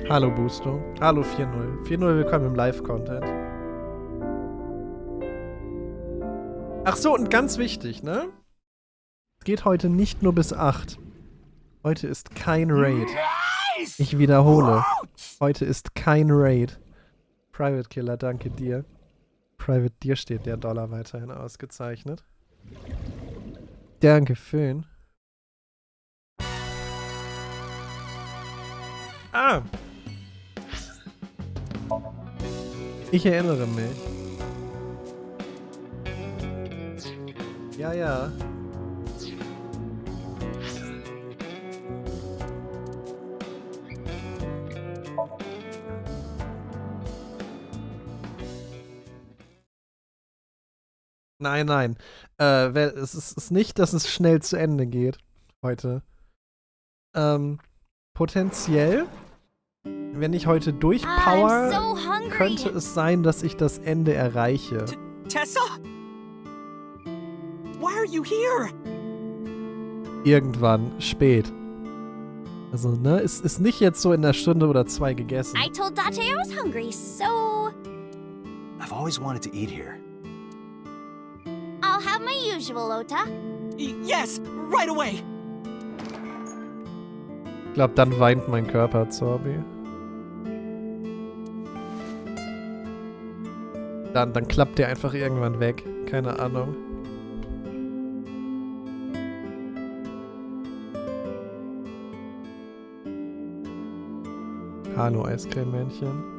Hallo Boosto. Hallo 4.0. 4.0, willkommen im Live-Content. Ach so, und ganz wichtig, ne? Es geht heute nicht nur bis 8. Heute ist kein Raid. Ich wiederhole. Heute ist kein Raid. Private Killer, danke dir. Private, dir steht der Dollar weiterhin ausgezeichnet. Danke, Föhn. Ah! Ich erinnere mich. Ja, ja. Nein, nein. Es ist nicht, dass es schnell zu Ende geht heute. Potenziell, wenn ich heute durchpower, könnte es sein, dass ich das Ende erreiche. Tessa? Why are you here? Irgendwann, spät. Also, ne, es ist nicht jetzt so in einer Stunde oder 2 gegessen. I told Date I was hungry, so... I've always wanted to eat here. I'll have my usual, Ota. Yes, right away. Ich glaube, dann weint mein Körper, Zorbi. Dann klappt der einfach irgendwann weg. Keine Ahnung. Hallo, Eiscrememännchen.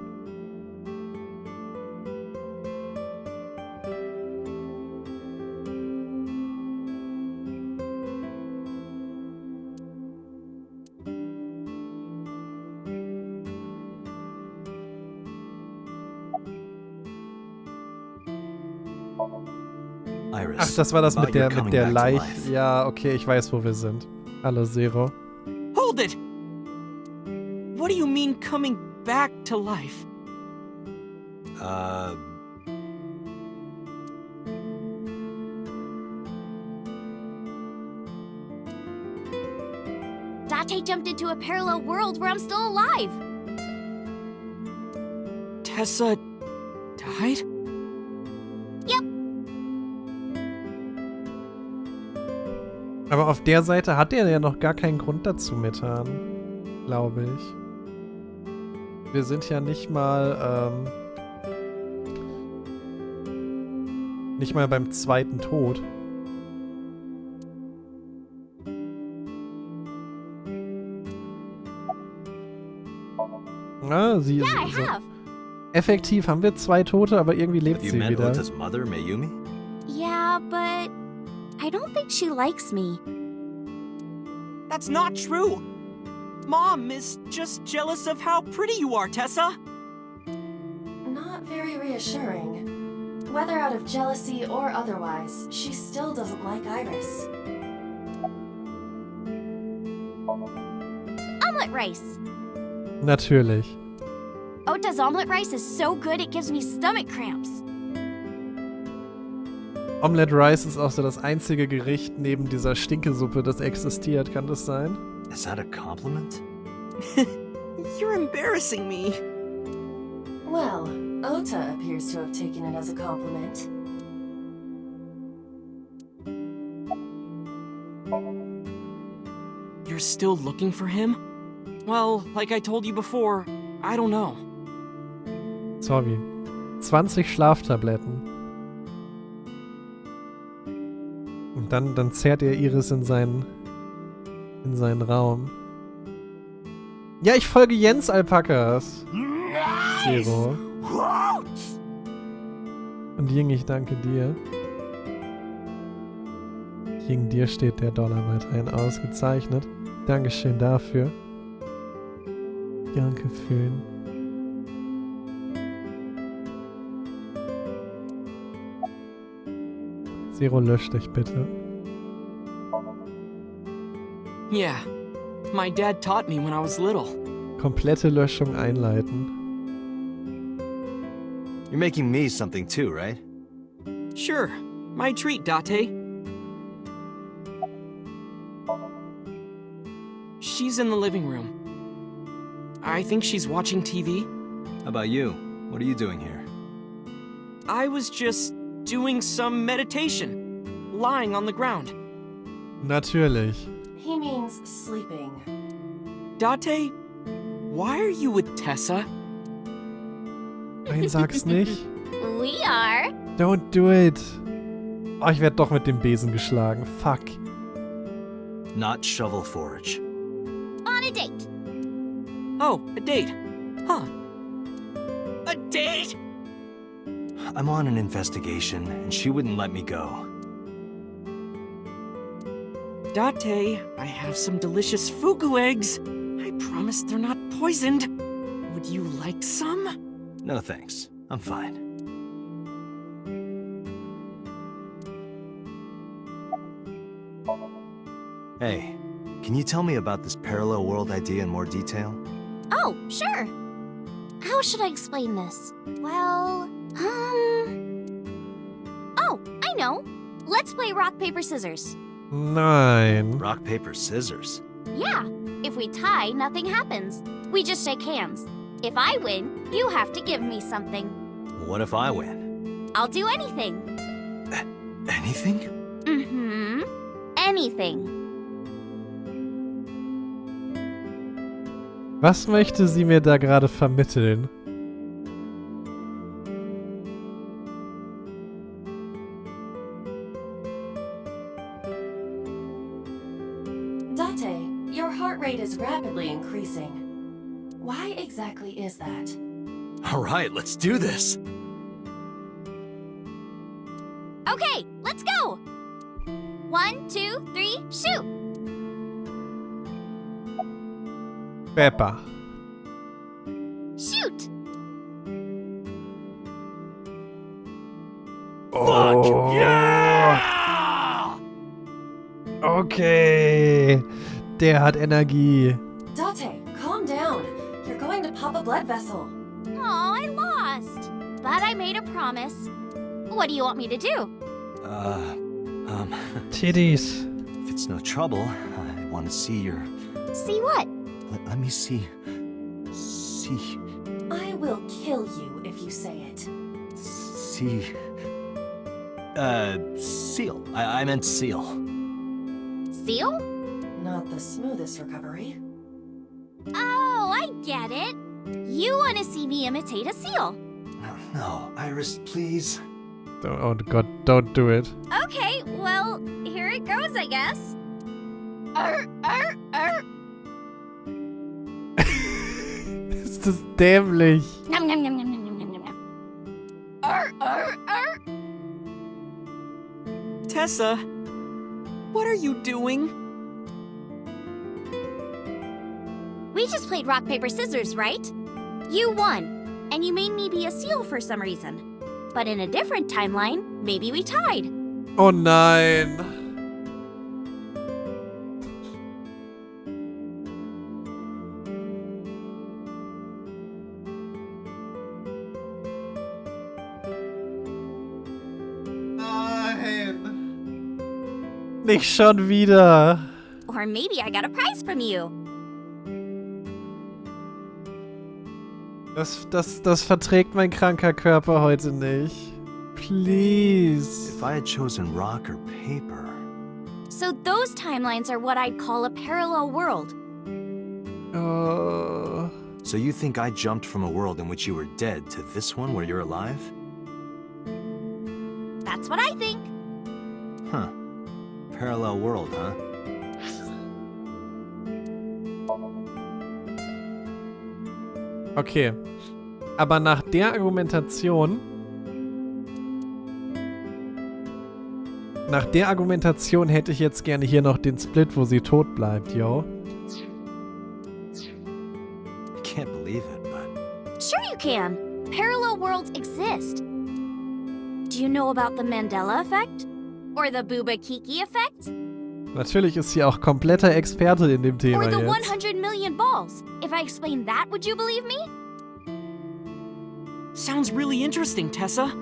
Ach, das war das mit der Leiche. Ja, okay, ich weiß, wo wir sind. Hallo, Zero. Hold it! What do you mean coming back to life? Date jumped into a parallel world where I'm still alive. Tessa died? Yep. Aber auf der Seite hat er ja noch gar keinen Grund dazu, Methan. Glaube ich. Wir sind ja nicht mal beim zweiten Tod. Ja, sie ist so. Effektiv haben wir 2 Tote, aber irgendwie lebt sie wieder. Ota's mother, Mayumi? Yeah, but I don't think she likes me. That's not true. Mom is just jealous of how pretty you are, Tessa. Not very reassuring. Whether out of jealousy or otherwise, she still doesn't like Iris. Omelet rice. Natürlich. Ota's omelet rice is so good it gives me stomach cramps. Omelette Rice ist auch so das einzige Gericht neben dieser Stinkesuppe, das existiert. Kann das sein? Is that a compliment? You're embarrassing me. Well, Ota appears to have taken it as a compliment. You're still looking for him? Well, like I told you before, I don't know. Sorry. 20 Schlaftabletten. Und dann zerrt er Iris in seinen Raum. Ja, ich folge Jens Alpakas. Zero. Und Ying, ich danke dir. Ying, dir steht der Dollar weiterhin ausgezeichnet. Dankeschön dafür. Danke, Föhn. Zero, lösch dich bitte. Yeah, my dad taught me when I was little. Komplette Löschung einleiten. You're making me something too, right? Sure, my treat, Date. She's in the living room. I think she's watching TV. How about you? What are you doing here? I was just doing some meditation, lying on the ground. Natürlich. He means sleeping. Date, why are you with Tessa? Nein, sag's nicht. We are. Don't do it. Oh, ich werde doch mit dem Besen geschlagen. Fuck. Not shovel forage. On a date. Oh, a date. Huh. A date? I'm on an investigation, and she wouldn't let me go. Date, I have some delicious fugu eggs. I promise they're not poisoned. Would you like some? No thanks. I'm fine. Hey, can you tell me about this parallel world idea in more detail? Oh, sure. How should I explain this? Well, Oh, I know. Let's play rock, paper, scissors. Nein. Rock, paper, scissors. Yeah. If we tie, nothing happens. We just shake hands. If I win, you have to give me something. What if I win? I'll do anything. Anything? Mm-hmm. Anything. Was möchte sie mir da gerade vermitteln? Date, your heart rate is rapidly increasing. Why exactly is that? All right, let's do this. Okay, let's go. 1, 2, 3, shoot. Peppa. Shoot. Oh. Yeah! Okay. Der hat Energie. Date, calm down. You're going to pop a blood vessel. Aw, I lost. But I made a promise. What do you want me to do? Titties. If it's no trouble, I want to see your... See what? Let me see. See. I will kill you if you say it. See. Seal. I meant seal. Seal? Not the smoothest recovery. Oh, I get it. You want to see me imitate a seal. No, Iris, please. Oh God, don't do it. Okay, well, here it goes, I guess. Ist das dämlich. Nom, nom, nom, nom, nom, nom, nom, nom. Tessa, what are you doing? We just played rock, paper, scissors, right? You won, and you made me be a seal for some reason. But in a different timeline, maybe we tied. Oh nein. Nein. Nicht schon wieder. Or maybe I got a prize from you. Das verträgt mein kranker Körper heute nicht. Please. If I had chosen rock or paper... So those timelines are what I'd call a parallel world. Oh. So you think I jumped from a world in which you were dead to this one where you're alive? That's what I think. Huh. Parallel world, huh? Okay. Aber nach der Argumentation... Nach der Argumentation hätte ich jetzt gerne hier noch den Split, wo sie tot bleibt, yo. I can't believe it, but... Sure you can. Parallel worlds exist. Do you know about the Mandela effect? Or the Booba Kiki effect? Natürlich ist sie auch kompletter Experte in dem Thema Or the jetzt. 100 million balls? If I explain that, would you believe me? Sounds really interesting, Tessa.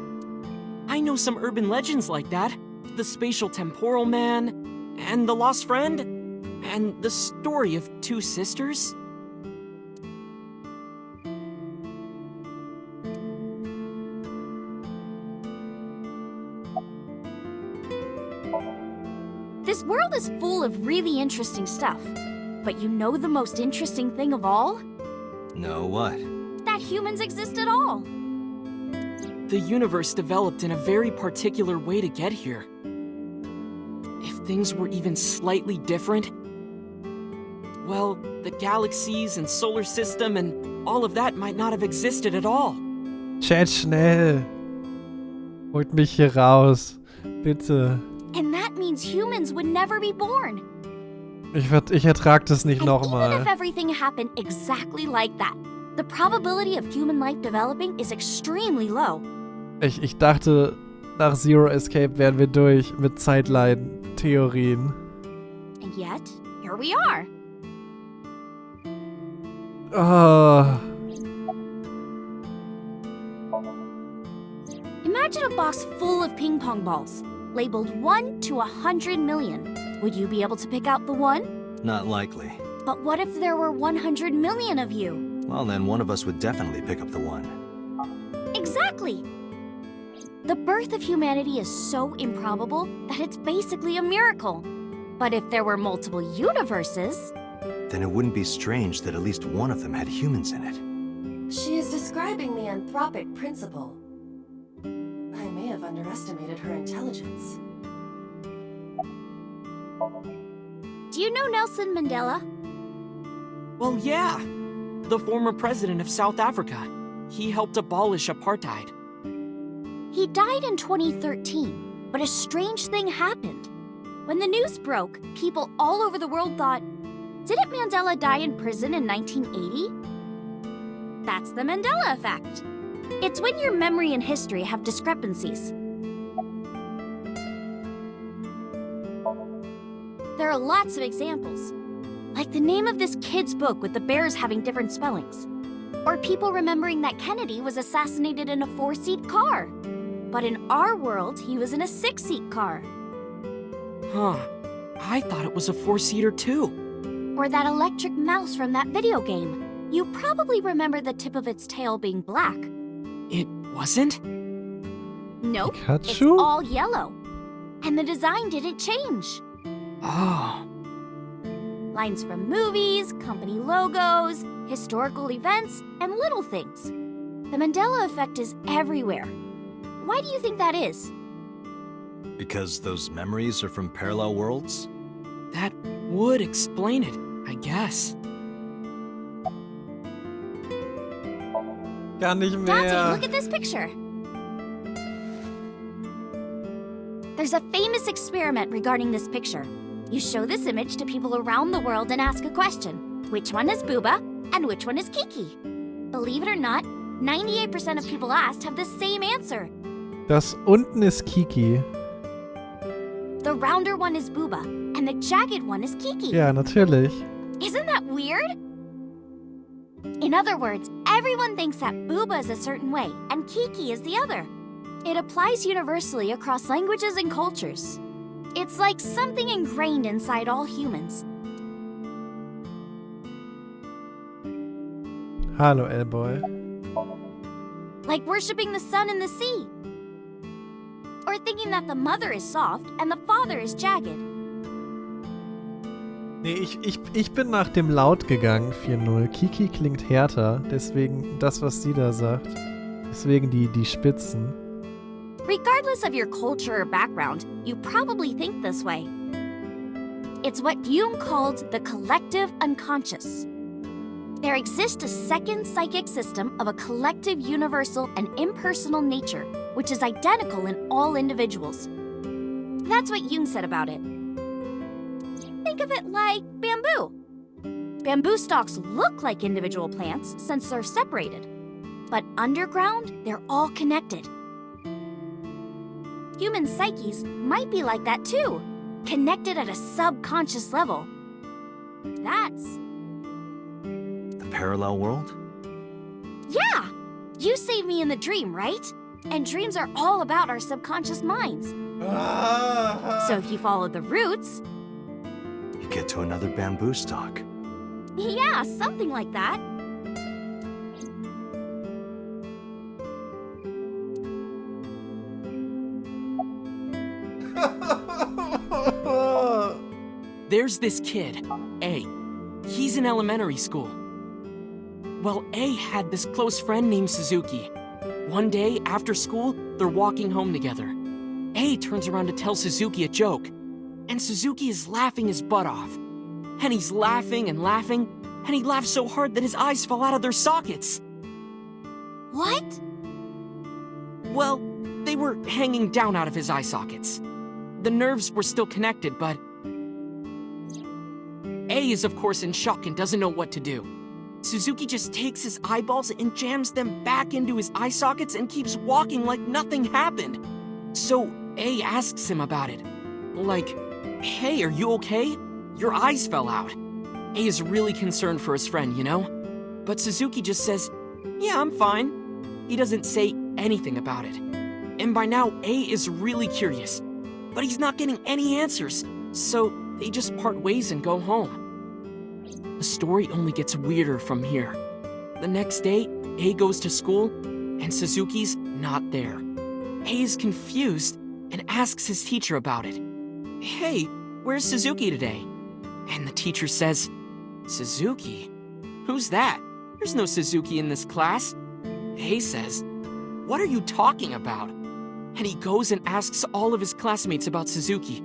I know some urban legends like that. The spatial temporal man, and the lost friend, and the story of two sisters. This world is full of really interesting stuff. But you know the most interesting thing of all? No, what? That humans exist at all. The universe developed in a very particular way to get here. If things were even slightly different, well, the galaxies and solar system and all of that might not have existed at all. Chat schnell. Holt mich hier raus. Bitte. And that means humans would never be born. Ich ertrag das nicht And even nochmal. if everything happened exactly like that, the probability of human life developing is extremely low. Ich dachte, nach Zero Escape wären wir durch mit Zeitline-Theorien. And yet, here we are. Ah. Imagine a box full of ping pong balls, labeled 1 to 100 million. Would you be able to pick out the one? Not likely. But what if there were 100 million of you? Well, then one of us would definitely pick up the one. Exactly! The birth of humanity is so improbable that it's basically a miracle. But if there were multiple universes... Then it wouldn't be strange that at least one of them had humans in it. She is describing the anthropic principle. I may have underestimated her intelligence. Do you know Nelson Mandela? Well, yeah. The former president of South Africa. He helped abolish apartheid. He died in 2013, but a strange thing happened. When the news broke, people all over the world thought, didn't Mandela die in prison in 1980? That's the Mandela effect. It's when your memory and history have discrepancies. There are lots of examples, like the name of this kid's book with the bears having different spellings, or people remembering that Kennedy was assassinated in a 4-seat car. But in our world, he was in a 6-seat car. Huh. I thought it was a 4-seater too. Or that electric mouse from that video game. You probably remember the tip of its tail being black. It wasn't? Nope, it's Pikachu? all yellow. And the design didn't change. Oh. Lines from movies, company logos, historical events, and little things. The Mandela effect is everywhere. Why do you think that is? Because those memories are from parallel worlds? That would explain it, I guess. Gar nicht Dante, mehr. look at this picture. There's a famous experiment regarding this picture. You show this image to people around the world and ask a question. Which one is Booba and which one is Kiki? Believe it or not, 98% of people asked have the same answer. Das unten ist Kiki. The rounder one is Booba and the jagged one is Kiki. Ja, natürlich. Isn't that weird? In other words, everyone thinks that Booba is a certain way and Kiki is the other. It applies universally across languages and cultures. It's like something ingrained inside all humans. Hallo, L-Boy. Like worshipping the sun and the sea. Or thinking that the mother is soft and the father is jagged. Nee, ich bin nach dem Laut gegangen, 4-0. Kiki klingt härter, deswegen das, was sie da sagt. Deswegen die Spitzen. Regardless of your culture or background, you probably think this way. It's what Jung called the collective unconscious. There exists a second psychic system of a collective, universal, and impersonal nature, which is identical in all individuals. That's what Jung said about it. Think of it like bamboo. Bamboo stalks look like individual plants since they're separated. But underground, they're all connected. Human psyches might be like that too, connected at a subconscious level. That's... The parallel world? Yeah! You saved me in the dream, right? And dreams are all about our subconscious minds. So if you follow the roots... You get to another bamboo stalk. Yeah, something like that. there's this kid, A. He's in elementary school. Well, A had this close friend named Suzuki. One day, after school, they're walking home together. A turns around to tell Suzuki a joke, and Suzuki is laughing his butt off. And he's laughing, and he laughs so hard that his eyes fall out of their sockets. What? Well, they were hanging down out of his eye sockets. The nerves were still connected, but A is of course in shock and doesn't know what to do. Suzuki just takes his eyeballs and jams them back into his eye sockets and keeps walking like nothing happened. So A asks him about it. Like, hey, are you okay? Your eyes fell out. A is really concerned for his friend, you know? But Suzuki just says, yeah, I'm fine. He doesn't say anything about it. And by now, A is really curious. But he's not getting any answers, so they just part ways and go home. The story only gets weirder from here. The next day, A goes to school, and Suzuki's not there. A is confused and asks his teacher about it. Hey, where's Suzuki today? And the teacher says, Suzuki? Who's that? There's no Suzuki in this class. A says, what are you talking about? And he goes and asks all of his classmates about Suzuki.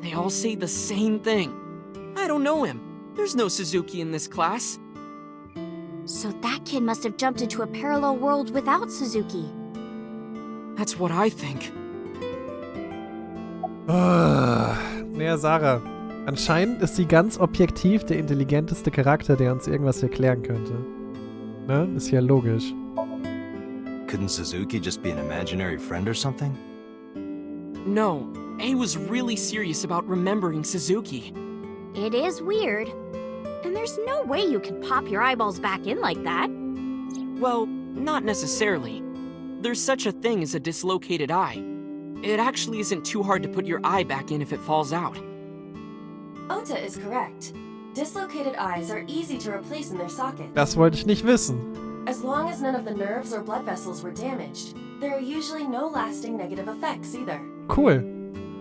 They all say the same thing. I don't know him. There's no Suzuki in this class. So that kid must have jumped into a parallel world without Suzuki. That's what I think. Naja, Sarah. Anscheinend ist sie ganz objektiv der intelligenteste Charakter, der uns irgendwas erklären könnte. Ne? Ist ja logisch. Couldn't Suzuki just be an imaginary friend or something? No, A was really serious about remembering Suzuki. It is weird. And there's no way you can pop your eyeballs back in like that. Well, not necessarily. There's such a thing as a dislocated eye. It actually isn't too hard to put your eye back in if it falls out. Ota is correct. Dislocated eyes are easy to replace in their sockets. Das wollte ich nicht wissen. As long as none of the nerves or blood vessels were damaged, there are usually no lasting negative effects either. Cool.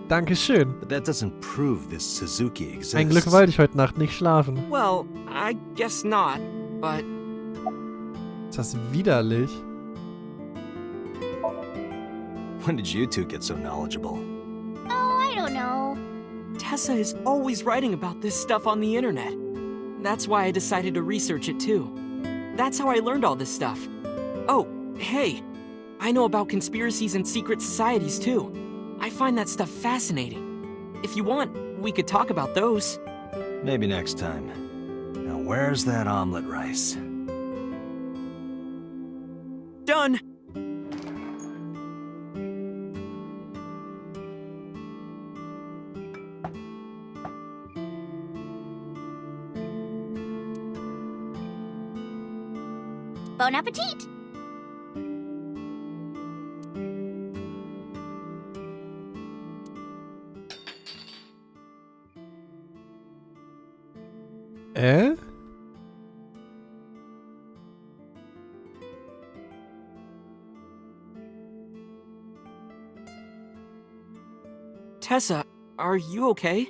Dankeschön. But that doesn't prove this Suzuki exists. Ein Glück wollte ich heute Nacht nicht schlafen. Well, I guess not, but... Ist das widerlich? When did you two get so knowledgeable? Oh, I don't know. Tessa is always writing about this stuff on the internet. That's why I decided to research it too. That's how I learned all this stuff. Oh, hey, I know about conspiracies and secret societies too. I find that stuff fascinating. If you want, we could talk about those. Maybe next time. Now where's that omelet rice? Done! Bon appetit! Tessa, are you okay?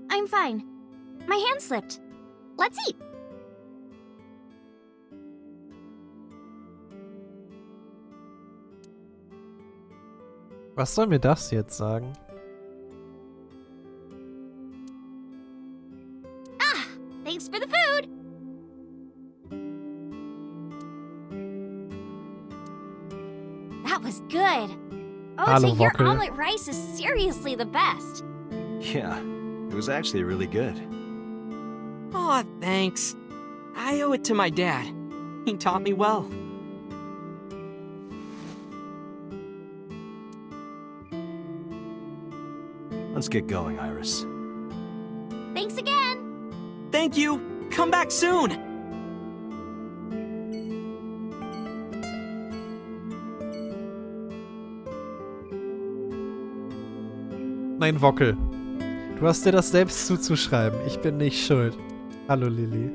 I'm fine. My hand slipped. Let's eat. Was soll mir das jetzt sagen? Ah, thanks for the food. That was good. Hallo, Ota, your Wockel. omelet rice is seriously the best. Yeah, it was actually really good. Aw, thanks. I owe it to my dad. He taught me well. Let's get going, Iris. Thanks again. Thank you! Come back soon! Nein, Wockel. Du hast dir das selbst zuzuschreiben. Ich bin nicht schuld. Hallo, Lilly.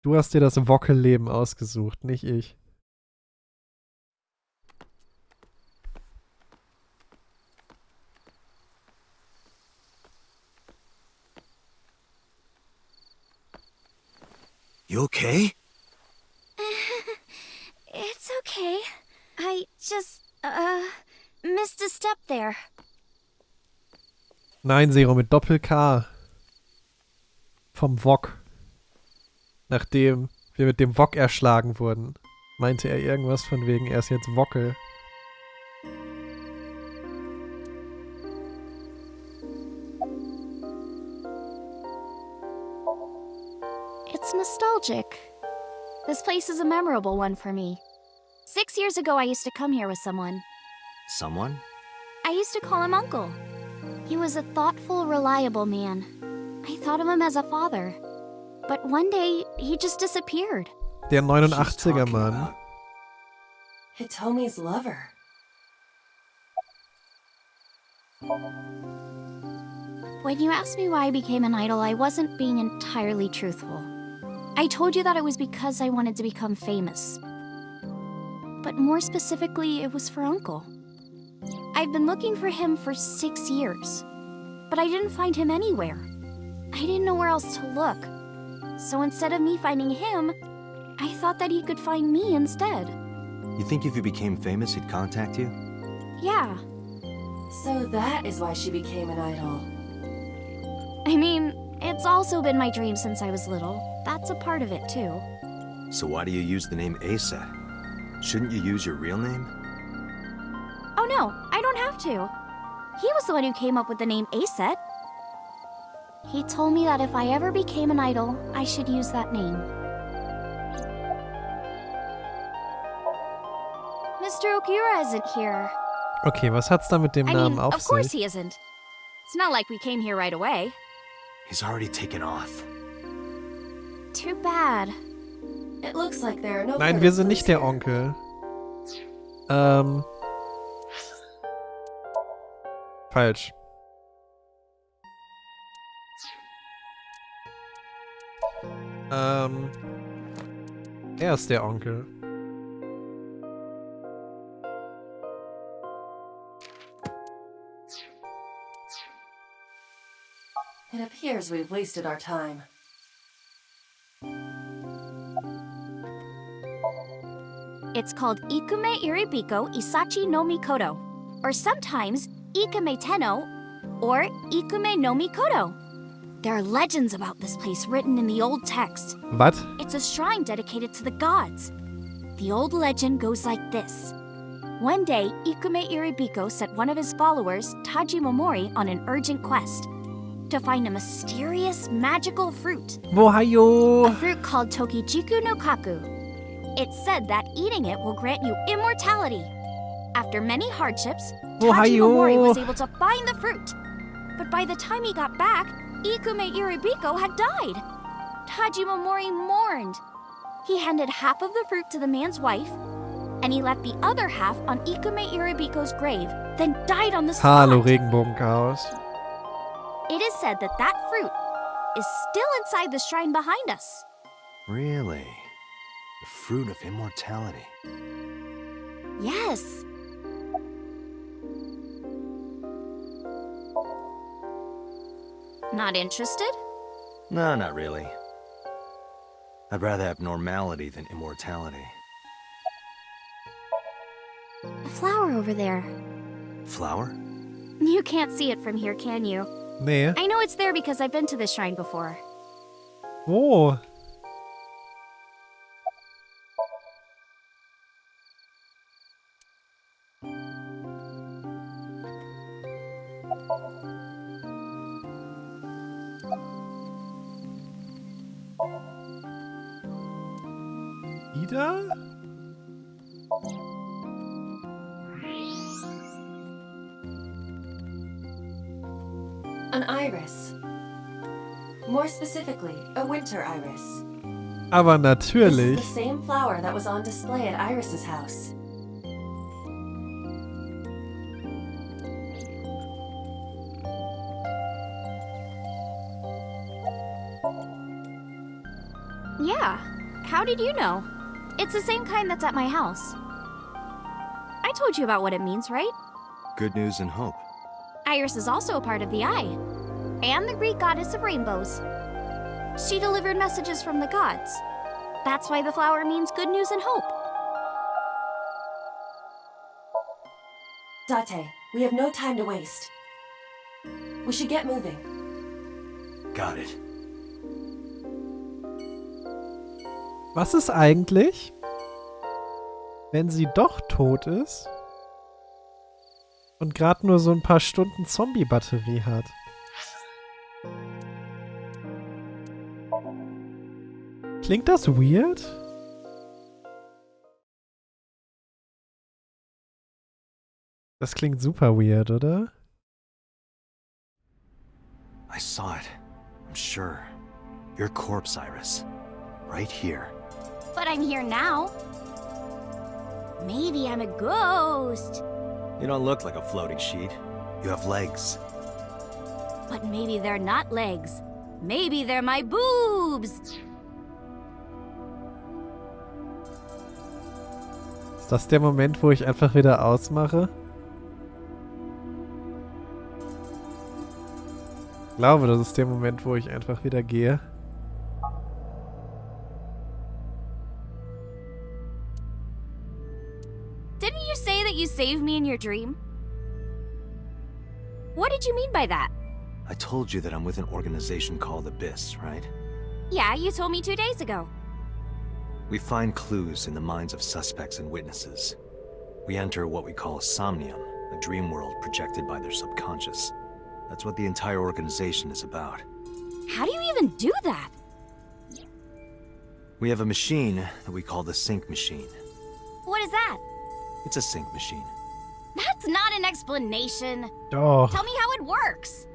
Du hast dir das Wockelleben ausgesucht, nicht ich. You okay? It's okay. I just, missed a step there. Nein, Zero, mit Doppel-K. Vom Wok. Nachdem wir mit dem Wok erschlagen wurden, meinte er irgendwas von wegen, er ist jetzt Wockel. It's nostalgic. This place is a memorable one for me. 6 years ago, I used to come here with someone. Someone? I used to call him Uncle. He was a thoughtful, reliable man. I thought of him as a father. But one day, he just disappeared. Der 89er Mann. Hitomi's lover. When you asked me why I became an idol, I wasn't being entirely truthful. I told you that it was because I wanted to become famous. But more specifically, it was for Uncle. I've been looking for him for 6 years, but I didn't find him anywhere. I didn't know where else to look. So instead of me finding him, I thought that he could find me instead. You think if you became famous, he'd contact you? Yeah. So that is why she became an idol. I mean, it's also been my dream since I was little. That's a part of it, too. So why do you use the name Asa? Shouldn't you use your real name? Oh no, I don't have to. He was the one who came up with the name Aset. He told me that if I ever became an idol, I should use that name. Mr. Okura isn't here. Okay, was hat's da mit dem Namen auf of course sich? he isn't. It's not like we came here right away. He's already taken off. Too bad. It looks like there are no Nein, further wir sind clues nicht der here. Onkel. Falsch. Er ist der Onkel. It appears we've wasted our time. It's called Ikume Iribiko Isachi no Mikoto, or sometimes Ikume Tenno, or Ikume no Mikoto. There are legends about this place written in the old text. Was? It's a shrine dedicated to the gods. The old legend goes like this. One day, Ikume Iribiko sent one of his followers, Taji Momori, on an urgent quest to find a mysterious, magical fruit. Wohayo! A fruit called Tokijiku no Kaku. It's said that eating it will grant you immortality. After many hardships, Taji Momori was able to find the fruit. But by the time he got back, Ikume Iribiko had died. Taji Momori mourned. He handed half of the fruit to the man's wife, and he left the other half on Ikume Iribiko's grave, then died on the spot. Hallo Regenbogenchaos. It is said that that fruit is still inside the shrine behind us. Really? The fruit of immortality. Yes. Not interested? No, not really. I'd rather have normality than immortality. A flower over there. Flower? You can't see it from here, can you? Nee. I know it's there because I've been to this shrine before. Wo? Ida? An iris. More specifically, a winter iris. Aber This is natürlich. the same flower that was on display at Iris's house. Yeah. How did you know? It's the same kind that's at my house. I told you about what it means, right? Good news and hope. Iris is also a part of the eye, and the Greek goddess of rainbows. She delivered messages from the gods. That's why the flower means good news and hope. Date, we have no time to waste. We should get moving. Got it. Was ist eigentlich, wenn sie doch tot ist und gerade nur so ein paar Stunden Zombie-Batterie hat? Klingt das weird? Das klingt super weird, oder? I saw it. I'm sure. Your corpse, Iris. Right here. But I'm here now. Maybe I'm a ghost. You don't look like a floating sheet. You have legs. But maybe they're not legs. Maybe they're my boobs. Ist das der Moment, wo ich einfach wieder ausmache? Ich glaube, das ist der Moment, wo ich einfach wieder gehe. Didn't you say that you saved me in your dream? What did you mean by that? I told you that I'm with an organization called Abyss, right? Yeah, you told me 2 days ago. We find clues in the minds of suspects and witnesses. We enter what we call Somnium, a dream world projected by their subconscious. That's what the entire organization is about. How do you even do that? We have a machine that we call the sync machine. What is that? It's a sync machine. That's not an explanation. Doch. Tell me how it works.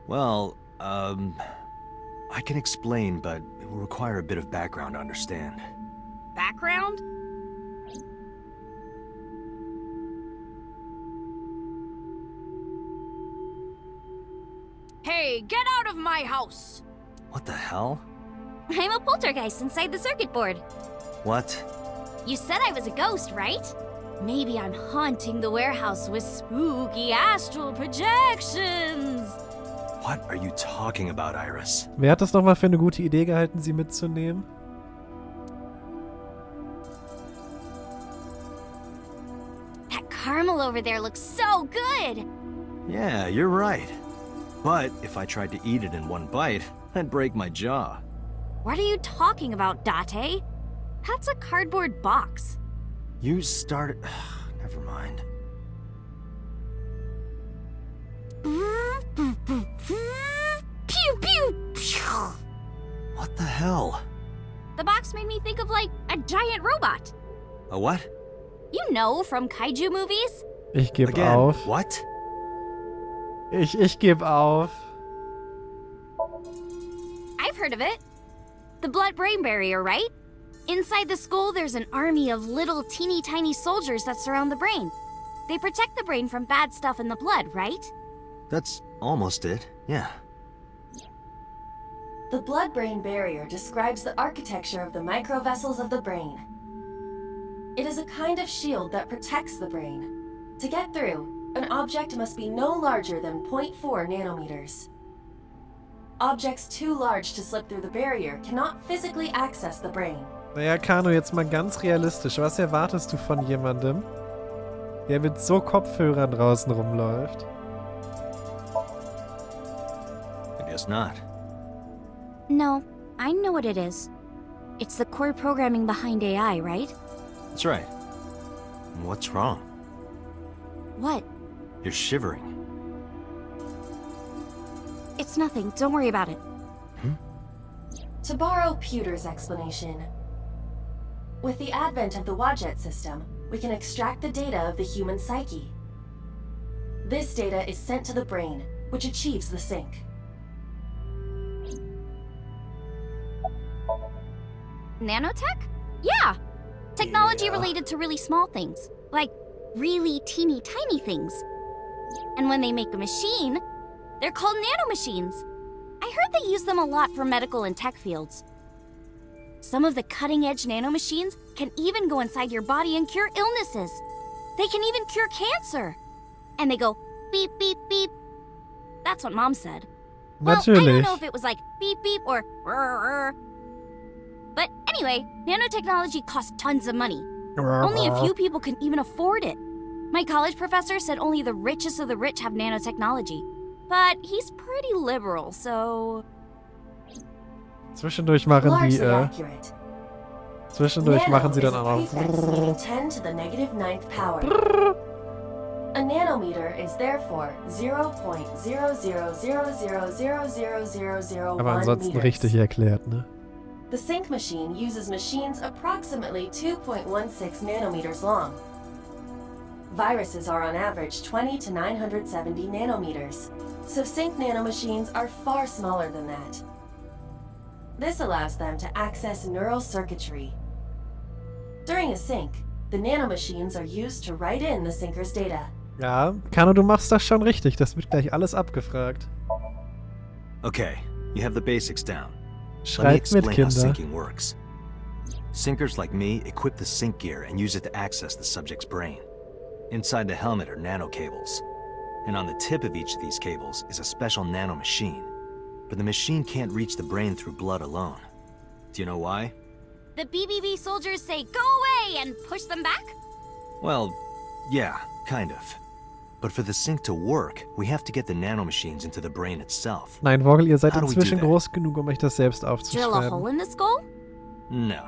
Well, I can explain, but it will require a bit of background to understand. Background? Hey, get out of my house! What the hell? I'm a poltergeist inside the circuit board. What? You said I was a ghost, right? Maybe I'm haunting the warehouse with spooky astral projections. What are you talking about, Iris? Wer hat das nochmal für eine gute Idee gehalten, sie mitzunehmen? That caramel over there looks so good! Yeah, you're right. But if I tried to eat it in one bite, I'd break my jaw. What are you talking about, Date? That's a cardboard box. You started... Never mind. Pew pew pew! What the hell? The box made me think of, like, a giant robot. A what? You know, from kaiju movies? Ich gebe Again, auf. what? Ich gebe auf. I've heard of it. The blood-brain barrier, right? Inside the skull, there's an army of little teeny tiny soldiers that surround the brain. They protect the brain from bad stuff in the blood, right? That's almost it, yeah. The blood-brain barrier describes the architecture of the microvessels of the brain. It is a kind of shield that protects the brain. To get through, an object must be no larger than 0.4 nanometers. Objects too large to slip through the barrier cannot physically access the brain. Naja, Kano, jetzt mal ganz realistisch. Was erwartest du von jemandem, der mit so Kopfhörern draußen rumläuft? I guess not. No, I know what it is. It's the core programming behind AI, right? That's right. What's wrong? What? You're shivering. It's nothing. Don't worry about it. To borrow Pewter's explanation, with the advent of the Wadjet system, we can extract the data of the human psyche. This data is sent to the brain, which achieves the sync. Nanotech? Yeah! Technology related to really small things. Like, really teeny tiny things. And when they make a machine, they're called nanomachines. I heard they use them a lot for medical and tech fields. Some of the cutting-edge nanomachines can even go inside your body and cure illnesses. They can even cure cancer. And they go beep, beep, beep. That's what Mom said. Well, I don't know if it was like beep, beep or rrr. But Anyway, nanotechnology costs tons of money. Only a few people can even afford it. My college professor said only the richest of the rich have nanotechnology. But he's pretty liberal, so... Zwischendurch machen die, Largely accurate. zwischendurch machen sie dann auch noch... Prefix meaning 10 to the negative 9th power. A nanometer is therefore 0.0000000001 Aber ansonsten meters. richtig erklärt, ne? The sync machine uses machines approximately 2.16 nanometers long. Viruses are on average 20 to 970 nanometers, so sync nanomachines are far smaller than that. This allows them to access neural circuitry. During a sync, the nanomachines are used to write in the syncer's data. Ja, Kano, du machst das schon richtig. Das wird gleich alles abgefragt. Okay, you have the basics down. Let me Schreibt mit, explain how Kinder. syncing works. Syncers like me equip the sync gear and use it to access the subject's brain. Inside the helmet are nanocables. And on the tip of each of these cables is a special nanomachine. But the machine can't reach the brain through blood alone. Do you know why? The BBB soldiers say go away and push them back? Well, yeah, kind of. But for the sync to work, we have to get the nanomachines into the brain itself. Nein, Vogel, ihr seid How do we do inzwischen that? groß genug, um euch das selbst Drill a aufzuschreiben. hole in the skull? No.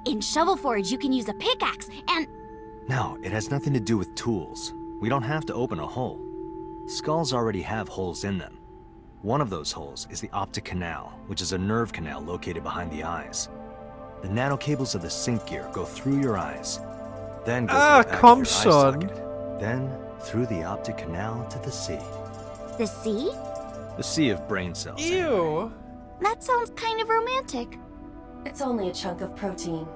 In Shovel Forge, you can use a pickaxe and... No, it has nothing to do with tools. We don't have to open a hole. Skulls already have holes in them. One of those holes is the optic canal, which is a nerve canal located behind the eyes. The nanocables of the sync gear go through your eyes, then go to the back komm of your eye schon. socket, then through the optic canal to the sea. The sea? The sea of brain cells. anyway. Ew. That sounds kind of romantic. It's only a chunk of protein.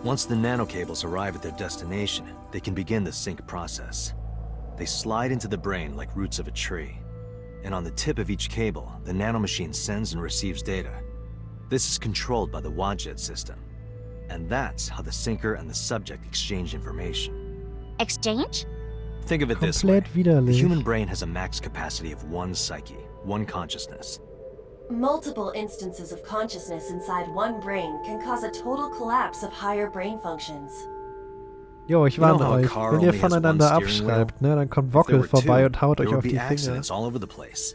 Once the nanocables arrive at their destination, they can begin the sync process. They slide into the brain like roots of a tree. And on the tip of each cable, the nanomachine sends and receives data. This is controlled by the Wadjet system. And that's how the syncer and the subject exchange information. Exchange? Think of it this way. Komplett The widerlich. human brain has a max capacity of one psyche, one consciousness. Multiple instances of consciousness inside one brain can cause a total collapse of higher brain functions. Jo, ich You know warne how a euch. car Wenn ihr only has voneinander one steering wheel? abschreibt, ne, dann kommt If there Wockel were vorbei two, und haut there euch would auf be die Finger. accidents all over the place.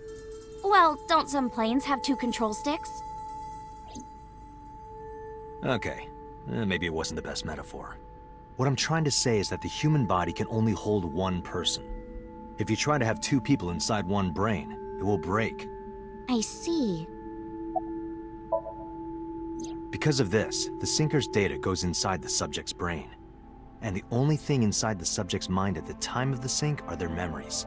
Well, don't some planes have 2 control sticks? Okay, maybe it wasn't the best metaphor. What I'm trying to say is that the human body can only hold one person. If you try to have 2 people inside one brain, it will break. I see. Because of this, the syncer's data goes inside the subject's brain. And the only thing inside the subject's mind at the time of the sync are their memories.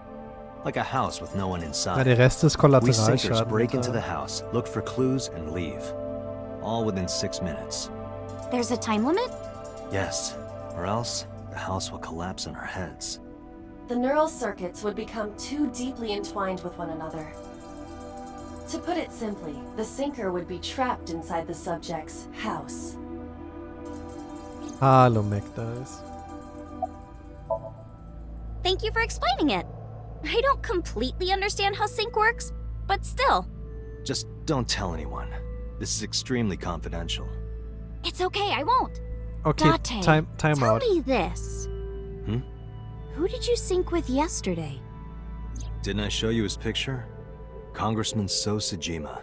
Like a house with no one Na, inside. der Rest ist We syncers Kollateralschaden. break into the Alter. house, look for clues, and leave. All within 6 minutes. There's a time limit? Yes, or else the house will collapse on our heads. The neural circuits would become too deeply entwined with one another. To put it simply, the syncer would be trapped inside the subject's house. Hallo, McDice. Thank you for explaining it. I don't completely understand how sync works, but still. Just don't tell anyone. This is extremely confidential. It's okay, I won't. Okay, Date, time tell out. me this. Hmm? Who did you sync with yesterday? Didn't I show you his picture? Congressman So Sajima.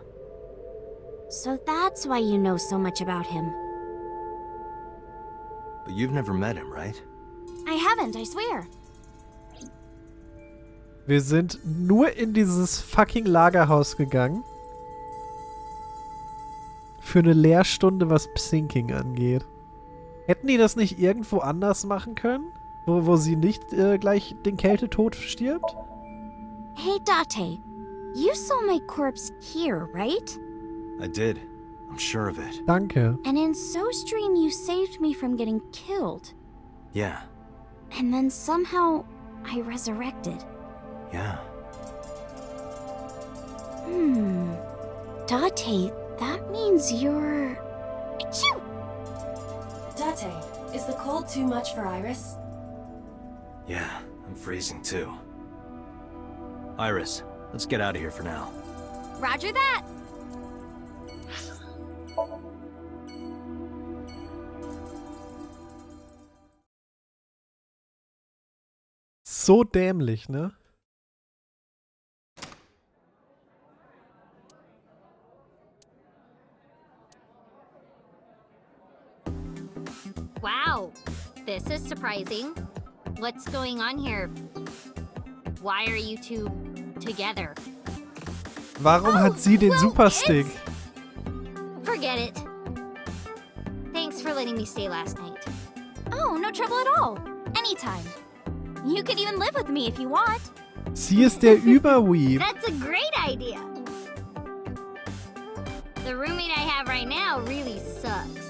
So that's why you know so much about him. But you've never met him, right? I haven't, I swear. Wir sind nur in dieses fucking Lagerhaus gegangen. Für eine Lehrstunde, was Syncing angeht. Hätten die das nicht irgendwo anders machen können? Wo sie nicht gleich den Kältetod stirbt? Hey, Date. You saw my corpse here, right? I did. I'm sure of it. Danke. And in SoStream, you saved me from getting killed. Yeah, And then somehow, I resurrected. yeah. Date, that means you're... Achoo! Date, is the cold too much for Iris? Yeah, I'm freezing too. Iris, let's get out of here for now. Roger that. So dämlich, ne? Wow, this is surprising. What's going on here? Why are you two together? Warum hat sie den Superstick? Forget it. Thanks for letting me stay last night. Oh, no trouble at all. Anytime. You can even live with me if you want. Sie ist der Überweeb. That's a great idea. The roommate I have right now really sucks.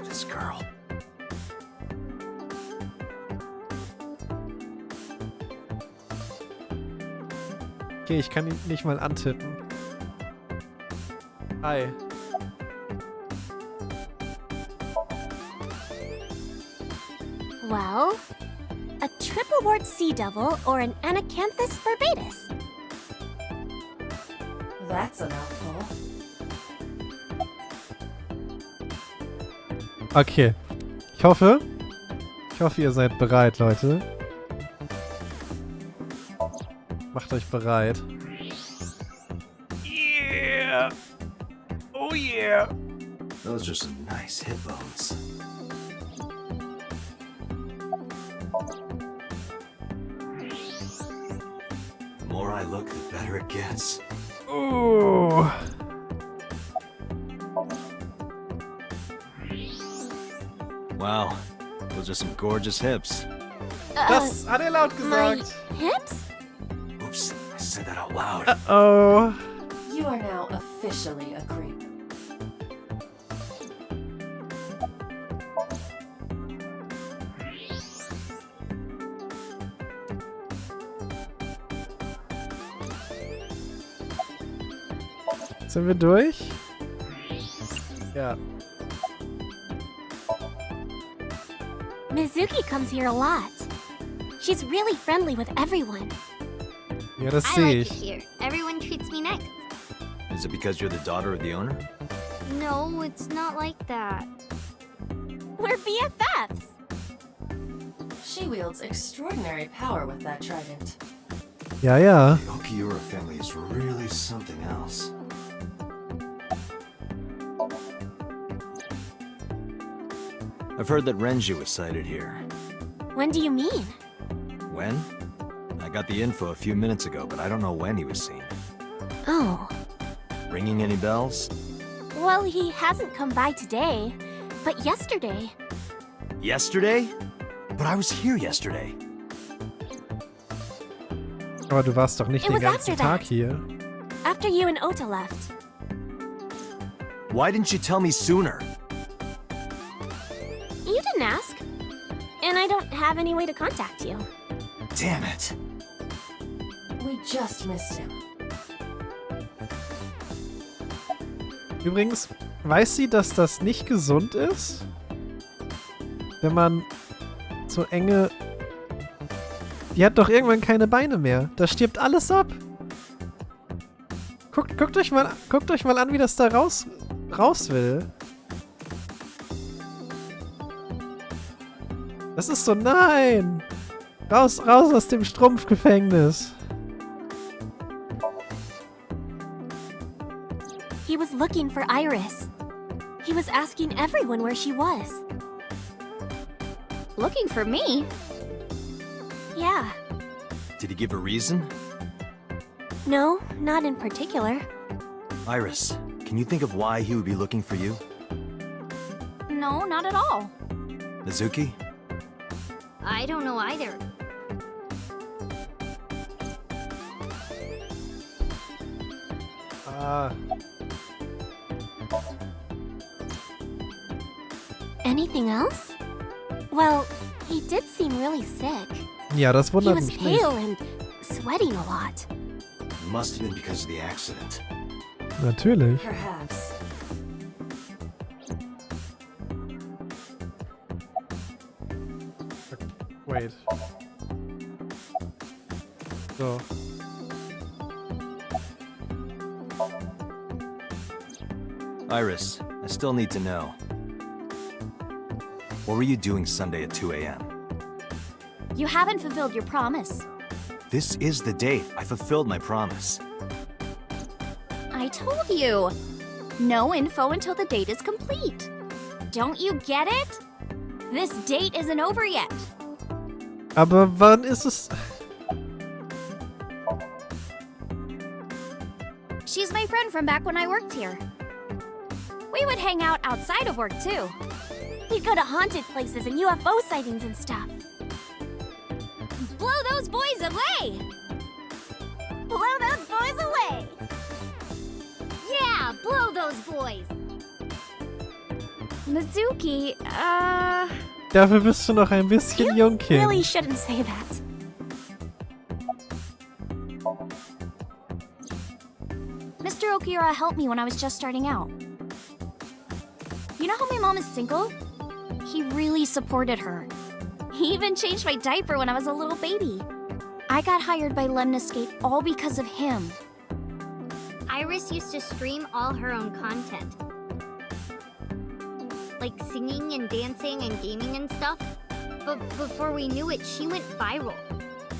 This girl. Okay, ich kann ihn nicht mal antippen. Hi. Well, a triple wart sea devil or an anacanthus barbatus. That's a mouthful. Okay. Ich hoffe, ihr seid bereit, Leute. Macht euch bereit. Yeah! Oh yeah! Those are some nice hip bones. The more I look, the better it gets. Oh. Wow, those are some gorgeous hips. Das hat laut My gesagt. hips? Oops, I said that out loud. Oh. You are now officially a creep. Sind wir durch? Ja. Mizuki comes here a lot. She's really friendly with everyone. Ja, das I sehe like it ich. here. Everyone treats me nice. Is it because you're the daughter of the owner? No, it's not like that. We're BFFs. She wields extraordinary power with that trident. Ja, ja. The Okiura family is really something else. I've heard that Renji was sighted here. When do you mean? When? I got the info a few minutes ago, but I don't know when he was seen. Oh. Ringing any bells? Well, he hasn't come by today, but yesterday. Yesterday? But I was here yesterday. Aber du warst doch nicht It den was ganzen after Tag that. hier. After you and Ota left. Why didn't you tell me sooner? You didn't ask. And I don't have any way to contact you. Damn it. We just missed him. Übrigens, weiß sie, dass das nicht gesund ist? Wenn man so enge... Die hat doch irgendwann keine Beine mehr. Da stirbt alles ab. Guckt euch mal an, wie das da raus will. Das ist so, nein! Raus aus dem Strumpfgefängnis. He was looking for Iris. He was asking everyone where she was. Looking for me? Yeah. Did he give a reason? No, not in particular. Iris, can you think of why he would be looking for you? No, not at all. Mizuki? I don't know either. Anything else? Well, he did seem really sick. Ja, das He wundert was mich nicht. pale and sweating a lot. It must have been because of the accident. Natürlich. Perhaps. Wait. So. Iris, I still need to know. What were you doing Sunday at 2 a.m.? You haven't fulfilled your promise. This is the date. I fulfilled my promise. I told you. No info until the date is complete. Don't you get it? This date isn't over yet. Aber wann ist es? She's my friend from back when I worked here. We would hang out outside of work, too. We'd go to haunted places and UFO sightings and stuff. Blow those boys away! Blow those boys away! Yeah, blow those boys. Mizuki, Dafür bist du noch ein bisschen jung, Kind. really shouldn't say that. Mr. Okura helped me when I was just starting out. You know how my mom is single? He really supported her. He even changed my diaper when I was a little baby. I got hired by Lemniscate all because of him. Iris used to stream all her own content. Like singing and dancing and gaming and stuff. But before we knew it, she went viral.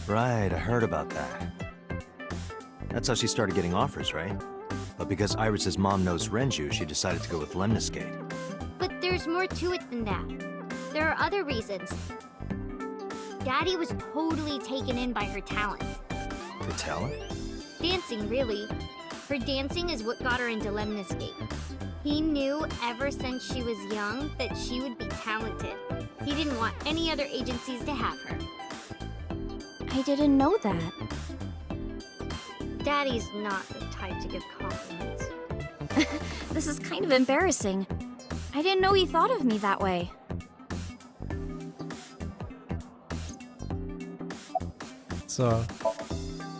Right, I heard about that. That's how she started getting offers, right? But because Iris's mom knows Renju, she decided to go with Lemniscate. But there's more to it than that. There are other reasons. Daddy was totally taken in by her talent. Her talent? Dancing, really. Her dancing is what got her into Lemniscate. He knew ever since she was young that she would be talented. He didn't want any other agencies to have her. I didn't know that. Daddy's not the type to give compliments. This is kind of embarrassing. I didn't know he thought of me that way. So.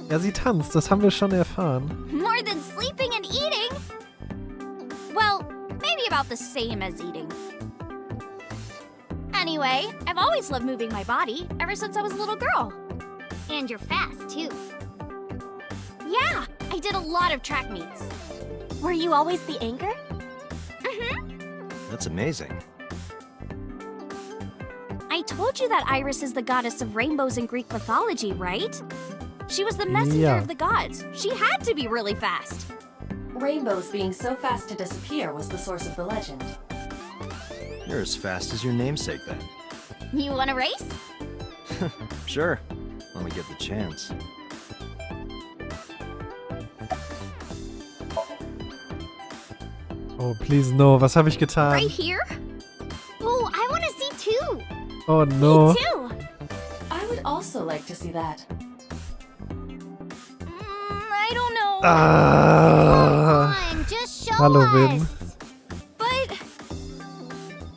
Ja, sie tanzt, das haben wir schon erfahren. More than sleeping and eating? Well, maybe about the same as eating. Anyway, I've always loved moving my body, ever since I was a little girl. And you're fast, too. Yeah, I did a lot of track meets. Were you always the anchor? That's amazing. I told you that Iris is the goddess of rainbows in Greek mythology, right? She was the messenger Yeah. of the gods. She had to be really fast. Rainbows being so fast to disappear was the source of the legend. You're as fast as your namesake then. You want to race? Sure, when we get the chance. Oh, please no. Was habe ich getan? Right here? Oh, I want to see too. Oh no. Me too. I would also like to see that. I don't know. Ah. Come on, just show Hallo, us. Vin. But...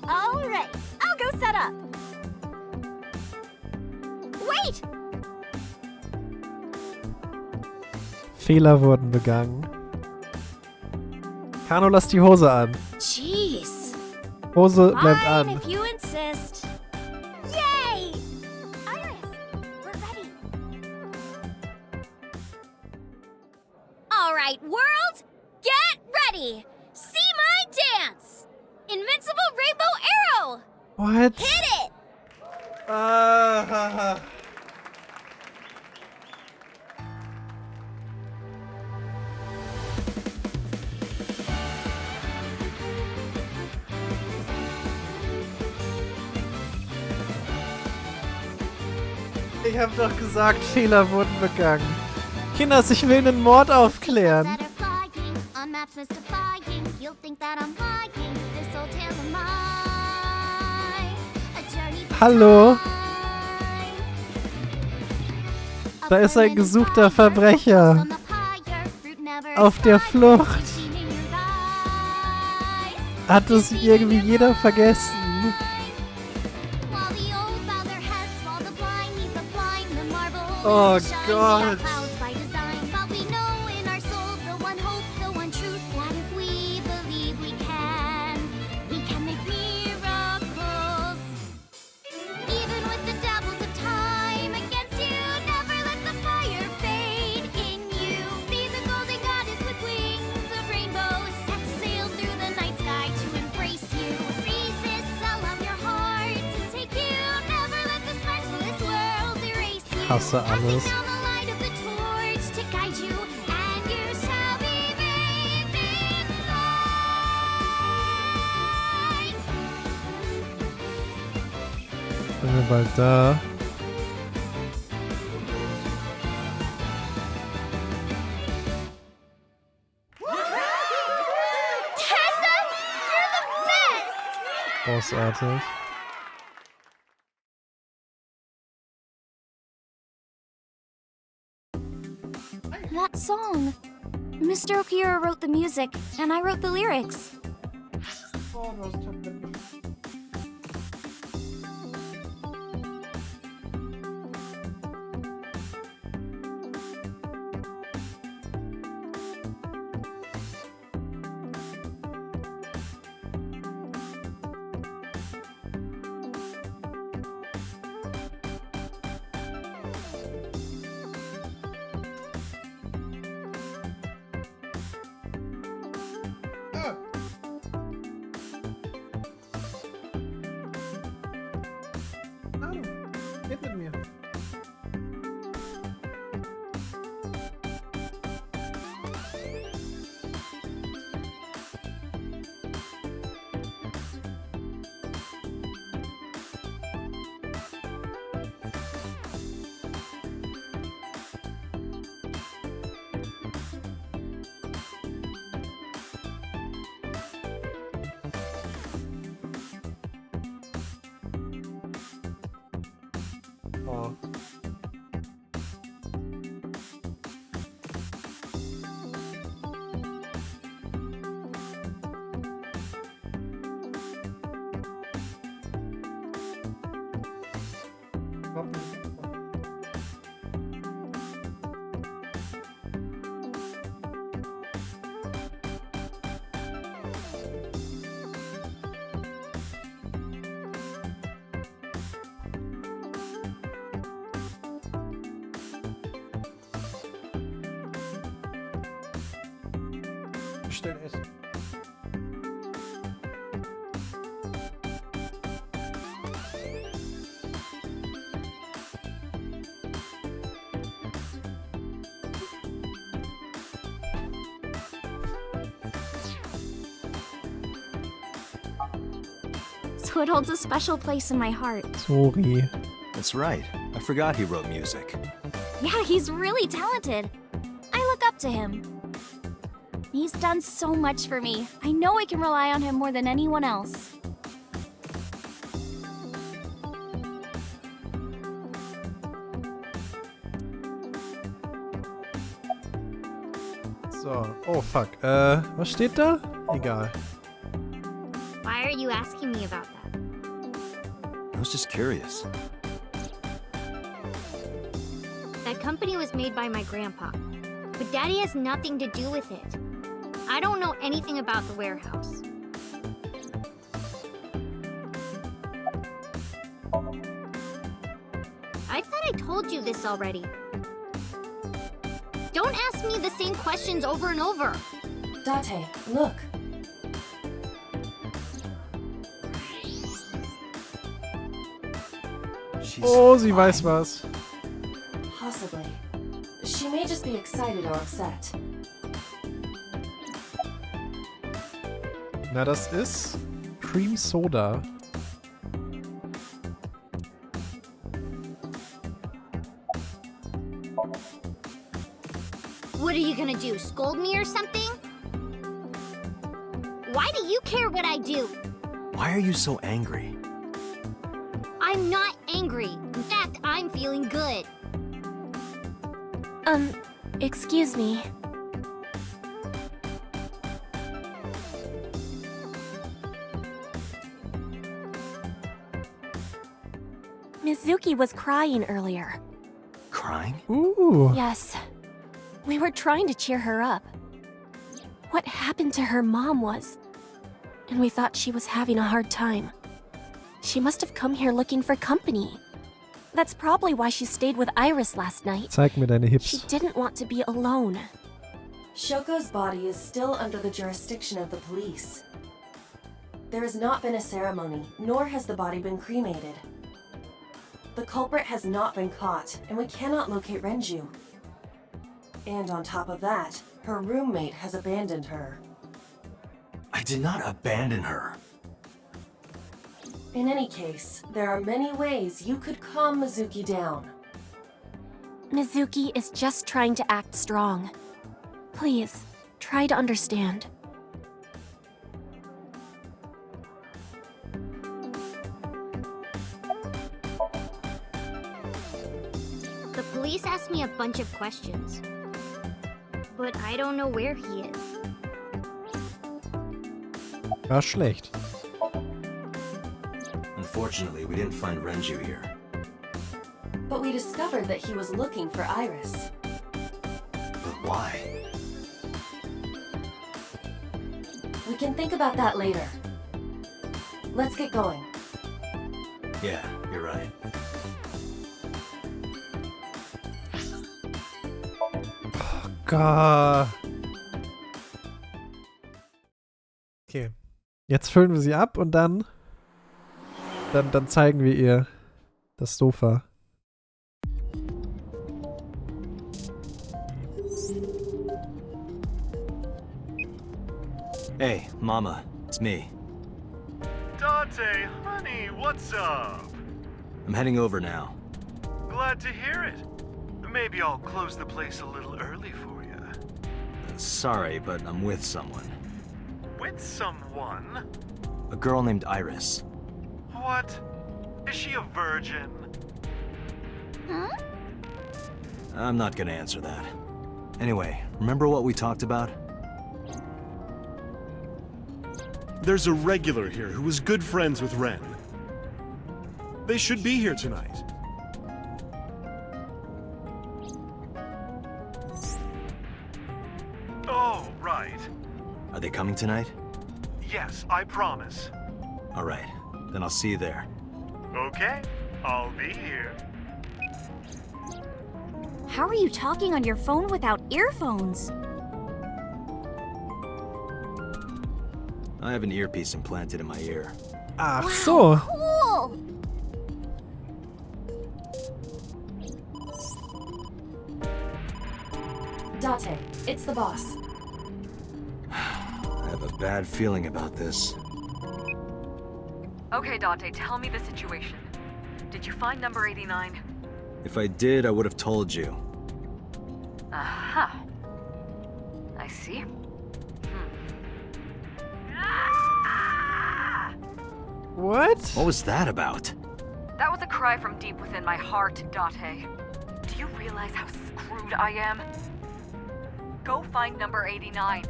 Alright, I'll go set up. Wait! Fehler wurden begangen. Kano, lass die Hose an. Jeez. Hose bleibt Fine, an. if you insist. Yay! Iris, we're ready. Alright, world, get ready. See my dance. Invincible Rainbow Arrow. What? Hit it. Ah. Ich hab doch gesagt, Fehler wurden begangen. Kinders, ich will einen Mord aufklären. Hallo? Da ist ein gesuchter Verbrecher. Auf der Flucht. Hat es irgendwie jeder vergessen? Oh Gott. Ich hasse alles. Sind wir bald da? Großartig. That song. Mr. Okira wrote the music, and I wrote the lyrics. Geht mit mir. Oh. Bestell Essen. So it holds a special place in my heart. Sorry. That's right. I forgot he wrote music. Yeah, he's really talented. I look up to him. He's done so much for me. I know I can rely on him more than anyone else. So, oh fuck. Was steht da? Egal. Why are you asking me about that? I was just curious. That company was made by my grandpa, but Daddy has nothing to do with it. I don't know anything about the warehouse. I thought I told you this already. Don't ask me the same questions over and over. Date, look. Oh, sie weiß was. Possibly. She may just be excited or upset. Na, das ist Cream Soda. What are you gonna do, scold me or something? Why do you care what I do? Why are you so angry? I'm not angry. In fact, I'm feeling good. Excuse me. Mizuki was crying earlier. Crying? Ooh. Yes. We were trying to cheer her up. What happened to her mom was... And we thought she was having a hard time. She must have come here looking for company. That's probably why she stayed with Iris last night. Zeig mir deine She Hips. didn't want to be alone. Shoko's body is still under the jurisdiction of the police. There has not been a ceremony, nor has the body been cremated. the culprit has not been caught, and we cannot locate Renju. And on top of that, her roommate has abandoned her. I did not abandon her. In any case, there are many ways you could calm Mizuki down. Mizuki is just trying to act strong. Please, try to understand. The police asked me a bunch of questions. But I don't know where he is. War schlecht. Unfortunately, we didn't find Renju here. But we discovered that he was looking for Iris. But why? We can think about that later. Let's get going. Yeah, you're right. Gott. Okay. Jetzt füllen wir sie ab und dann zeigen wir ihr das Sofa. Hey, Mama, it's me. Dante, honey, what's up? I'm heading over now. Glad to hear it. Maybe I'll close the place a little early for you. Sorry, but I'm with someone. With someone? A girl named Iris. What? Is she a virgin? Huh? I'm not gonna answer that. Anyway, remember what we talked about? There's a regular here who was good friends with Ren. They should be here tonight. Oh, right. Are they coming tonight? Yes, I promise. All right, then I'll see you there. Okay, I'll be here. How are you talking on your phone without earphones? I have an earpiece implanted in my ear. Ach Wow, so. cool! Date, it's the boss. I have a bad feeling about this. Okay, Dante, tell me the situation. Did you find number 89? If I did, I would have told you. Uh-huh. I see. What? What was that about? That was a cry from deep within my heart, Date. Do you realize how screwed I am? Go find number 89.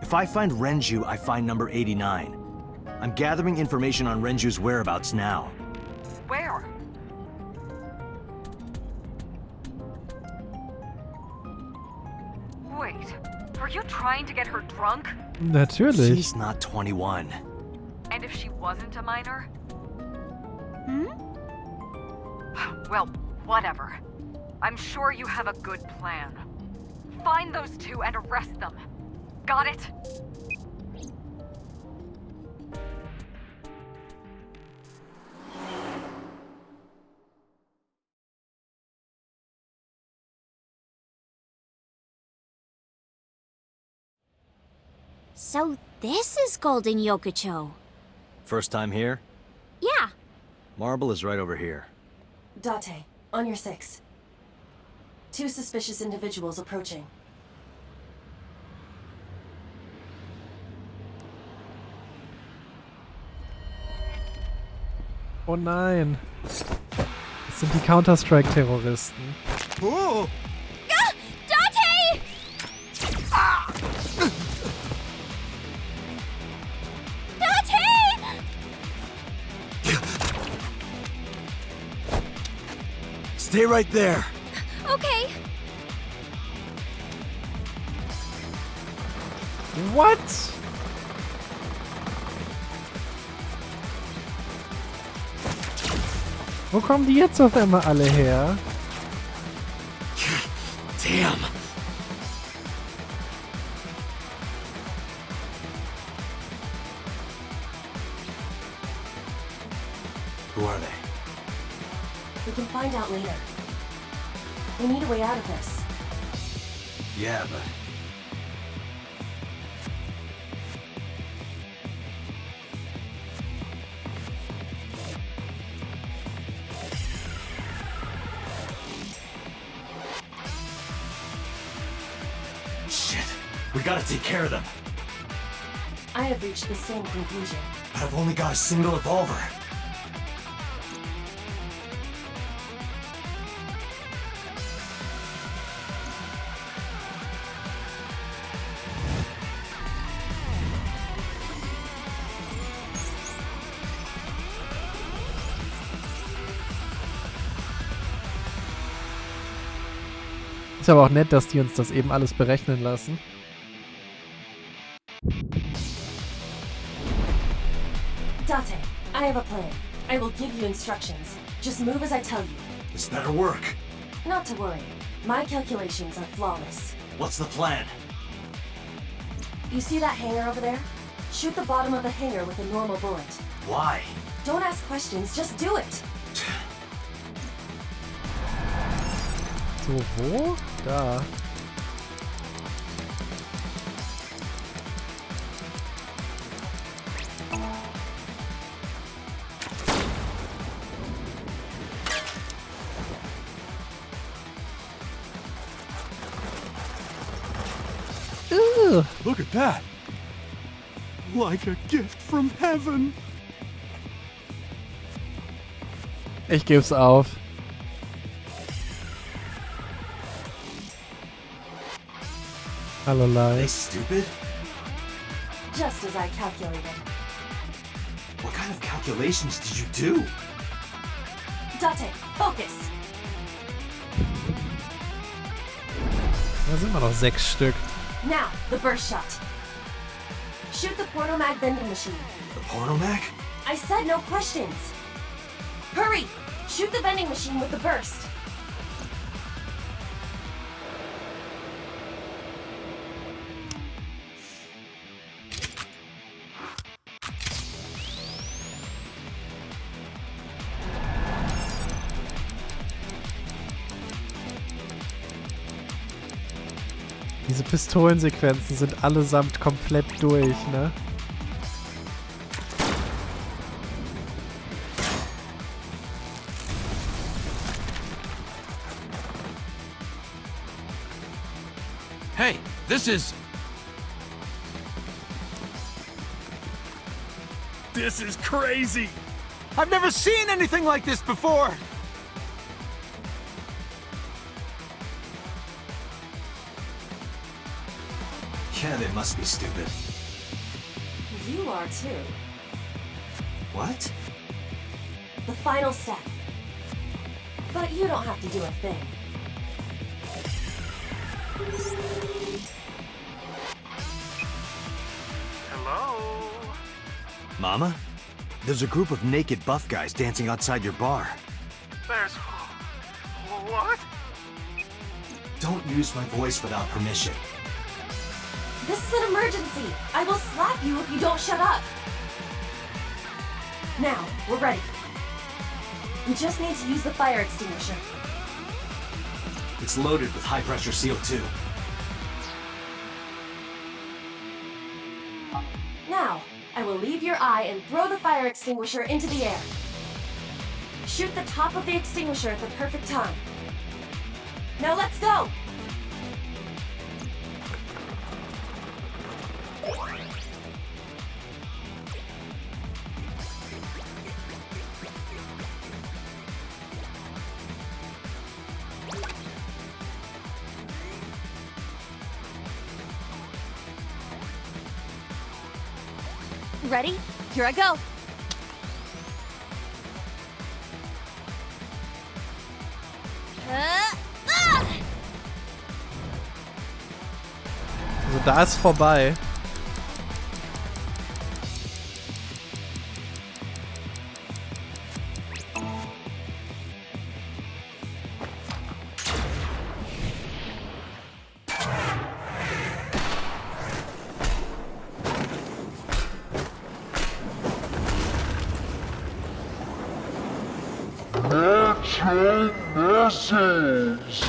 If I find Renju, I find number 89. I'm gathering information on Renju's whereabouts now. Where? Wait, are you trying to get her drunk? Natürlich. She's not 21. And if she wasn't a minor? Hmm? Well, whatever. I'm sure you have a good plan. Find those two and arrest them. Got it? So this is Golden Yokocho. First time here? Yeah. Marble is right over here. Date, on your 6. 2 suspicious individuals approaching. Oh nein. Das sind die Counter-Strike-Terroristen. Oh! Ah! Dante! Dante! Stay right there! Okay. What? Wo kommen die jetzt auf einmal alle her? Damn! Who are they? We can find out later. We need a way out of this. Yeah, but... Shit! We gotta take care of them. I have reached the same conclusion. But I've only got a single revolver. Ist aber auch nett, dass die uns das eben alles berechnen lassen. Date, I have a plan. I will give you instructions. Just move as I tell you. This better work. Not to worry. My calculations are flawless. What's the plan? You see that hangar over there? Shoot the bottom of the hangar with a normal bullet. Why? Don't ask questions, just do it. So, wo? Da. Ugh. Look at that! Like a gift from heaven! Ich geb's auf. Hallo, Are they Lai. stupid? Just as I calculated. What kind of calculations did you do? Date, focus! Da sind wir noch 6 Stück. Now, the burst shot. Shoot the pornomag vending machine. The pornomag? I said no questions. Hurry! Shoot the vending machine with the burst. Diese Pistolensequenzen sind allesamt komplett durch, ne? Hey, this is crazy! I've never seen anything like this before! Yeah, they must be stupid. You are too. What? The final step. But you don't have to do a thing. Hello? Mama? There's a group of naked buff guys dancing outside your bar. There's... What? Don't use my voice without permission. This is an emergency. I will slap you if you don't shut up. Now, we're ready. We just need to use the fire extinguisher. It's loaded with high-pressure CO2. Now, I will leave your eye and throw the fire extinguisher into the air. Shoot the top of the extinguisher at the perfect time. Now let's go! Ready? Here I go. Also da ist vorbei. It's message.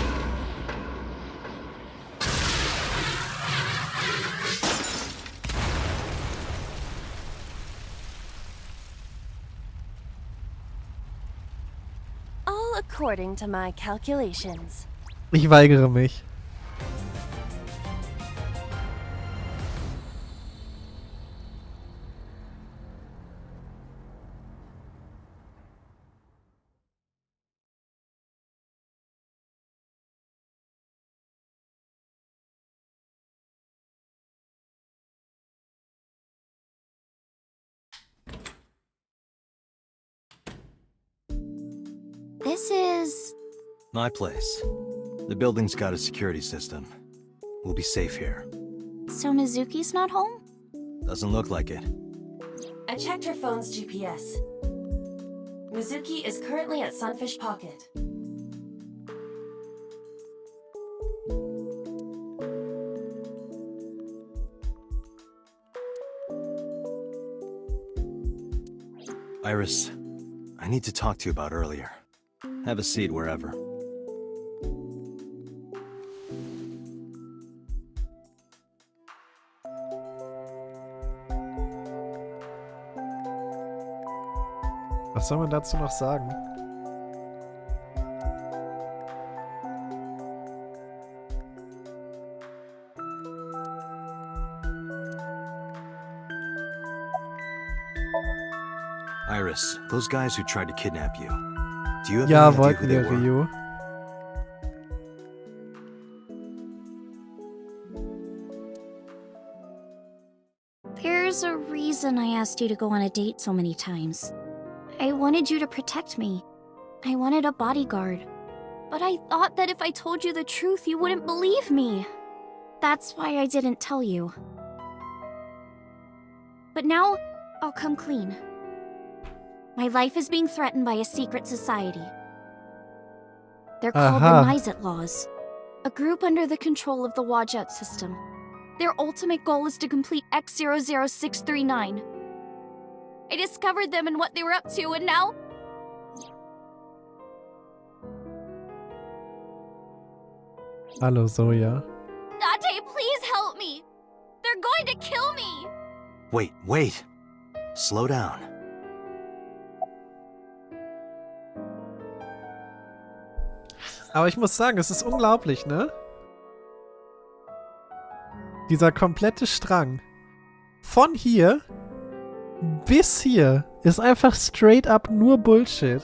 All according to my calculations. Ich weigere mich. This is... My place. The building's got a security system. We'll be safe here. So Mizuki's not home? Doesn't look like it. I checked her phone's GPS. Mizuki is currently at Sunfish Pocket. Iris, I need to talk to you about earlier. Have a seat wherever. Was soll man dazu noch sagen? Iris, those guys who tried to kidnap you. Do you have Ja, any idea who wollten they wir, were? Ryu. There's a reason I asked you to go on a date so many times. I wanted you to protect me. I wanted a bodyguard. But I thought that if I told you the truth, you wouldn't believe me. That's why I didn't tell you. But now, I'll come clean. My life is being threatened by a secret society. They're called the Nizet Laws, a group under the control of the Wajet system. Their ultimate goal is to complete X00639. I discovered them and what they were up to, and now... Hallo, Soja. Date, please help me! They're going to kill me! Wait. Slow down. Aber ich muss sagen, es ist unglaublich, ne? Dieser komplette Strang von hier bis hier ist einfach straight up nur Bullshit.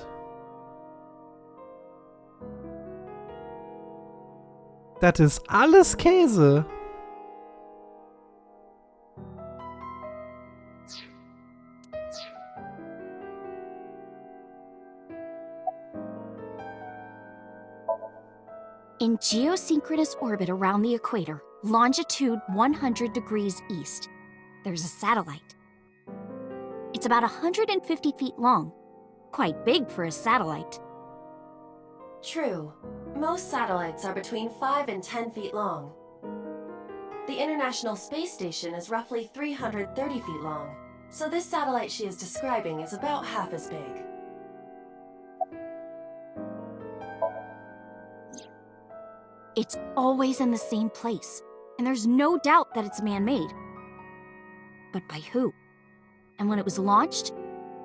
Das ist alles Käse. In geosynchronous orbit around the equator, longitude 100 degrees east, there's a satellite. It's about 150 feet long. Quite big for a satellite. True. Most satellites are between 5 and 10 feet long. The International Space Station is roughly 330 feet long, so this satellite she is describing is about half as big. It's always in the same place, and there's no doubt that it's man-made. But by who? And when it was launched,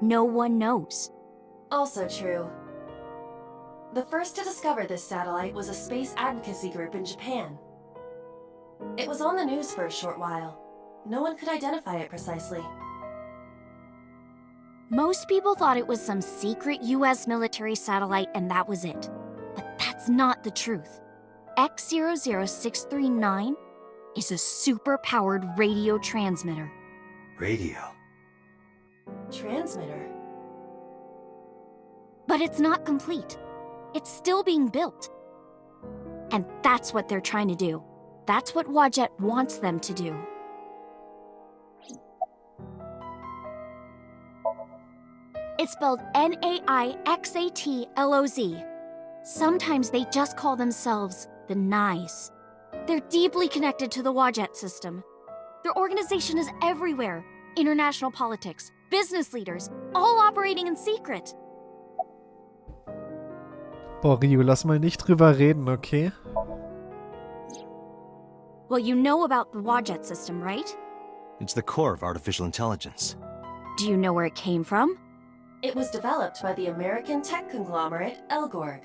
no one knows. Also true. The first to discover this satellite was a space advocacy group in Japan. It was on the news for a short while. No one could identify it precisely. Most people thought it was some secret US military satellite and that was it. But that's not the truth. X00639 is a super-powered radio transmitter. Radio? Transmitter? But it's not complete. It's still being built. And that's what they're trying to do. That's what Wajet wants them to do. It's spelled Naixatloz. Sometimes they just call themselves the Nice. They're deeply connected to the Wajet system. Their organization is everywhere. International politics, business leaders, all operating in secret. Boah, Ryu, lass mal nicht drüber reden, okay? Well, you know about the Wadjet system, right? It's the core of artificial intelligence. Do you know where it came from? It was developed by the American tech conglomerate Elgorg.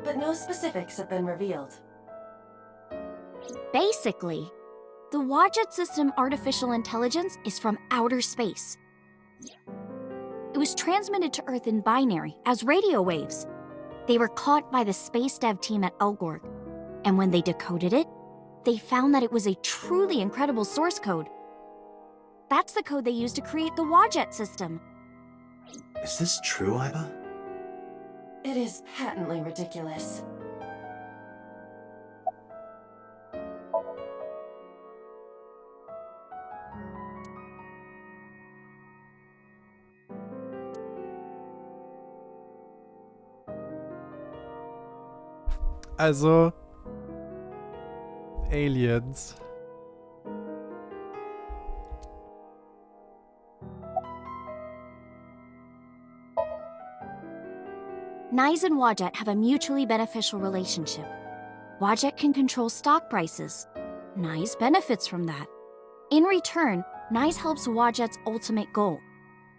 But no specifics have been revealed. Basically, the Wadjet system artificial intelligence is from outer space. It was transmitted to Earth in binary, as radio waves. They were caught by the space dev team at Elgorg, and when they decoded it, they found that it was a truly incredible source code. That's the code they used to create the Wadjet system. Is this true, Iba? It is patently ridiculous. Also, Aliens. Nyes and Wadjet have a mutually beneficial relationship. Wadjet can control stock prices. Nyes benefits from that. In return, Nyes helps Wadjet's ultimate goal.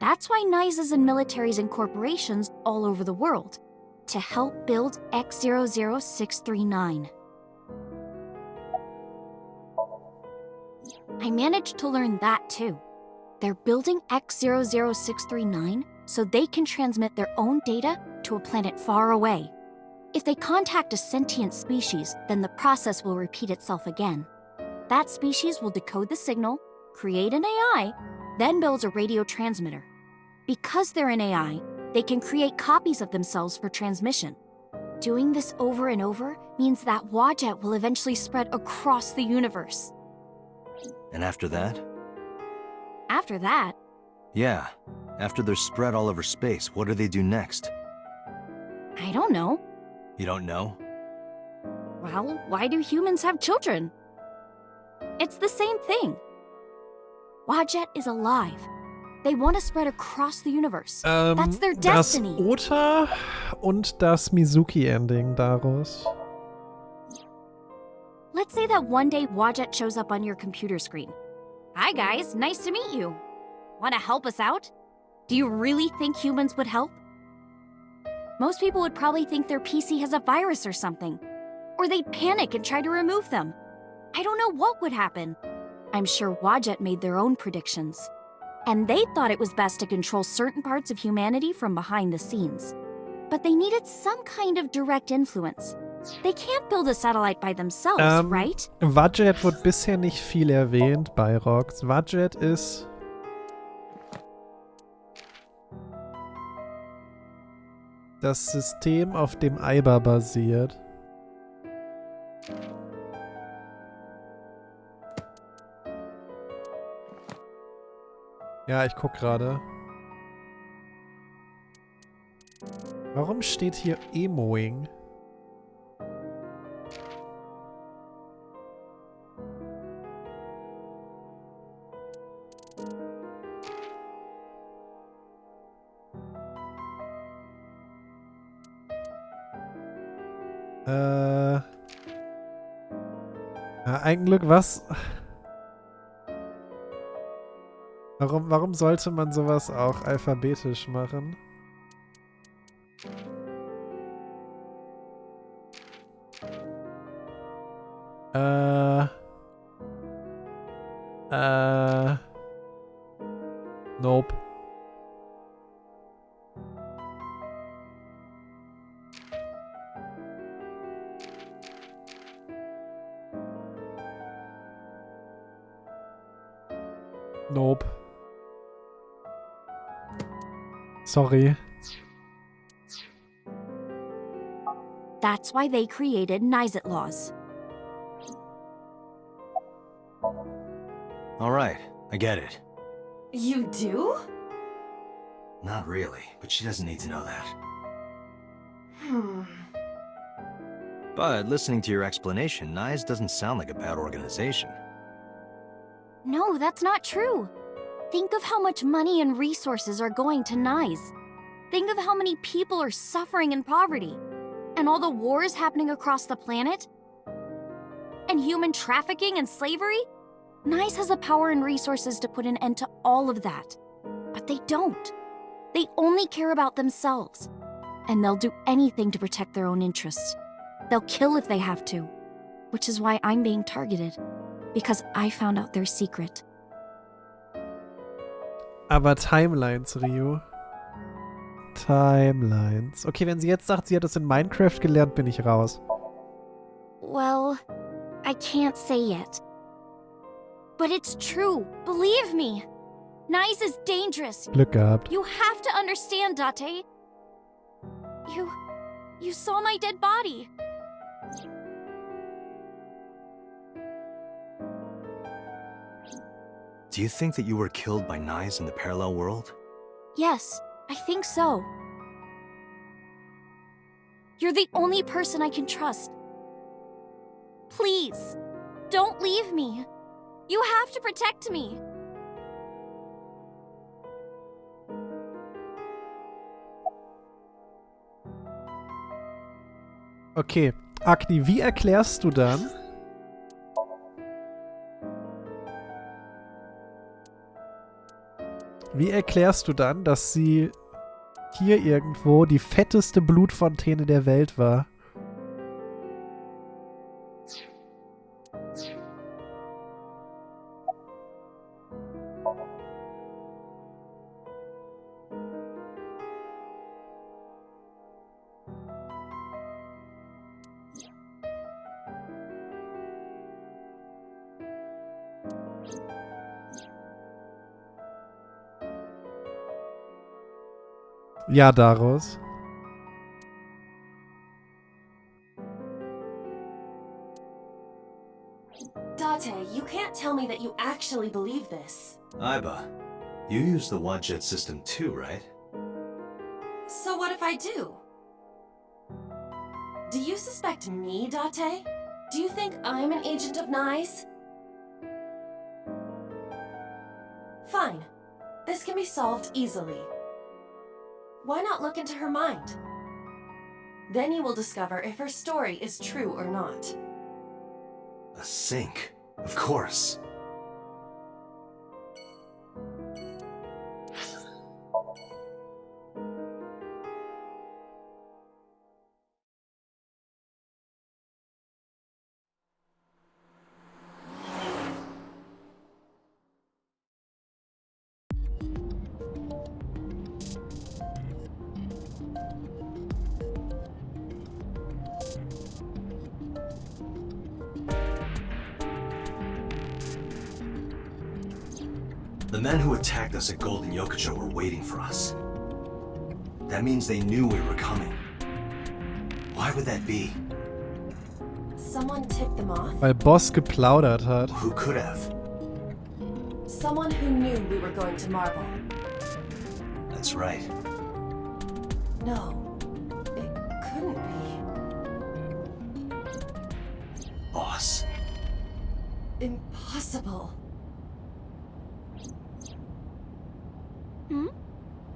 That's why Nyes is in militaries and corporations all over the world, to help build X00639. I managed to learn that too. They're building X00639 so they can transmit their own data to a planet far away. If they contact a sentient species, then the process will repeat itself again. That species will decode the signal, create an AI, then builds a radio transmitter. Because they're an AI, they can create copies of themselves for transmission. Doing this over and over means that Wadjet will eventually spread across the universe. And after that? After that, Yeah. After they're spread all over space, what do they do next? I don't know. You don't know? Well, why do humans have children? It's the same thing. Wadjet is alive. They want to spread across the universe. That's their destiny. Das Ota und das Mizuki-Ending daraus. Let's say that one day Wadjet shows up on your computer screen. Hi guys, nice to meet you. Want to help us out? Do you really think humans would help? Most people would probably think their PC has a virus or something. Or they'd panic and try to remove them. I don't know what would happen. I'm sure Wadjet made their own predictions. And they thought it was best to control certain parts of humanity from behind the scenes. But they needed some kind of direct influence. They can't build a satellite by themselves, right? Wadjet wird bisher nicht viel erwähnt bei Rox. Wadjet ist das System, auf dem Iba basiert. Ja, ich guck gerade. Warum steht hier Emoing? Ja, Eigenglück, was? Warum sollte man sowas auch alphabetisch machen? Nope. Nope. Sorry. That's why they created Nyset laws. All right, I get it. You do? Not really, but she doesn't need to know that. But listening to your explanation, Nyes doesn't sound like a bad organization. No, that's not true. Think of how much money and resources are going to Nyes. Think of how many people are suffering in poverty, and all the wars happening across the planet, and human trafficking and slavery. Nice has the power and resources to put an end to all of that, but they don't. They only care about themselves, and they'll do anything to protect their own interests. They'll kill if they have to, which is why I'm being targeted, because I found out their secret. Aber Timelines, Rio. Timelines. Okay, wenn sie jetzt sagt, sie hat es in Minecraft gelernt, bin ich raus. Well, I can't say yet. But it's true, believe me. Nice is dangerous. Glück gehabt. You have to understand, Date. You saw my dead body. Do you think that you were killed by knives in the parallel world? Yes, I think so. You're the only person I can trust. Please, don't leave me. You have to protect me. Okay, Agni, wie erklärst du dann, dass sie hier irgendwo die fetteste Blutfontäne der Welt war? Ja, daraus. Date, you can't tell me that you actually believe this. Iba, you use the Wadjet system too, right? So what if I do? Do you suspect me, Date? Do you think I'm an agent of Nice? Fine. This can be solved easily. Why not look into her mind? Then you will discover if her story is true or not. A sink, of course. The men who attacked us at Golden Yokocho were waiting for us. That means they knew we were coming. Why would that be? Someone tipped them off? Weil Boss geplaudert hat. Who could have? Someone who knew we were going to Marble. That's right. No, it couldn't be. Boss. Impossible. Hmm?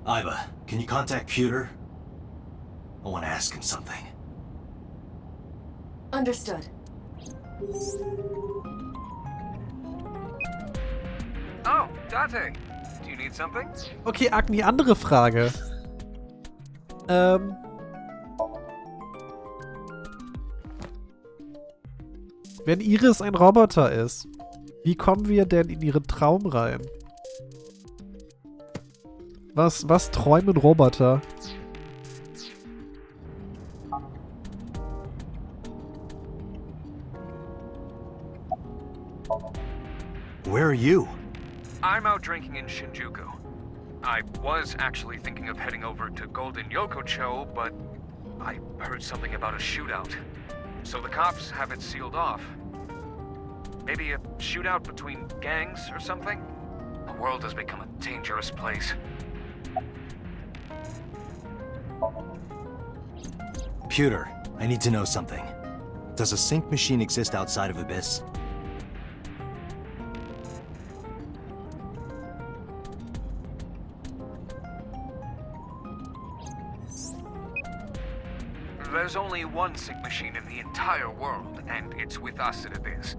Iba, can you contact Pewter? I want to ask him something. Understood. Oh, Date. Do you need something? Okay, Agni, andere Frage. Wenn Iris ein Roboter ist, wie kommen wir denn in ihren Traum rein? Was träumen Roboter? Where are you? I'm out drinking in Shinjuku. I was actually thinking of heading over to Golden Yokocho, but I heard something about a shootout. So the cops have it sealed off. Maybe a shootout between gangs or something? The world has become a dangerous place. Pewter, I need to know something. Does a sync machine exist outside of Abyss? There's only one sync machine in the entire world, and it's with us at Abyss.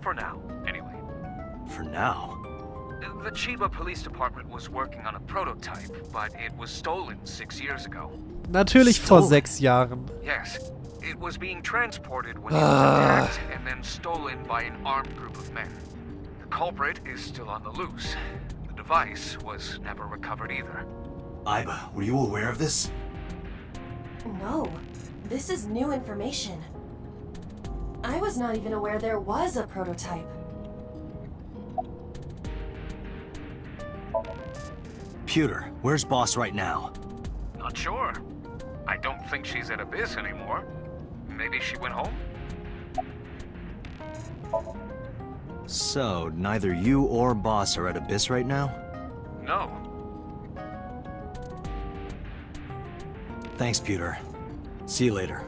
For now, anyway. For now? The Chiba Police Department was working on a prototype, but it was stolen 6 years ago. Natürlich vor 6 Jahren. Yes. It was being transported when it was attacked and then stolen by an armed group of men. The culprit is still on the loose. The device was never recovered either. Aiba, were you aware of this? No. This is new information. I was not even aware there was a prototype. Pewter, where's Boss right now? Not sure. I don't think she's at Abyss anymore. Maybe she went home? So, neither you or Boss are at Abyss right now? No. Thanks, Pewter. See you later.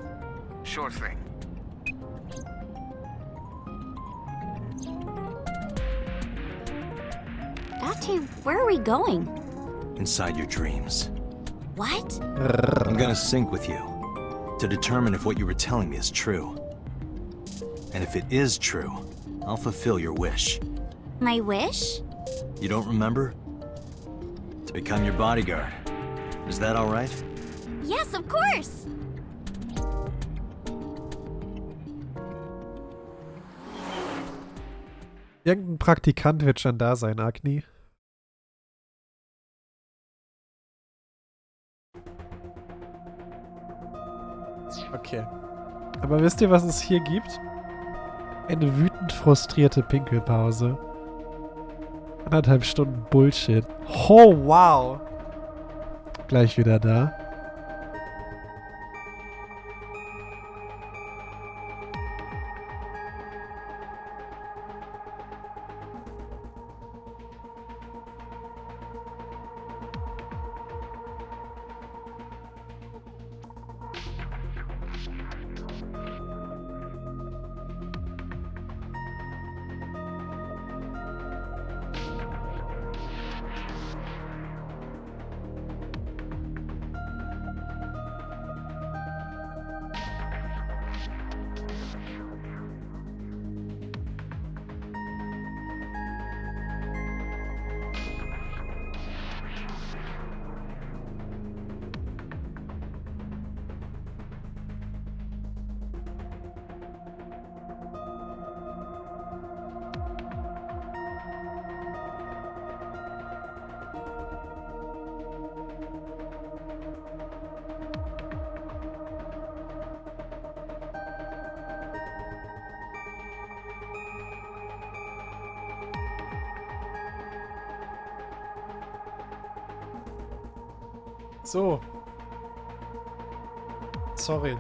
Sure thing. Date, where are we going? Inside your dreams. What? I'm gonna sync with you to determine if what you were telling me is true. And if it is true, I'll fulfill your wish. My wish? You don't remember? To become your bodyguard. Is that all right? Yes, of course! Irgendein Praktikant wird schon da sein, Agni. Okay. Aber wisst ihr, was es hier gibt? Eine wütend frustrierte Pinkelpause. 1,5 Stunden Bullshit. Oh, wow. Gleich wieder da. So. Sorry.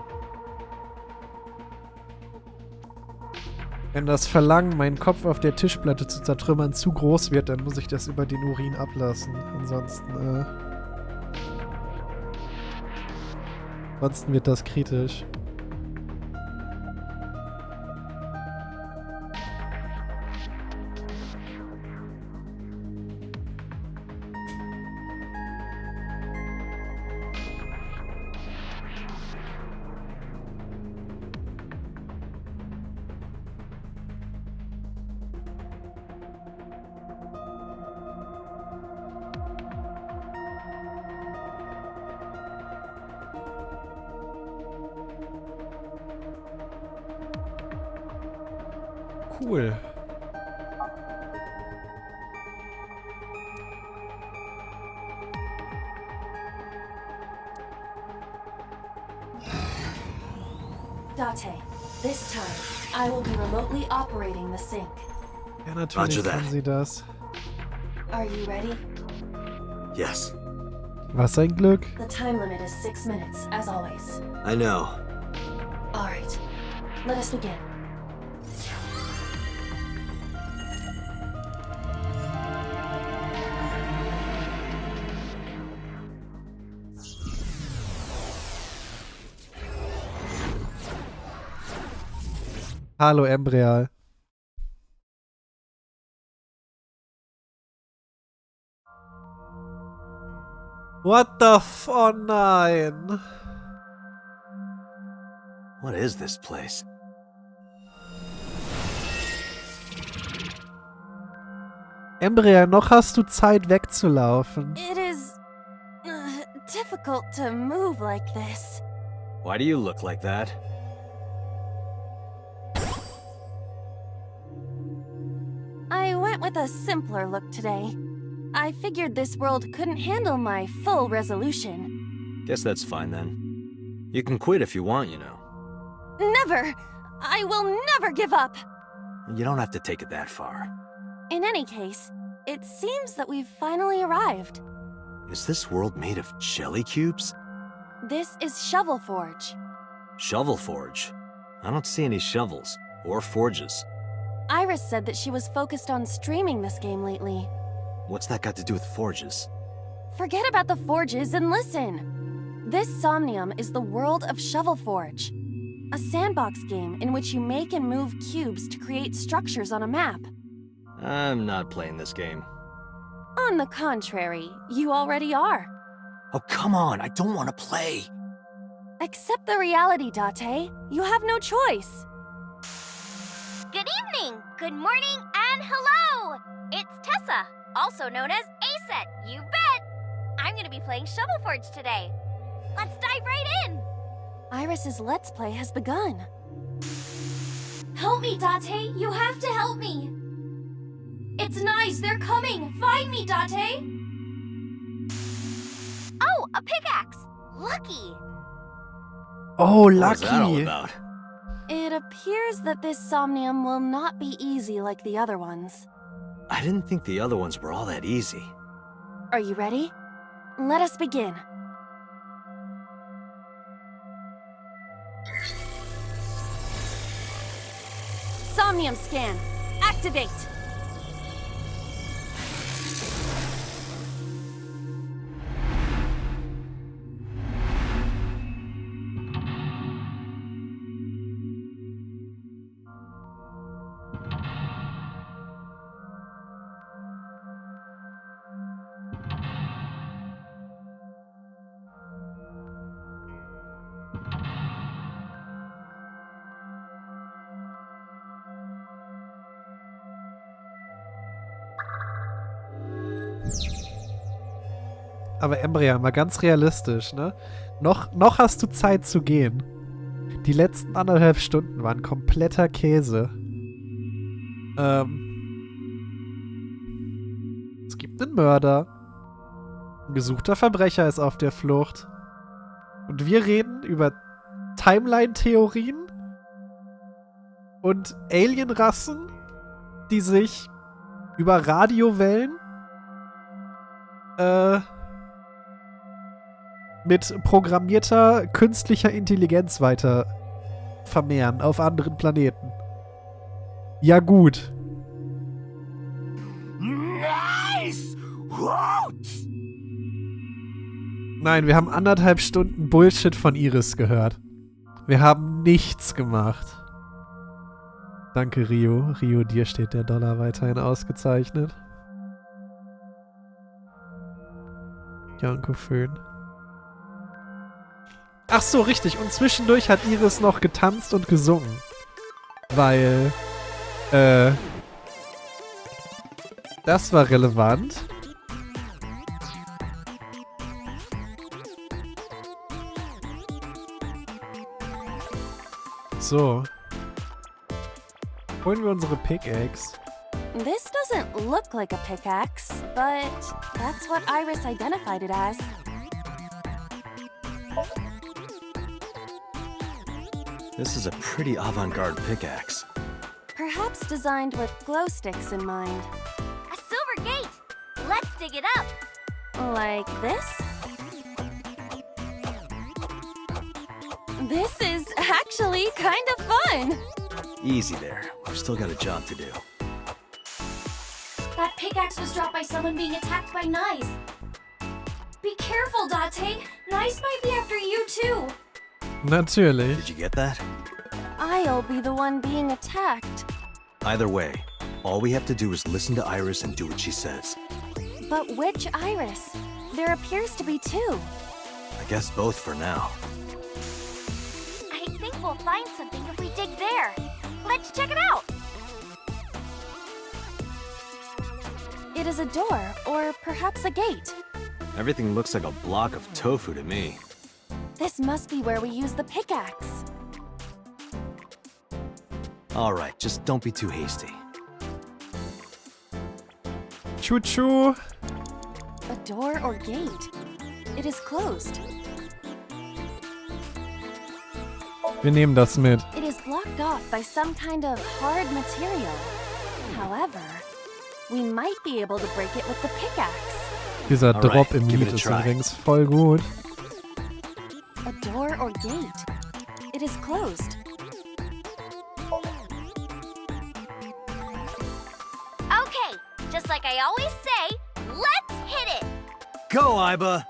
Wenn das Verlangen, meinen Kopf auf der Tischplatte zu zertrümmern, zu groß wird, dann muss ich das über den Urin ablassen. Ansonsten wird das kritisch. Cool. Date, this time, I will be remotely operating the sync. Ja, natürlich kann sie das. Are you ready? Yes. Was ein Glück. The time limit is 6 minutes, as always. I know. All right, let us begin. Hallo Emreal. What the f... Oh nein. What is this place? Embryo, noch hast du Zeit wegzulaufen. It is difficult to move like this. Why do you look like that? I went with a simpler look today. I figured this world couldn't handle my full resolution. Guess that's fine then. You can quit if you want, you know. Never! I will never give up! You don't have to take it that far. In any case, it seems that we've finally arrived. Is this world made of jelly cubes? This is Shovel Forge. Shovel Forge? I don't see any shovels, or forges. Iris said that she was focused on streaming this game lately. What's that got to do with forges? Forget about the forges and listen! This Somnium is the world of Shovel Forge. A sandbox game in which you make and move cubes to create structures on a map. I'm not playing this game. On the contrary, you already are. Oh, come on, I don't want to play. Accept the reality, Date. You have no choice. Good evening, good morning, and hello! It's Tessa, also known as Aset, you bet! I'm gonna be playing Shovel Forge today. Let's dive right in! Iris's Let's Play has begun. Help me, Date! You have to help me! It's nice, they're coming! Find me, Date! Oh, a pickaxe! Lucky! Oh, What's that all lucky. about? It appears that this Somnium will not be easy like the other ones. I didn't think the other ones were all that easy. Are you ready? Let us begin. Somnium scan. Activate. Aber Embryo, mal ganz realistisch, ne? Noch hast du Zeit zu gehen. Die letzten 1,5 Stunden waren kompletter Käse. Es gibt einen Mörder. Ein gesuchter Verbrecher ist auf der Flucht. Und wir reden über Timeline-Theorien und Alienrassen, die sich über Radiowellen mit programmierter künstlicher Intelligenz weiter vermehren auf anderen Planeten. Ja gut. Nice! What? Nein, wir haben 1,5 Stunden Bullshit von Iris gehört. Wir haben nichts gemacht. Danke, Rio. Rio, dir steht der Dollar weiterhin ausgezeichnet. Janko Föhn. Ach so, richtig. Und zwischendurch hat Iris noch getanzt und gesungen. Weil, das war relevant. So. Holen wir unsere Pickaxe. This doesn't look like a pickaxe, but that's what Iris identified it as. This is a pretty avant-garde pickaxe. Perhaps designed with glow sticks in mind. A silver gate! Let's dig it up! Like this? This is actually kind of fun! Easy there. We've still got a job to do. That pickaxe was dropped by someone being attacked by knives. Be careful, Date. Knives might be after you too. Natürlich. Did you get that? I'll be the one being attacked. Either way, all we have to do is listen to Iris and do what she says. But which Iris? There appears to be two. I guess both for now. I think we'll find something if we dig there. Let's check it out. It is a door, or perhaps a gate. Everything looks like a block of tofu to me. This must be where we use the pickaxe. All right, just don't be too hasty. Choo-choo. A door or gate. It is closed. Wir nehmen das mit. It is blocked off by some kind of hard material. However, we might be able to break it with the pickaxe. Dieser Alright, Drop im give Lied it a ist try. übrigens voll gut. A door or gate. It is closed. Okay, just like I always say, let's hit it. Go, Iba!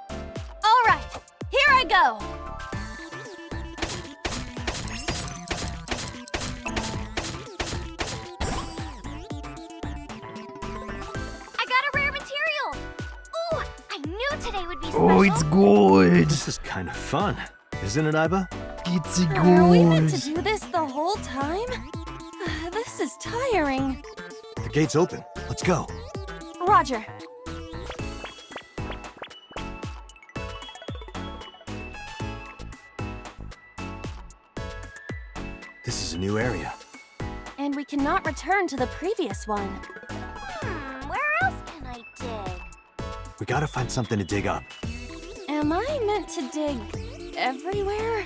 All right, here I go. I got a rare material. Ooh, I knew today would be special. Oh, it's gold. This is kind of fun, isn't it, Iba? Geht's sie Are we meant to gut. do this the whole time? This is tiring. The gate's open. Let's go. Roger. This is a new area. And we cannot return to the previous one. Where else can I dig? We gotta find something to dig up. Am I meant to dig everywhere?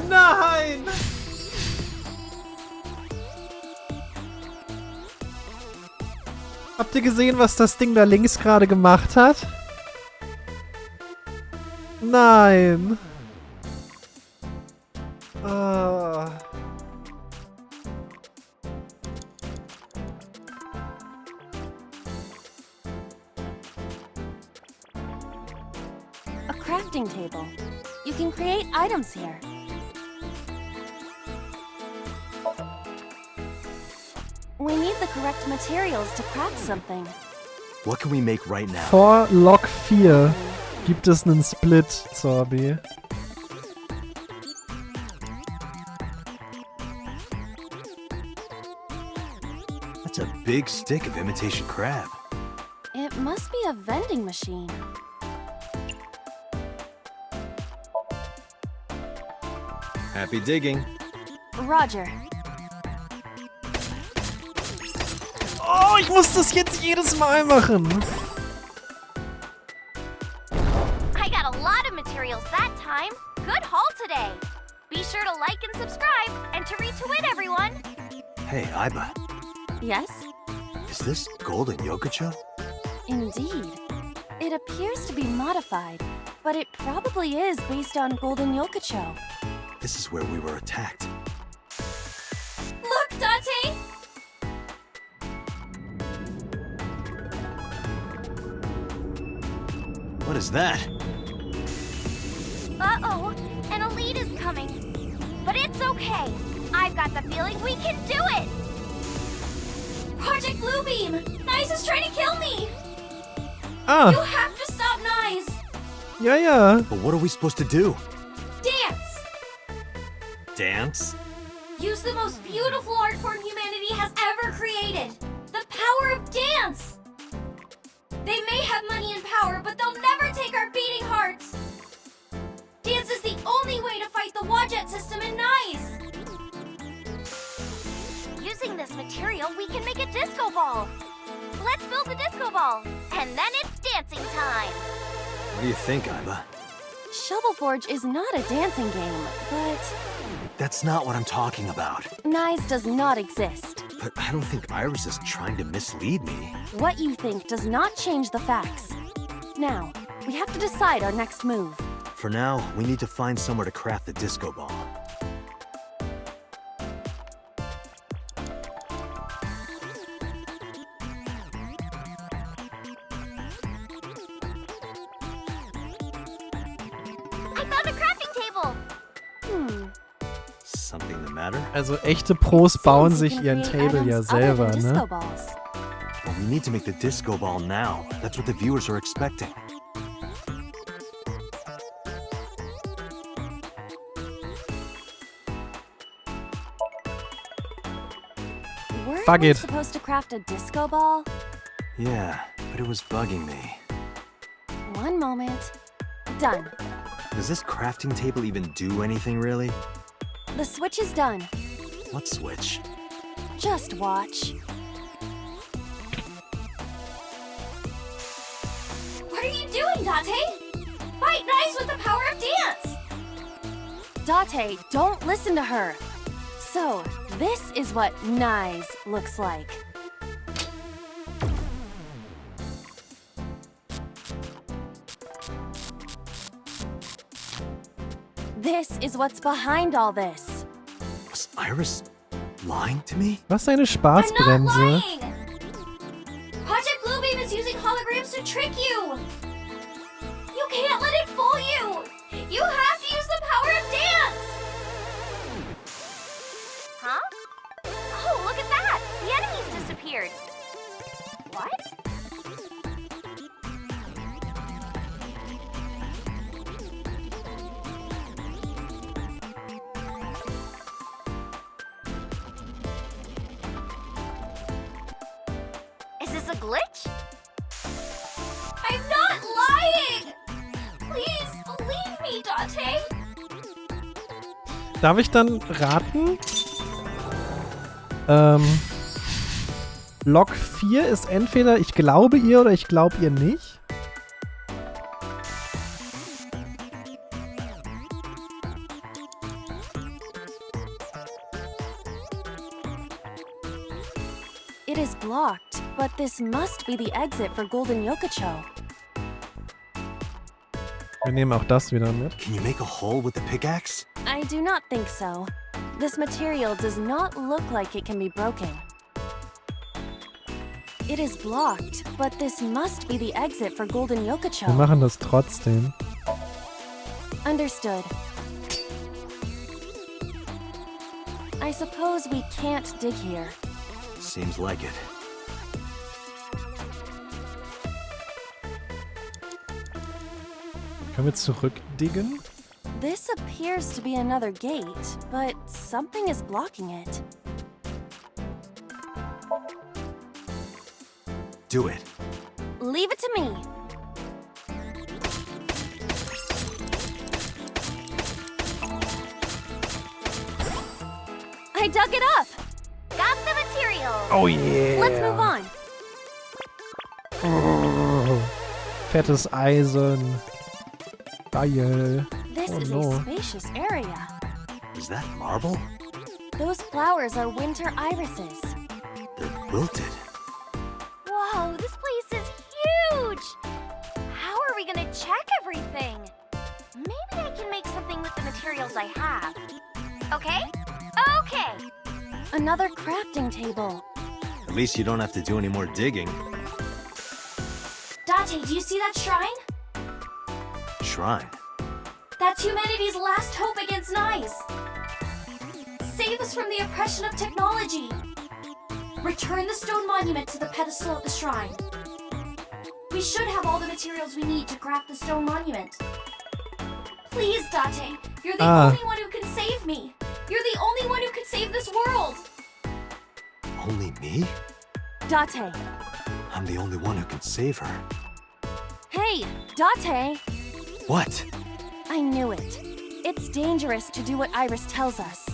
Nein! Habt ihr gesehen, was das Ding da links gerade gemacht hat? Nein! Ah. A crafting table. You can create items here. We need the correct materials to craft something. What can we make right now? Vor Log 4 gibt es einen Split, Zorbi. That's a big stick of imitation crab. It must be a vending machine. Happy digging. Roger. Oh, ich muss das jetzt jedes Mal machen. I got a lot of materials that time. Good haul today. Be sure to like and subscribe, and to retweet everyone. Hey, Iba. Yes? Is this golden yokocho? Indeed. It appears to be modified, but it probably is based on golden yokocho. This is where we were attacked. Look, Dante! What is that? Uh-oh, an elite is coming. But it's okay. I've got the feeling we can do it. Project Bluebeam! Nyes is trying to kill me! Ah, You have to stop Nyes! ja, ja. But what are we supposed to do? Dance! Dance? Use the most beautiful art form humanity has ever created! The power of dance! They may have money and power, but they'll never take our beating hearts! Dance is the only way to fight the Wadjet system in Nyes! Using this material, we can make a disco ball. Let's build the disco ball, and then it's dancing time. What do you think, Iba? Shovel Forge is not a dancing game, but That's not what I'm talking about. Nyes does not exist. But I don't think Iris is trying to mislead me. What you think does not change the facts. Now, we have to decide our next move. For now, we need to find somewhere to craft the disco ball. I found a crafting table. Something the matter? Also echte Pros bauen Seems we sich can ihren create Table ja items other than selber, disco ne? balls. Well, we need to make the disco ball now. That's what the viewers are expecting. Fuck we it. supposed to craft a disco ball? Yeah, but it was bugging me. One moment. Done. Does this crafting table even do anything, really? The switch is done. What switch? Just watch. What are you doing, Date? Fight nice with the power of dance! Date, don't listen to her. So, this is what nice looks like. This is what's behind all this. Was Iris lying to me? Was eine I'm not Spaßbremse. lying! Project Bluebeam is using holograms to trick you! You can't let it fool you! You have to use the power of dance! Huh? Oh, look at that! The enemies disappeared! What? Is this a glitch? I'm not lying! Please, believe me, Date! Darf ich dann raten? Log 4 ist entweder ich glaube ihr oder ich glaube ihr nicht. It is blocked, but this must be the exit for Golden Yokocho. Wir nehmen auch das wieder mit. Can you make a hole with the pickaxe? I do not think so. This material does not look like it can be broken. It is blocked, but this must be the exit for Golden Wir Yokocho. machen das trotzdem. Understood. I suppose we can't dig here. Seems like it. Können wir zurückdiggen? This appears to be another gate, but something is blocking it. Do it. Leave it to me. I dug it up. Got the material! Oh yeah! Let's move on. Oh, fettes Eisen. Geil. This Oh is no. a spacious area. Is that marble? Those flowers are winter irises. They're wilted. Whoa, this place is huge! How are we gonna check everything? Maybe I can make something with the materials I have. Okay? Okay! Another crafting table. At least you don't have to do any more digging. Date, do you see that shrine? Shrine. That's humanity's last hope against Nice. Save us from the oppression of technology. Return the stone monument to the pedestal at the shrine. We should have all the materials we need to craft the stone monument. Please, Date, you're the only one who can save me. You're the only one who can save this world. Only me? Date. I'm the only one who can save her. Hey, Date. What? I knew it. It's dangerous to do what Iris tells us.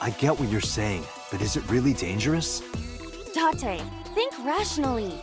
I get what you're saying, but is it really dangerous? Date, think rationally.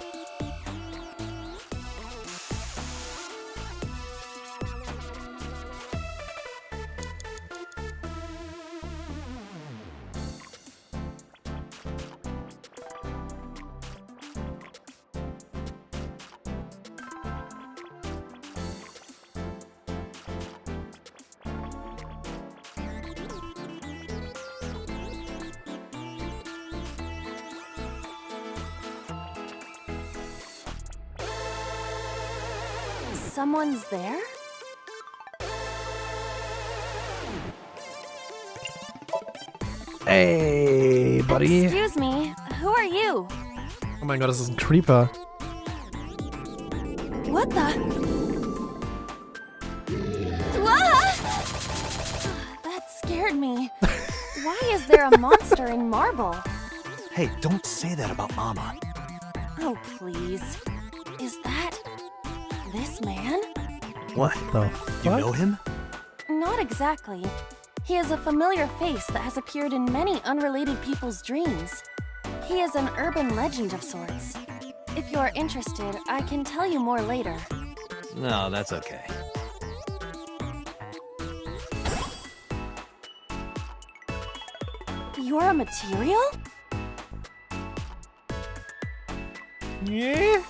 Someone's there? Hey, buddy. Excuse me, who are you? Oh mein Gott, das ist ein Creeper. What the? Ah! That scared me. Why is there a monster in marble? Hey, don't say that about Mama. Oh, please. Is that this man? What? The You fuck? know him? Not exactly. He is a familiar face that has appeared in many unrelated people's dreams. He is an urban legend of sorts. If you're interested, I can tell you more later. No, that's okay. You're a material? Yeah.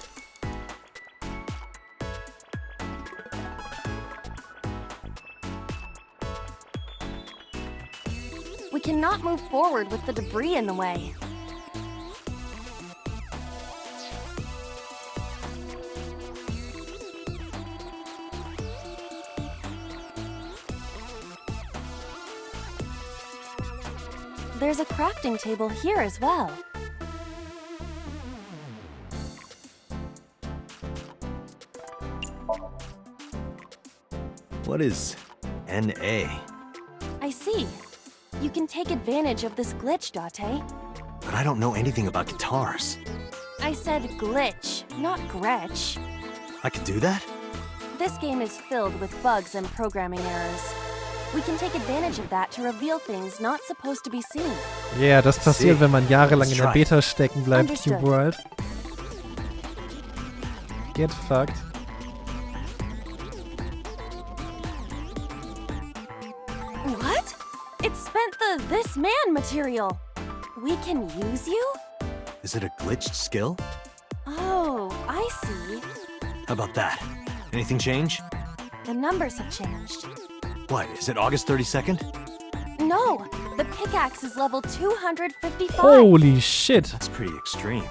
We cannot move forward with the debris in the way. There's a crafting table here as well. What is NA? I see. You can take advantage of this glitch, Date. But I don't know anything about guitars. I said glitch, not Gretch. I could do that? This game is filled with bugs and programming errors. We can take advantage of that to reveal things not supposed to be seen. Yeah, das passiert, wenn man jahrelang in der Let's try. Beta stecken bleibt, Understood. Cube World. Get fucked. What? It spent the this man material. We can use you? Is it a glitched skill? Oh, I see. How about that? Anything change? The numbers have changed. What, is it August 32nd? No, the pickaxe is level 255. Holy shit. That's pretty extreme.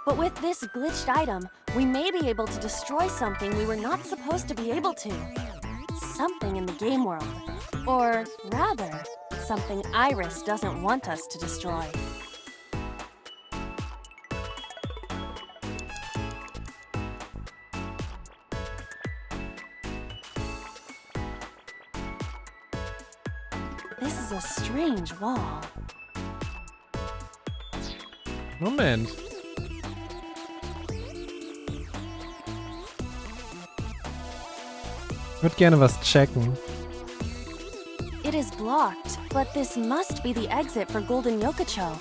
But with this glitched item, we may be able to destroy something we were not supposed to be able to. Something in the game world. Or rather, something Iris doesn't want us to destroy. This is a strange wall. Moment. Ich würde gerne was checken. It is blocked, but this must be the exit for Golden Yokocho.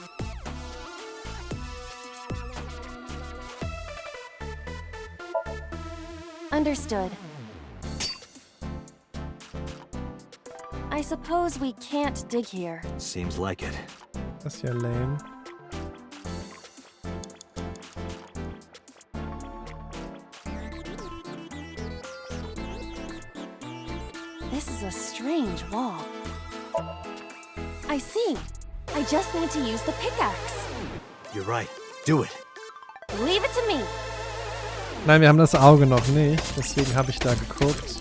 Understood. I suppose we can't dig here. Seems like it. Das ist ja lame. This is a strange wall. I see. I just need to use the pickaxe. You're right. Do it. Leave it to me. Nein, wir haben das Auge noch nicht. Deswegen habe ich da geguckt.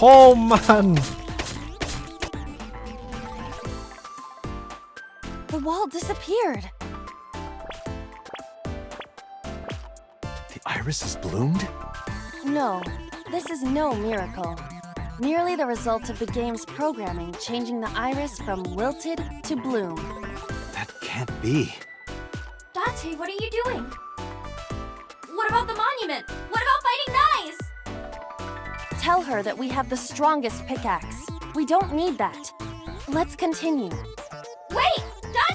Oh Mann! The wall disappeared. The iris has bloomed? No, this is no miracle. Merely the result of the game's programming changing the iris from wilted to bloom. That can't be. Date, what are you doing? What about the monument? What about fighting knives? Tell her that we have the strongest pickaxe. We don't need that. Let's continue. Wait!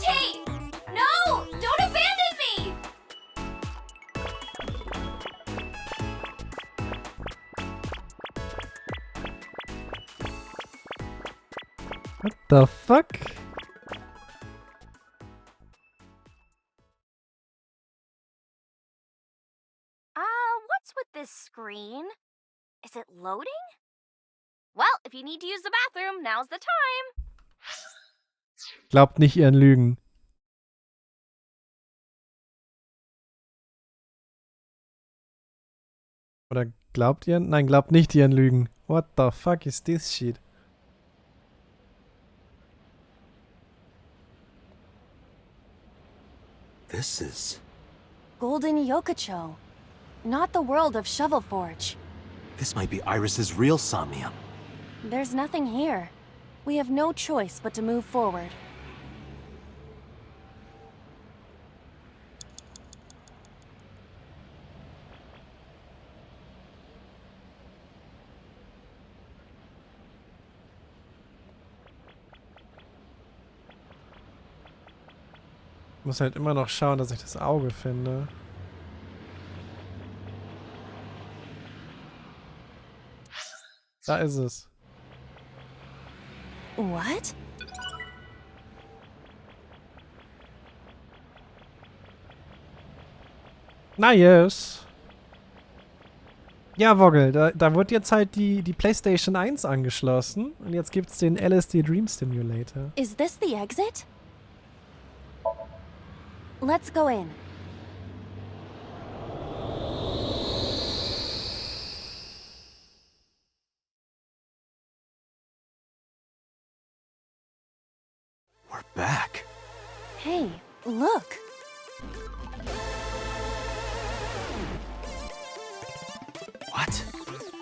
Date! No! Don't abandon me! What the fuck? What's with this screen? Is it loading? Well, if you need to use the bathroom, now's the time. Glaubt nicht ihren Lügen. Oder glaubt ihr? Nein, glaubt nicht ihren Lügen. What the fuck is this shit? This is... Golden Yokocho. Not the world of Shovelforge. This might be Iris's real Somnium. There's nothing here. We have no choice but to move forward. Ich muss halt immer noch schauen, dass ich das Auge finde. Da ist es. What? Nice. Ja, Woggle, da wird jetzt halt die PlayStation 1 angeschlossen und jetzt gibt's den LSD Dream Stimulator. Is this the exit? Let's go in. We're back. Hey, look. What?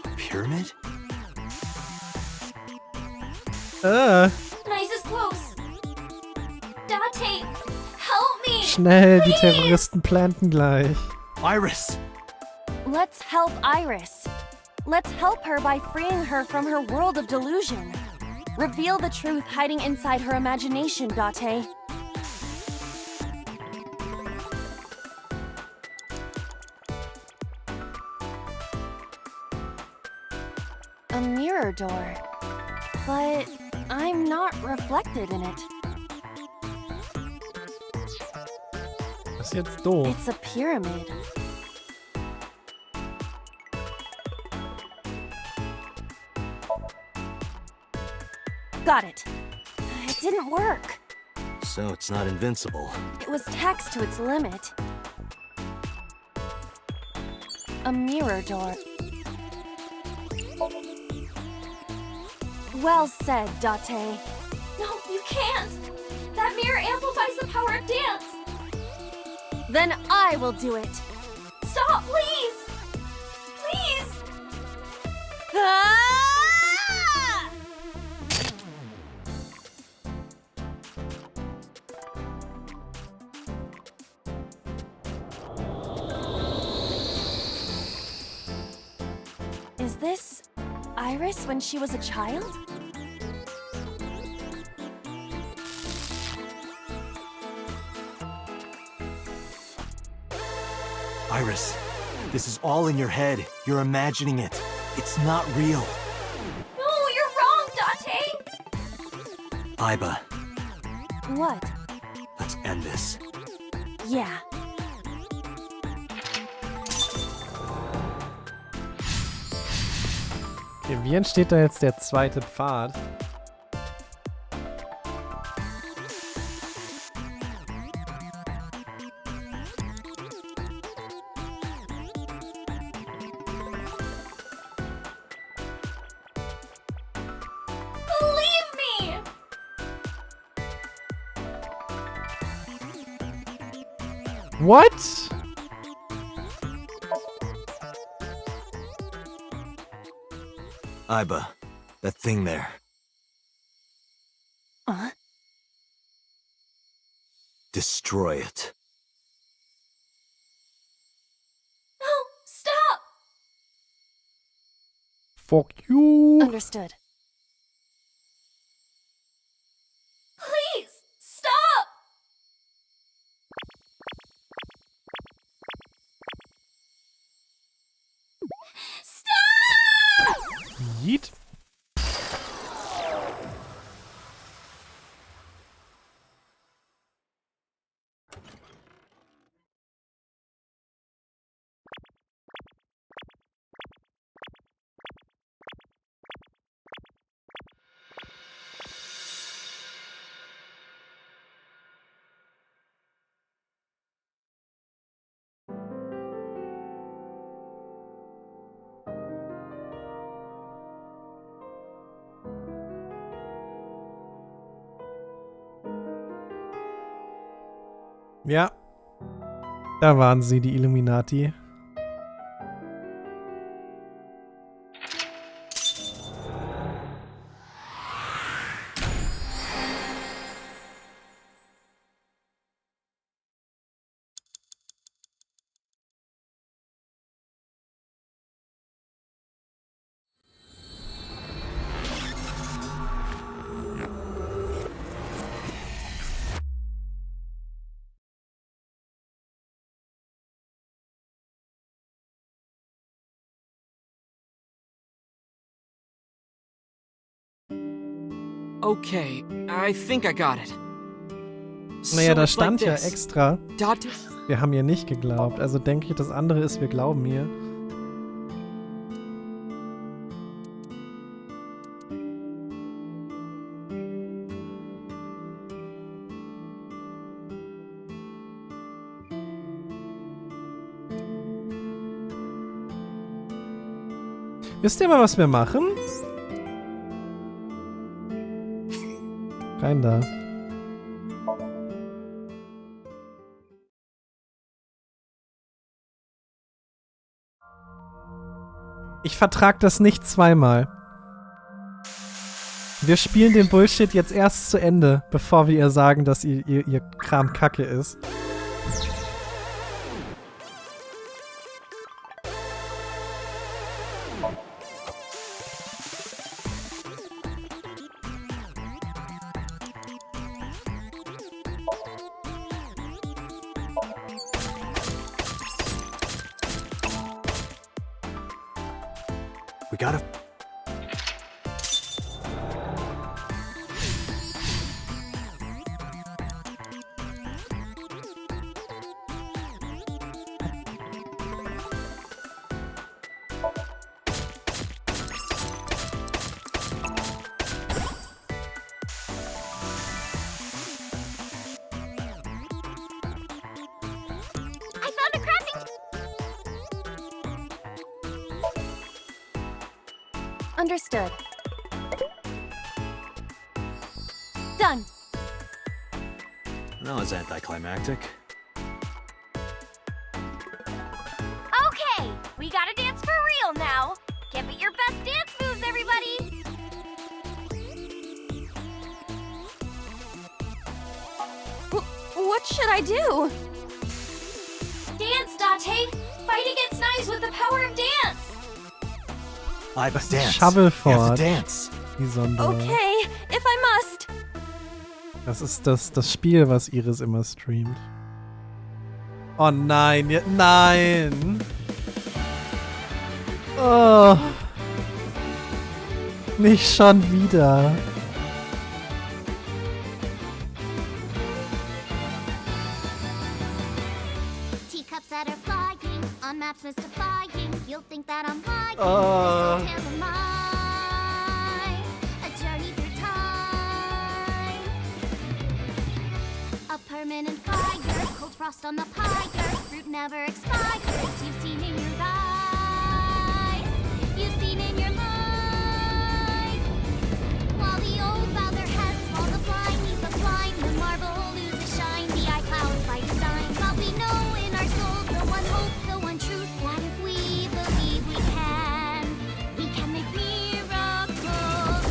A pyramid? Nice is close. Dante, help me! Schnell, die please! Terroristen planten gleich. Iris! Let's help Iris. Let's help her by freeing her from her world of delusion. Reveal the truth hiding inside her imagination, Date. A mirror door. But I'm not reflected in it. Das ist jetzt doof. It's a pyramid. Got it. It didn't work. So it's not invincible. It was taxed to its limit. A mirror door. Well said, Date. No, you can't! That mirror amplifies the power of dance! Then I will do it. Stop, please! Please! Ah! Is this Iris when she was a child? Iris, this is all in your head. You're imagining it. It's not real. No, you're wrong, Dante! Iba, What? let's end this. Yeah. Okay, wie entsteht da jetzt der zweite Pfad? Believe me! What? Iba, that thing there. Destroy it. No, stop! Fuck you. Understood. Please, stop! Stop! Yeet. Ja. Da waren sie, die Illuminati. Okay, I think I got it. Naja, da it's like stand ja this. extra, Date. wir haben hier nicht geglaubt. Also denke ich, das andere ist, wir glauben hier. Wisst ihr mal, was wir machen? Rein da. Ich vertrag das nicht zweimal. Wir spielen den Bullshit jetzt erst zu Ende, bevor wir ihr sagen, dass ihr Kram Kacke ist. We gotta... I found a crafting. Understood. Done. That was anticlimactic. Okay, we gotta dance for real now. Give it your best dance moves, everybody. What should I do? Dance, Date. Fight against knives with the power of dance. I must dance. Shovelford. You have to dance. Die Sondere. Okay, if I must. Das ist das Spiel, was Iris immer streamt. Oh nein, nein! Oh. Nicht schon wieder. Teacups that are flying on maps mystifying. You'll think that I'm lying. Oh. So never mind. A journey through time. A permanent fire. Cold frost on the pyre. Fruit never expires. You've seen in your eyes. You've seen in your mind. While the old bow their heads, while the blind leave the blind, the marble loses shine. The eye clouds by design. But we know in our souls the one hope, the one truth, that if we believe we can make miracles.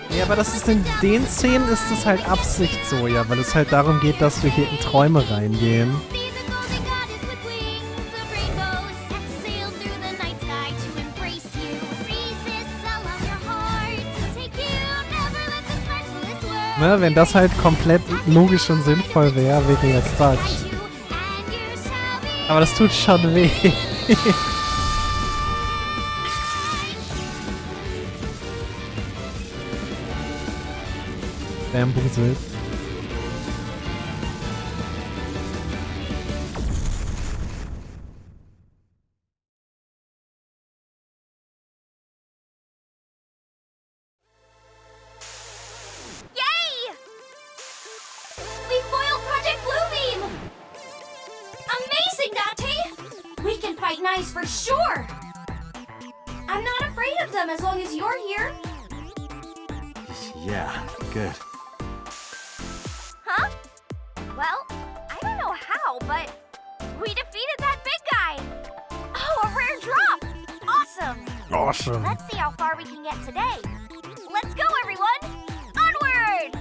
Ja, aber das ist in den Szenen ist es halt Absicht so, ja, weil es halt darum geht, dass wir hier in Träume reingehen. See the golden goddess with wings of rainbows, set sail through the night sky to embrace you. Resist, allow your heart to take you. Never let this merciless world Ne, wenn das halt komplett logisch und sinnvoll wäre, wäre ja Quatsch. find you, and you shall be. Aber das tut schon weh. Bambuselt. Yay! We foiled Project Bluebeam! Amazing, Date! We can fight knives for sure! I'm not afraid of them as long as you're here. Yeah, good. Huh? Well, I don't know how, but we defeated that big guy! Oh, a rare drop! Awesome! Awesome. Let's see how far we can get today. Let's go, everyone! Onward!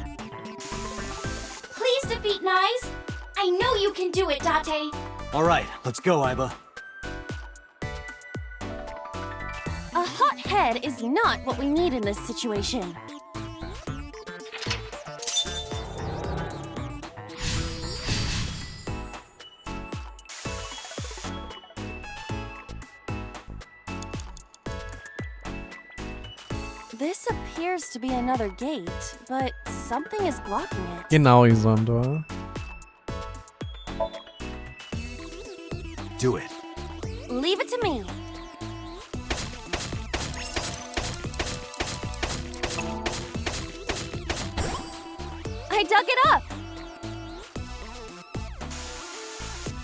Please defeat knives. I know you can do it, Date. All right, let's go, Iba. A hot head is not what we need in this situation. This appears to be another gate, but something is blocking it. Genau, Isandor. Do it. Leave it to me. I dug it up!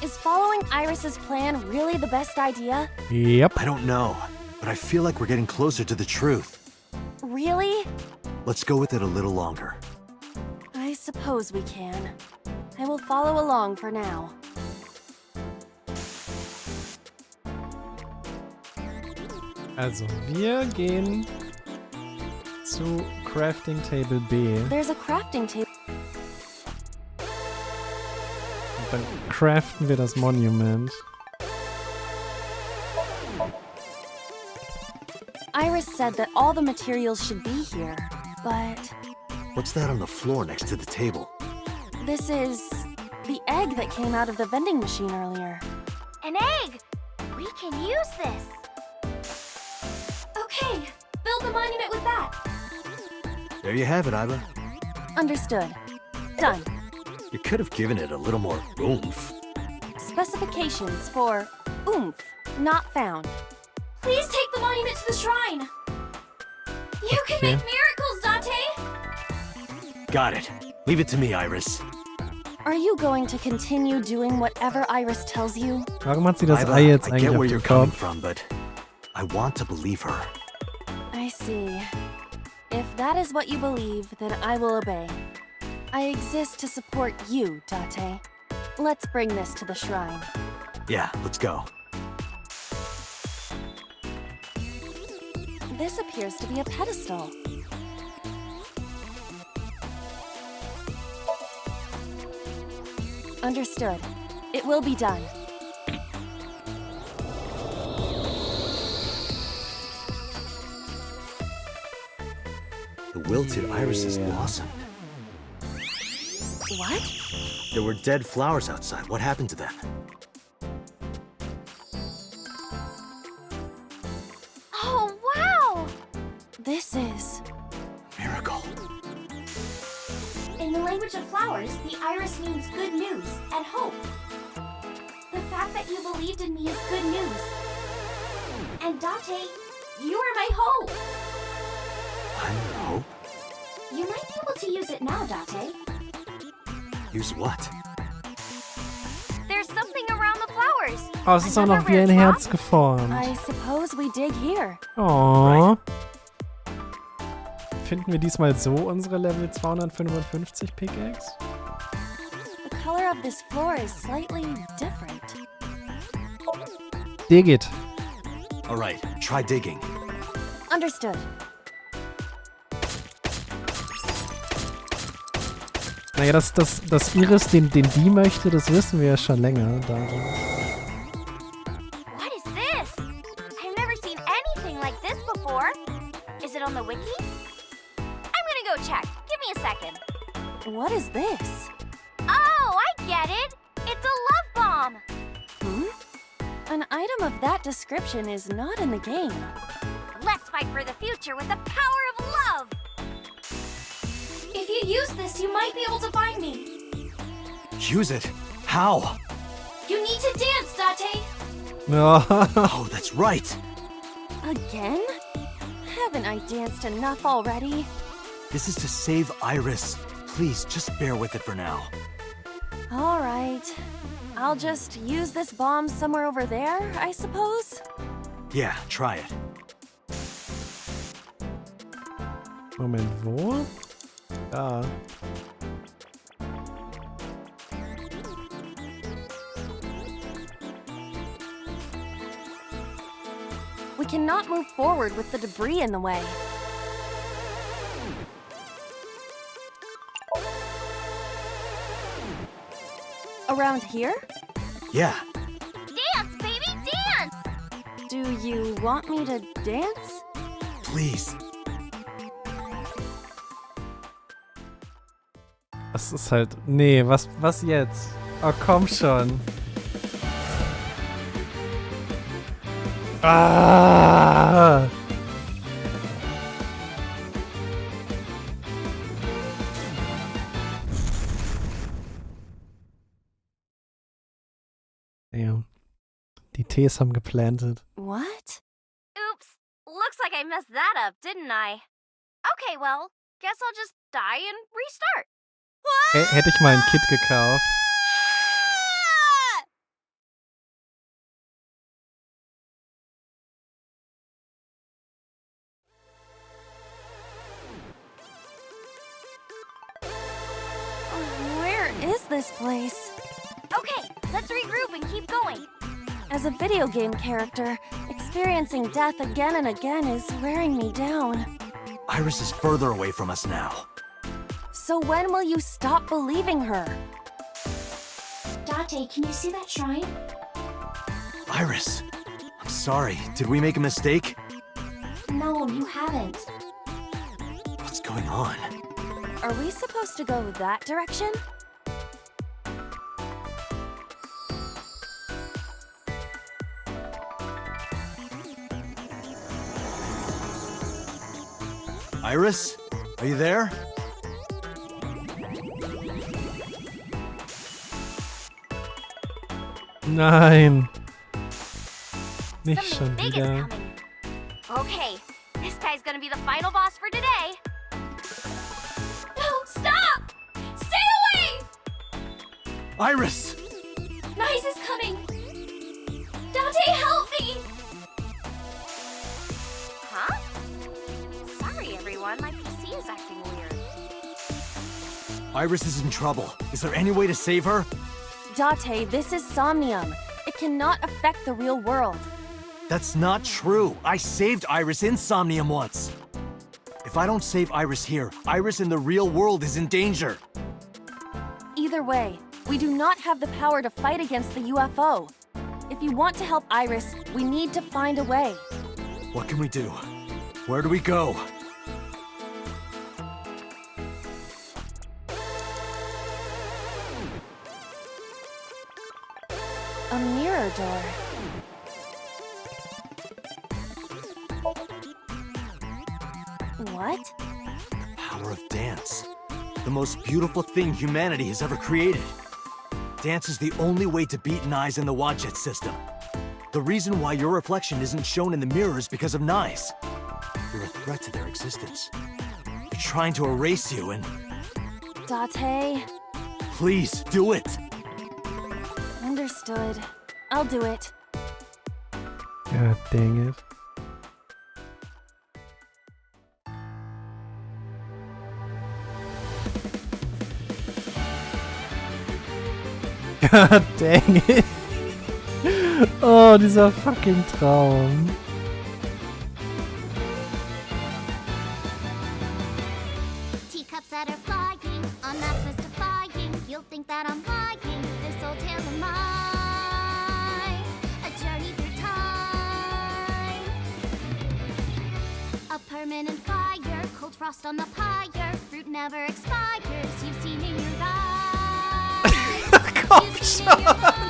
Is following Iris's plan really the best idea? Yep. I don't know, but I feel like we're getting closer to the truth. Really? Let's go with it a little longer. I suppose we can. I will follow along for now. Also, wir gehen zu Crafting Table B. There's a crafting table. Und dann craften wir das Monument. Iris said that all the materials should be here, but What's that on the floor next to the table? this is the egg that came out of the vending machine earlier. An egg! We can use this. Okay, build the monument with that. There you have it, Iva. Understood. Done. You could have given it a little more oomph. Specifications for oomph not found. Please take the monument to the shrine. You can Okay. make miracles, Dante. Got it. Leave it to me, Iris. Are you going to continue doing whatever Iris tells you? Warum hat sie das Iva, Ei jetzt I eigentlich get auf where dem you're coming Kopf? from, but I want to believe her. I see. If that is what you believe, then I will obey. I exist to support you, Date. Let's bring this to the shrine. Yeah, let's go. This appears to be a pedestal. Understood. It will be done. The wilted irises blossomed. What? There were dead flowers outside. What happened to them? Oh, wow! This is... Miracle. In the language of flowers, the iris means good news and hope. The fact that you believed in me is good news. And Date, you are my hope. I'm your hope? You might be able to use it now, Date. Use what? There's something around the flowers. Oh, es ist auch noch wie ein Herz geformt. I suppose we dig here. Oh. Finden wir diesmal so unsere Level 255 Pickaxe? The color of this floor is slightly different. Dig it. All right, try digging. Understood. Naja, dass Iris den die möchte, das wissen wir ja schon länger. Darum. What is this? I've never seen anything like this before. Is it on the wiki? I'm gonna go check. Give me a second. What is this? Oh, I get it. It's a love bomb. An item of that description is not in the game. Let's fight for the future with the power of love. If you use this, you might be able to find me. Use it? How? You need to dance, Date. Oh, that's right. Again? Haven't I danced enough already? This is to save Iris. Please, just bear with it for now. All right. I'll just use this bomb somewhere over there, I suppose? Yeah, try it. Moment, wo? Da. We cannot move forward with the debris in the way. Around here? Yeah. Dance, baby, dance! Do you want me to dance? Please. Das ist halt... Nee, was jetzt? Oh, komm schon. Ah! NFTs haben geplantet. What? Oops. Looks like I messed that up, didn't I? Okay, well, guess I'll just die and restart. Hätte ich mal ein Kit gekauft. Where is this place? Okay, let's regroup and keep going. As a video game character, experiencing death again and again is wearing me down. Iris is further away from us now. So when will you stop believing her? Date, can you see that shrine? Iris, I'm sorry. Did we make a mistake? No, you haven't. What's going on? Are we supposed to go that direction? Iris? Are you there? Nein. Nicht schon Something big is wieder. coming. Okay, this guy's gonna be the final boss for today. No, stop! Stay away! Iris! Nice is coming. Date, help me! Huh? Sorry, everyone. My PC is acting weird. Iris is in trouble. Is there any way to save her? Date, this is Somnium. It cannot affect the real world. That's not true. I saved Iris in Somnium once. If I don't save Iris here, Iris in the real world is in danger. Either way, we do not have the power to fight against the UFO. If you want to help Iris, we need to find a way. What can we do? Where do we go? A mirror door. What? The power of dance. The most beautiful thing humanity has ever created. Dance is the only way to beat Nyes in the Wadjet system. The reason why your reflection isn't shown in the mirror is because of Nyes. You're a threat to their existence. They're trying to erase you and... Date. Please, do it! Understood. I'll do it. God dang it. God dang it. Oh, dieser fucking Traum. Teacups that are flying, on maps mystifying. You'll think that I'm lying. This old tale of mine, a journey through time. A permanent fire, cold frost on the pyre. Fruit never expires. You've seen in your eyes. You've seen in your mind.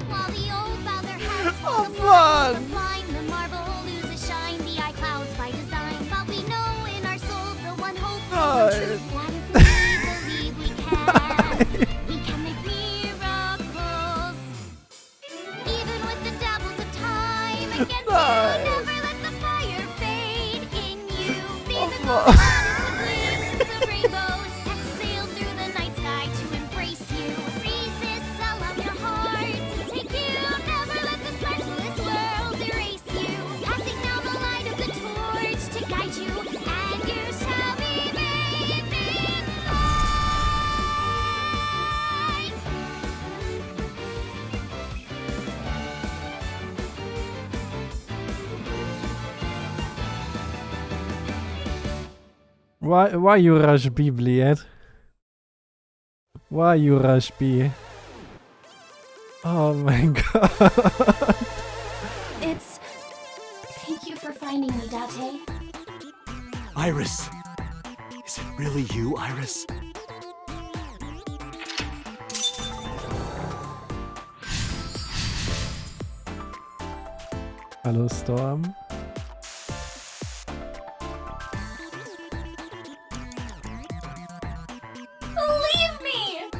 While the old bow their heads, while the blind, the marble loses shine. The eye clouds by design, but we know in our soul the one hope for the truth. That if we believe we can make miracles. Even with the devils of time against you, never let the fire fade in you. See the gold gleams of rainbows, set sail through the night sky to embrace you. Resist, allow your heart to take you. Never let the sparks of this world erase you. Passing now the light of the torch to guide you, and you shall be made in light. Why you rush B, Bliet? Why you rush B? Oh mein Gott. It's... Thank you for finding me, Date. Iris! Is it really you, Iris? Hallo Storm. Believe me!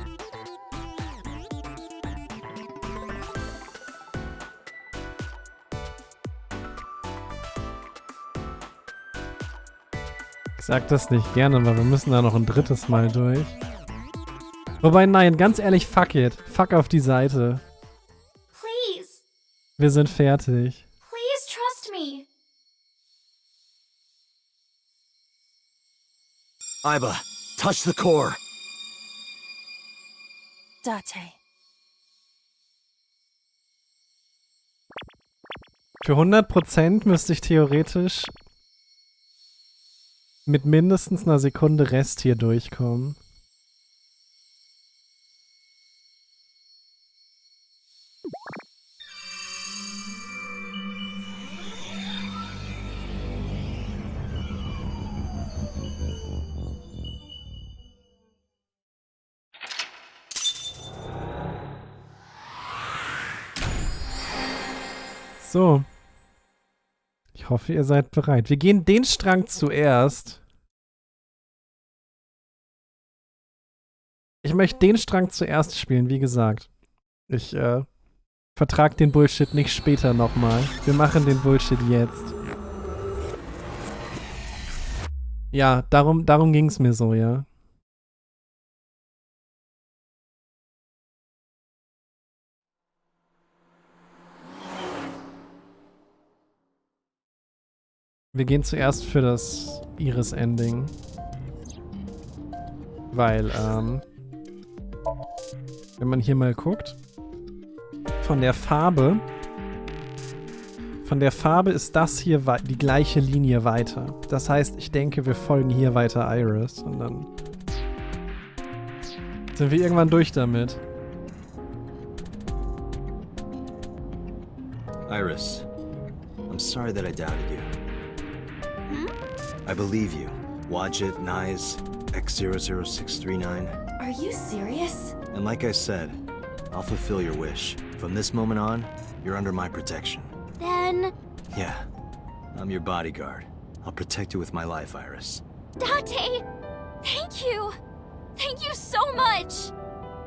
sag das nicht gerne, weil wir müssen da noch ein drittes Mal durch. Wobei, nein, ganz ehrlich, fuck it. Fuck auf die Seite. Please. Wir sind fertig. Please trust me. Iba, touch the core. Date. Für 100% müsste ich theoretisch mit mindestens einer Sekunde Rest hier durchkommen. So. Ich hoffe, ihr seid bereit. Wir gehen den Strang zuerst. Ich möchte den Strang zuerst spielen, wie gesagt. Ich vertrag den Bullshit nicht später nochmal. Wir machen den Bullshit jetzt. Ja, darum ging's mir so, ja. Wir gehen zuerst für das Iris-Ending. Weil, wenn man hier mal guckt, von der Farbe ist das hier die gleiche Linie weiter. Das heißt, ich denke, wir folgen hier weiter Iris und dann sind wir irgendwann durch damit. Iris, I'm sorry that I doubted you. I believe you. Wadjet, Nyes, X00639. Are you serious? And like I said, I'll fulfill your wish. From this moment on, you're under my protection. Then... Yeah, I'm your bodyguard. I'll protect you with my life, Iris. Date! Thank you! Thank you so much!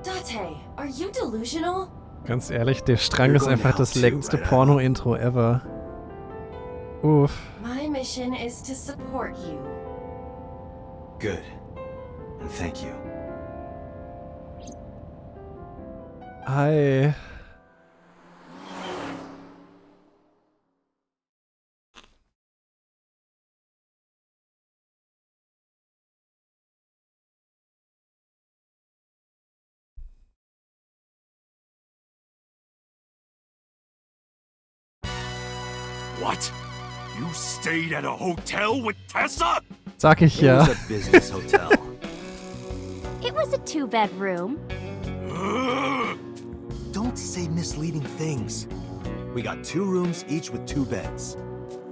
Date, are you delusional? Ganz ehrlich, der Strang ist einfach das längste Porno-Intro ever. Uff. My mission is to support you. Good. And thank you. Hi. What? You stayed at a hotel with Tessa? Sag ich ja. It was a business hotel. It was a 2-bedroom. Don't say misleading things. We got 2 rooms, each with 2 beds.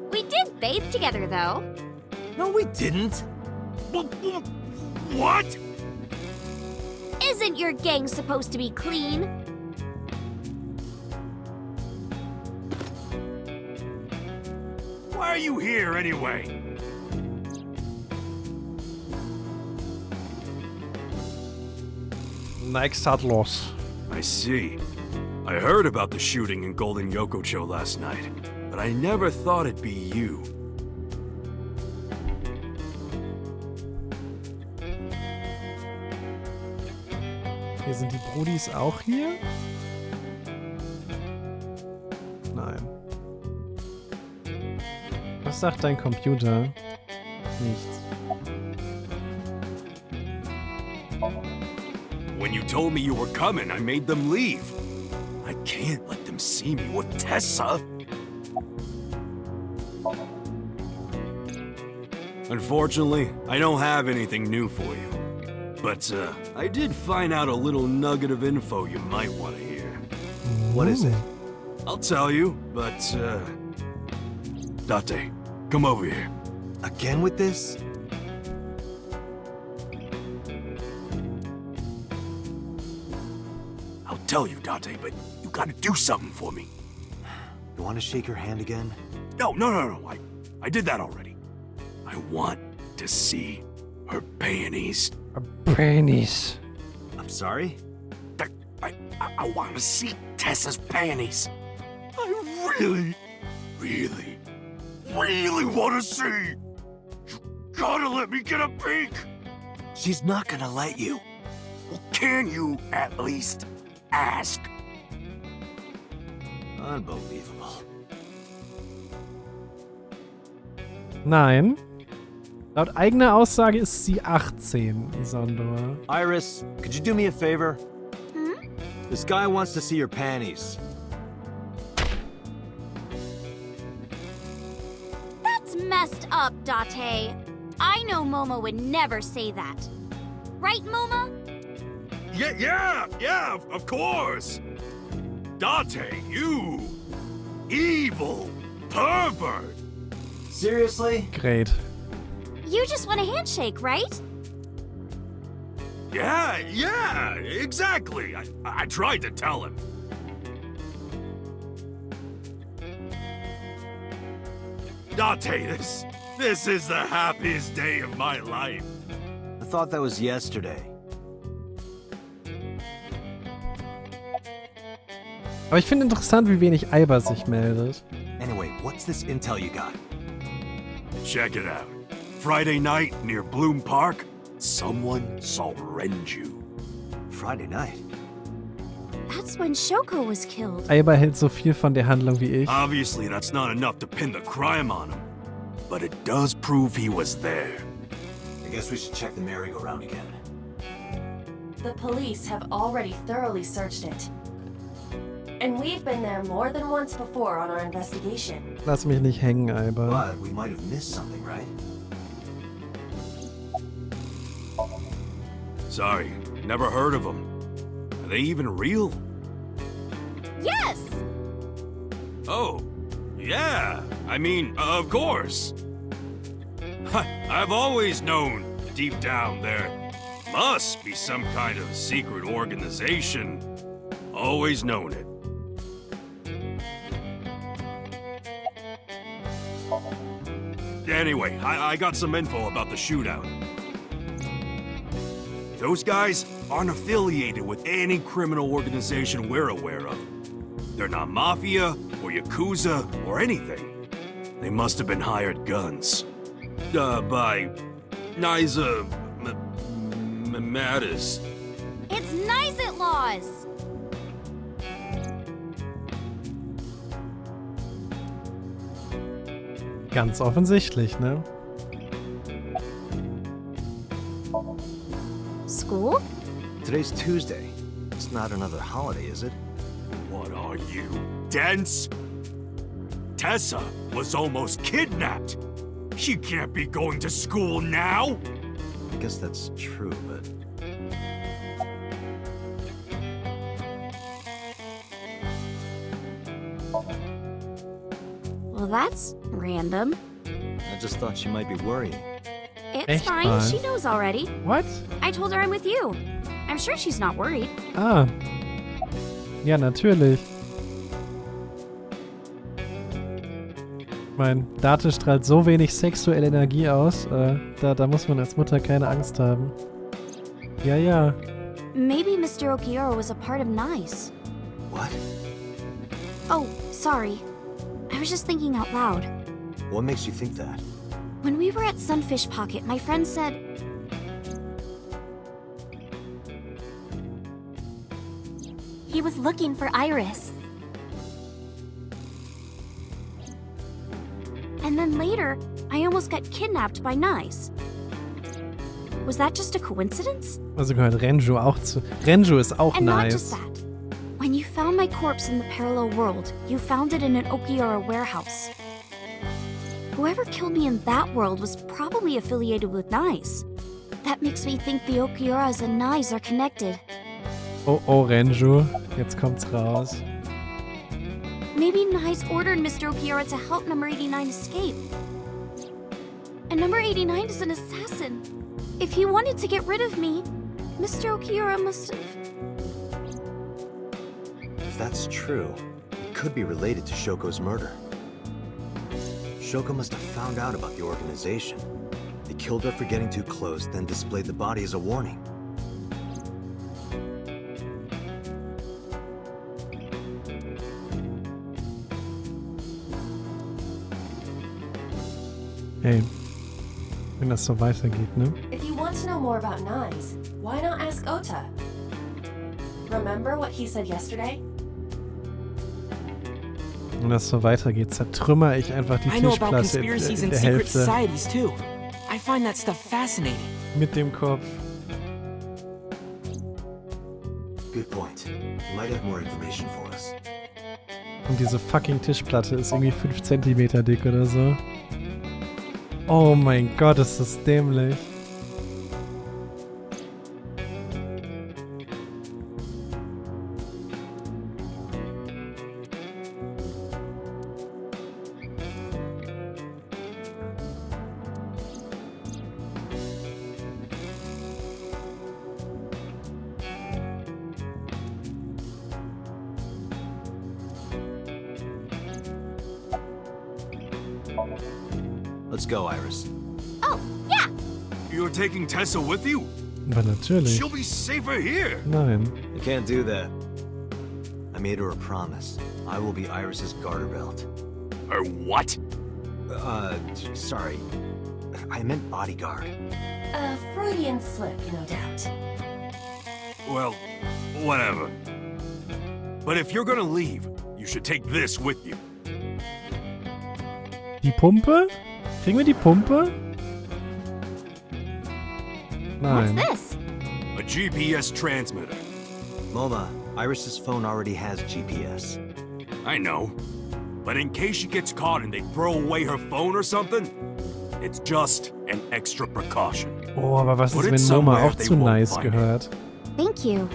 We did bathe together, though. No, we didn't. What? Isn't your gang supposed to be clean? Why are you here anyway? Nike's hat los. I see. I heard about the shooting in Golden Yokocho last night, but I never thought it'd be you. Hier sind die Brudis auch hier? Nein. Was sagt dein Computer? Nichts. When you told me you were coming, I made them leave. I can't let them see me with Tessa. Unfortunately, I don't have anything new for you. But, I did find out a little nugget of info you might want to hear. What is it? I'll tell you, but, Date, come over here. Again with this? I'll tell you, Date, but you gotta do something for me. You want to shake her hand again? No. I did that already. I want to see her panties. Her panties. I'm sorry? I want to see Tessa's panties. I really want to see. You gotta let me get a peek! She's not gonna let you. Well, can you at least ask? Unbelievable. Nein. Laut eigener Aussage ist sie 18, Isandor. Iris, could you do me a favor? This guy wants to see your panties. That's messed up, Date. I know Momo would never say that. Right, Momo? Yeah, of course! Date, you evil pervert! Seriously? Great. You just want a handshake, right? Yeah, exactly. I tried to tell him. Date, this is the happiest day of my life. I thought that was yesterday. Aber ich finde interessant, wie wenig Aiba sich meldet. Anyway, what's this intel you got? Check it out. Friday night near Bloom Park, someone saw Renju. Friday night? That's when Shoko was killed. Aiba hält so viel von der Handlung wie ich. Obviously, that's not enough to pin the crime on him, but it does prove he was there. I guess we should check the merry-go-round again. The police have already thoroughly searched it. And we've been there more than once before on our investigation. Lass mich nicht hängen, Aiba. But we might have missed something, right? Sorry, never heard of them. Are they even real? Yes! Oh, yeah. I mean, of course. I've always known, deep down there, must be some kind of secret organization. Always known it. Anyway, I got some info about the shootout. Those guys aren't affiliated with any criminal organization we're aware of. They're not mafia or yakuza or anything. They must have been hired guns. By Niza Mattis. It's Nizit laws! Ganz offensichtlich, ne? School? Today's Tuesday. It's not another holiday, is it? What are you, dense? Tessa was almost kidnapped. She can't be going to school now. I guess that's true, but... Well, that's random. I just thought she might be worrying. It's Echt fine, mal. she knows already. What? I told her I'm with you. I'm sure she's not worried. Ah. Ja, natürlich. Ich meine, Date strahlt so wenig sexuelle Energie aus, da muss man als Mutter keine Angst haben. Ja. Maybe Mr. Okiura was a part of Nice. What? Oh, sorry. I was just thinking out loud. What makes you think that? When we were at Sunfish Pocket, my friend said... he was looking for Iris. And then later, I almost got kidnapped by Nice. Was that just a coincidence? Also gehört Renju auch zu... Renju ist auch And not nice. just that. When you found my corpse in the parallel world, you found it in an Okiura warehouse. Whoever killed me in that world was probably affiliated with Nice. That makes me think the Okiuras and Nice are connected. Oh, Renju. Jetzt kommt's raus. Maybe Nice ordered Mr. Okiura to help Number 89 escape. And Number 89 is an assassin. If he wanted to get rid of me, Mr. Okiura must have... If that's true, it could be related to Shoko's murder. Shoko must have found out about the organization. They killed her for getting too close, then displayed the body as a warning. Hey. Wenn das so weitergeht, ne? If you want to know more about knives, why not ask Ota? Remember what he said yesterday? Wenn das so weitergeht, zertrümmer ich einfach die I know about Tischplatte conspiracies in and der secret Hälfte societies too. I find that stuff fascinating. mit dem Kopf. Good point. You might have more information for us. Und diese fucking Tischplatte ist irgendwie 5 Zentimeter dick oder so. Oh mein Gott, ist das dämlich. Let's go, Iris. Oh, yeah! You're taking Tessa with you? Aber natürlich. She'll be safer here. Nein. You can't do that. I made her a promise. I will be Iris's garter belt. Or what? Sorry. I meant bodyguard. A Freudian slip, no doubt. Well, whatever. But if you're gonna leave, you should take this with you. Die Pumpe? Kriegen wir die Pumpe? Nein. What's this? A GPS transmitter. Moma, Iris's phone already has GPS. I know. But in case she gets caught and they throw away her phone or something, it's just an extra precaution. Oh, aber was Put ist, it wenn Moma somewhere auch they zu won't nice find it. gehört? Thank you.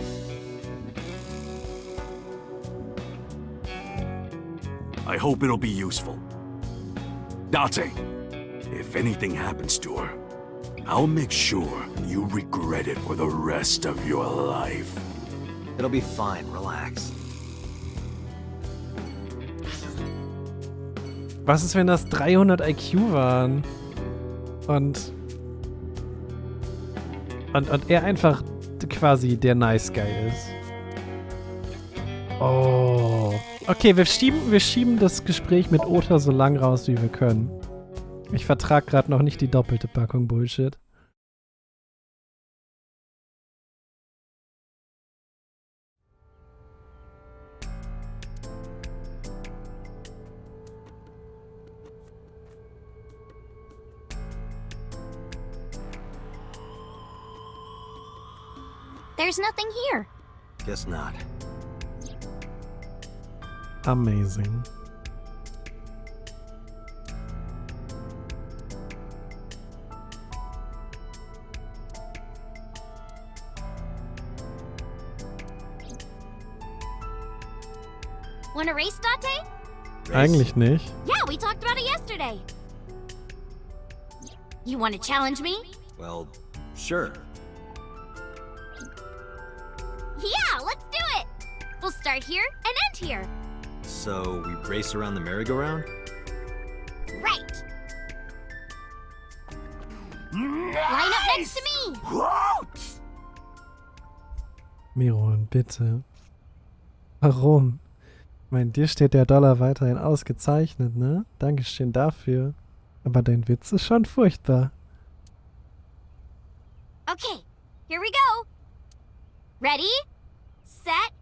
I hope it'll be useful. Date, if anything happens to her, I'll make sure you regret it for the rest of your life. It'll be fine, relax. Was ist, wenn das 300 IQ waren? Und er einfach quasi der Nice Guy ist. Oh. Okay, wir schieben das Gespräch mit Ota so lang raus, wie wir können. Ich vertrag gerade noch nicht die doppelte Packung Bullshit. There's nothing here. Guess not. Amazing. Want to race, Date? Eigentlich nicht. Yeah, we talked about it yesterday. You want to challenge me? Well, sure. Yeah, let's do it! We'll start here and end here. So, we race around the merry-go-round? Right. Line up next to me. Miron, bitte. Warum? Ich meine, dir steht der Dollar weiterhin ausgezeichnet, ne? Dankeschön dafür. Aber dein Witz ist schon furchtbar. Okay, here we go. Ready, set,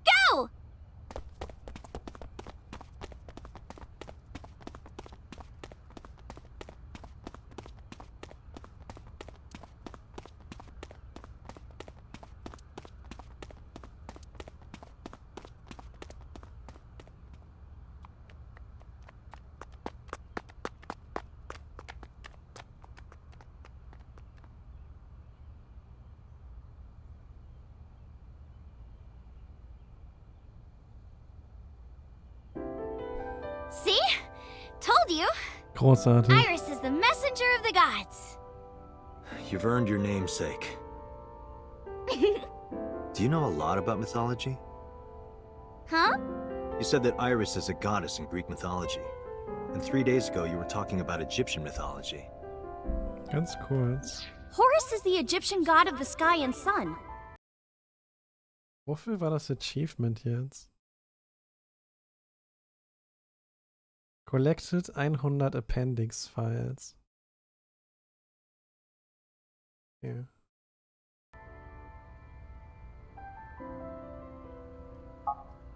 go! See? Told you. Großartig. Iris is the messenger of the gods. You've earned your namesake. Do you know a lot about mythology? Huh? You said that Iris is a goddess in Greek mythology. And 3 days ago you were talking about Egyptian mythology. Ganz kurz. Horace is the Egyptian god of the sky and sun. Wofür war das Achievement jetzt? Collected 100 Appendix Files. Okay.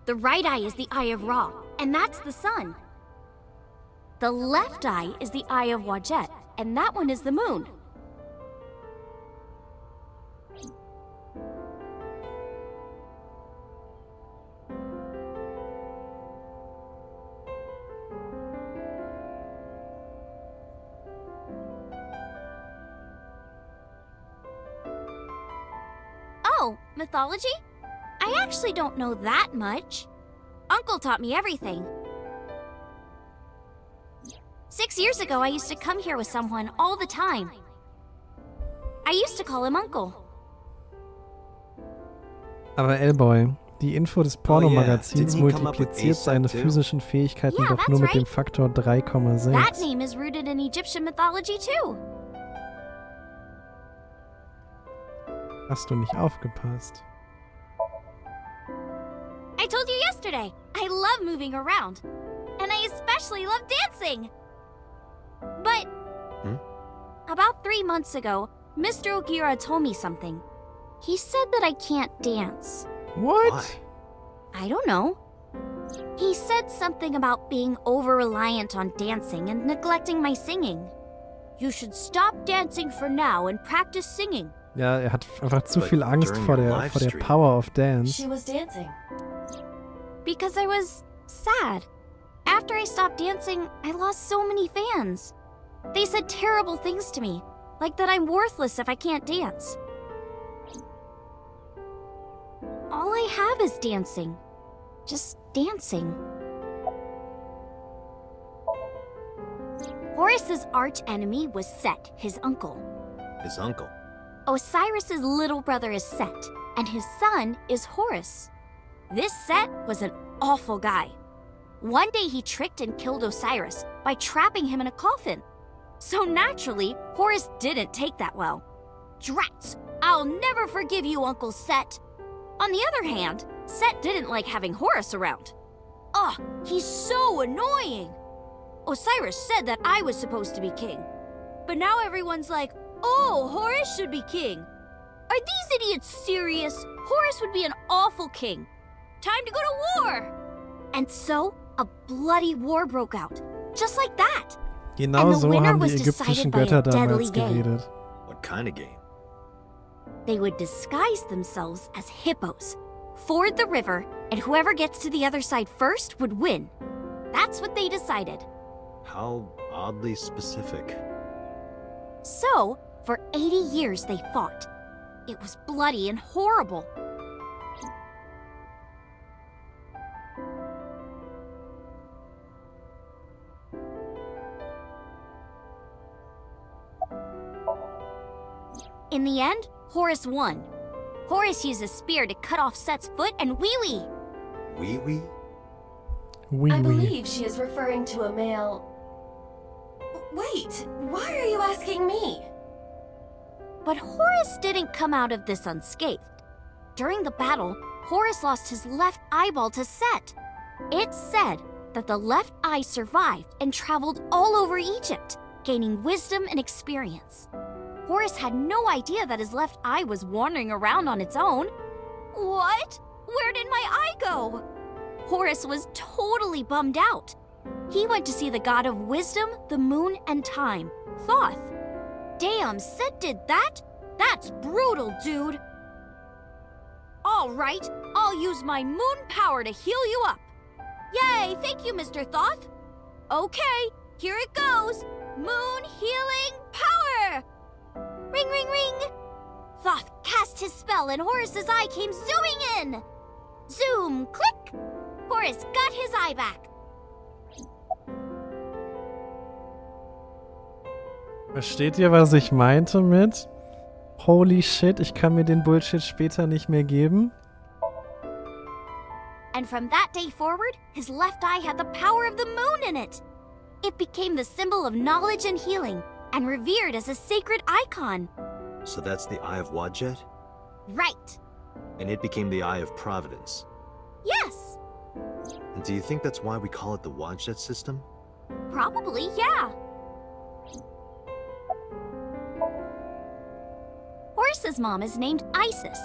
The right eye is the eye of Ra, and that's the sun. The left eye is the eye of Wadjet, and that one is the moon. Oh, mythology? I actually don't know that much. Uncle taught me everything. 6 years ago, I used to come here with someone all the time. I used to call him Uncle. Aber L-Boy, die Info des Pornomagazins multipliziert seine physischen Fähigkeiten doch nur mit dem Faktor 3,6. That name is rooted in Egyptian mythology too. Hast du nicht aufgepasst? I told you yesterday, I love moving around. And I especially love dancing. But about 3 months ago, Mr. Ogira told me something. He said that I can't dance. What? Why? I don't know. He said something about being over-reliant on dancing and neglecting my singing. You should stop dancing for now and practice singing. Ja, er hat einfach zu viel Angst vor der Power of Dance. She was dancing. Because I was sad. After I stopped dancing, I lost so many fans. They said terrible things to me, like that I'm worthless if I can't dance. All I have is dancing. Just dancing. Horace's arch enemy was Set, his uncle. His uncle? Osiris's little brother is Set, and his son is Horace. This Set was an awful guy. One day he tricked and killed Osiris by trapping him in a coffin. So naturally, Horace didn't take that well. Drats! I'll never forgive you, Uncle Set. On the other hand, Set didn't like having Horace around. Ugh, he's so annoying! Osiris said that I was supposed to be king. But now everyone's like, oh, Horace should be king. Are these idiots serious? Horace would be an awful king. Time to go to war! And so, a bloody war broke out. Just like that. Genau so haben die ägyptischen Götter damals geredet. What kind of game? They would disguise themselves as hippos, ford the river, and whoever gets to the other side first would win. That's what they decided. How oddly specific. So, for 80 years they fought. It was bloody and horrible. In the end, Horace won. Horace used a spear to cut off Set's foot and wee-wee. Wee-wee? I believe she is referring to a male... Wait, why are you asking me? But Horace didn't come out of this unscathed. During the battle, Horace lost his left eyeball to Set. It's said that the left eye survived and traveled all over Egypt, gaining wisdom and experience. Horace had no idea that his left eye was wandering around on its own. What? Where did my eye go? Horace was totally bummed out. He went to see the god of wisdom, the moon, and time, Thoth. Damn, Set did that? That's brutal, dude. All right, I'll use my moon power to heal you up. Yay, thank you, Mr. Thoth. Okay, here it goes. Moon healing power! Ring, ring, ring! Thoth cast his spell and Horace's eye came zooming in! Zoom, click! Horace got his eye back. Versteht ihr, was ich meinte mit Holy shit, ich kann mir den Bullshit später nicht mehr geben? And from that day forward, his left eye had the power of the moon in it. It became the symbol of knowledge and healing, and revered as a sacred icon. So that's the Eye of Wadjet? Right. And it became the Eye of Providence? Yes. And do you think that's why we call it the Wadjet system? Probably, yeah. Horace's mom is named Isis,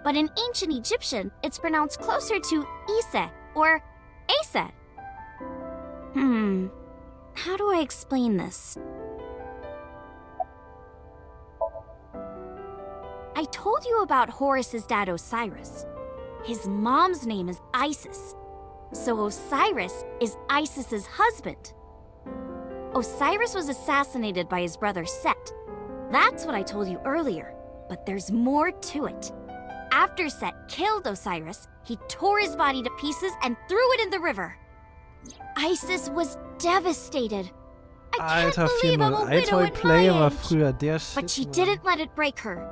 but in ancient Egyptian, it's pronounced closer to Ise or Aset. How do I explain this? I told you about Horace's dad Osiris. His mom's name is Isis, so Osiris is Isis's husband. Osiris was assassinated by his brother Set. That's what I told you earlier, but there's more to it. After Set killed Osiris, he tore his body to pieces and threw it in the river. Isis was devastated. I can't believe I'm a widow at my war age. früher der Shit. But she didn't let it break her,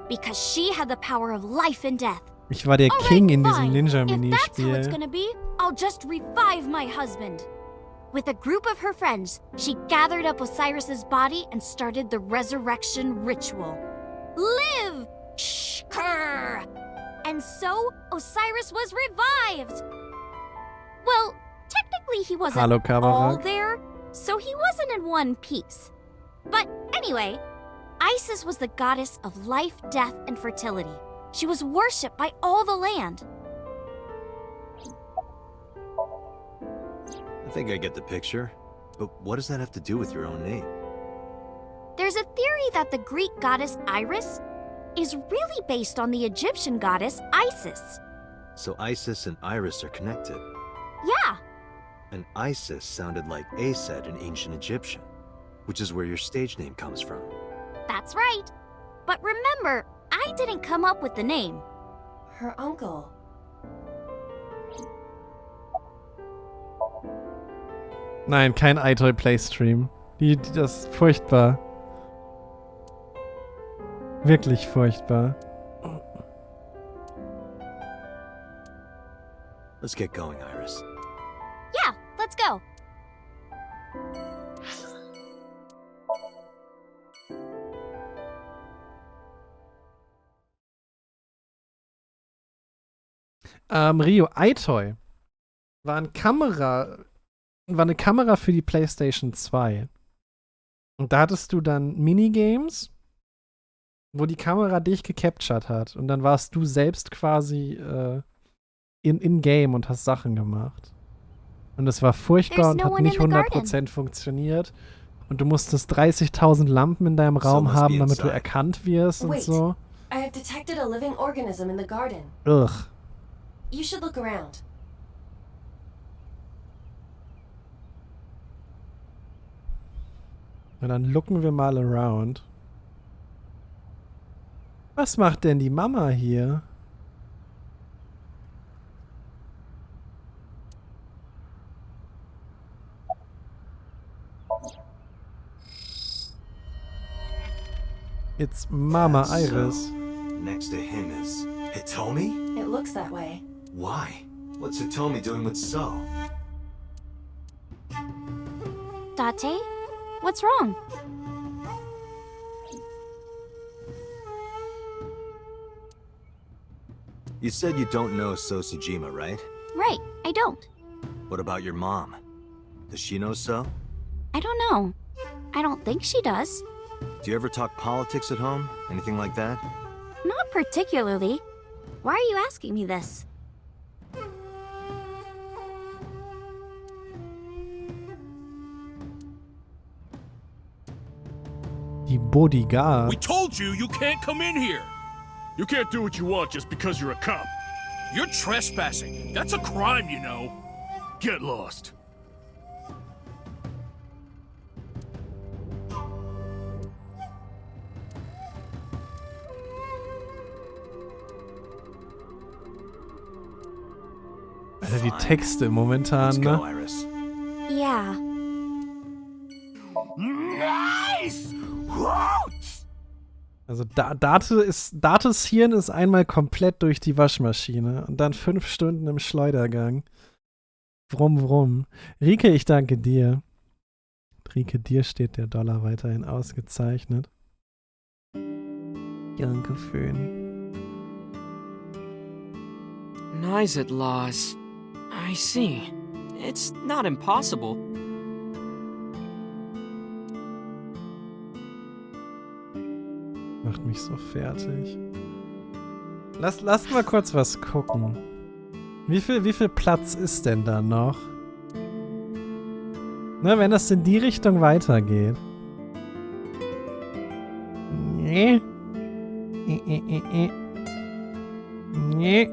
because she had the power of life and death. Ich war der Alright, King in diesem fine. If that's how it's Ninja-Minispiel. gonna be, I'll just revive my husband. With a group of her friends, she gathered up Osiris's body and started the resurrection ritual. Live! Shkrr! And so, Osiris was revived! Well, technically he wasn't Hallo, all Kamerad. there, so he wasn't in one piece. But anyway, Isis was the goddess of life, death, and fertility. She was worshipped by all the land. I think I get the picture. But what does that have to do with your own name? There's a theory that the Greek goddess Iris is really based on the Egyptian goddess Isis. So Isis and Iris are connected. Yeah, And Isis sounded like Aset in ancient Egyptian, which is where your stage name comes from. that's right. But remember, I didn't come up with the name. Her uncle. Nein, kein iToy-Play-Stream. Das ist furchtbar. Wirklich furchtbar. Let's get going, Iris. Yeah, let's go. Rio, iToy war eine Kamera für die PlayStation 2. Und da hattest du dann Minigames, wo die Kamera dich gecaptured hat. Und dann warst du selbst quasi in-game und hast Sachen gemacht. Und es war furchtbar und hat nicht 100% funktioniert. Und du musstest 30.000 Lampen in deinem Raum haben, damit du erkannt wirst und so. I have detected a living organism in the garden. Ugh. You should look around. Und dann looken wir mal around. Was macht denn die Mama hier? It's Mama Iris. Next to him is Hitomi? It looks that way. Why? What's Hitomi doing with So? Date, what's wrong? You said you don't know So Sejima, right? Right, I don't. What about your mom? Does she know So? I don't know. I don't think she does. Do you ever talk politics at home? Anything like that? Not particularly. Why are you asking me this? Die Bodyguard. We told you you can't come in here. You can't do what you want just because you're a cop. You're trespassing. That's a crime, you know. Get lost. Alter, die Texte momentan, Let's go, ne? Iris. Yeah. Nice! Also Dates Hirn ist einmal komplett durch die Waschmaschine und dann 5 Stunden im Schleudergang. Brumm, brumm. Rike, ich danke dir. Rike, dir steht der Dollar weiterhin ausgezeichnet. Dankeschön. Nizet laws. I see. It's not impossible. Ach, macht mich so fertig. Lasst mal kurz was gucken. Wie viel Platz ist denn da noch? Ne, wenn das in die Richtung weitergeht. Nee. Nee.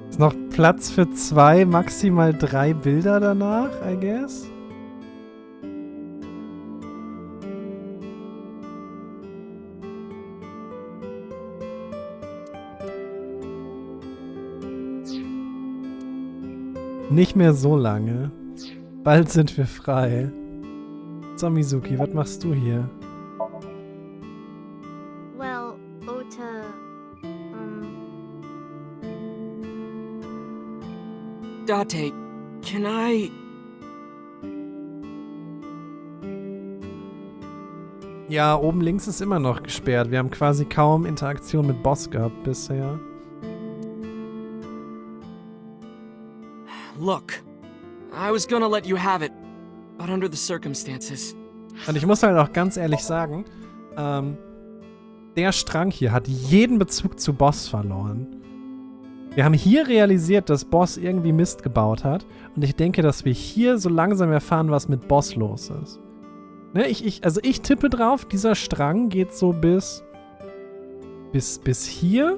Ist noch Platz für 2, maximal 3 Bilder danach, I guess? Nicht mehr so lange. Bald sind wir frei. So, Mizuki, was machst du hier? Well, Ota, Date, can I... Ja, oben links ist immer noch gesperrt. Wir haben quasi kaum Interaktion mit Boss gehabt bisher. Look, I was gonna let you have it, but under the circumstances. Und ich muss halt auch ganz ehrlich sagen, der Strang hier hat jeden Bezug zu Boss verloren. Wir haben hier realisiert, dass Boss irgendwie Mist gebaut hat. Und ich denke, dass wir hier so langsam erfahren, was mit Boss los ist. Ne, also ich tippe drauf, dieser Strang geht so bis hier.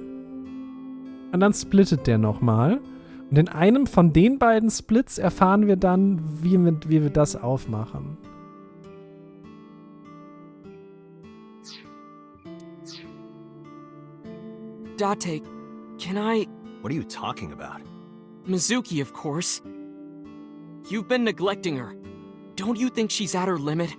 Und dann splittet der nochmal. Und in einem von den beiden Splits erfahren wir dann, wie wir das aufmachen. Date, can I... What are you talking about? Mizuki, of course. You've been neglecting her. Don't you think she's at her limit?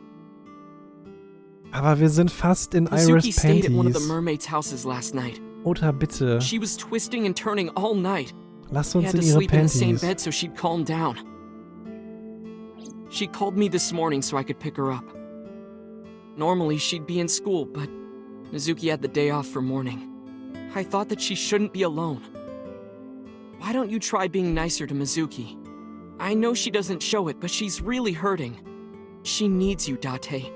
Aber wir sind fast in Mizuki Iris stayed at one of the Panties. mermaids' houses last night. Ota, bitte. She was twisting and turning all night. Lass We uns had in to ihre sleep in the same Panties. bed so she'd calm down. She called me this morning so I could pick her up. Normally she'd be in school, but Mizuki had the day off for mourning. I thought that she shouldn't be alone. Why don't you try being nicer to Mizuki? I know she doesn't show it, but she's really hurting. She needs you, Date.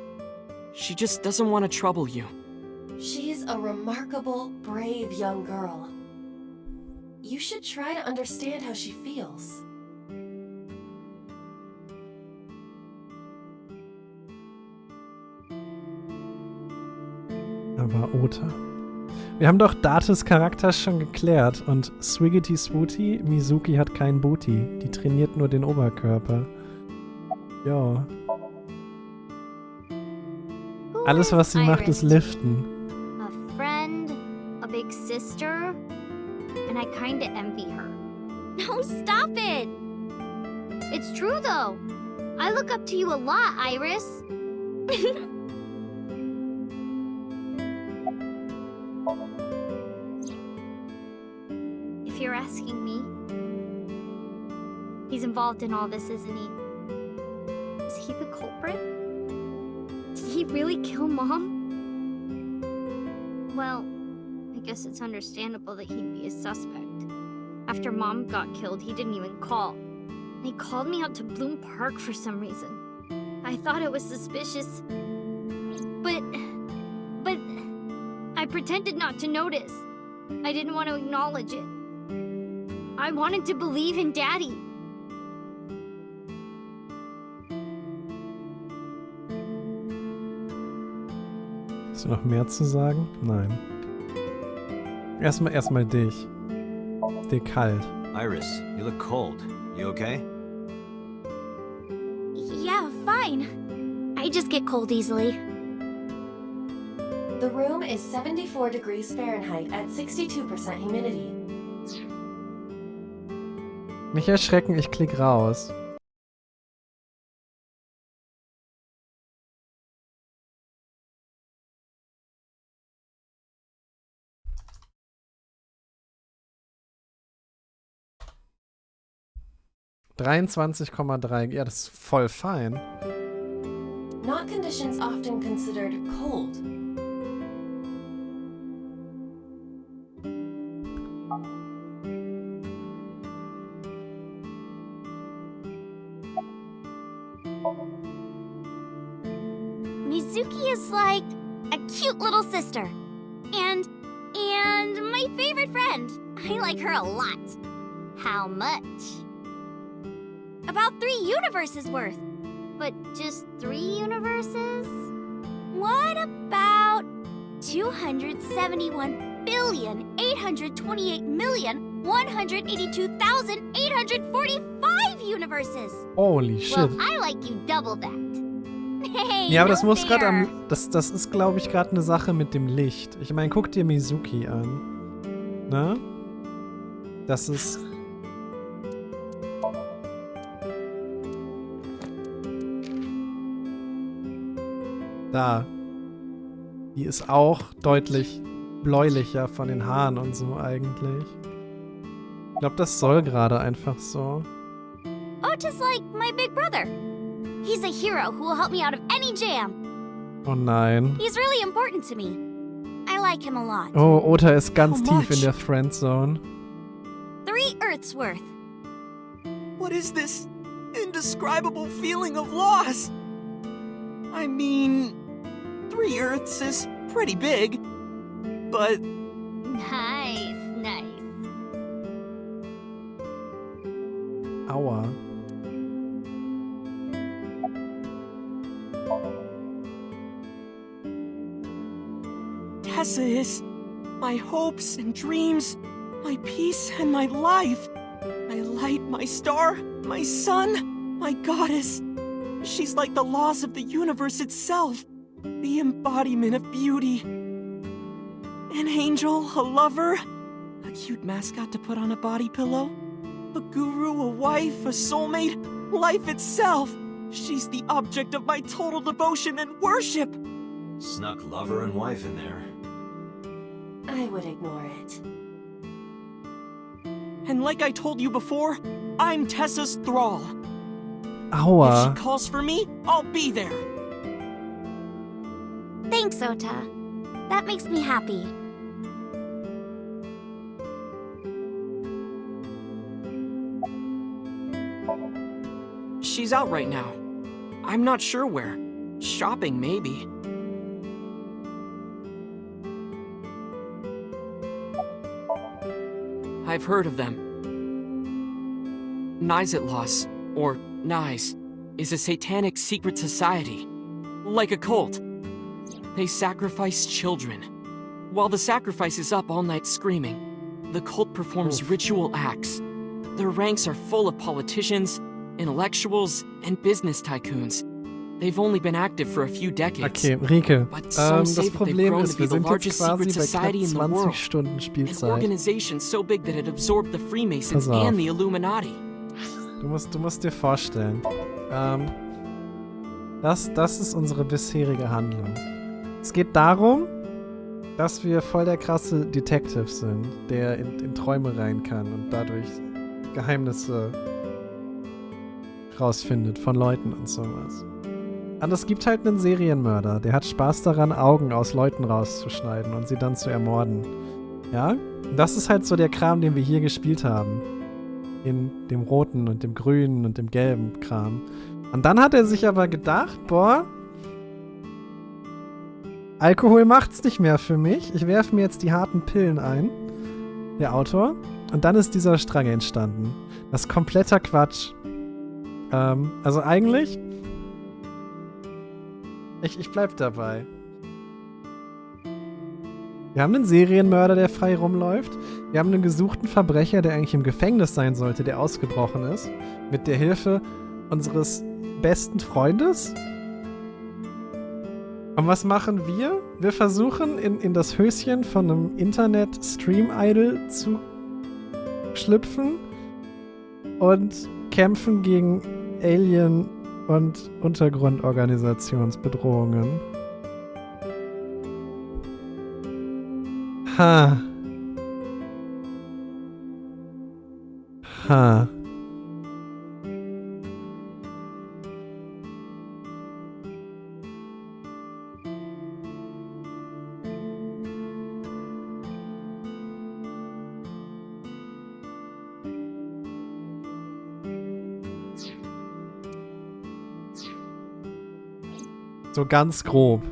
She just doesn't want to trouble you. She's a remarkable, brave young girl. You should try to understand how she feels. Aber Ota. Wir haben doch Dates Charakter schon geklärt und Swiggity Swooty, Mizuki hat keinen Booty. Die trainiert nur den Oberkörper. Ja. Alles, was sie macht, ist liften. a friend, a big sister, and I kinda envy her. No, stop it! It's true though. I look up to you a lot, Iris. If you're asking me, he's involved in all this, isn't he? Is he the culprit? Did he really kill Mom? Well, I guess it's understandable that he'd be a suspect. After Mom got killed, he didn't even call. He called me out to Bloom Park for some reason. I thought it was suspicious. But I pretended not to notice. I didn't want to acknowledge it. I wanted to believe in Daddy. Hast du noch mehr zu sagen? Nein. Erstmal dich. Ist dir kalt. Iris, you look cold. You okay? Yeah, fine. I just get cold easily. The room is 74 degrees Fahrenheit at 62% humidity. Nicht erschrecken, ich klick raus. (23,3) Ja, das ist voll fein. Not conditions often considered cold. Mizuki is like a cute little sister. And my favorite friend. I like her a lot. How much? About 3 universes worth. But just 3 universes? What about 277,828,182,845 universes? Holy shit. Well, I like you double that. Hey, Ja, aber no das muss gerade fair. das ist, glaube ich, gerade eine Sache mit dem Licht. Ich meine, guck dir Mizuki an. Ne? Das ist... Da. Die ist auch deutlich bläulicher von den Haaren und so eigentlich. Ich glaube, das soll gerade einfach so. Ota's like my big brother. He's a hero who will help me out of any jam. Oh nein. He's really important to me. I like him a lot. Oh, Ota ist ganz How tief in much? der Friendzone. 3 Earths worth. What is this indescribable feeling of loss? I mean, 3 Earths is pretty big, but... Nice, nice. Aua. Tessa is my hopes and dreams, my peace and my life. My light, my star, my sun, my goddess. She's like the laws of the universe itself, the embodiment of beauty. An angel, a lover, a cute mascot to put on a body pillow, a guru, a wife, a soulmate, life itself. She's the object of my total devotion and worship. Snuck lover and wife in there. I would ignore it. And like I told you before, I'm Tessa's thrall. Aua. If she calls for me, I'll be there. Thanks, Ota. That makes me happy. She's out right now. I'm not sure where. Shopping, maybe. I've heard of them. Nizitlos, or Nize, is a satanic secret society. Like a cult. They sacrifice children. While the sacrifice is up all night screaming, the cult performs ritual acts. Their ranks are full of politicians, intellectuals, and business tycoons. They've only been active for a few decades. Okay, Rike, But some say das that they've Problem grown ist, to be wir the sind jetzt largest secret quasi bei society knapp in the 20 world. Stunden An Spielzeit. organization so big that it absorbed the Freemasons Pass auf. and the Illuminati. Du musst dir vorstellen, das ist unsere bisherige Handlung. Es geht darum, dass wir voll der krasse Detective sind, der in Träume rein kann und dadurch Geheimnisse rausfindet von Leuten und sowas. Und es gibt halt einen Serienmörder, der hat Spaß daran, Augen aus Leuten rauszuschneiden und sie dann zu ermorden. Ja? Und das ist halt so der Kram, den wir hier gespielt haben. In dem roten und dem grünen und dem gelben Kram. Und dann hat er sich aber gedacht, boah, Alkohol macht's nicht mehr für mich. Ich werfe mir jetzt die harten Pillen ein. Der Autor. Und dann ist dieser Strang entstanden. Das ist kompletter Quatsch. Also eigentlich... Ich bleib dabei. Wir haben einen Serienmörder, der frei rumläuft. Wir haben einen gesuchten Verbrecher, der eigentlich im Gefängnis sein sollte, der ausgebrochen ist. Mit der Hilfe unseres besten Freundes. Und was machen wir? Wir versuchen, in das Höschen von einem Internet-Stream-Idol zu schlüpfen und kämpfen gegen Alien- und Untergrundorganisationsbedrohungen. Ha. Ha. So ganz grob.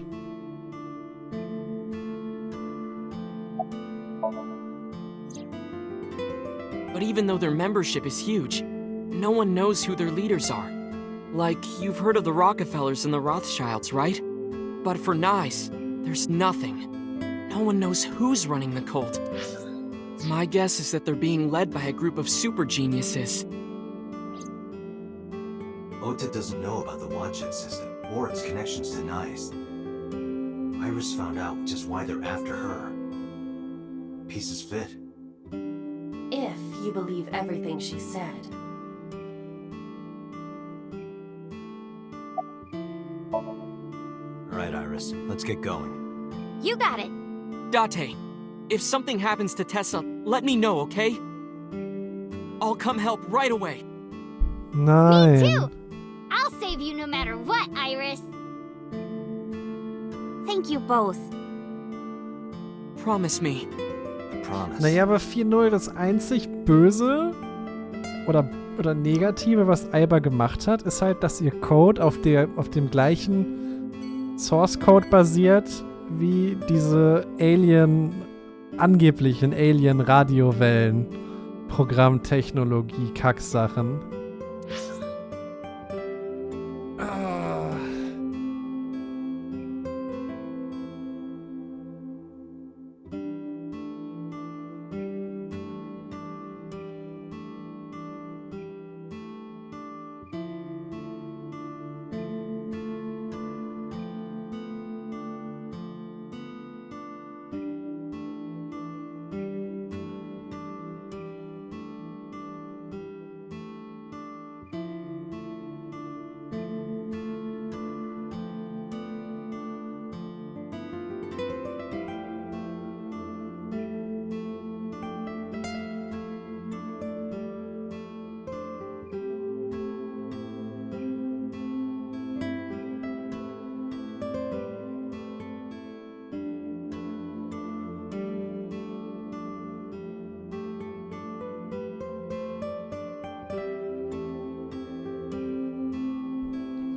But even though their membership is huge, no one knows who their leaders are. Like, you've heard of the Rockefellers and the Rothschilds, right? But for Nice, there's nothing. No one knows who's running the cult. My guess is that they're being led by a group of super geniuses. Ota doesn't know about the watershed system or its connections to Nice. Iris found out just why they're after her. Pieces fit. If you believe everything she said. Alright, Iris, let's get going. You got it. Date, if something happens to Tessa, let me know, okay? I'll come help right away. Nein. Me too. I'll save you no matter what, Iris. Thank you both. Promise me. Promise. Naja, aber 4.0, das einzig Böse oder Negative, was Alba gemacht hat, ist halt, dass ihr Code auf dem gleichen Source Code basiert wie diese angeblichen Alien-Radiowellen Programmtechnologie Kacksachen.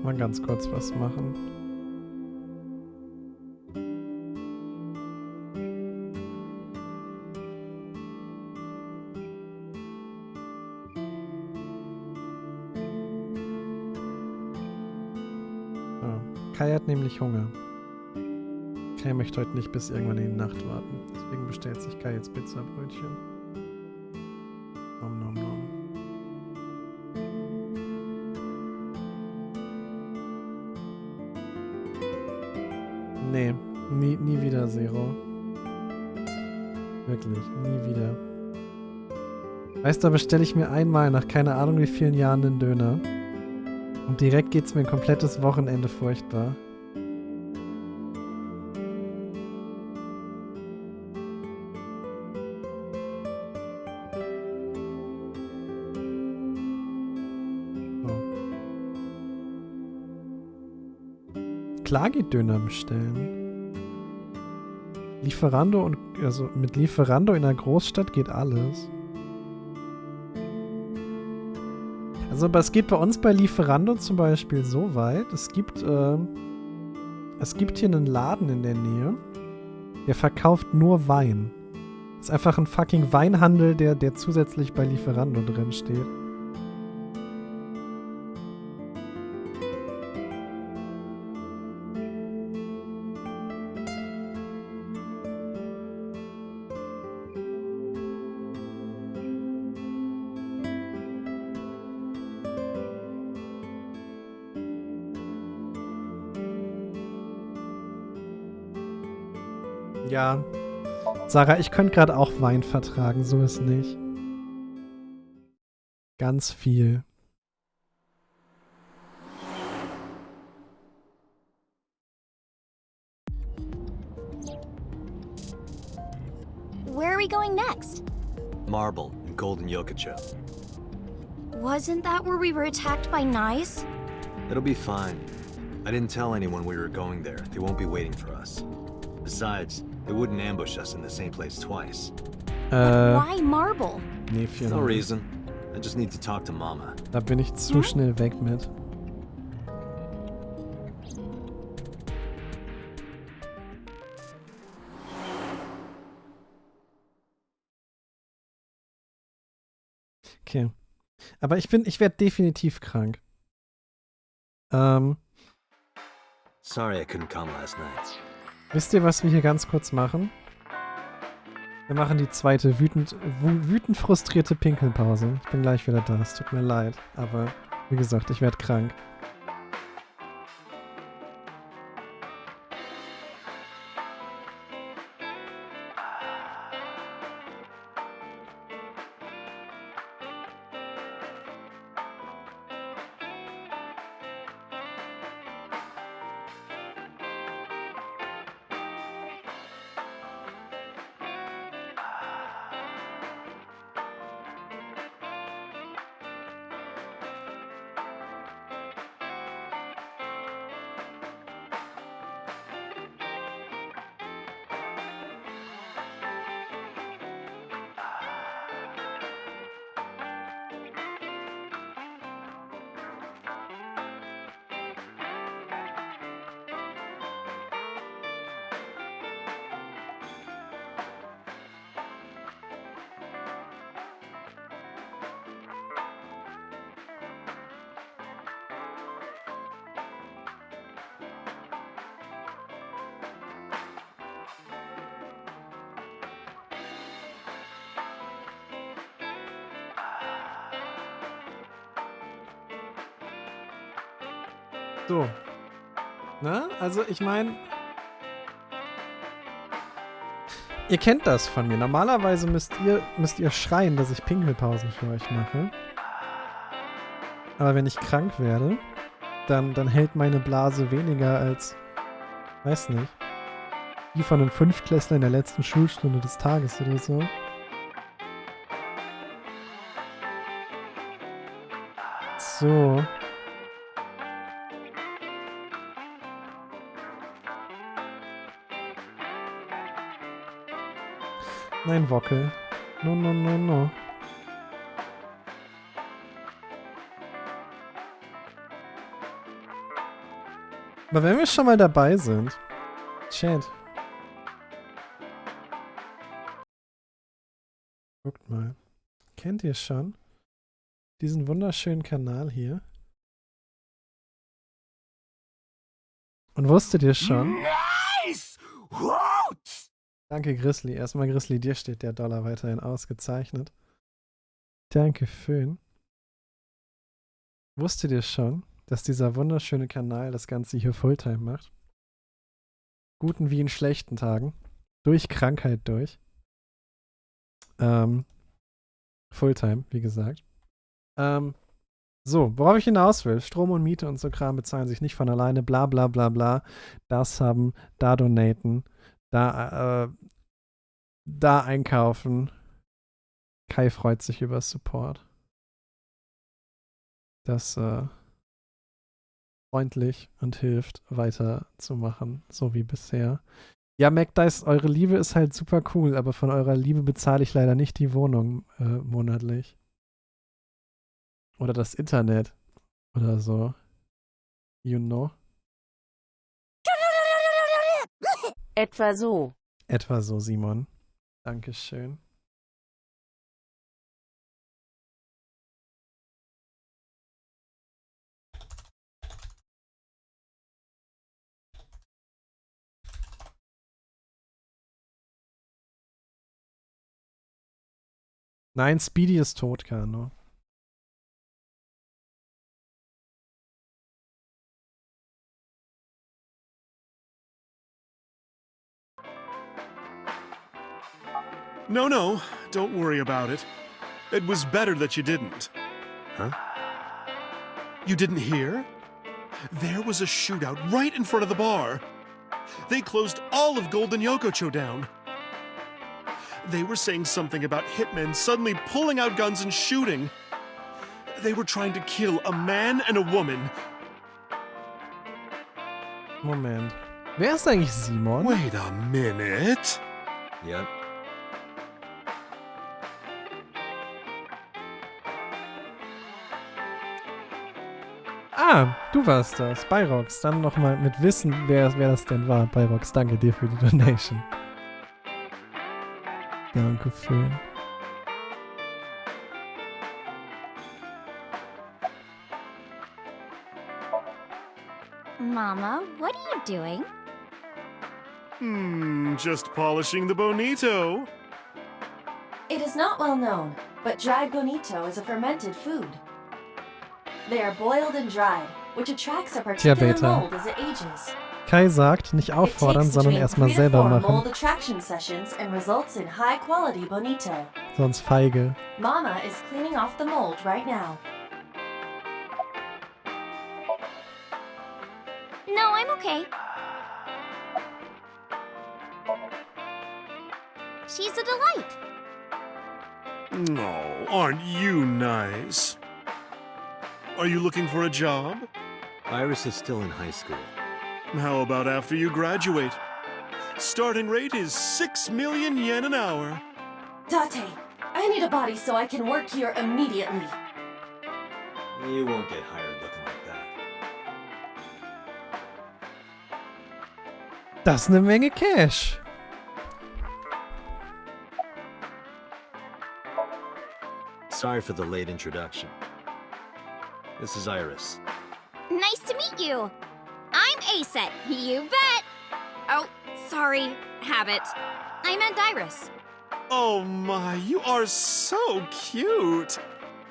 Mal ganz kurz was machen. So. Kai hat nämlich Hunger. Kai möchte heute nicht bis irgendwann in die Nacht warten. Deswegen bestellt sich Kai jetzt Pizzabrötchen. Nom nom nom. Nee, nie wieder, Zero. Wirklich, nie wieder. Weißt du, da bestelle ich mir einmal nach keine Ahnung wie vielen Jahren einen Döner. Und direkt geht's mir ein komplettes Wochenende furchtbar. Klar geht Döner bestellen. Lieferando mit Lieferando in einer Großstadt geht alles. Also, aber es geht bei uns bei Lieferando zum Beispiel so weit, es gibt hier einen Laden in der Nähe, der verkauft nur Wein. Das ist einfach ein fucking Weinhandel, der zusätzlich bei Lieferando drin steht. Ja, Sarah, ich könnte gerade auch Wein vertragen, so ist nicht. Ganz viel. Where are we going next? Marble and Golden Yokocho. Wasn't that where we were attacked by Nice? It'll be fine. I didn't tell anyone we were going there. They won't be waiting for us. Besides, they wouldn't ambush us in the same place twice. Why Marble? Nee, no reason. I just need to talk to Mama. Da bin ich zu schnell weg mit. Okay. Aber ich werde definitiv krank. Sorry I couldn't come last night. Wisst ihr, was wir hier ganz kurz machen? Wir machen die zweite wütend frustrierte Pinkelpause. Ich bin gleich wieder da. Es tut mir leid. Aber wie gesagt, ich werde krank. So. Ne? Also ich meine, ihr kennt das von mir. Normalerweise müsst ihr schreien, dass ich Pinkelpausen für euch mache. Aber wenn ich krank werde, dann hält meine Blase weniger als, weiß nicht, die von einem Fünftklässler in der letzten Schulstunde des Tages oder so. So. Nein, Wockel. No, no, no, no. Aber wenn wir schon mal dabei sind, Chat. Guckt mal. Kennt ihr schon diesen wunderschönen Kanal hier? Und wusstet ihr schon? Nice! What? Danke, Grizzly. Erstmal, Grizzly, dir steht der Dollar weiterhin ausgezeichnet. Danke, Föhn. Wusstet ihr schon, dass dieser wunderschöne Kanal das Ganze hier Fulltime macht? Guten wie in schlechten Tagen. Durch Krankheit durch. Fulltime, wie gesagt. So, worauf ich hinaus will. Strom und Miete und so Kram bezahlen sich nicht von alleine. Bla bla bla bla. Das haben, da donaten. Da einkaufen. Kai freut sich über Support. Das freundlich und hilft weiterzumachen, so wie bisher. Ja, MacDice, eure Liebe ist halt super cool, aber von eurer Liebe bezahle ich leider nicht die Wohnung monatlich. Oder das Internet. Oder so. You know? Etwa so. Etwa so, Simon. Dankeschön. Nein, Speedy ist tot, Kano. No, no, don't worry about it. It was better that you didn't. Huh? You didn't hear? There was a shootout right in front of the bar. They closed all of Golden Yokocho down. They were saying something about hitmen suddenly pulling out guns and shooting. They were trying to kill a man and a woman. Moment. Wer ist eigentlich Simon? Wait a minute. Yep. Ah, du warst das. Byrox. Dann nochmal mit Wissen, wer das denn war. Byrox, danke dir für die Donation. Danke, Föhn. Mama, what are you doing? Just polishing the bonito. It is not well known, but dried bonito is a fermented food. They are boiled and dried, which attracts a particular Beta. mold as it ages. Kai sagt, nicht auffordern, sondern erstmal selber machen. Mold attraction sessions and results in high quality bonito. Sonst feige. Mama is cleaning off the mold right now. No, I'm okay. She's a delight. No, aren't you nice? Are you looking for a job? Iris is still in high school. How about after you graduate? Starting rate is 6 million yen an hour. Date, I need a body so I can work here immediately. You won't get hired looking like that. Das ist eine Menge Cash. Sorry for the late introduction. This is Iris. Nice to meet you. I'm Aset, you bet. Oh, sorry, habit. I meant Iris. Oh my, you are so cute.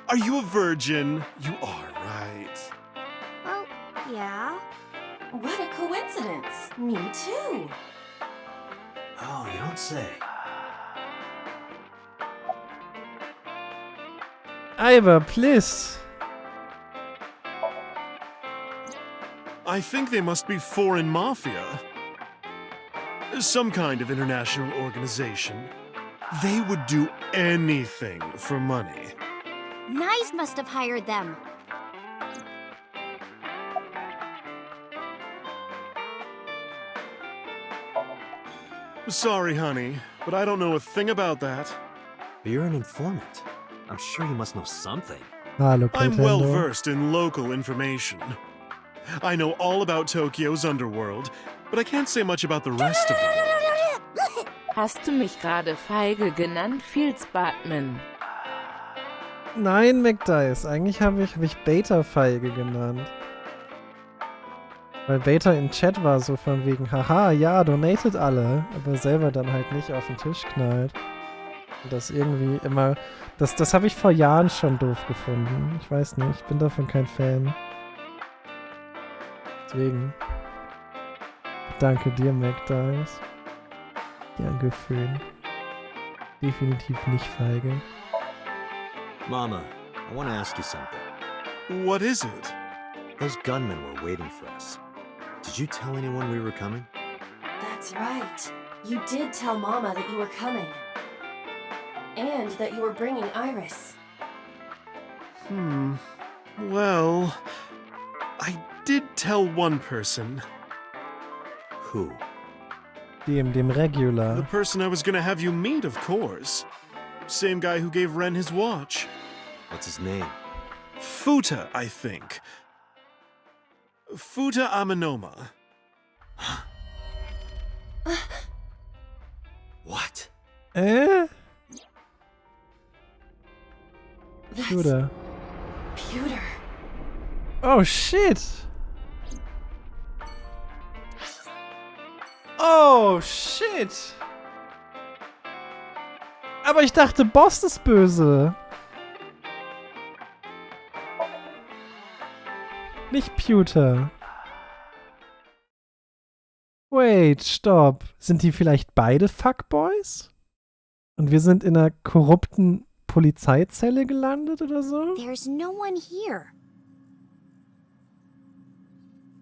Are you a virgin? You are, right? Well, yeah. What a coincidence. Me too. Oh, you don't say. Ivor, please. I think they must be foreign mafia. Some kind of international organization. They would do anything for money. Nyes must have hired them. Sorry, honey, but I don't know a thing about that. But you're an informant. I'm sure you must know something. I'm well versed in local information. I know all about Tokyo's underworld, but I can't say much about the rest of it. Hast du mich gerade feige genannt, Fields Batman? Nein, McDice. Eigentlich hab ich Beta-Feige genannt. Weil Beta im Chat war so von wegen, haha, ja, donatet alle. Aber selber dann halt nicht auf den Tisch knallt. Und das irgendwie immer... Das habe ich vor Jahren schon doof gefunden. Ich weiß nicht, ich bin davon kein Fan. Deswegen. Danke dir, McDice. Gern geschehen. Definitiv nicht feige. Mama, I want to ask you something. What is it? Those gunmen were waiting for us. Did you tell anyone we were coming? That's right. You did tell Mama that you were coming. And that you were bringing Iris. Well, I did tell one person. Who? Dem Regular. The person I was gonna have you meet, of course. Same guy who gave Ren his watch. What's his name? Futa, I think. Futa Amanoma. What? Pewter. Pewter. Oh shit! Oh shit! Aber ich dachte, Boss ist böse. Nicht Pewter. Wait, stopp. Sind die vielleicht beide Fuckboys? Und wir sind in einer korrupten Polizeizelle gelandet oder so? There's no one here.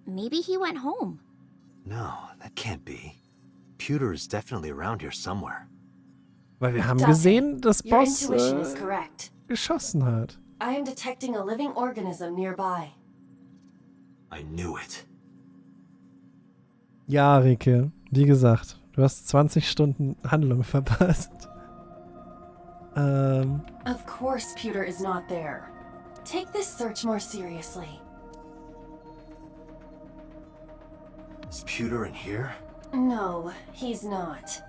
Maybe he went home. No, that can't be. Pewter is definitely around here somewhere. Weil wir haben gesehen, dass Your Boss intuition is correct. geschossen hat. I am detecting a living organism nearby. I knew it. Ja, Rike, wie gesagt, du hast 20 Stunden Handlung verpasst. Of course Pewter is not there. Take this search more seriously. Is Pewter in here? No, he's not.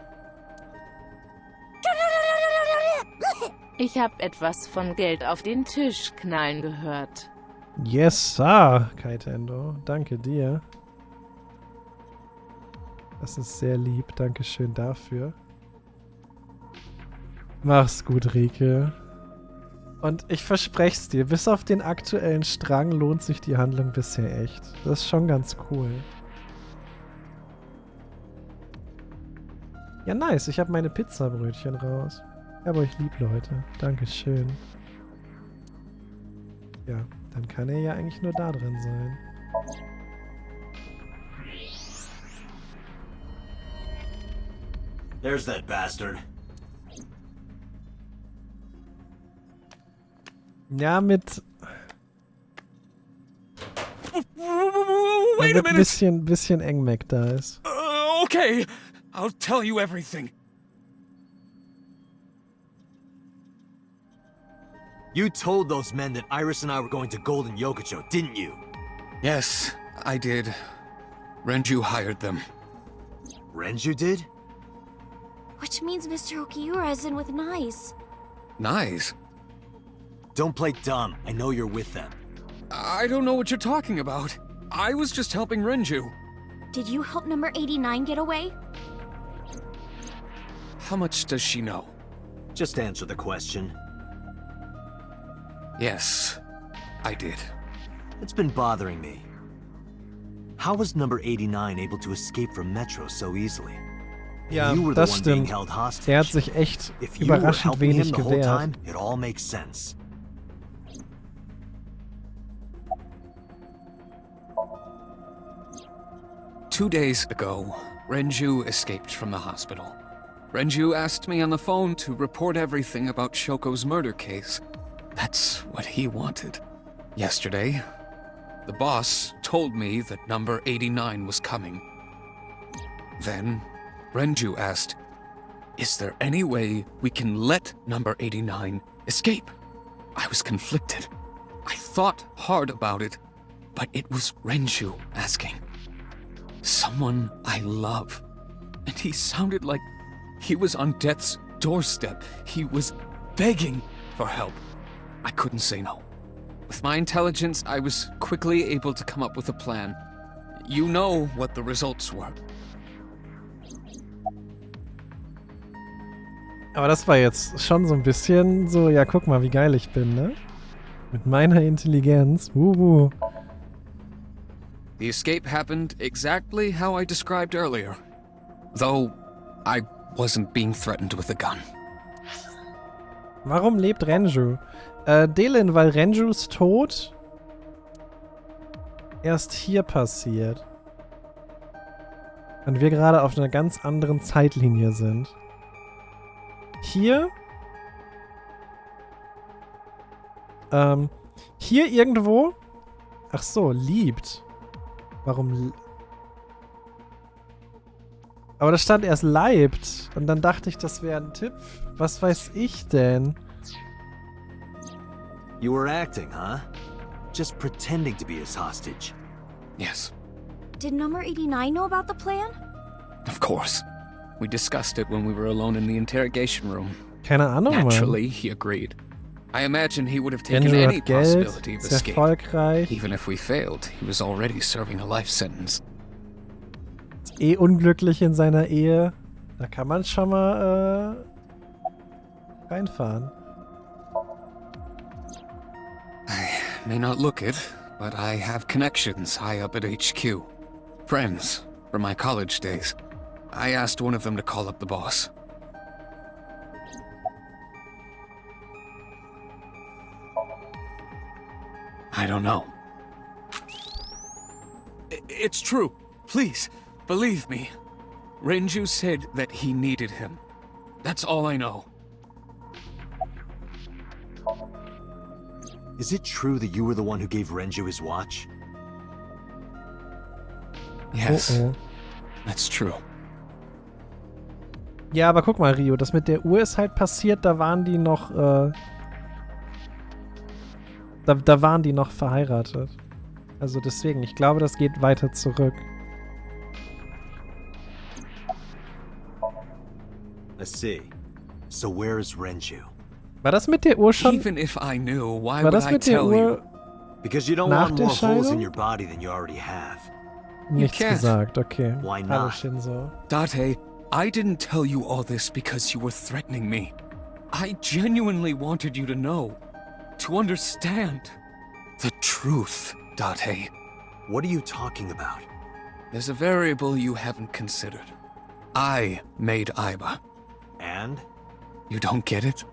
Ich habe etwas von Geld auf den Tisch knallen gehört. Yes, sir, Kaitendo. Danke dir. Das ist sehr lieb. Dankeschön dafür. Mach's gut, Rike. Und ich verspreche es dir, bis auf den aktuellen Strang lohnt sich die Handlung bisher echt. Das ist schon ganz cool. Ja, nice. Ich habe meine Pizzabrötchen raus. Ich hab euch lieb, Leute. Dankeschön. Ja, dann kann er ja eigentlich nur da drin sein. There's that bastard. Ja, mit... Wait a minute! Bisschen eng Mac da ist. Okay, I'll tell you everything. You told those men that Iris and I were going to Golden Yokocho, didn't you? Yes, I did. Renju hired them. Renju did? Which means Mr. Okiura is in with Nice. Nice. Don't play dumb. I know you're with them. I don't know what you're talking about. I was just helping Renju. Did you help number 89 get away? How much does she know? Just answer the question. Yes, I did. It's been bothering me. How was number 89 able to escape from Metro so easily? Ja, You were the das one being stimmt. held hostage. Er hat sich echt If you were überraschend helping him wenig the whole gewehrt. time, it all makes sense. Two days ago, Renju escaped from the hospital. Renju asked me on the phone to report everything about Shoko's murder case. That's what he wanted. Yesterday, the boss told me that number 89 was coming. Then, Renju asked, "Is there any way we can let number 89 escape?" I was conflicted. I thought hard about it, but it was Renju asking. Someone I love. And he sounded like he was on death's doorstep. He was begging for help. I couldn't say no. With my intelligence, I was quickly able to come up with a plan. You know what the results were. Aber das war jetzt schon so ein bisschen so, ja, guck mal, wie geil ich bin, ne? Mit meiner Intelligenz. The escape happened exactly how I described earlier. Though, I wasn't being threatened with a gun. Warum lebt Renju? Delin, weil Renjus Tod erst hier passiert. Und wir gerade auf einer ganz anderen Zeitlinie sind. Hier irgendwo. Ach so, liebt. Warum? Aber da stand erst leibt. Und dann dachte ich, das wäre ein Tipp. Was weiß ich denn? You were acting, huh? Just pretending to be his hostage. Yes, Did number 89 know about the plan? of course. We discussed it when we were alone in the interrogation room. Keine Ahnung, Mann. Naturally, he agreed. I imagine he would have taken Renju any hat Geld, possibility of ist escape. erfolgreich. Even if we failed, he was already serving a life sentence. Ist unglücklich in seiner Ehe. Da kann man schon mal reinfahren. I may not look it, but I have connections high up at HQ. Friends from my college days. I asked one of them to call up the boss. I don't know. It's true. Please, believe me. Renju said that he needed him. That's all I know. Is it true that you were the one who gave Renju his watch? Yes, that's true. Ja, aber guck mal, Rio, das mit der Uhr ist halt passiert, da waren die noch, da waren die noch verheiratet. Also deswegen, ich glaube, das geht weiter zurück. I see. So where is Renju? War das mit der Uhr schon? Even if I knew, why War would das I mit der tell you? Uhr Because you don't nach want der more holes in Scheidung? your body than you already have. Nichts can't. gesagt, okay. Why Hallo not? Shinzo. Date, I didn't tell you all this because you were threatening me. I genuinely wanted you to know, to understand the truth, Date. What are you talking about? There's a variable you haven't considered. I made Aiba. And? You don't get it?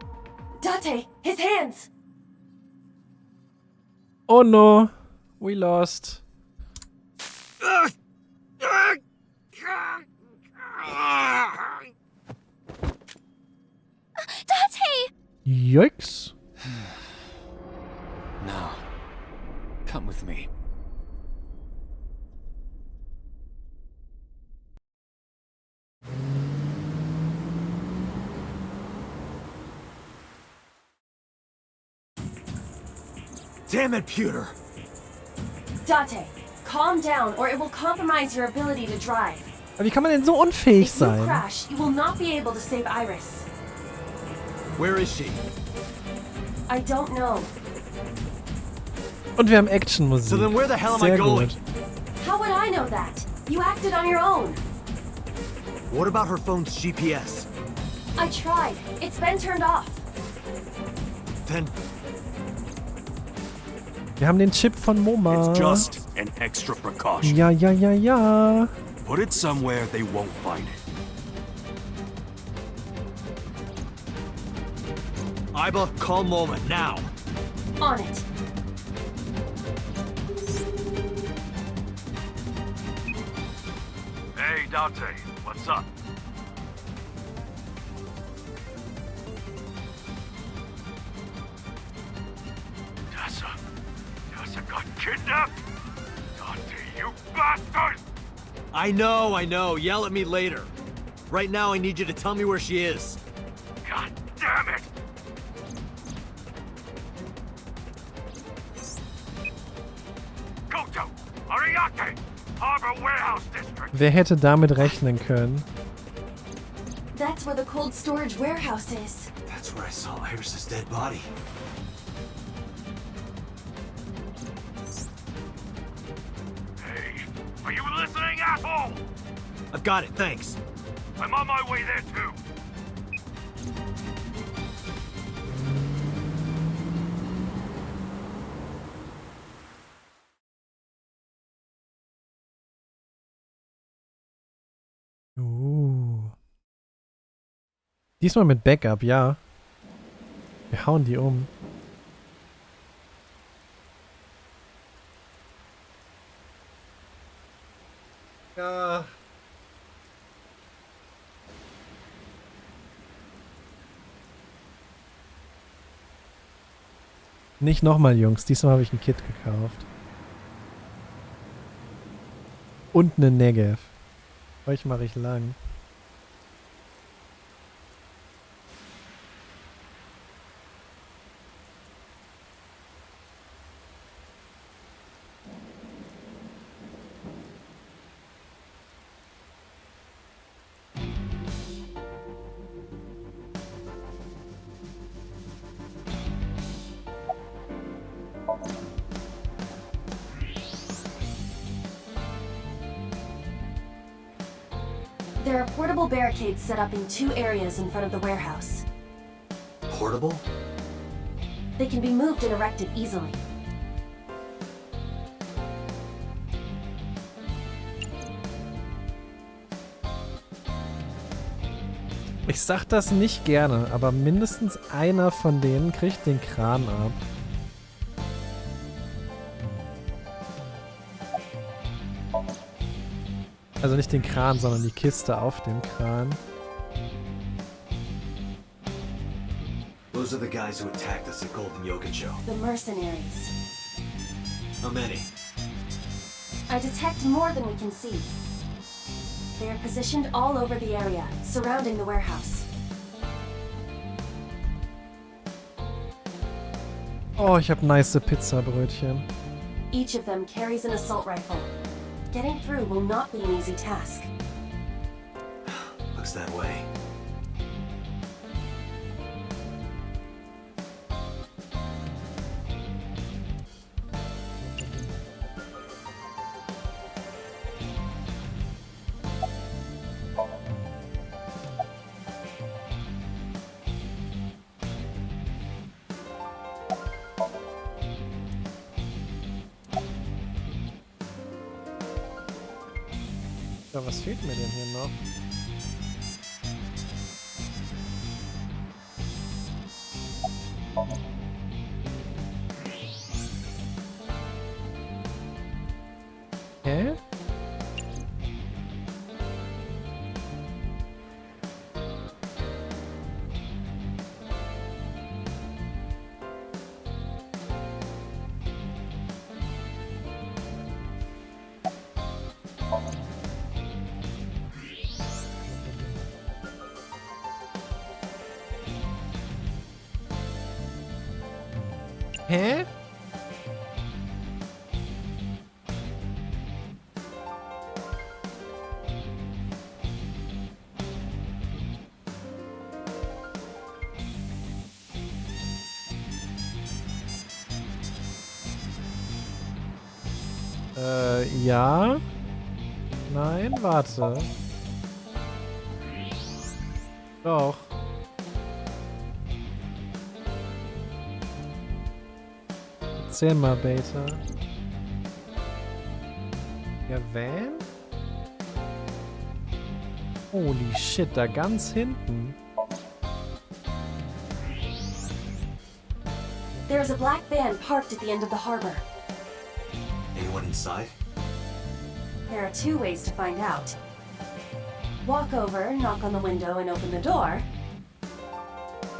Date, his hands! Oh no, we lost. Date! Yikes. Now, come with me. Damn it, Pewter! Date, calm down or it will compromise your ability to drive. Aber wie kann man denn so unfähig If you sein? crash, you will not be able to save Iris. Where is she? I don't know. Und wir haben Actionmusik. So then where the hell am I Sehr going? gut. How would I know that? You acted on your own. What about her phone's GPS? I tried. It's been turned off. Then Wir haben den Chip von Moma. It's just an extra precaution. Ja, ja, ja, ja. Put it somewhere they won't find it. Aiba, call Moment now. On it. Hey, Dante, what's up? Tessa got kidnapped? Dante, you bastard! I know. Yell at me later. Right now, I need you to tell me where she is. God damn it! Koto, Ariake, Harbor Warehouse District. Wer hätte damit rechnen können? That's where the cold storage warehouse is. That's where I saw Iris's dead body. Hey, are you listening, asshole? I've got it, thanks. I'm on my way there too. Diesmal mit Backup, ja. Wir hauen die um. Ja. Nicht nochmal, Jungs. Diesmal habe ich ein Kit gekauft. Und eine Negev. Euch mache ich lang. There are portable barricades set up in 2 areas in front of the warehouse. Portable? They can be moved and erected easily. Ich sag das nicht gerne, aber mindestens einer von denen kriegt den Kran ab. Also nicht den Kran, sondern die Kiste auf dem Kran. Those are the guys who attacked us at Golden Yokocho. The mercenaries. How many? I detect more than we can see. They are positioned all over the area, surrounding the warehouse. Oh, ich hab nice Pizzabrötchen. Each of them carries an assault rifle. Getting through will not be an easy task. Looks that way. Ja, was fehlt mir denn hier noch? Hä? Hä? Ja. Nein, warte. Doch. Erzähl mal, Beta. Ja, Van? Holy shit, da ganz hinten. There is a black van parked at the end of the harbor. Anyone inside? There are two ways to find out. Walk over, knock on the window, and open the door.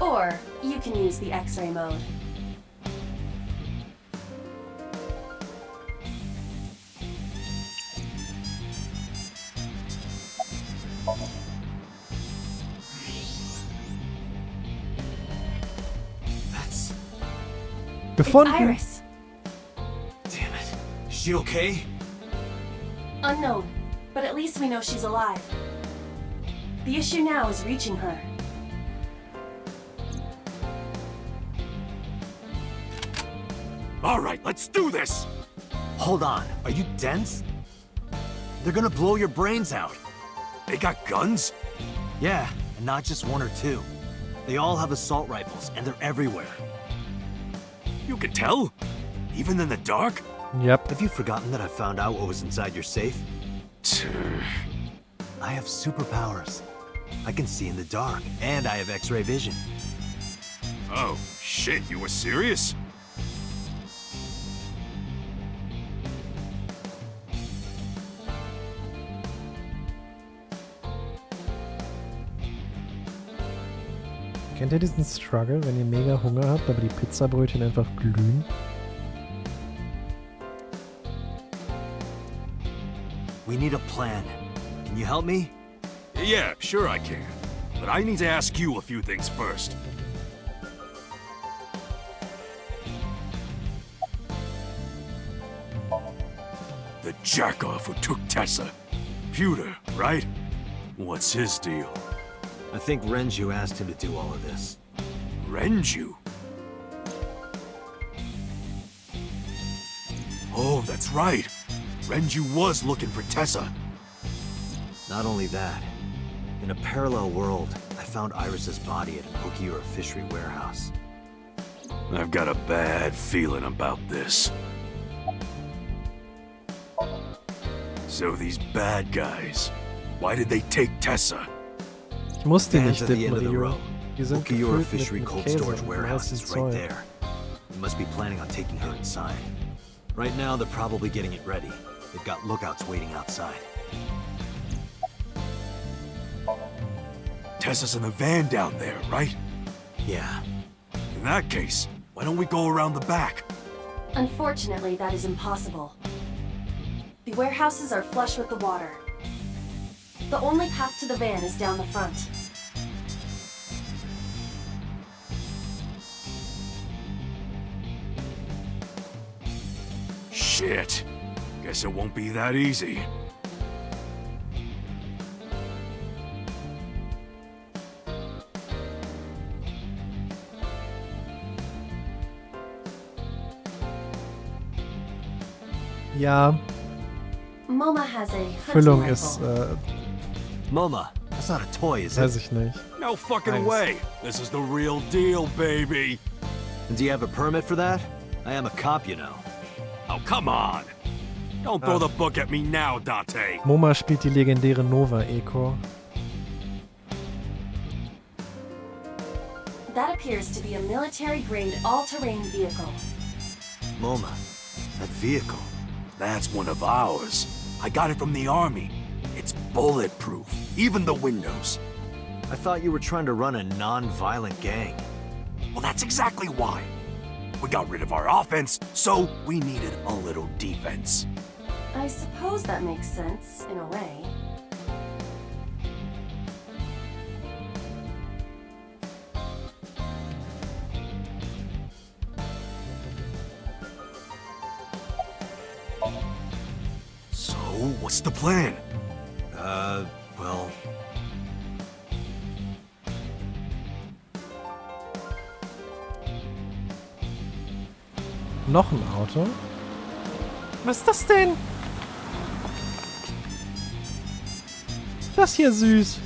Or you can use the X-ray mode. That's... Gefunden! It's Iris. Damn it. Is she okay? Unknown, but at least we know she's alive. The issue now is reaching her. All right, let's do this! Hold on. Are you dense? They're gonna blow your brains out. They got guns? Yeah, and not just one or two. They all have assault rifles, and they're everywhere. You can tell? Even in the dark? Yep. Have you forgotten that I found out what was inside your safe? I have superpowers. I can see in the dark, and I have X-ray vision. Oh, shit, you were serious? Kennt ihr diesen Struggle, wenn ihr mega Hunger habt, aber die Pizzabrötchen einfach glühen? We need a plan. Can you help me? Yeah, sure I can. But I need to ask you a few things first. The jackoff who took Tessa. Pewter, right? What's his deal? I think Renju asked him to do all of this. Renju? Oh, that's right. Renju was looking for Tessa. Not only that, in a parallel world, I found Iris's body at an Okiura fishery warehouse. I've got a bad feeling about this. So these bad guys, why did they take Tessa? Ich muss die Fans nicht at the end of the dippen, row. die sind Okiura gefüllt fishery mit cold Käse storage und warehouse meistens is right Zeug. there. They must be planning on taking her inside. Right now, they're probably getting it ready. They've got lookouts waiting outside. Tessa's in the van down there, right? Yeah. In that case, why don't we go around the back? Unfortunately, that is impossible. The warehouses are flush with the water. The only path to the van is down the front. Shit. Guess it won't be that easy. Ja, Moma has a hunting Füllung rifle. ist, Moma, that's not a toy, is weiß it? ich nicht. No fucking Nice. way. This is the real deal, baby. And do you have a permit for that? I am a cop, you know. Oh, come on. Don't throw the book at me now, Date. Moma spielt die legendäre Nova-Echo. That appears to be a military-grade all-terrain vehicle. Moma, that vehicle. That's one of ours. I got it from the army. It's bulletproof, even the windows. I thought you were trying to run a non-violent gang. Well, that's exactly why. We got rid of our offense, so we needed a little defense. I suppose that makes sense, in a way. So, what's the plan? Well... Noch ein Auto? Was ist das denn? Das hier süß.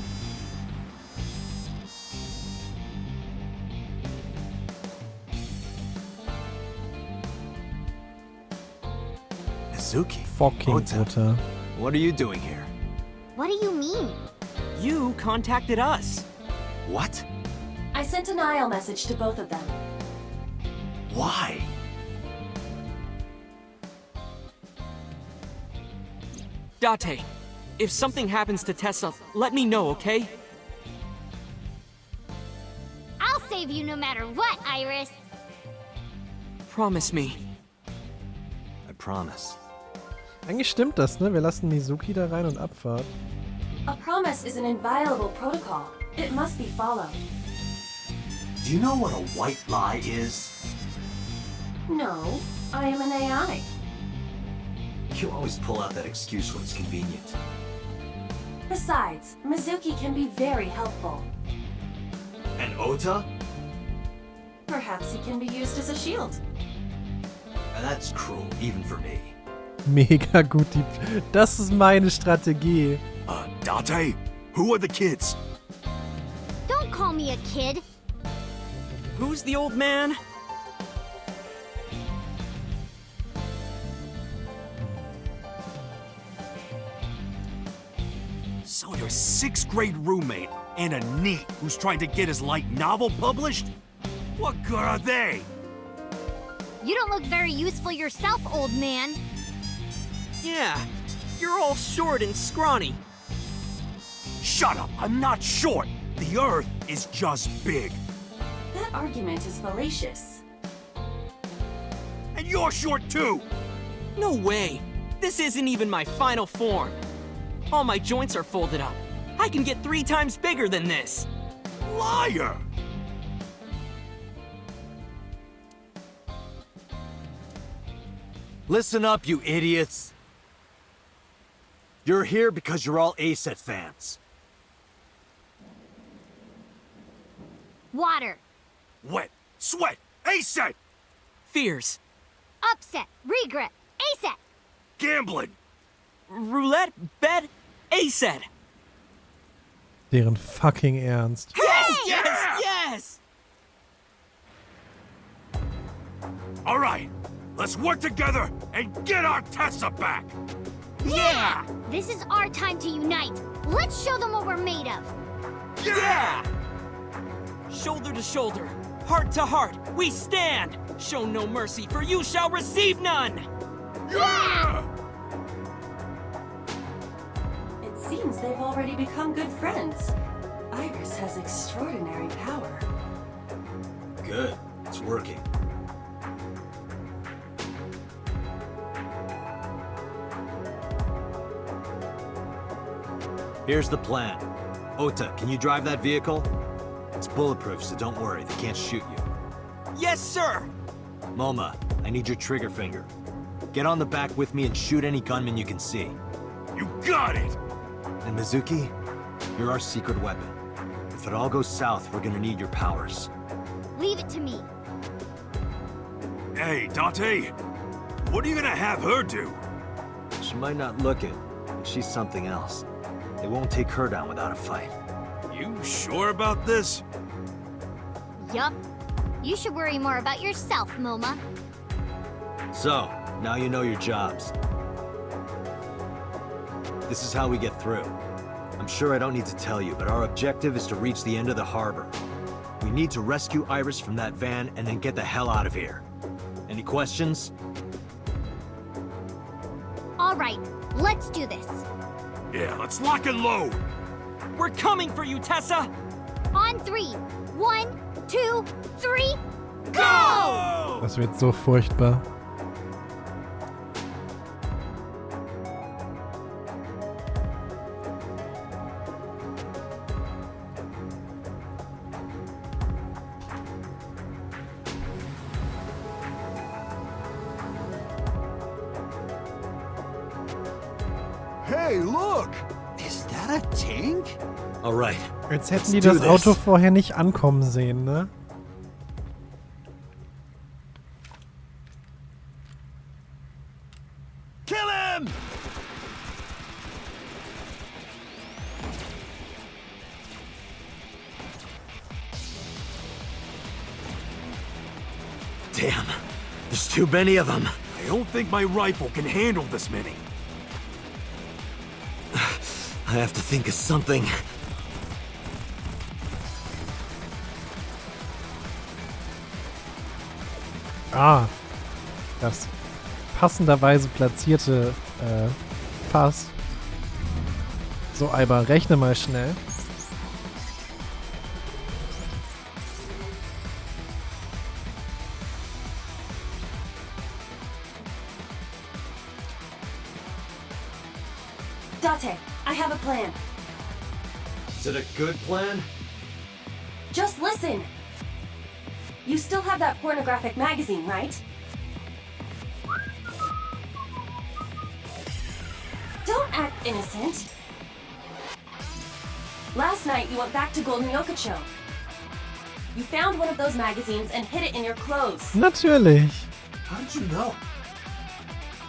Mizuki. Fucking Mutter. What are you doing here? What do you mean? You contacted us. What? I sent an IL message to both of them. Why? Date, if something happens to Tessa, let me know, okay? I'll save you no matter what, Iris. Promise me. I promise. Eigentlich stimmt das, ne? Wir lassen Mizuki da rein und Abfahrt. A promise is an inviolable protocol. It must be followed. Do you know what a white lie is? No, I am an AI. You always pull out that excuse when it's convenient. Besides, Mizuki can be very helpful. And Ota? Perhaps he can be used as a shield. And that's cruel, even for me. Mega gut, das ist meine Strategie. Date, who are the kids? Don't call me a kid. Who's the old man? So your 6th grade roommate and a NEET who's trying to get his light novel published? What good are they? You don't look very useful yourself, old man. Yeah, you're all short and scrawny. Shut up, I'm not short. The Earth is just big. That argument is fallacious. And you're short too! No way. This isn't even my final form. All my joints are folded up. I can get 3 times bigger than this. Liar! Listen up, you idiots. You're here because you're all ASET fans. Water. Wet, sweat, ASET! Fears. Upset. Regret. ASAP. Gambling. Roulette, bet, ASET. Deren fucking Ernst. Yes, yes, yes! All right, let's work together and get our Tessa back! Yeah! This is our time to unite. Let's show them what we're made of. Yeah! Shoulder to shoulder, heart to heart, we stand! Show no mercy, for you shall receive none! Yeah! It seems they've already become good friends. Iris has extraordinary power. Good, it's working. Here's the plan. Ota, can you drive that vehicle? It's bulletproof, so don't worry, they can't shoot you. Yes, sir! Moma, I need your trigger finger. Get on the back with me and shoot any gunman you can see. You got it! And Mizuki, you're our secret weapon. If it all goes south, we're gonna need your powers. Leave it to me. Hey, Date, what are you gonna have her do? She might not look it, but she's something else. They won't take her down without a fight. You sure about this? Yup. You should worry more about yourself, Moma. So, now you know your jobs. This is how we get through. I'm sure I don't need to tell you, but our objective is to reach the end of the harbor. We need to rescue Iris from that van and then get the hell out of here. Any questions? All right, let's do this. Yeah, let's lock and load. We're coming for you, Tessa! On 3. 1, 2, 3, go! Das wird so furchtbar. Hey, look! Is that a tank? All right. Jetzt hätten die das Auto vorher nicht ankommen sehen, ne? Kill him! Damn, there's too many of them. I don't think my rifle can handle this many. I have to think of something. Ah, das passenderweise platzierte Fass. So, Alba, rechne mal schnell. Date, I have a plan. Is it a good plan? Just listen. You still have that pornographic magazine, right? Don't act innocent. Last night you went back to Golden Yokocho. You found one of those magazines and hid it in your clothes. Natürlich. How did you know?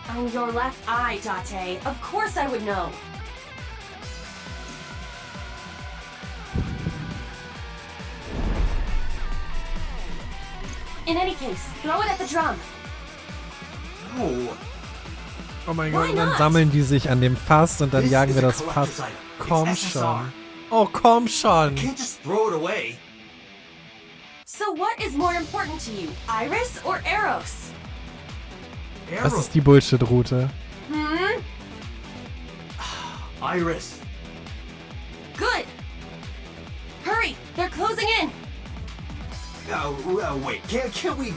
I'm your left eye, Date. Of course I would know. In any case, throw it at the drum. No. Oh mein Gott, und dann sammeln die sich an dem Fass und dann jagen wir das Fass. Komm schon. Oh, komm schon. Can't just throw it away. So what is more important to you, Iris or Eros? Das ist die Bullshit-Route. Hmm? Iris. Good. Hurry, they're closing in. Wait, can't we...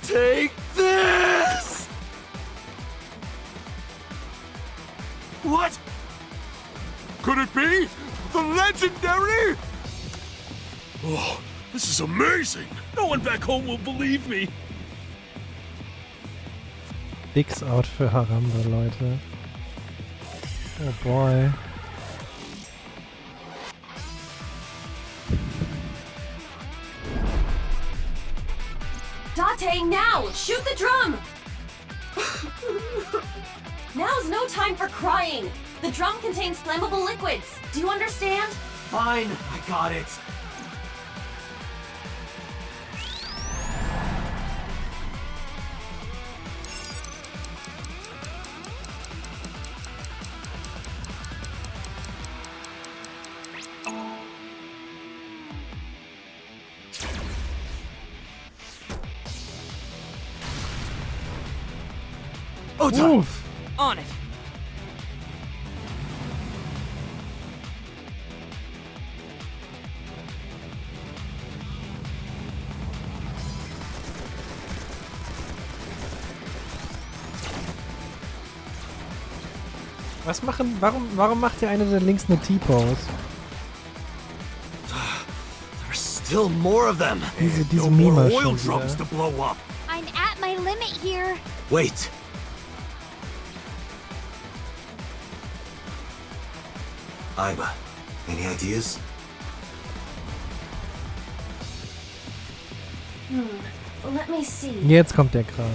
Take this! What? Could it be? The legendary? Oh, this is amazing! No one back home will believe me! Dicks out für Harambe, Leute. Oh boy. Date, now! Shoot the drum! Now's no time for crying! The drum contains flammable liquids. Do you understand? Fine, I got it. Oof. On it. Was machen, warum macht der eine da links eine T-Pose? There's still more of them. Diese Mima schon drums to wieder. blow up. I'm at my limit here. Wait. Iba, any ideas? Let me see. Jetzt kommt der Kran.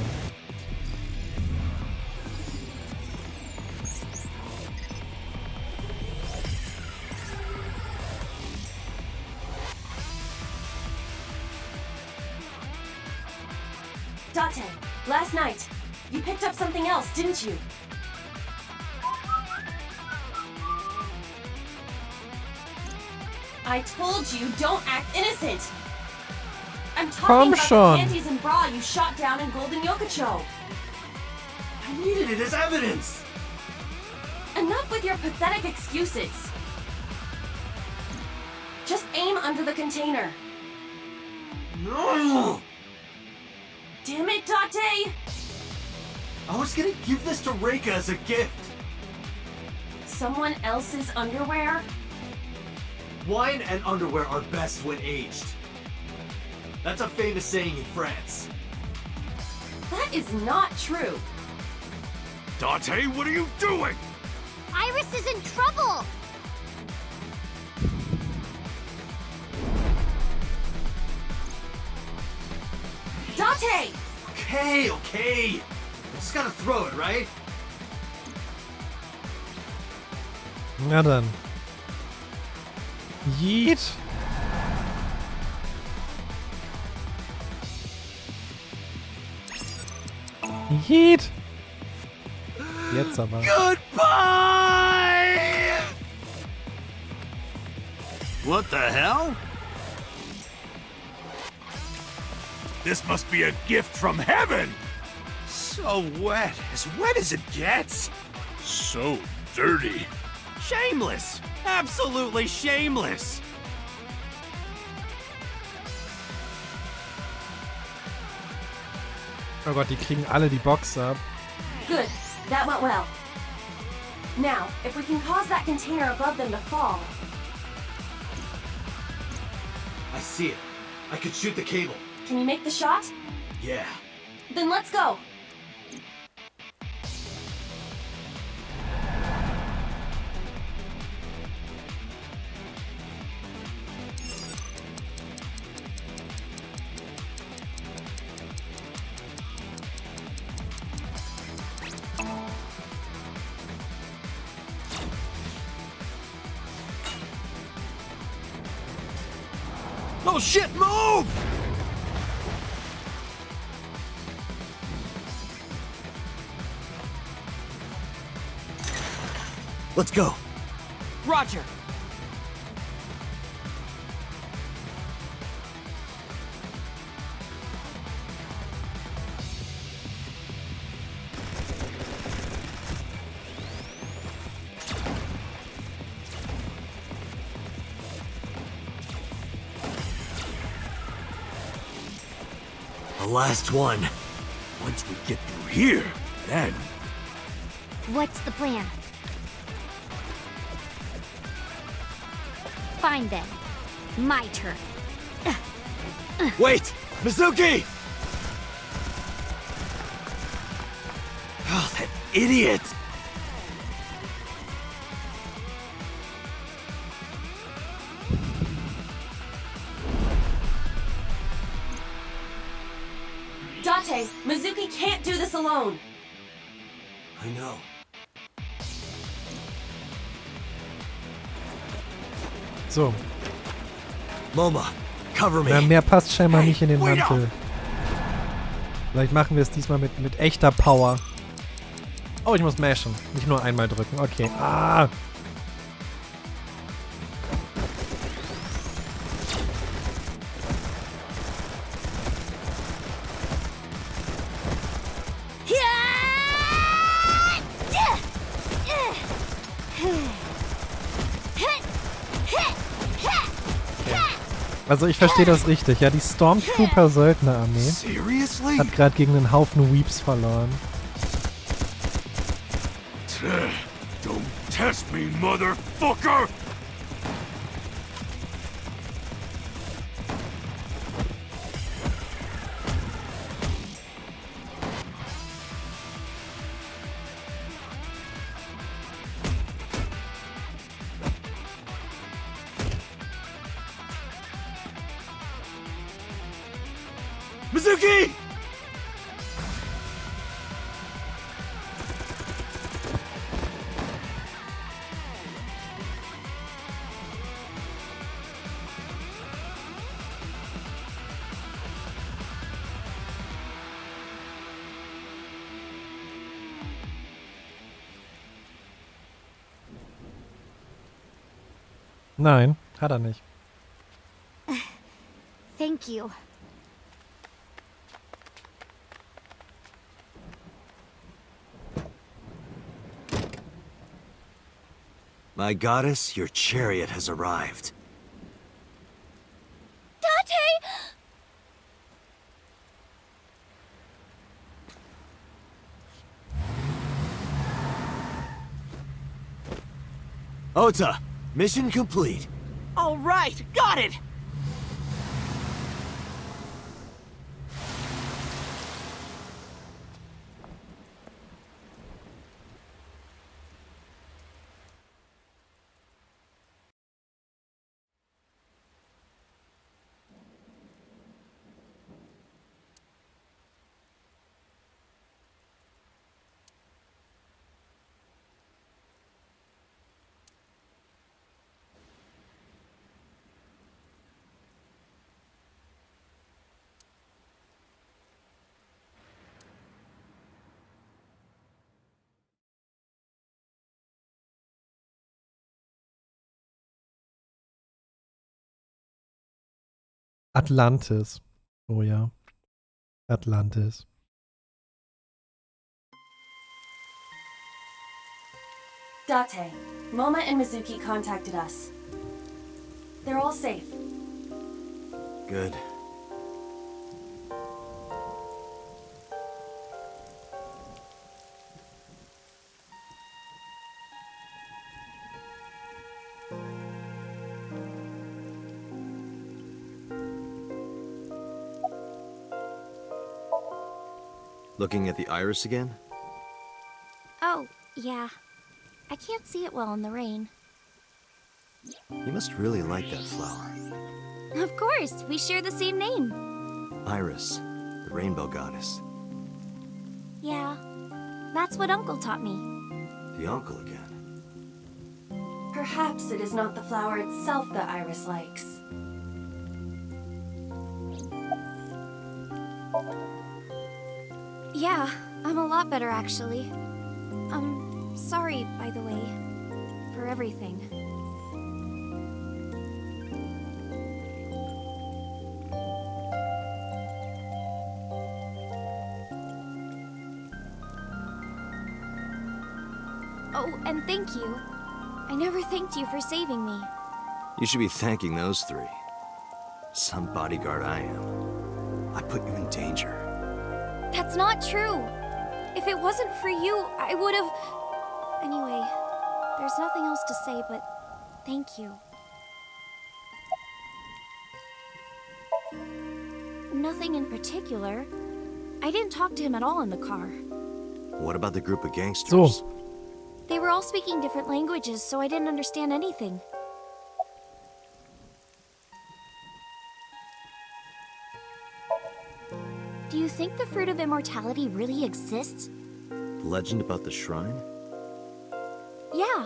Date, last night, you picked up something else, didn't you? I told you, don't act innocent! I'm talking about the panties and bra you shot down in Golden Yokocho! I needed it as evidence! Enough with your pathetic excuses! Just aim under the container. No! Damn it, Date! I was gonna give this to Reika as a gift! Someone else's underwear? Wine and underwear are best when aged. That's a famous saying in France. That is not true. Date, what are you doing? Iris is in trouble! Date! Okay. I just gotta throw it, right? Na dann. Yeet. Yeet. Jetzt aber. Goodbye! What the hell? This must be a gift from heaven! So wet as it gets. So dirty. Shameless! Absolutely shameless! Oh Gott, die kriegen alle die Box ab. Good, that went well. Now, if we can cause that container above them to fall... I see it. I could shoot the cable. Can you make the shot? Yeah. Then let's go! Oh shit, move! Let's go. Roger. The last one. Once we get through here, then... What's the plan? Fine then. My turn. Wait! Mizuki! Oh, that idiot! Date, Mizuki can't do this alone! I know. So. Moma, cover me. Ja, mehr passt scheinbar nicht in den Mantel. Vielleicht machen wir es diesmal mit echter Power. Oh, ich muss mashen. Nicht nur einmal drücken. Okay. Ah! Also ich verstehe das richtig, ja, die Stormtrooper-Söldner-Armee hat gerade gegen einen Haufen Weeps verloren. Don't test me, motherfucker! Mizuki! Nein, hat er nicht. Thank you. My goddess, your chariot has arrived. Date! Ota, mission complete. All right, got it! Atlantis. Oh ja. Atlantis. Date, Moma and Mizuki contacted us. They're all safe. Good. Looking at the iris again? Oh, yeah. I can't see it well in the rain. You must really like that flower. Of course, we share the same name. Iris, the rainbow goddess. Yeah, that's what Uncle taught me. The uncle again. Perhaps it is not the flower itself that Iris likes. Yeah, I'm a lot better actually. Sorry, by the way, for everything. Oh, and thank you. I never thanked you for saving me. You should be thanking those three. Some bodyguard I am. I put you in danger. That's not true. If it wasn't for you, I would have... Anyway, there's nothing else to say but thank you. Nothing in particular. I didn't talk to him at all in the car. What about the group of gangsters? So. They were all speaking different languages, so I didn't understand anything. Do you think the fruit of immortality really exists? The legend about the shrine? Yeah,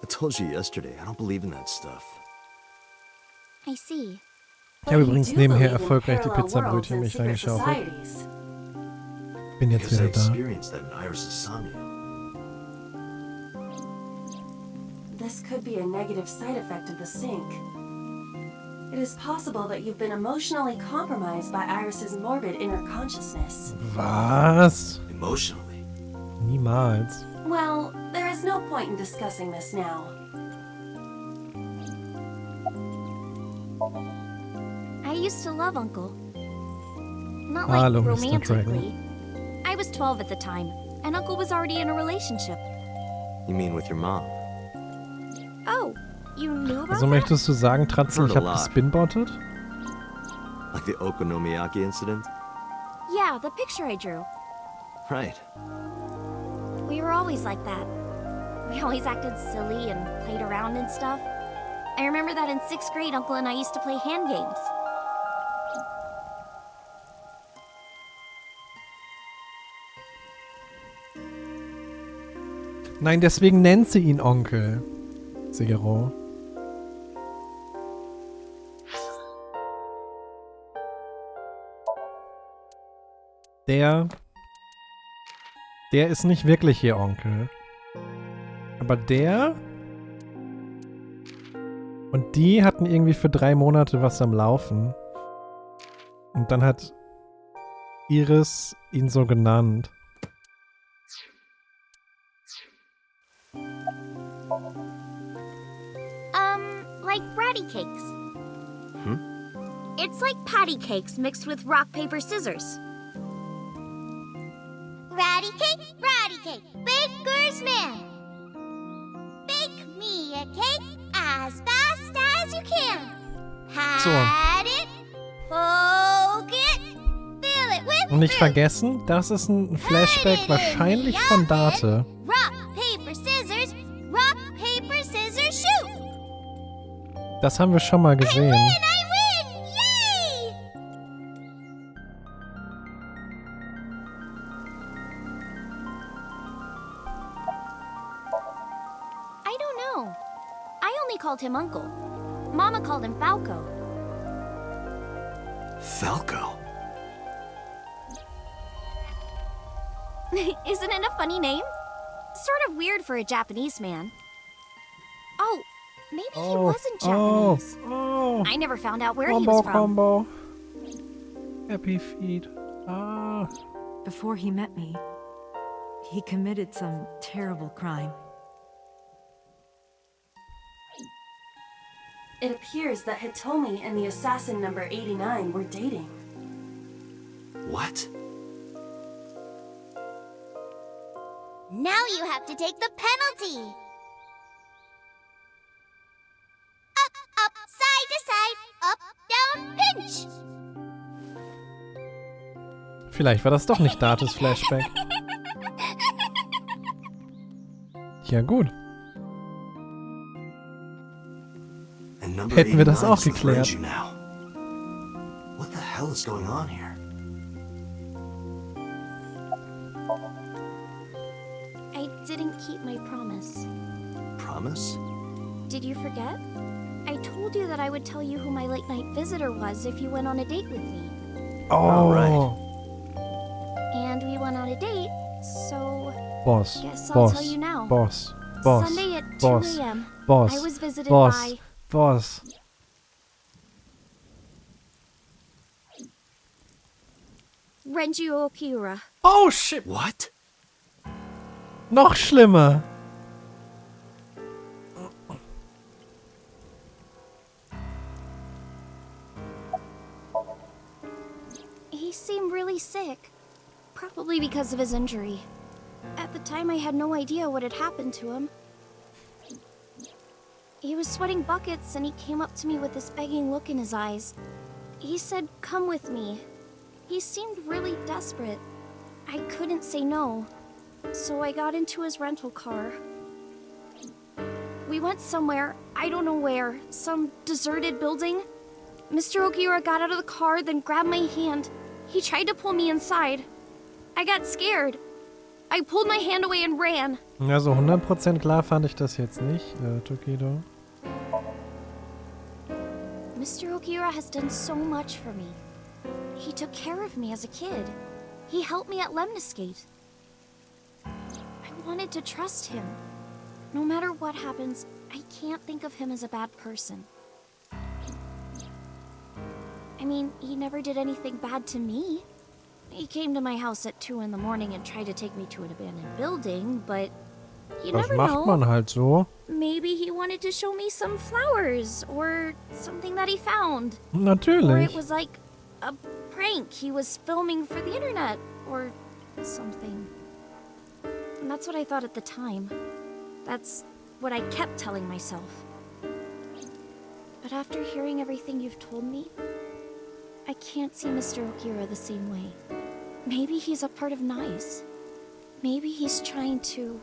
I told you yesterday, I don't believe in that stuff. I see. Ich habe übrigens nebenher erfolgreich die Pizzabrötchen mich reingeschaufelt. Bin jetzt Because I wieder da. experienced that in Iris' Somnium. This could be a negative side effect of the sync. It is possible that you've been emotionally compromised by Iris's morbid inner consciousness. Was? Emotionally? Niemals. Well, there is no point in discussing this now. I used to love Uncle. Not Hello, like Mr. Dragon. romantically. I was 12 at the time, and Uncle was already in a relationship. You mean with your mom? Oh, you knew about Also that? möchtest du sagen, Tratze, ich Heard a hab lot. gespinbottet? Like the Okonomiyaki incident? Yeah, the picture I drew. Right. We were always like that. We always acted silly and played around and stuff. I remember that in 6th grade, Uncle and I used to play hand games. Nein, deswegen nennt sie ihn Onkel. Zero. Der ist nicht wirklich ihr Onkel. Aber der Und die hatten irgendwie für 3 Monate was am Laufen. Und dann hat Iris ihn so genannt. Like ratty cakes. It's like patty cakes mixed with rock, paper, scissors. Ratty cake, baker's man. Bake me a cake as fast as you can. Pat it, poke it, fill it with Und nicht vergessen, das ist ein Flashback wahrscheinlich von Date. rock, paper, scissors, shoot. Das haben wir schon mal gesehen. I win! Yay! I don't know. I only called him Uncle. Mama called him Falco. Falco? Isn't it a funny name? Sort of weird for a Japanese man. Oh, maybe he wasn't Japanese. I never found out where he was from. Combo. Happy feet. Ah. Before he met me, he committed some terrible crime. It appears that Hitomi and the assassin number 89 were dating. What? Now you have to take the penalty. Up, side to side, up, down, pinch. Vielleicht war das doch nicht Dates Flashback. Ja gut. Hätten wir das auch geklärt. What the hell is going on here? I didn't keep my promise. Promise? Did you forget? I told you that I would tell you who my late night visitor was if you went on a date with me. Oh, right. And we went on a date, so Boss. guess I'll tell you now. Boss. Sunday at 2 a.m. Boss. I was visited Boss. by Boss. Renju Okiura. Oh shit. What? Noch schlimmer. He seemed really sick, probably because of his injury. At the time, I had no idea what had happened to him. He was sweating buckets and he came up to me with this begging look in his eyes. He said, "Come with me." He seemed really desperate. I couldn't say no, so I got into his rental car. We went somewhere, I don't know where, some deserted building. Mr. Okiura got out of the car, then grabbed my hand. He tried to pull me inside. I got scared. I pulled my hand away and ran. Also 100% klar fand ich das jetzt nicht, Tokido. Mr. Okiura has done so much for me. He took care of me as a kid. He helped me at Lemniscate. I wanted to trust him. No matter what happens, I can't think of him as a bad person. I mean, he never did anything bad to me. He came to my house at 2 in the morning and tried to take me to an abandoned building, but you Das never macht know. man halt so. Maybe he wanted to show me some flowers or something that he found. Or Natürlich. it was like a prank he was filming for the internet or something. And that's what I thought at the time. That's what I kept telling myself. But after hearing everything you've told me, I can't see Mr. Okiura the same way. Maybe he's a part of Nice. Maybe he's trying to...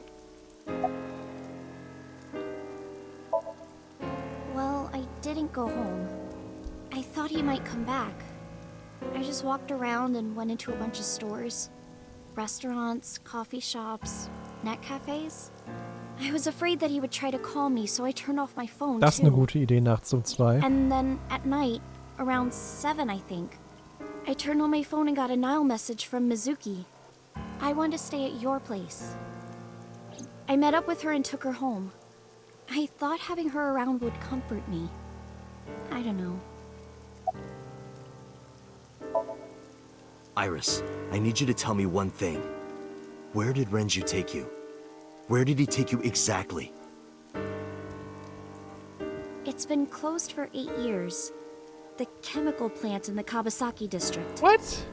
Well, I didn't go home. I thought he might come back. I just walked around and went into a bunch of stores. Restaurants, coffee shops, net cafes. I was afraid that he would try to call me, so I turned off my phone, Das ist eine too. gute Idee nachts um 2. And then at night, around 7, I think, I turned on my phone and got a Nile message from Mizuki. I wanted to stay at your place. I met up with her and took her home. I thought having her around would comfort me. I don't know. Iris, I need you to tell me one thing. Where did Renju take you? Where did he take you exactly? It's been closed for 8 years. The chemical plant in the Kawasaki district. What?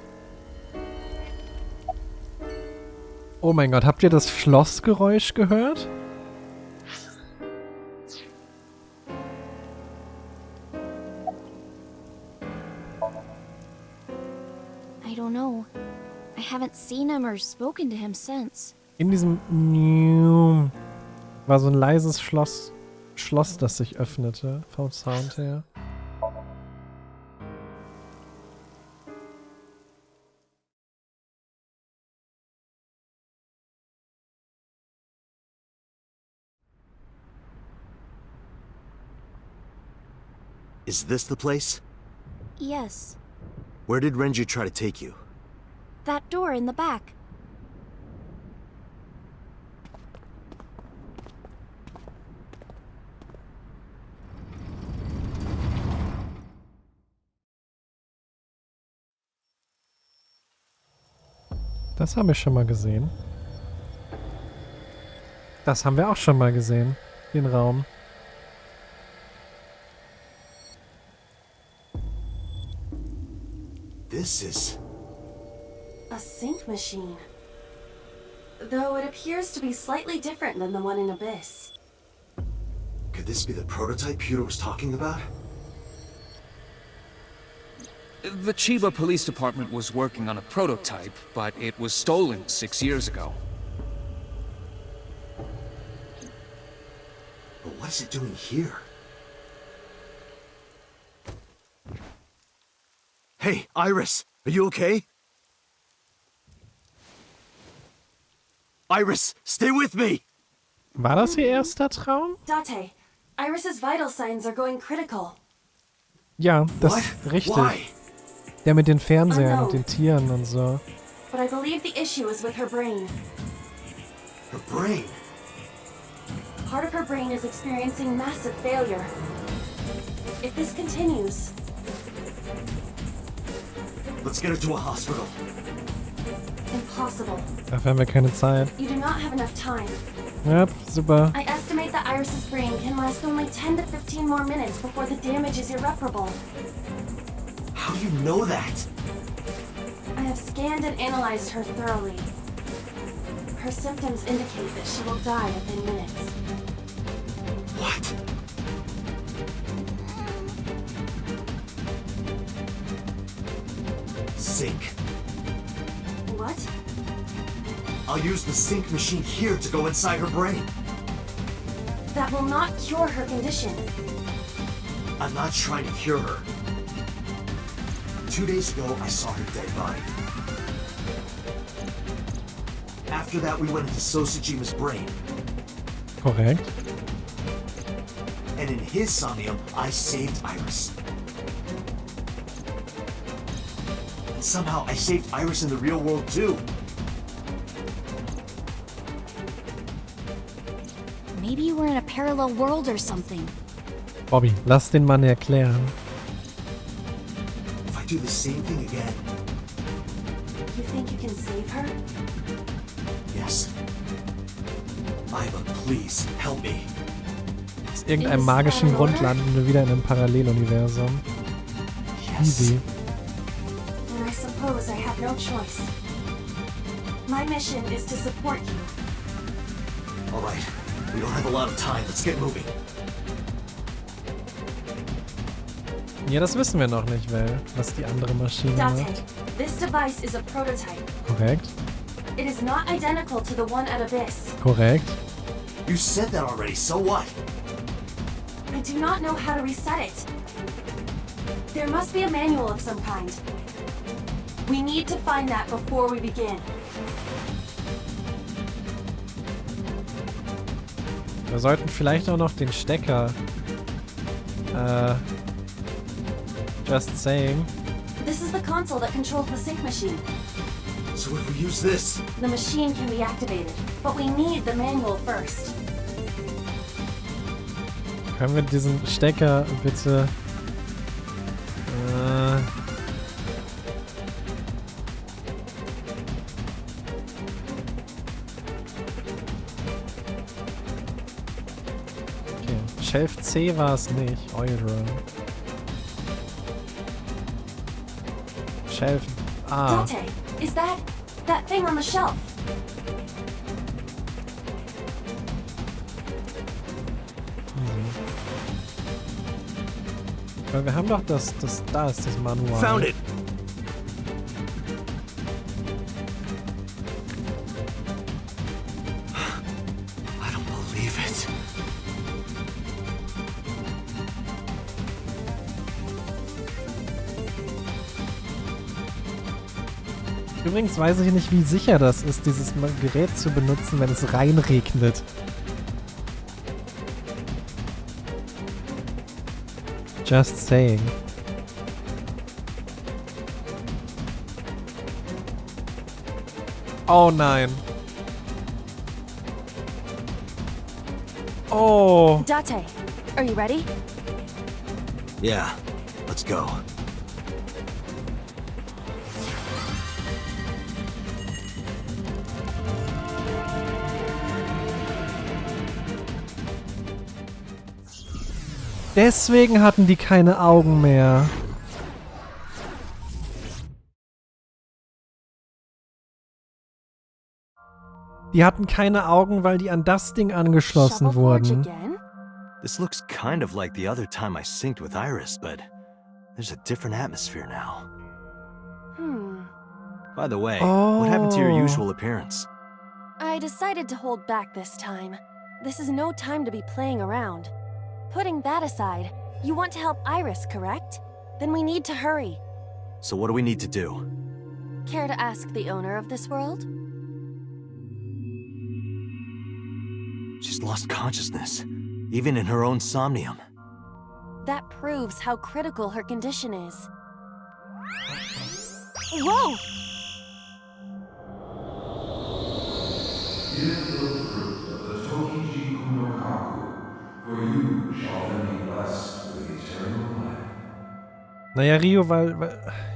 Oh mein Gott, habt ihr das Schlossgeräusch gehört? I don't know. I haven't seen him or spoken to him since. In diesem war so ein leises Schloss, das sich öffnete, vom Sound her. Is this the place? Yes. Where did Renju try to take you? That door in the back. Das haben wir schon mal gesehen. Das haben wir auch schon mal gesehen. Den Raum. This is... a sync machine. Though it appears to be slightly different than the one in Abyss. Could this be the prototype Peter was talking about? The Chiba Police Department was working on a prototype, but it was stolen 6 years ago. But what is it doing here? Hey, Iris! Are you okay? Iris, stay with me! War das ihr erster Traum? Date, Iris's vital signs are going critical. Ja, das ist richtig. Why? Der mit den Fernsehern und den Tieren und so. But I believe the issue is with her brain. Her brain? Part of her brain is experiencing massive failure. If this continues... Let's get her to a hospital. Impossible. Dafür haben wir keine Zeit. You do not have enough time. Ja, super. I estimate that Iris's brain can last only 10 to 15 more minutes before the damage is irreparable. How do you know that? I have scanned and analyzed her thoroughly. Her symptoms indicate that she will die within minutes. What? Sync. What? I'll use the sync machine here to go inside her brain. That will not cure her condition. I'm not trying to cure her. 2 days ago, I saw her dead body. After that, we went into Sosujima's brain. Korrekt. And in his Somnium, I saved Iris. And somehow, I saved Iris in the real world, too. Maybe you were in a parallel world or something. Bobby, lass den Mann erklären. If I do the same thing again... You think you can save her? Yes. Iva, please, help me. Aus irgendeinem magischen Grund landen wir wieder in einem Paralleluniversum. Easy. And I suppose I have no choice. My mission is to support you. All right. We don't have a lot of time. Let's get moving. Ja, das wissen wir noch nicht, was die andere Maschine macht. Date, this device is a prototype. Korrekt. It is not identical to the one at Abyss. Korrekt. You said that already, so what? I do not know how to reset it. There must be a manual of some kind. We need to find that before we begin. Wir sollten vielleicht auch noch den Stecker. Just saying. This is the console that controls the sync machine. So if we use this... The machine can be activated, but we need the manual first. Können wir diesen Stecker bitte... Okay, Shelf C war es nicht. Oil Drum. Shelf A. Dante, is that thing on the shelf? Weil wir haben doch da ist das Manual. Found it. I don't believe it. Übrigens weiß ich nicht, wie sicher das ist, dieses Gerät zu benutzen, wenn es reinregnet. Just saying. Oh nein. Oh. Date, are you ready? Yeah, let's go. Deswegen hatten die keine Augen mehr. Die hatten keine Augen, weil die an das Ding angeschlossen wurden. This looks kind of like the other time I synced with Iris, but there's a different atmosphere now. By the way, what happened to your usual appearance? I decided to hold back this time. This is no time to be playing around. Putting that aside, you want to help Iris, correct? Then we need to hurry. So what do we need to do? Care to ask the owner of this world? She's lost consciousness, even in her own Somnium. That proves how critical her condition is. Whoa! For you shall then be blessed with eternal life. Naja, Rio, weil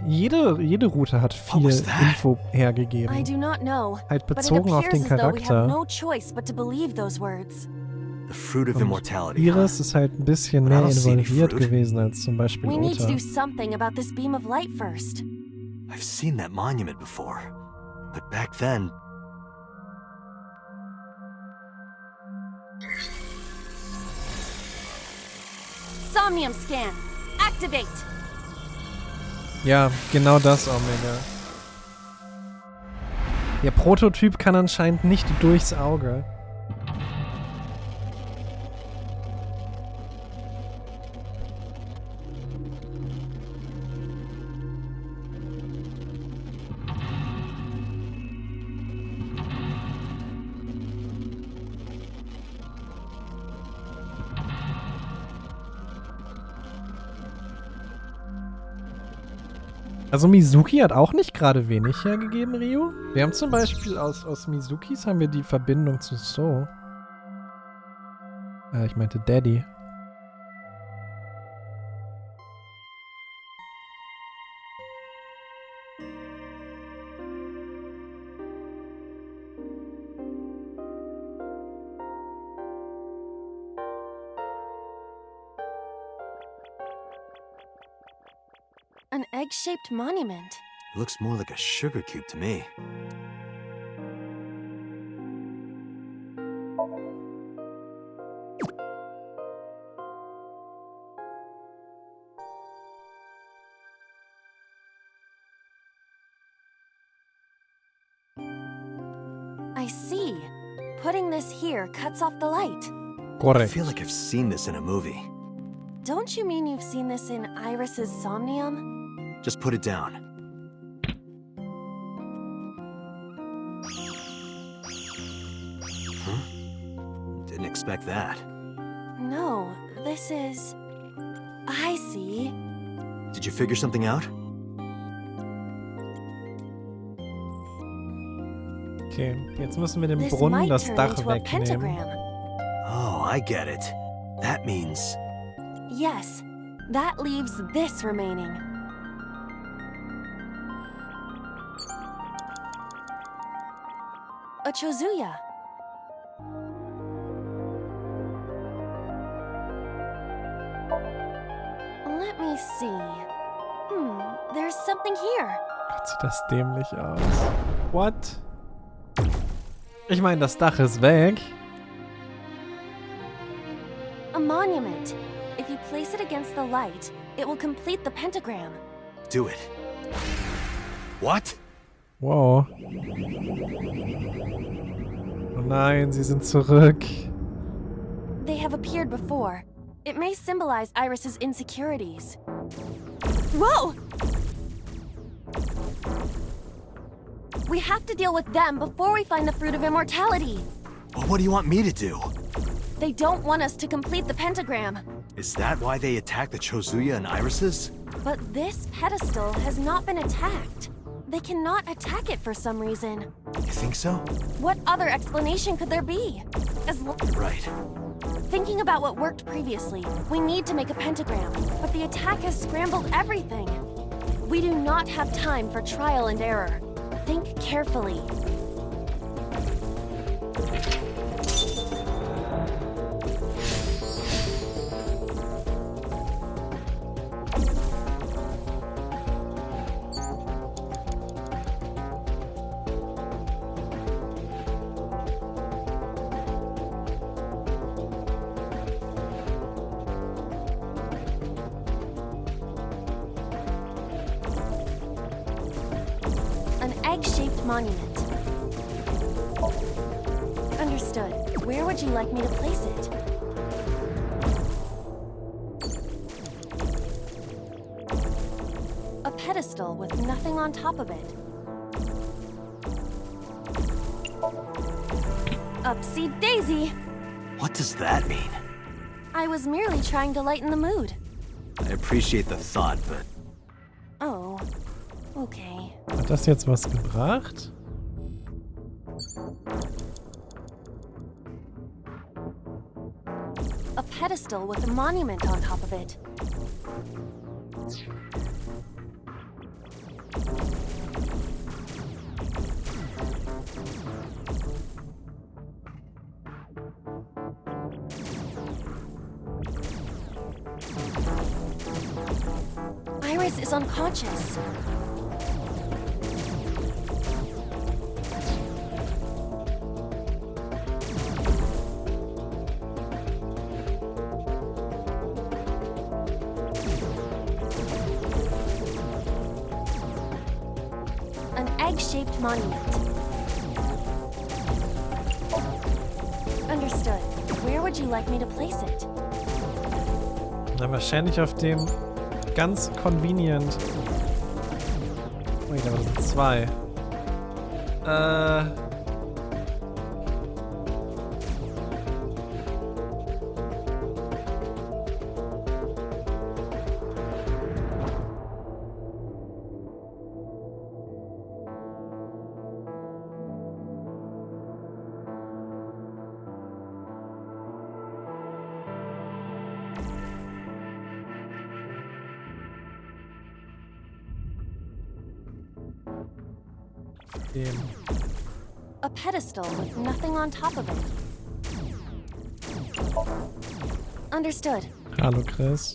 jede Route hat viel Info hergegeben. I do not know, halt bezogen auf den Charakter. No choice but to believe those words. The fruit of immortality. Iris ist halt ein bisschen mehr involviert gewesen als zum Beispiel We need to Ota. do something about this beam of light first. I've seen that monument before, but back then... Somnium scan. Activate. Ja, genau das, Omega. Der Prototyp kann anscheinend nicht durchs Auge. Also Mizuki hat auch nicht gerade wenig hergegeben, Rio. Wir haben zum Beispiel aus Mizukis haben wir die Verbindung zu So. Ich meinte Daddy. An egg-shaped monument. It looks more like a sugar cube to me. I see. Putting this here cuts off the light. Correct. I feel like I've seen this in a movie. Don't you mean you've seen this in Iris's Somnium? Just put it down. Huh? Didn't expect that. No, this is... I see. Did you figure something out? Okay, jetzt müssen wir dem Brunnen das Dach wegnehmen. Oh, I get it. That means... Yes, that leaves this remaining. A Chozuya. Let me see. There's something here. Gott, sieht das dämlich aus. What? Ich meine, das Dach ist weg. A monument. If you place it against the light, it will complete the pentagram. Do it. What? Wow. Oh nein, sie sind zurück. They have appeared before. It may symbolize Iris's insecurities. Whoa! We have to deal with them before we find the fruit of immortality. Well, what do you want me to do? They don't want us to complete the pentagram. Is that why they attacked the Chozuya and Irises? But this pedestal has not been attacked. They cannot attack it for some reason. You think so? What other explanation could there be? You're right. Thinking about what worked previously, we need to make a pentagram, but the attack has scrambled everything. We do not have time for trial and error. Think carefully. Egg-shaped monument. Understood. Where would you like me to place it? A pedestal with nothing on top of it. Upsy daisy! What does that mean? I was merely trying to lighten the mood. I appreciate the thought, but... Oh, okay. Hat das jetzt was gebracht? A pedestal with a monument on top of it. Iris is unconscious. Egg-shaped monument. Understood. Where would you like me to place it? Na, wahrscheinlich auf dem ganz convenient. Wait, aber das sind zwei. A pedestal with nothing on top of it. Understood. Hallo, Chris.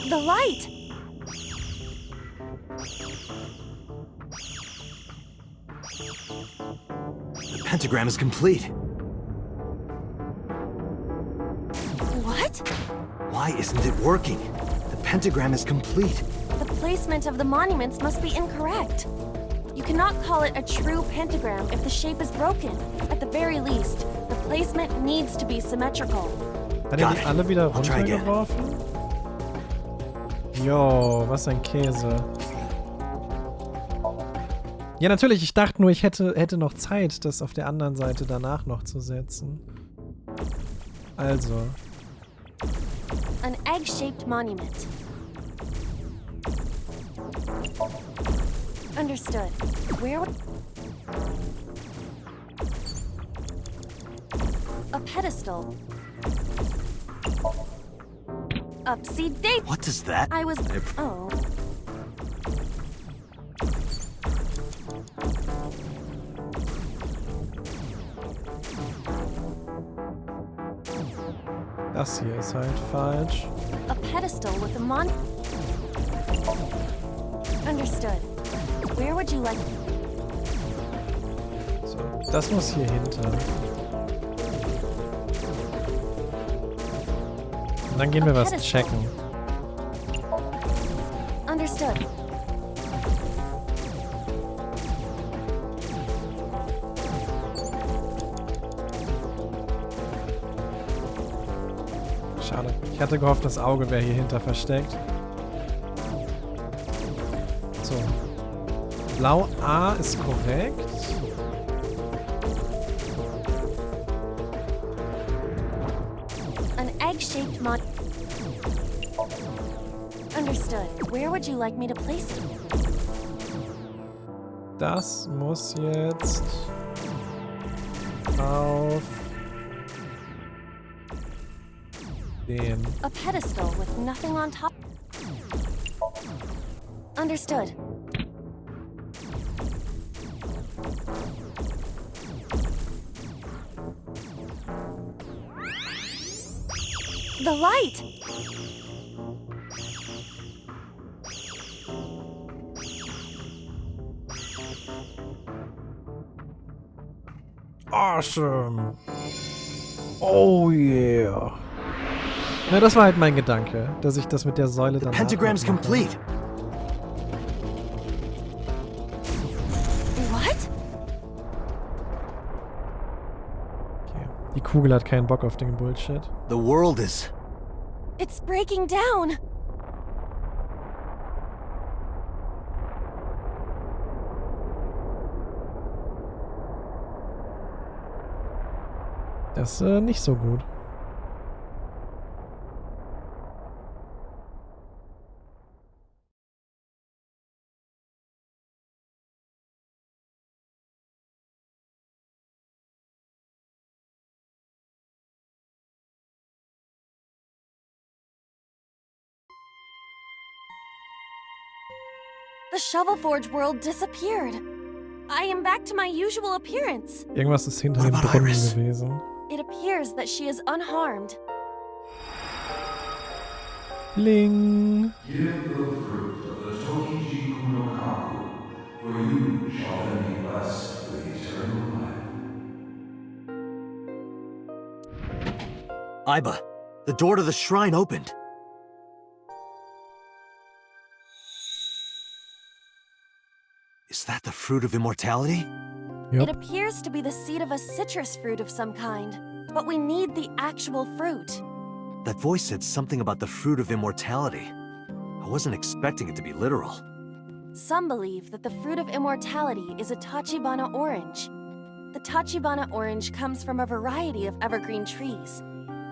The light! The pentagram is complete. What? Why isn't it working? The pentagram is complete. The placement of the monuments must be incorrect. You cannot call it a true pentagram if the shape is broken. At the very least, the placement needs to be symmetrical. Hat er die alle wieder runtergeworfen? Jo, was ein Käse. Ja, natürlich, ich dachte nur, ich hätte noch Zeit, das auf der anderen Seite danach noch zu setzen. Also. An egg-shaped monument. Understood. Where would... A pedestal. Upsy date. What does that? I was... Oh. Das hier ist halt falsch. A pedestal with a mon... Understood. Where would you like... So, das muss hier hinter. Und dann gehen wir was checken. Understood. Schade. Ich hatte gehofft, das Auge wäre hier hinter versteckt. So. Blau A ist korrekt. An egg-shaped mon... Understood. Where would you like me to place it? Das muss jetzt auf den... A pedestal with nothing on top. Understood. The light! Awesome! Oh yeah! Na, das war halt mein Gedanke, dass ich das mit der Säule dann... Pentagram's complete! What? Okay. Die Kugel hat keinen Bock auf den Bullshit. The world is... It's breaking down! Das ist nicht so gut. The Shovel Forge world disappeared. I am back to my usual appearance. Irgendwas ist hinter dem Brunnen gewesen. It appears that she is unharmed. Bling. Give the fruit of the Tokijiku no Kaku, for you shall then be blessed with eternal life. Aiba, the door to the shrine opened. Is that the fruit of immortality? Yep. It appears to be the seed of a citrus fruit of some kind, but we need the actual fruit. That voice said something about the fruit of immortality. I wasn't expecting it to be literal. Some believe that the fruit of immortality is a Tachibana orange. The Tachibana orange comes from a variety of evergreen trees.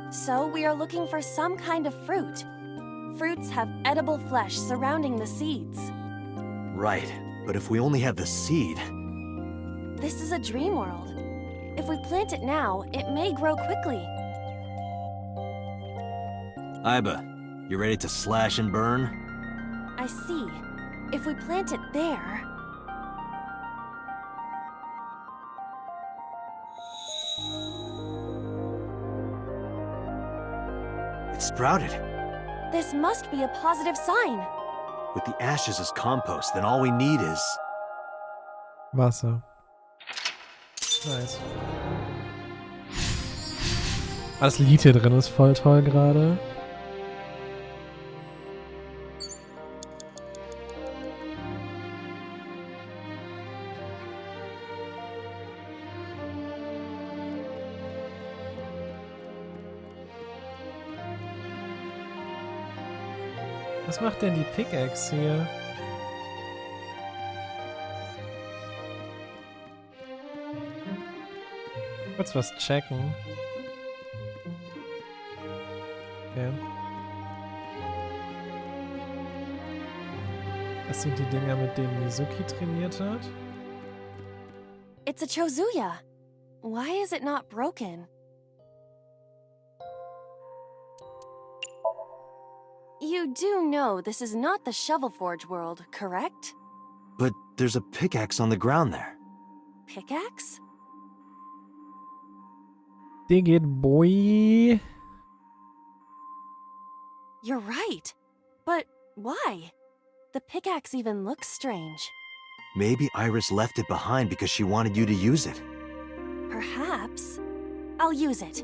So we are looking for some kind of fruit. Fruits have edible flesh surrounding the seeds. Right, but if we only have the seed... This is a dream world. If we plant it now, it may grow quickly. Aiba, you ready to slash and burn? I see. If we plant it there... It sprouted. This must be a positive sign. With the ashes as compost, then all we need is... Wasser. Nice. Das Lied hier drin ist voll toll gerade. Was macht denn die Pickaxe hier? Kurz was checken. Okay. Das sind die Dinger, mit denen Mizuki trainiert hat. It's a Chozuya. Why is it not broken? You do know this is not the Shovel Forge world, correct? But there's a pickaxe on the ground there. Pickaxe? Dig it, boy. You're right. But why? The pickaxe even looks strange. Maybe Iris left it behind because she wanted you to use it. Perhaps. I'll use it.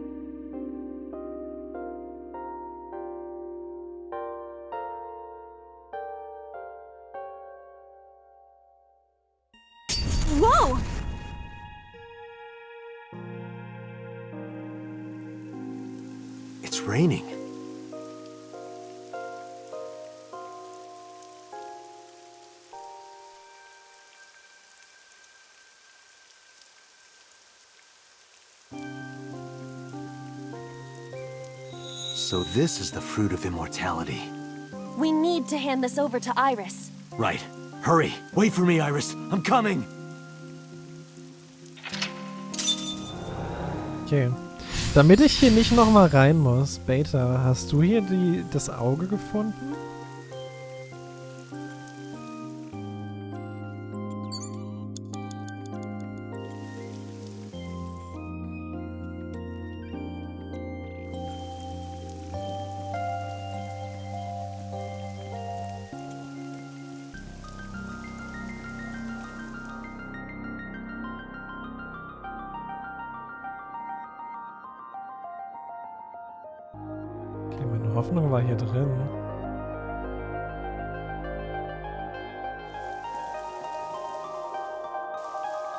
Whoa! It's raining. So this is the fruit of immortality. We need to hand this over to Iris. Right. Hurry. Wait for me, Iris. I'm coming. Okay. Damit ich hier nicht nochmal rein muss, Beta, hast du hier das Auge gefunden? Hoffnung war hier drin.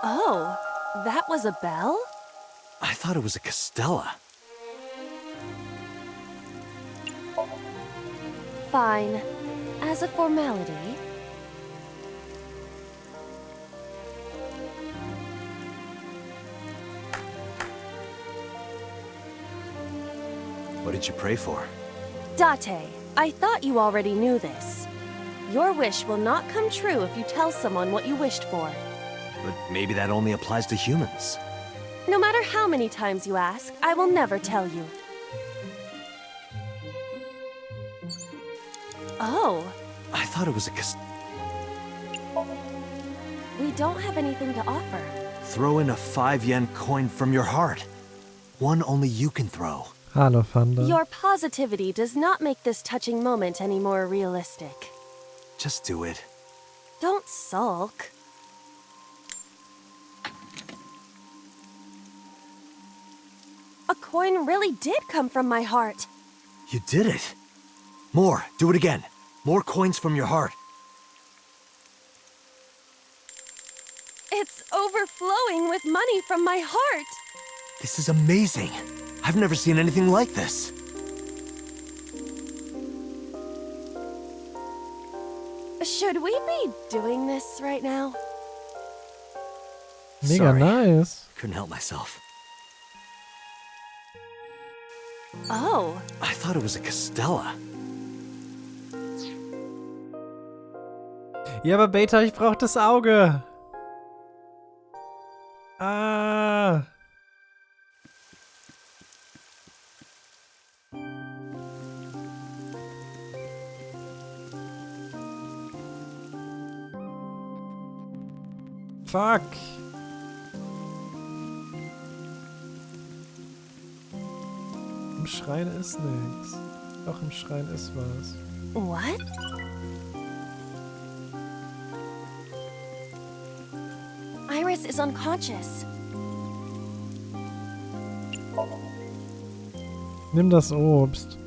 Oh, that was a bell? I thought it was a castella. Fine. As a formality. What did you pray for? Date, I thought you already knew this. Your wish will not come true if you tell someone what you wished for. But maybe that only applies to humans. No matter how many times you ask, I will never tell you. Oh. I thought it was a We don't have anything to offer. Throw in a 5-yen coin from your heart. One only you can throw. Hallo, Fanda. Your positivity does not make this touching moment any more realistic. Just do it. Don't sulk. A coin really did come from my heart. You did it. More. Do it again. More coins from your heart. It's overflowing with money from my heart. This is amazing. I've never seen anything like this. Should we be doing this right now? Mega Sorry. nice. Couldn't help myself. Oh. I thought it was a castella. Ja, aber Beta, ich brauch das Auge. Ah. Fuck. Im Schrein ist nichts. Doch, im Schrein ist was. What? Iris is unconscious. Nimm das Obst.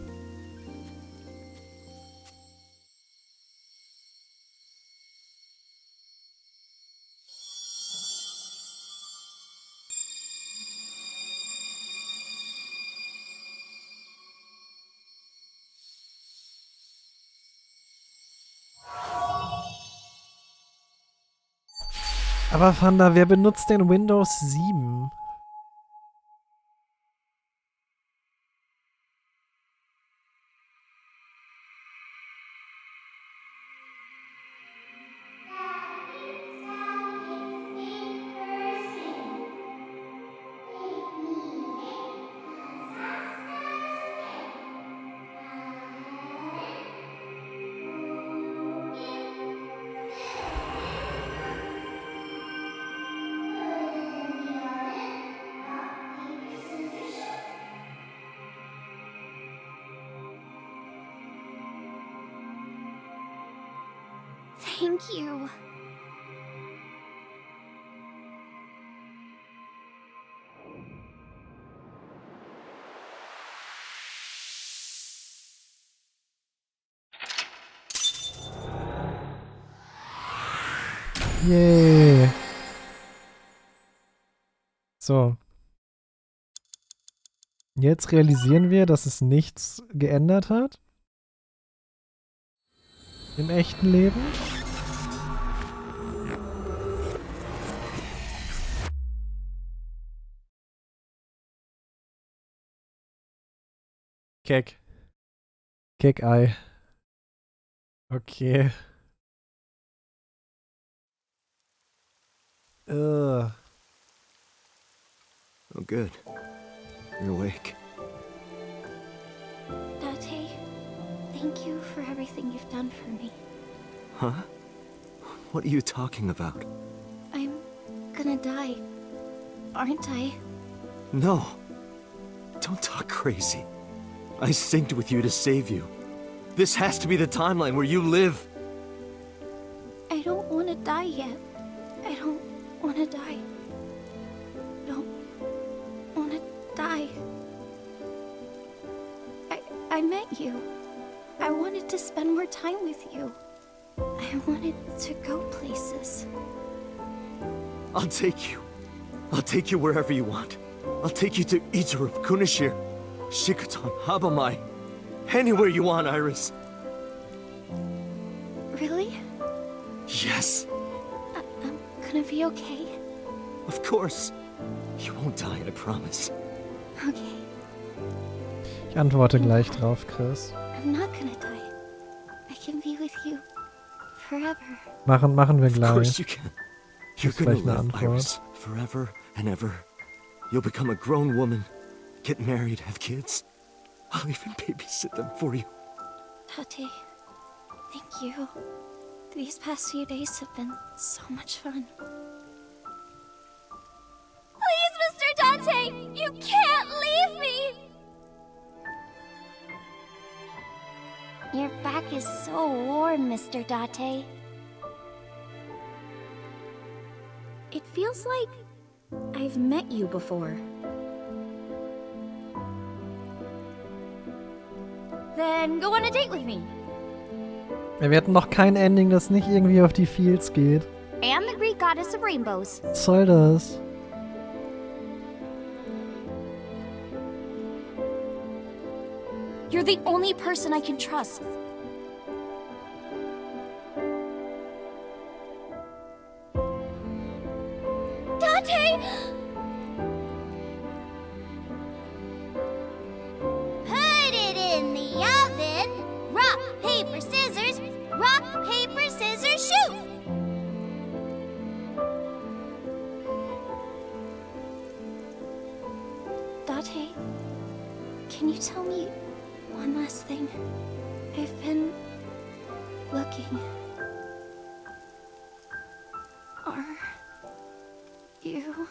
Aber Fanda, wer benutzt denn Windows 7? Thank you. Yay. So. Jetzt realisieren wir, dass es nichts geändert hat. Im echten Leben. Keck. Keck-Ei. Okay. Ugh. Oh, good. You're awake. Date, thank you for everything you've done for me. Huh? What are you talking about? I'm gonna die, aren't I? No. Don't talk crazy. I synced with you to save you. This has to be the timeline where you live. I don't want to die yet. I don't want to die. Don't want to die. I met you. I wanted to spend more time with you. I wanted to go places. I'll take you. I'll take you wherever you want. I'll take you to Ichiru, Kunashir, Shikotan, Habamai. Anywhere you want, Iris. Really? Yes. I'm gonna be okay. Of course. You won't die, I promise. Okay. Ich antworte gleich drauf, Chris. I'm not gonna die. I can be with you forever. Machen wir Of course gleich. you can. You're Ist gonna gleich eine live, Antwort. Iris, forever and ever. You'll become a grown woman, get married, have kids. I'll even babysit them for you. Tate, thank you. These past few days have been so much fun. Please, Mr. Dante! You can't leave me! Your back is so warm, Mr. Date. It feels like I've met you before. Then go on a date with me. Wir hatten noch kein Ending, das nicht irgendwie auf die Fields geht. And the Greek goddess of rainbows. Was soll das? You're the only person I can trust. Dante! Put it in the oven. Rock, paper, scissors. Rock, paper, scissors, shoot! Dante, can you tell me one last thing? I've been looking. Are you...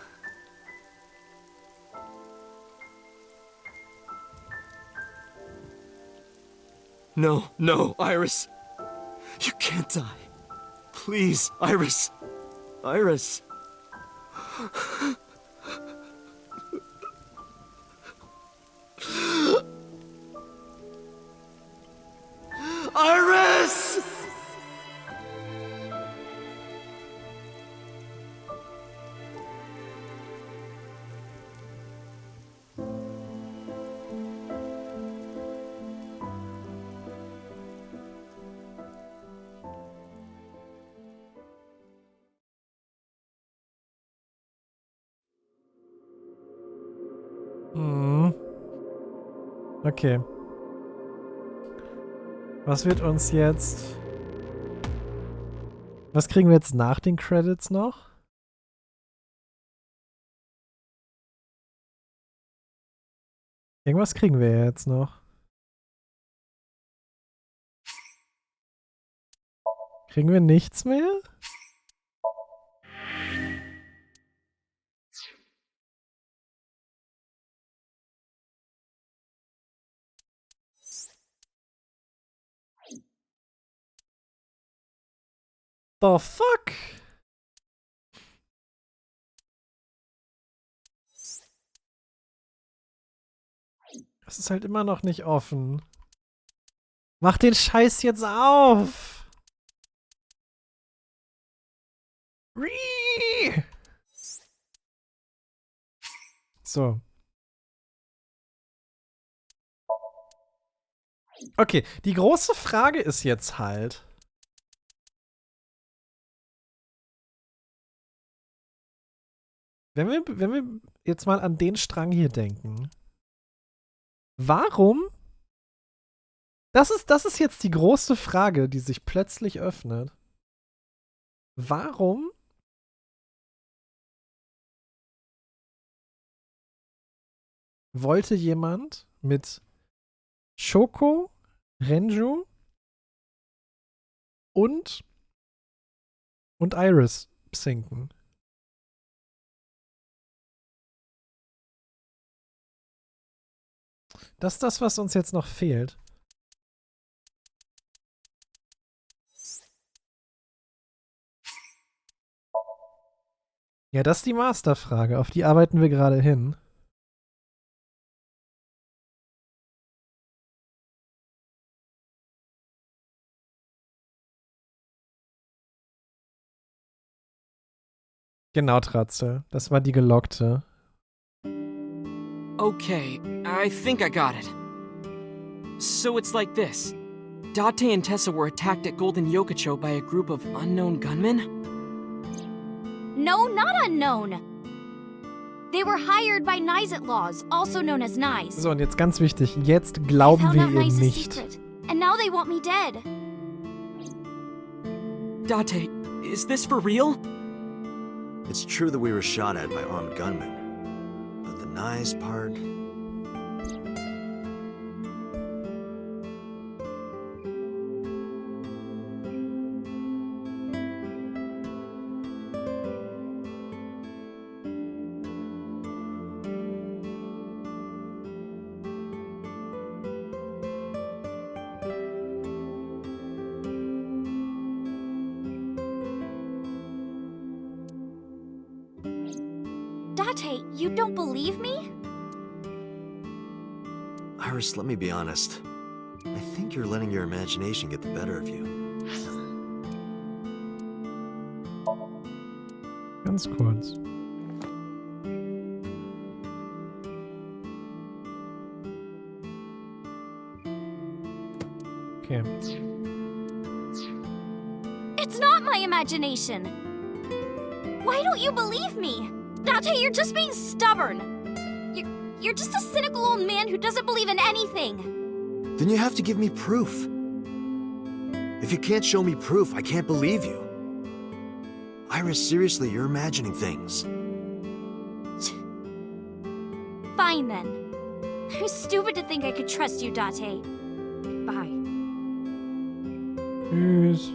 No, no, Iris. You can't die. Please, Iris. Iris. Iris! Okay. Was wird uns jetzt... Was kriegen wir jetzt nach den Credits noch? Irgendwas kriegen wir jetzt noch. Kriegen wir nichts mehr? the fuck? Das ist halt immer noch nicht offen. Mach den Scheiß jetzt auf! So. Okay, die große Frage ist jetzt halt. Wenn wir jetzt mal an den Strang hier denken. Warum? Das ist jetzt die große Frage, die sich plötzlich öffnet. Warum wollte jemand mit Shoko, Renju und Iris sinken? Das ist das, was uns jetzt noch fehlt. Ja, das ist die Masterfrage. Auf die arbeiten wir gerade hin. Genau, Tratze. Das war die gelockte. Okay, I think I got it. So it's like this. Date and Tessa were attacked at Golden Yokocho by a group of unknown gunmen? No, not unknown. They were hired by Laws, also known as Nyes. So, und jetzt ganz wichtig. Jetzt glauben wir ihr nicht. Secret, and now they want me dead. Date, is this for real? It's true that we were shot at by armed gunmen. But the Nyes part... Date, you don't believe me? Iris, let me be honest. I think you're letting your imagination get the better of you. Ganz kurz. Okay. It's not my imagination. Why don't you believe me? Date, you're just being stubborn. You're just a cynical old man who doesn't believe in anything. Then you have to give me proof. If you can't show me proof, I can't believe you. Iris, seriously, you're imagining things. Fine then. I was stupid to think I could trust you, Date. Bye. Tschüss.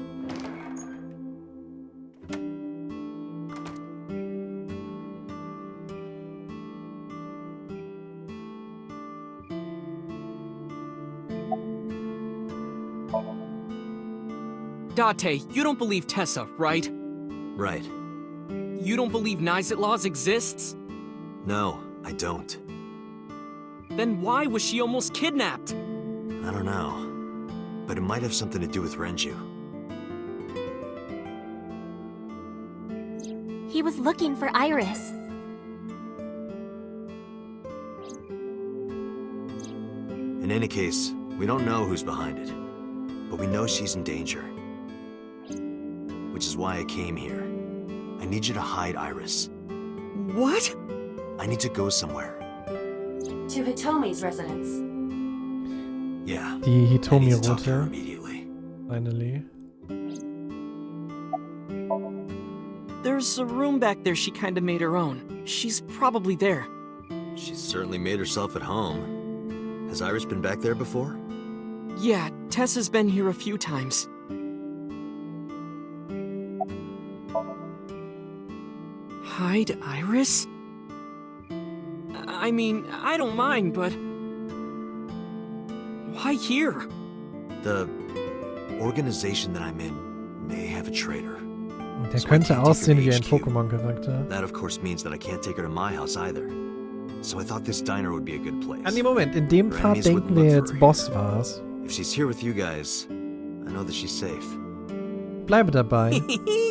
Date, you don't believe Tessa, right? Right. You don't believe Laws exists? No, I don't. Then why was she almost kidnapped? I don't know. But it might have something to do with Renju. He was looking for Iris. In any case, we don't know who's behind it. But we know she's in danger. Which is why I came here. I need you to hide Iris. What? I need to go somewhere. To Hitomi's residence. Yeah. Die Hitomi-Route. Immediately. Finally. There's a room back there she kinda made her own. She's probably there. She's certainly made herself at home. Has Iris been back there before? Yeah, Tessa's been here a few times. Hide Iris? I mean, I don't mind, but... why here? The organization that I'm in may have a traitor. Der So I könnte can't take her aussehen to wie ein HQ. Pokémon-Charakter. That of course means that I can't take her to my house either. So I thought this diner would be a good place. An dem Moment, in dem Her Fall enemies denken wouldn't wir look for jetzt, her Boss here. war's. If she's here with you guys, I know that she's safe. Bleibe dabei.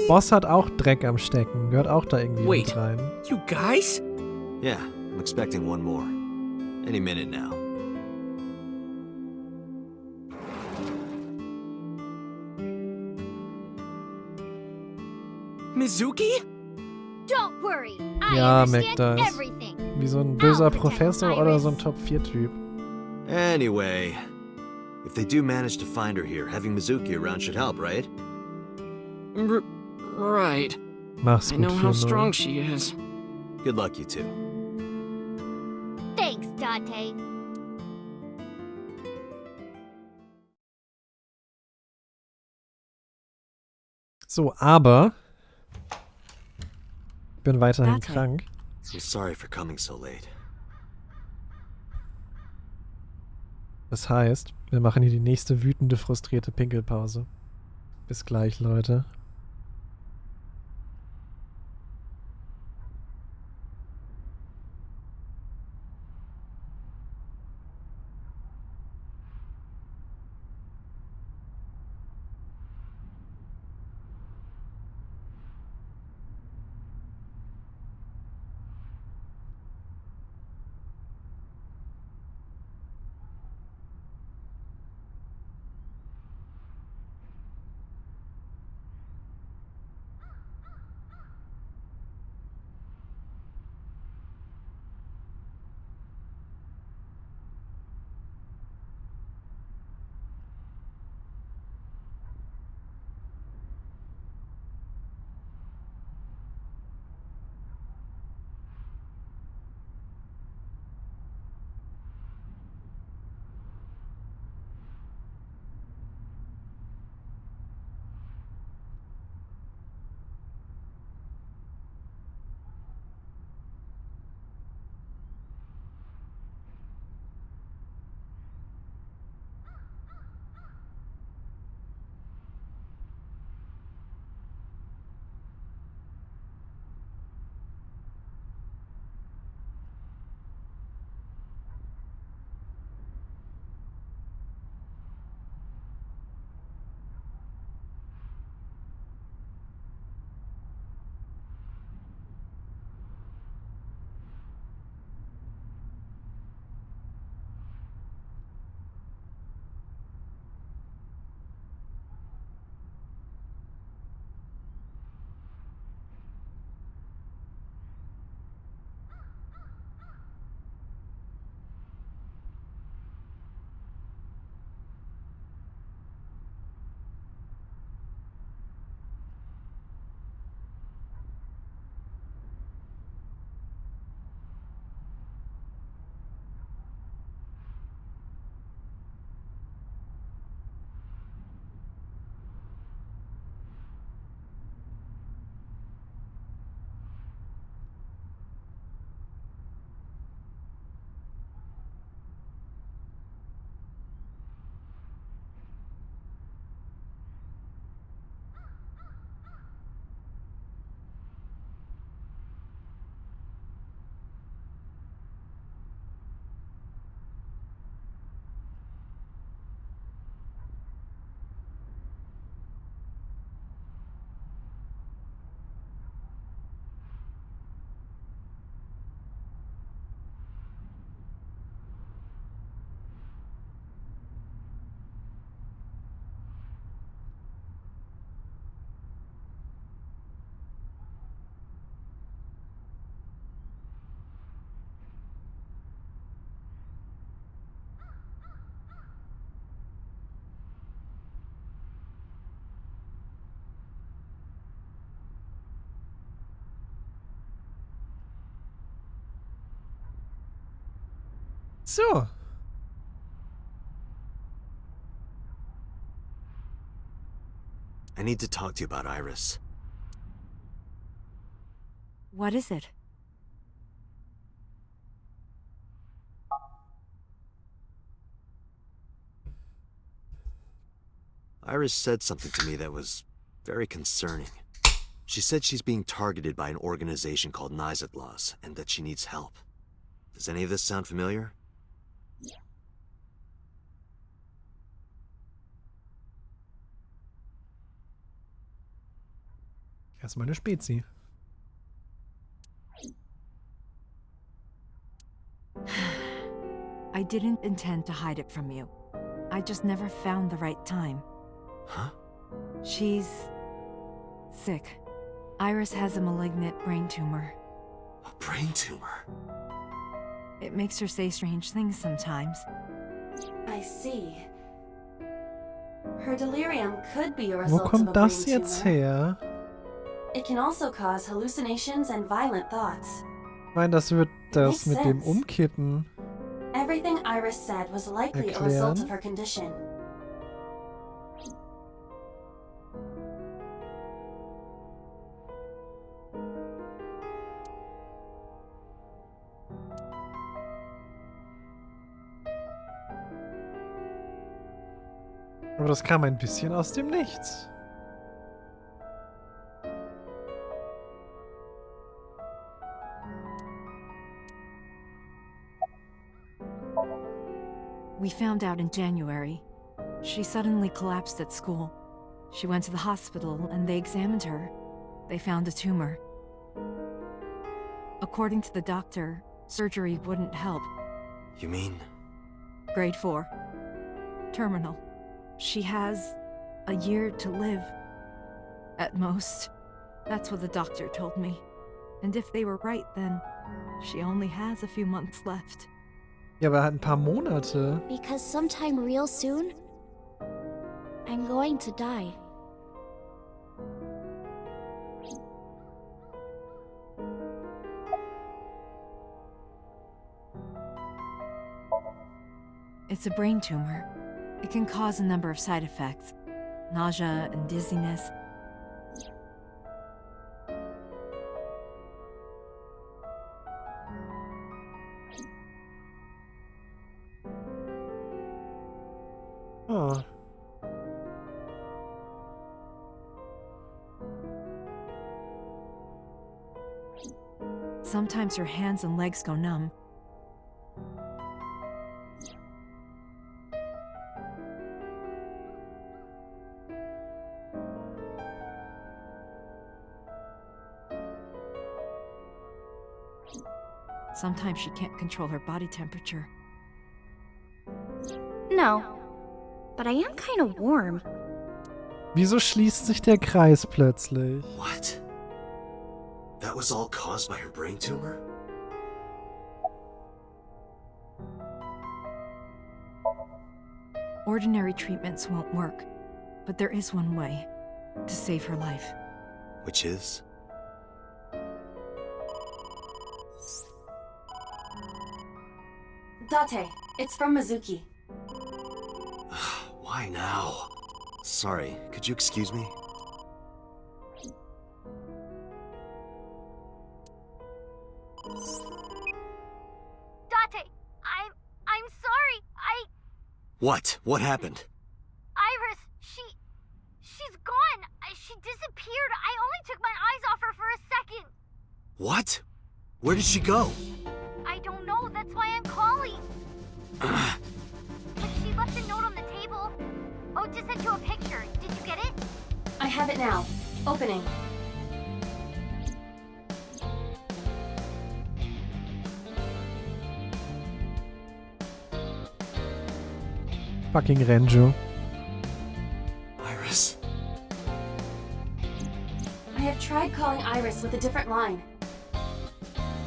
Boss hat auch Dreck am Stecken. Gehört auch da irgendwie Wait. mit rein. You guys? Yeah, I'm expecting one more. Any minute now. Mizuki? Don't worry. I Ja, understand Magda ist everything. wie so ein böser I'll protect Professor oder so ein Iris. Top-4-Typ. Anyway, if they do manage to find her here, having Mizuki around should help, right? Right. Mach's I gut, know how 4-0. strong she is. Good luck, you two. Thanks, Date. So, aber ich bin weiterhin Date. krank. I'm sorry for coming so late. Das heißt, wir machen hier die nächste wütende, frustrierte Pinkelpause. Bis gleich, Leute. So. I need to talk to you about Iris. What is it? Iris said something to me that was very concerning. She said she's being targeted by an organization called Nizetlas, and that she needs help. Does any of this sound familiar? Erstmal eine Spezi. I didn't intend to hide it from you. I just never found the right time. Huh? She's sick. Iris has a malignant brain tumor. A brain tumor? It makes her say strange things sometimes. I see. Her delirium could be a Wo result of a kommt brain das jetzt tumor. her? It can also cause hallucinations and violent thoughts. Ich meine, das wird das Makes mit dem sense. Umkippen Everything Iris said was likely a result of her condition. Aber das kam ein bisschen aus dem Nichts. We found out in January. She suddenly collapsed at school. She went to the hospital and they examined her. They found a tumor. According to the doctor, surgery wouldn't help. You mean? Grade 4. Terminal. She has a year to live. At most. That's what the doctor told me. And if they were right, then she only has a few months left. Ja, aber er hat ein paar Monate. Because sometime real soon, I'm going to die. It's a brain tumor. It can cause a number of side effects. Nausea and dizziness. Oh. Sometimes her hands and legs go numb. Sometimes she can't control her body temperature. No, but I am kind of warm. Wieso schließt sich der Kreis plötzlich? What? That was all caused by her brain tumor? Ordinary treatments won't work, but there is one way to save her life. Which is? Date, it's from Mizuki. Why now? Sorry, could you excuse me? Date, I'm sorry. What? What happened? Iris, she's gone. She disappeared. I only took my eyes off her for a second. What? Where did she go? I don't know. That's why I'm calling. But she left a note on the table. Oh, just sent you a picture. Did you get it? I have it now. Opening. Fucking Renju. Iris. I have tried calling Iris with a different line.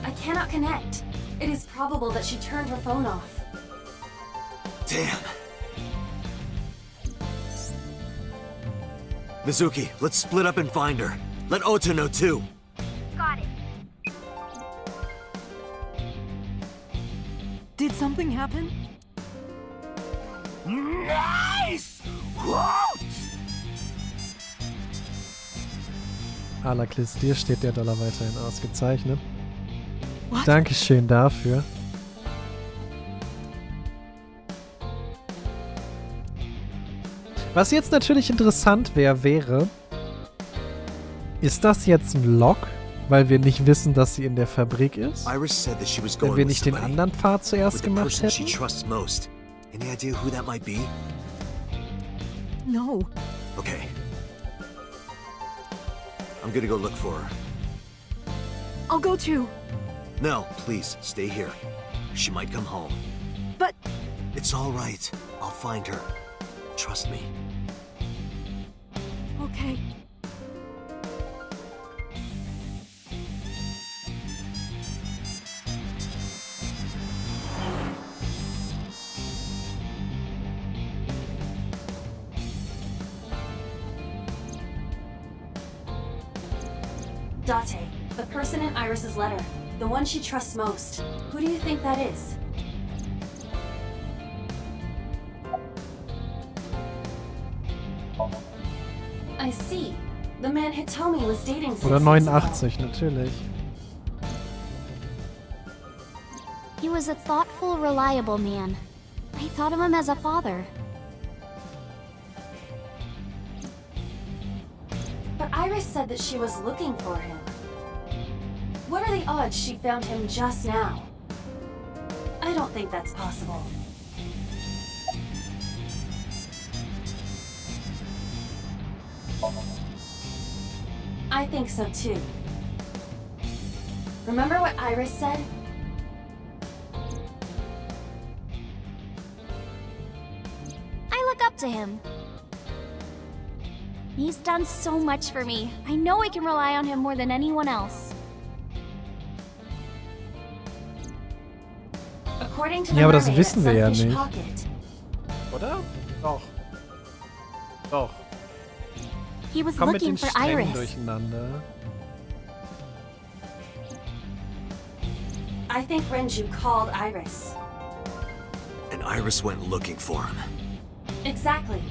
I cannot connect. It is probable that she turned her phone off. Damn. Mizuki, let's split up and find her. Let Ota know too. Got it. Did something happen? Nice! Alaklis, dir steht der Dollar weiterhin ausgezeichnet. What? Dankeschön dafür. Was jetzt natürlich interessant wäre, Ist das jetzt ein Log, weil wir nicht wissen, dass sie in der Fabrik ist? Iris said that she was Wenn going wir with nicht den somebody, anderen Pfad zuerst with the gemacht person she hätten? trusts most. Any idea who that might be? No. Okay. I'm gonna go look for her. I'll go too. No, please, stay here. She might come home. But... It's all right. I'll find her. Trust me. Okay. Date, the person in Iris's letter. The one she trusts most. Who do you think that is? I see. The man Hitomi was dating Oder 6 years 89, natürlich. He was a thoughtful, reliable man. I thought of him as a father. But Iris said that she was looking for him. What are the odds she found him just now? I don't think that's possible. I think so too. Remember what Iris said? I look up to him. He's done so much for me. I know I can rely on him more than anyone else. According to the Ja, aber das mermaid wissen at wir ja Sunfish nicht. Pocket, Oder? Doch. Doch. He was Komm mit looking den for Strängen Iris. durcheinander. I think Renju called Iris. And Iris went looking for him. Exactly.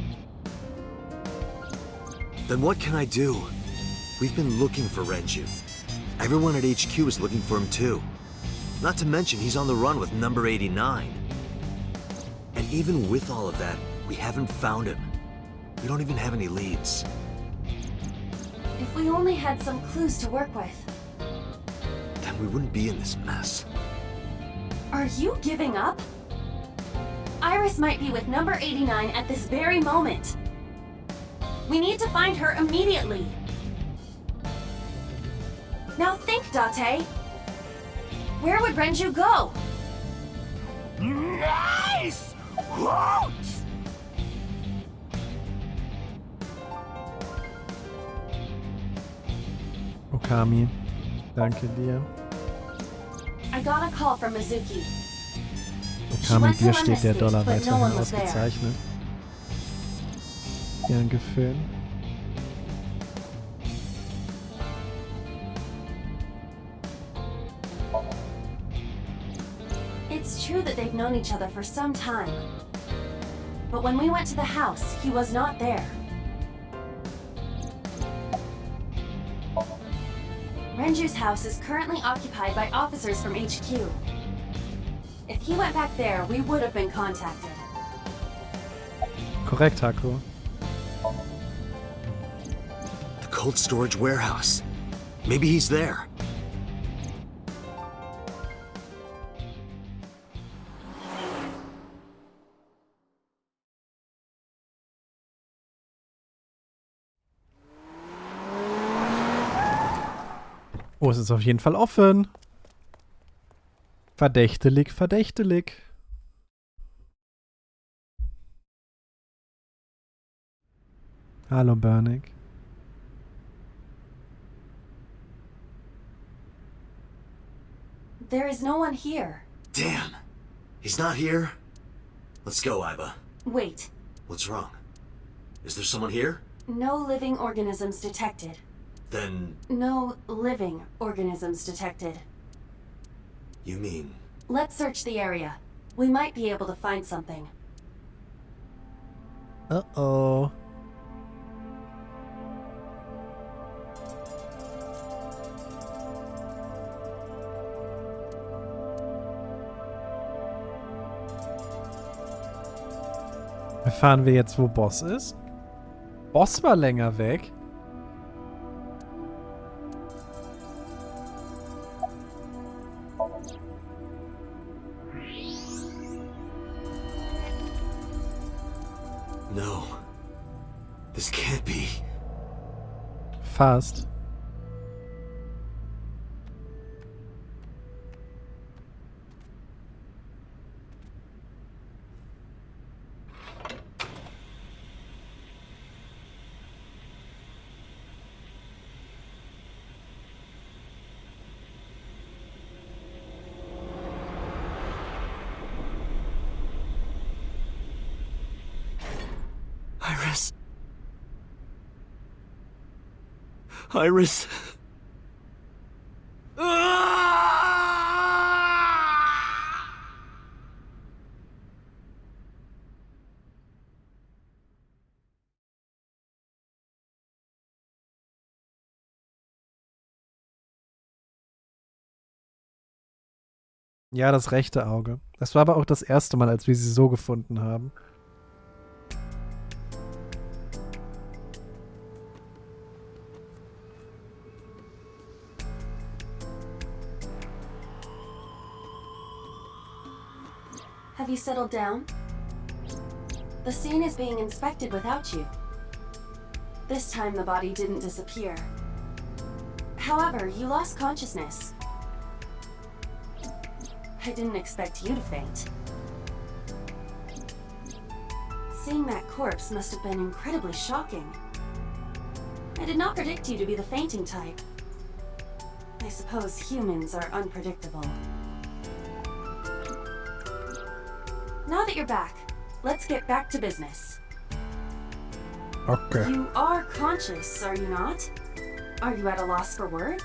Then what can I do? We've been looking for Renju. Everyone at HQ is looking for him too. Not to mention he's on the run with number 89. And even with all of that, we haven't found him. We don't even have any leads. If we only had some clues to work with. Then we wouldn't be in this mess. Are you giving up? Iris might be with number 89 at this very moment. We need to find her immediately. Now think, Date. Where would Renju go? Nice! Quotes! Okami, danke dir. I got a call from Mizuki. Okami, dir steht der Dollar weiterhin ausgezeichnet. Gern gefällt. It's true that they've known each other for some time. But when we went to the house, he was not there. Renju's house is currently occupied by officers from HQ. If he went back there, we would have been contacted. Korrekt, Haku. The cold storage warehouse. Maybe he's there. Oh, es ist auf jeden Fall offen. Verdächtelig, verdächtelig. Hallo, Bernick. There is no one here. Damn. He's not here? Let's go, Iba. Wait. What's wrong? Is there someone here? No living organisms detected. Then... No living organisms detected. You mean... Let's search the area. We might be able to find something. Uh-oh. Erfahren wir jetzt, wo Boss ist? Boss war länger weg. No. This can't be. Fast. Iris. Iris. Ja, das rechte Auge. Das war aber auch das erste Mal, als wir sie so gefunden haben. Have you settled down? The scene is being inspected without you. This time the body didn't disappear. However, you lost consciousness. I didn't expect you to faint. Seeing that corpse must have been incredibly shocking. I did not predict you to be the fainting type. I suppose humans are unpredictable. Now that you're back, let's get back to business. Okay. You are conscious, are you not? Are you at a loss for words?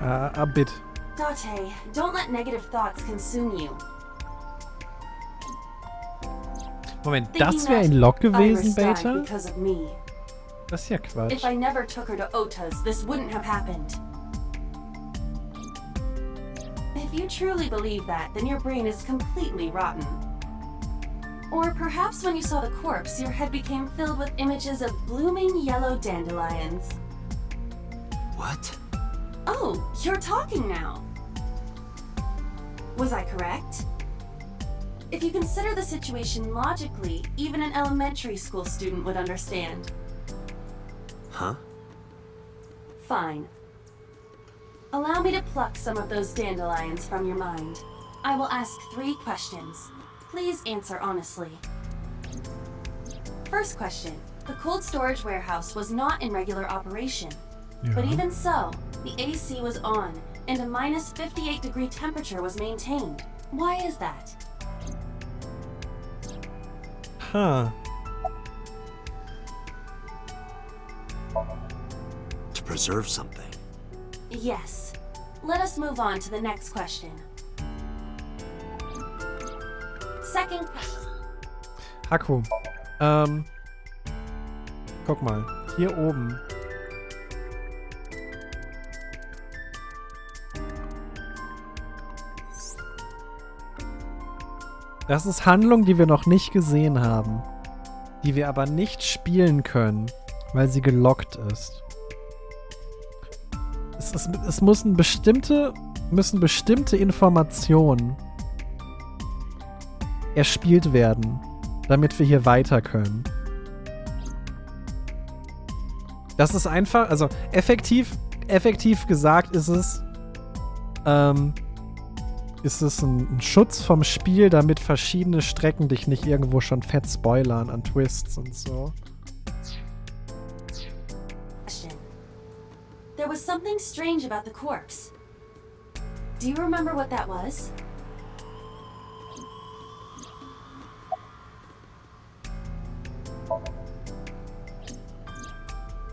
A bit. Date, don't let negative thoughts consume you. Moment, das wäre ein Lock gewesen, Beta? Because of me. Das ist ja Quatsch. If I never took her to Ota's, this wouldn't have happened. If you truly believe that, then your brain is completely rotten. Or perhaps when you saw the corpse, your head became filled with images of blooming yellow dandelions. What? Oh, you're talking now. Was I correct? If you consider the situation logically, even an elementary school student would understand. Huh? Fine. Allow me to pluck some of those dandelions from your mind. I will ask 3 questions. Please answer honestly. First question. The cold storage warehouse was not in regular operation. Yeah. But even so, the AC was on, and a minus 58-degree temperature was maintained. Why is that? Huh. To preserve something. Yes. Let us move on to the next question. Second question. Haku. Guck mal. Hier oben. Das ist Handlung, die wir noch nicht gesehen haben. Die wir aber nicht spielen können, weil sie gelockt ist. Es müssen bestimmte Informationen erspielt werden, damit wir hier weiter können. Das ist einfach, also effektiv gesagt ist es ein Schutz vom Spiel, damit verschiedene Strecken dich nicht irgendwo schon fett spoilern an Twists und so. There was something strange about the corpse. Do you remember what that was?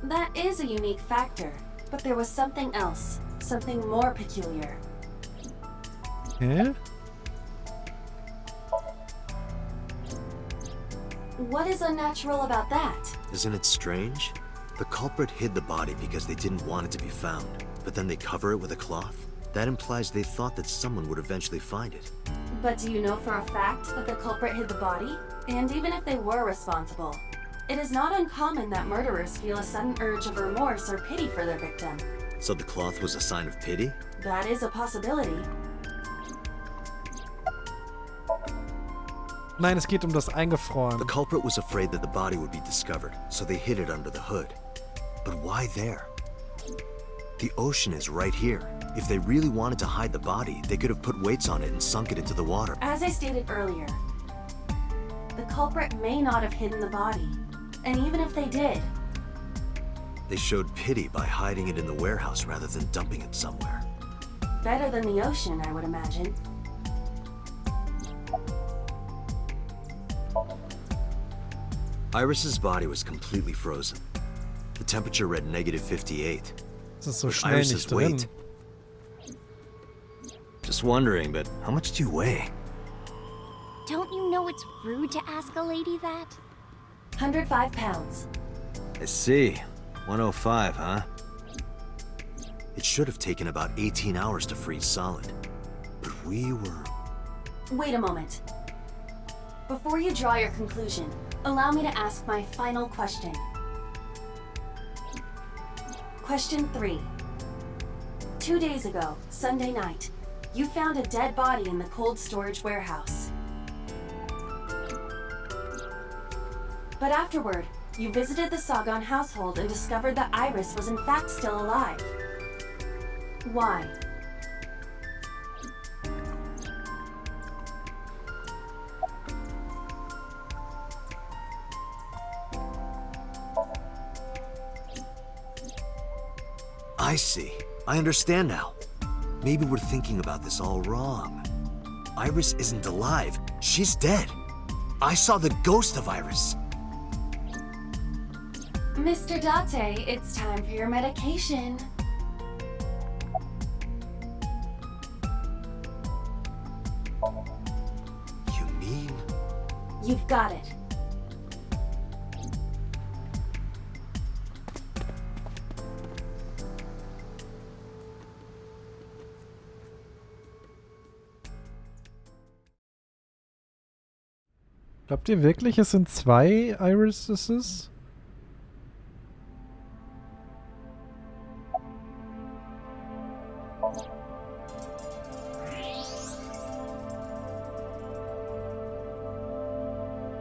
That is a unique factor, but there was something else, something more peculiar. Hä? What is unnatural about that? Isn't it strange? The culprit hid the body because they didn't want it to be found, but then they cover it with a cloth? That implies they thought that someone would eventually find it. But do you know for a fact that the culprit hid the body? And even if they were responsible, it is not uncommon that murderers feel a sudden urge of remorse or pity for their victim. So the cloth was a sign of pity? That is a possibility. Nein, es geht um das Eingefroren. The culprit was afraid that the body would be discovered, so they hid it under the hood. But why there? The ocean is right here. If they really wanted to hide the body, they could have put weights on it and sunk it into the water. As I stated earlier, the culprit may not have hidden the body. And even if they did, they showed pity by hiding it in the warehouse rather than dumping it somewhere. Better than the ocean, I would imagine. Iris's body was completely frozen. The temperature read -58. Das ist so With schnell Iris's nicht drin. weight. Just wondering, but how much do you weigh? Don't you know it's rude to ask a lady that? 105 pounds. I see. 105, huh? It should have taken about 18 hours to freeze solid. But we were... Wait a moment. Before you draw your conclusion, allow me to ask my final question. Question 3. 2 days ago, Sunday night, you found a dead body in the cold storage warehouse. But afterward, you visited the Sagan household and discovered that Iris was in fact still alive. Why? I see. I understand now. Maybe we're thinking about this all wrong. Iris isn't alive. She's dead. I saw the ghost of Iris. Mr. Date, it's time for your medication. You mean? You've got it. Glaubt ihr wirklich, es sind 2 Irises?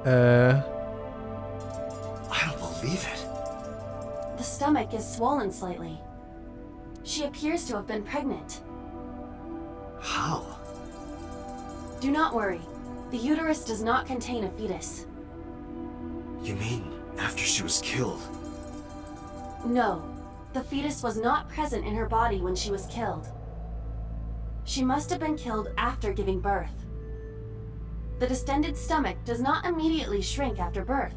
I don't believe it. The stomach is swollen slightly. She appears to have been pregnant. How? Do not worry. The uterus does not contain a fetus. You mean after she was killed? No. The fetus was not present in her body when she was killed. She must have been killed after giving birth. The distended stomach does not immediately shrink after birth.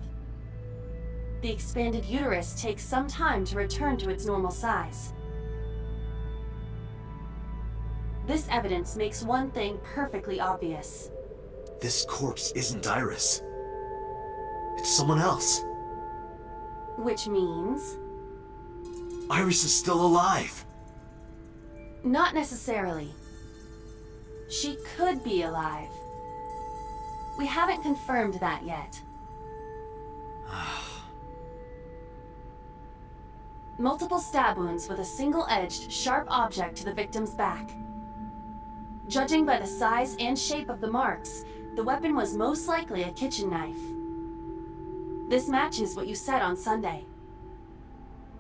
The expanded uterus takes some time to return to its normal size. This evidence makes one thing perfectly obvious. This corpse isn't Iris. It's someone else. Which means? Iris is still alive. Not necessarily. She could be alive. We haven't confirmed that yet. Multiple stab wounds with a single-edged, sharp object to the victim's back. Judging by the size and shape of the marks, the weapon was most likely a kitchen knife. This matches what you said on Sunday.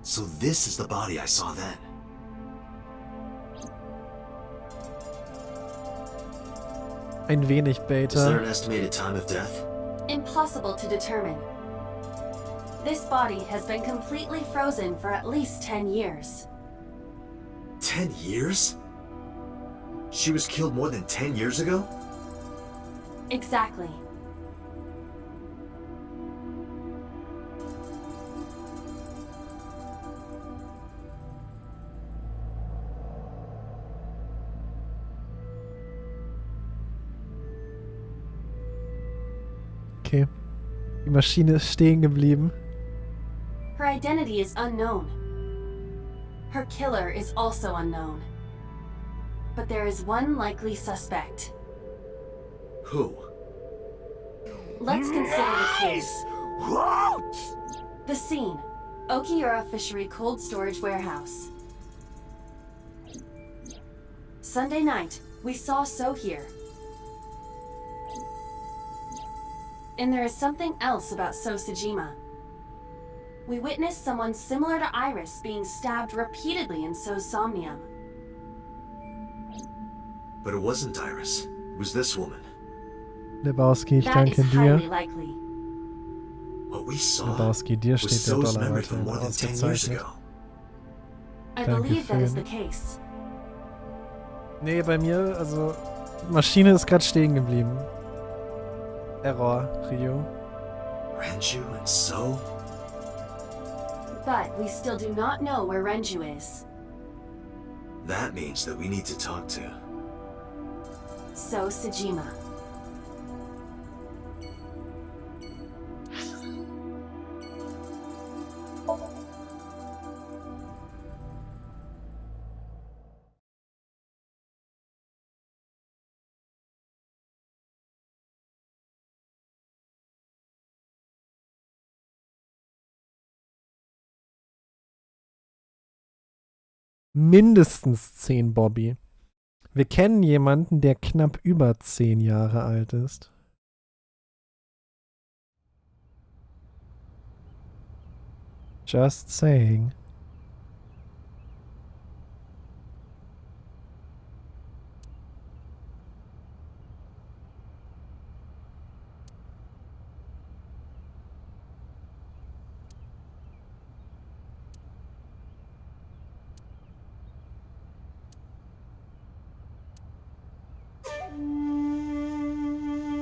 So this is the body I saw then. Ein wenig Is there an Beta. estimated time of death? Impossible to determine. This body has been completely frozen for at least 10 years. 10 years? She was killed more than 10 years ago? Exactly. Okay. Die Maschine ist stehen geblieben. Her identity is unknown. Her killer is also unknown. But there is one likely suspect. Who? Let's consider the case. The scene. Okiura Fishery Cold Storage Warehouse. Sunday night, we saw So here. And there is something else about Sojima. We witnessed someone similar to Iris being stabbed repeatedly in Somnium. But it wasn't Iris. It was this woman. Lebowski, ich That danke is dir. highly likely. What we saw Lebowski, dir was steht der So's Dollar memory from weiterhin more than 10 years ausgezeichnet. ago. I Danke, believe that is Finn. the case. Nee, bei mir, also, Maschine ist gerade stehen geblieben. Error, Rio. Renju and So? But we still do not know where Renju is. That means that we need to talk to Sojima. Mindestens 10 Bobby. Wir kennen jemanden, der knapp über 10 Jahre alt ist. Just saying.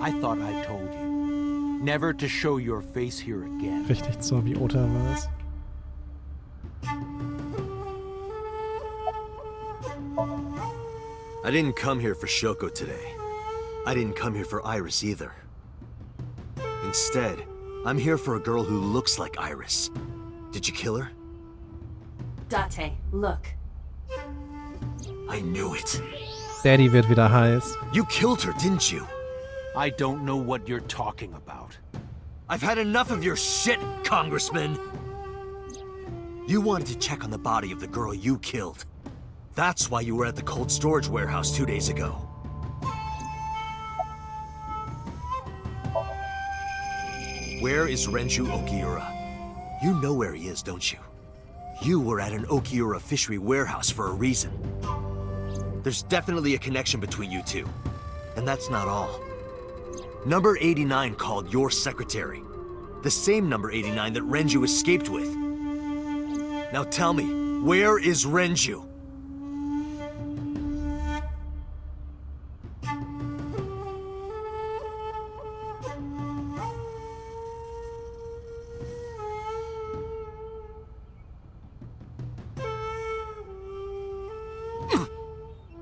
I thought I told you never to show your face here again. Richtig so, wie Ota war es. I didn't come here for Shoko today. I didn't come here for Iris either. Instead, I'm here for a girl who looks like Iris. Did you kill her? Date, look. I knew it. Daddy wird wieder heiß. You killed her, didn't you? I don't know what you're talking about. I've had enough of your shit, Congressman! You wanted to check on the body of the girl you killed. That's why you were at the cold storage warehouse 2 days ago. Where is Renju Okiura? You know where he is, don't you? You were at an Okiura fishery warehouse for a reason. There's definitely a connection between you two. And that's not all. Number 89 called your secretary. The same number 89 that Renju escaped with. Now tell me, where is Renju?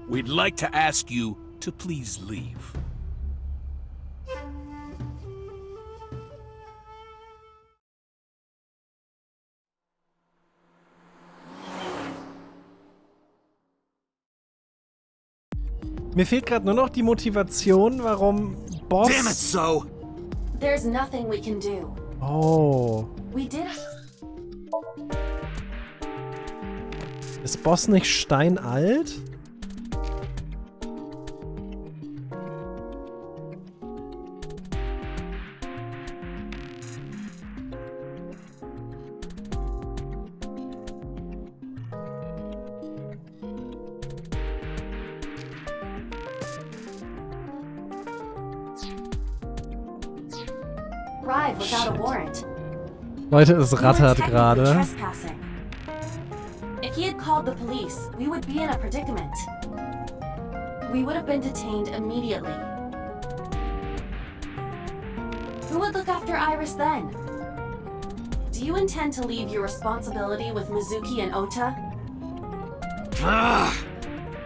We'd like to ask you to please leave. Mir fehlt gerade nur noch die Motivation, warum Boss... Damn it, So! There's nothing we can do. Oh. We did. Ist Boss nicht steinalt? Arrive without a warrant. Leute, es We were rattert technically gerade. trespassing. If he had called the police, we would be in a predicament. We would have been detained immediately. Who would look after Iris then? Do you intend to leave your responsibility with Mizuki and Ota?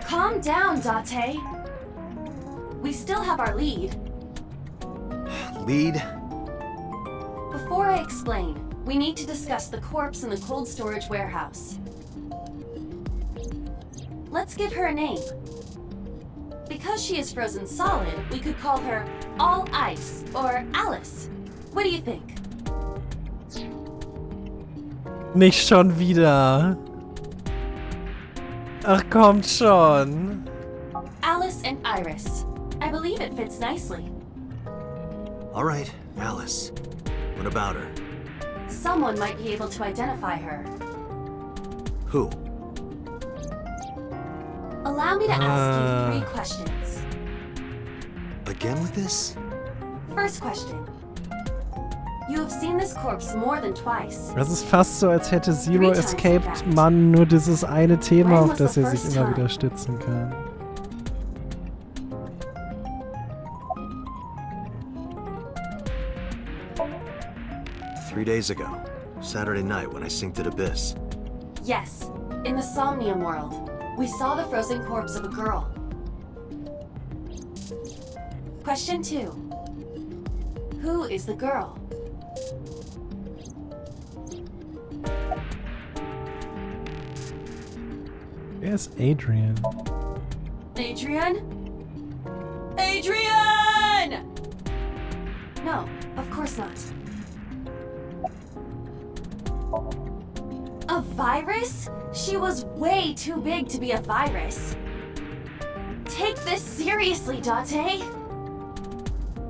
Calm down, Date. We still have our lead. Lead? Before I explain, we need to discuss the corpse in the cold storage warehouse. Let's give her a name. Because she is frozen solid, we could call her All Ice or Alice. What do you think? Nicht schon wieder. Ach, kommt schon. Alice and Iris. I believe it fits nicely. All right, Alice. What about her? Someone might be able to identify her. Who? Allow me to ask you 3 questions. Again with this? First question. You have seen this corpse more than twice. Das ist fast so, als hätte Zero Escaped Man nur dieses eine Thema, auf das er sich immer wieder stützen kann. Three days ago, Saturday night when I synced at Abyss. Yes, in the Somnium world, we saw the frozen corpse of a girl. Question 2. Who is the girl? Wer ist Adrian? Adrian? Adrian! No, of course not. A virus? She was way too big to be a virus. Take this seriously, Date.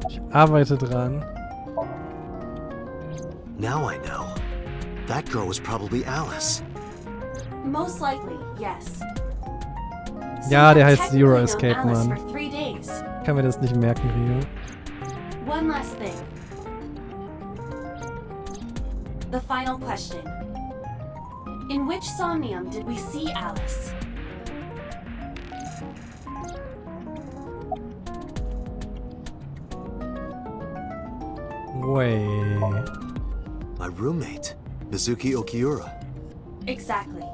Ich arbeite dran. Now I know. That girl was probably Alice. Most likely, yes. Ja, der heißt Zero Escape Alice Man. for 3 days. Kann mir das nicht merken, Rio. One last thing. The final question. In which Somnium did we see Alice? Wait. My roommate, Mizuki Okiura. Exactly.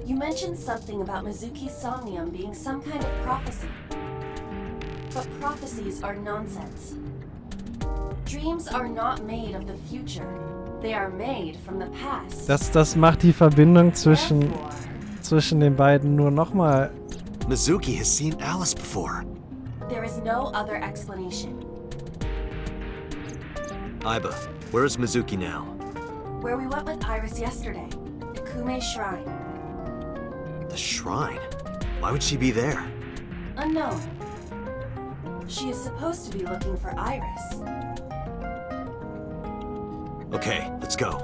You mentioned something about Mizuki's Somnium being some kind of prophecy. But prophecies are nonsense. Dreams are not made of the future. They are made from the past. Das macht die Verbindung zwischen den beiden nur nochmal. Mizuki has seen Alice before. There is no other explanation. Aiba, where is Mizuki now? Where we went with Iris yesterday, Kume's shrine. The shrine? Why would she be there? Unknown. She is supposed to be looking for Iris. Okay, let's go.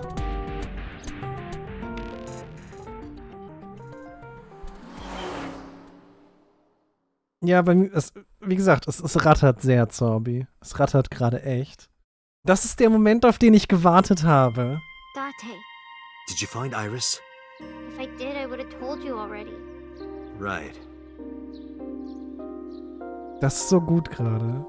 Ja, aber wie gesagt, es rattert sehr, Zorbi. Es rattert gerade echt. Das ist der Moment, auf den ich gewartet habe. Date. Did you find Iris? If I did, I would have told you already. Right. Das ist so gut gerade.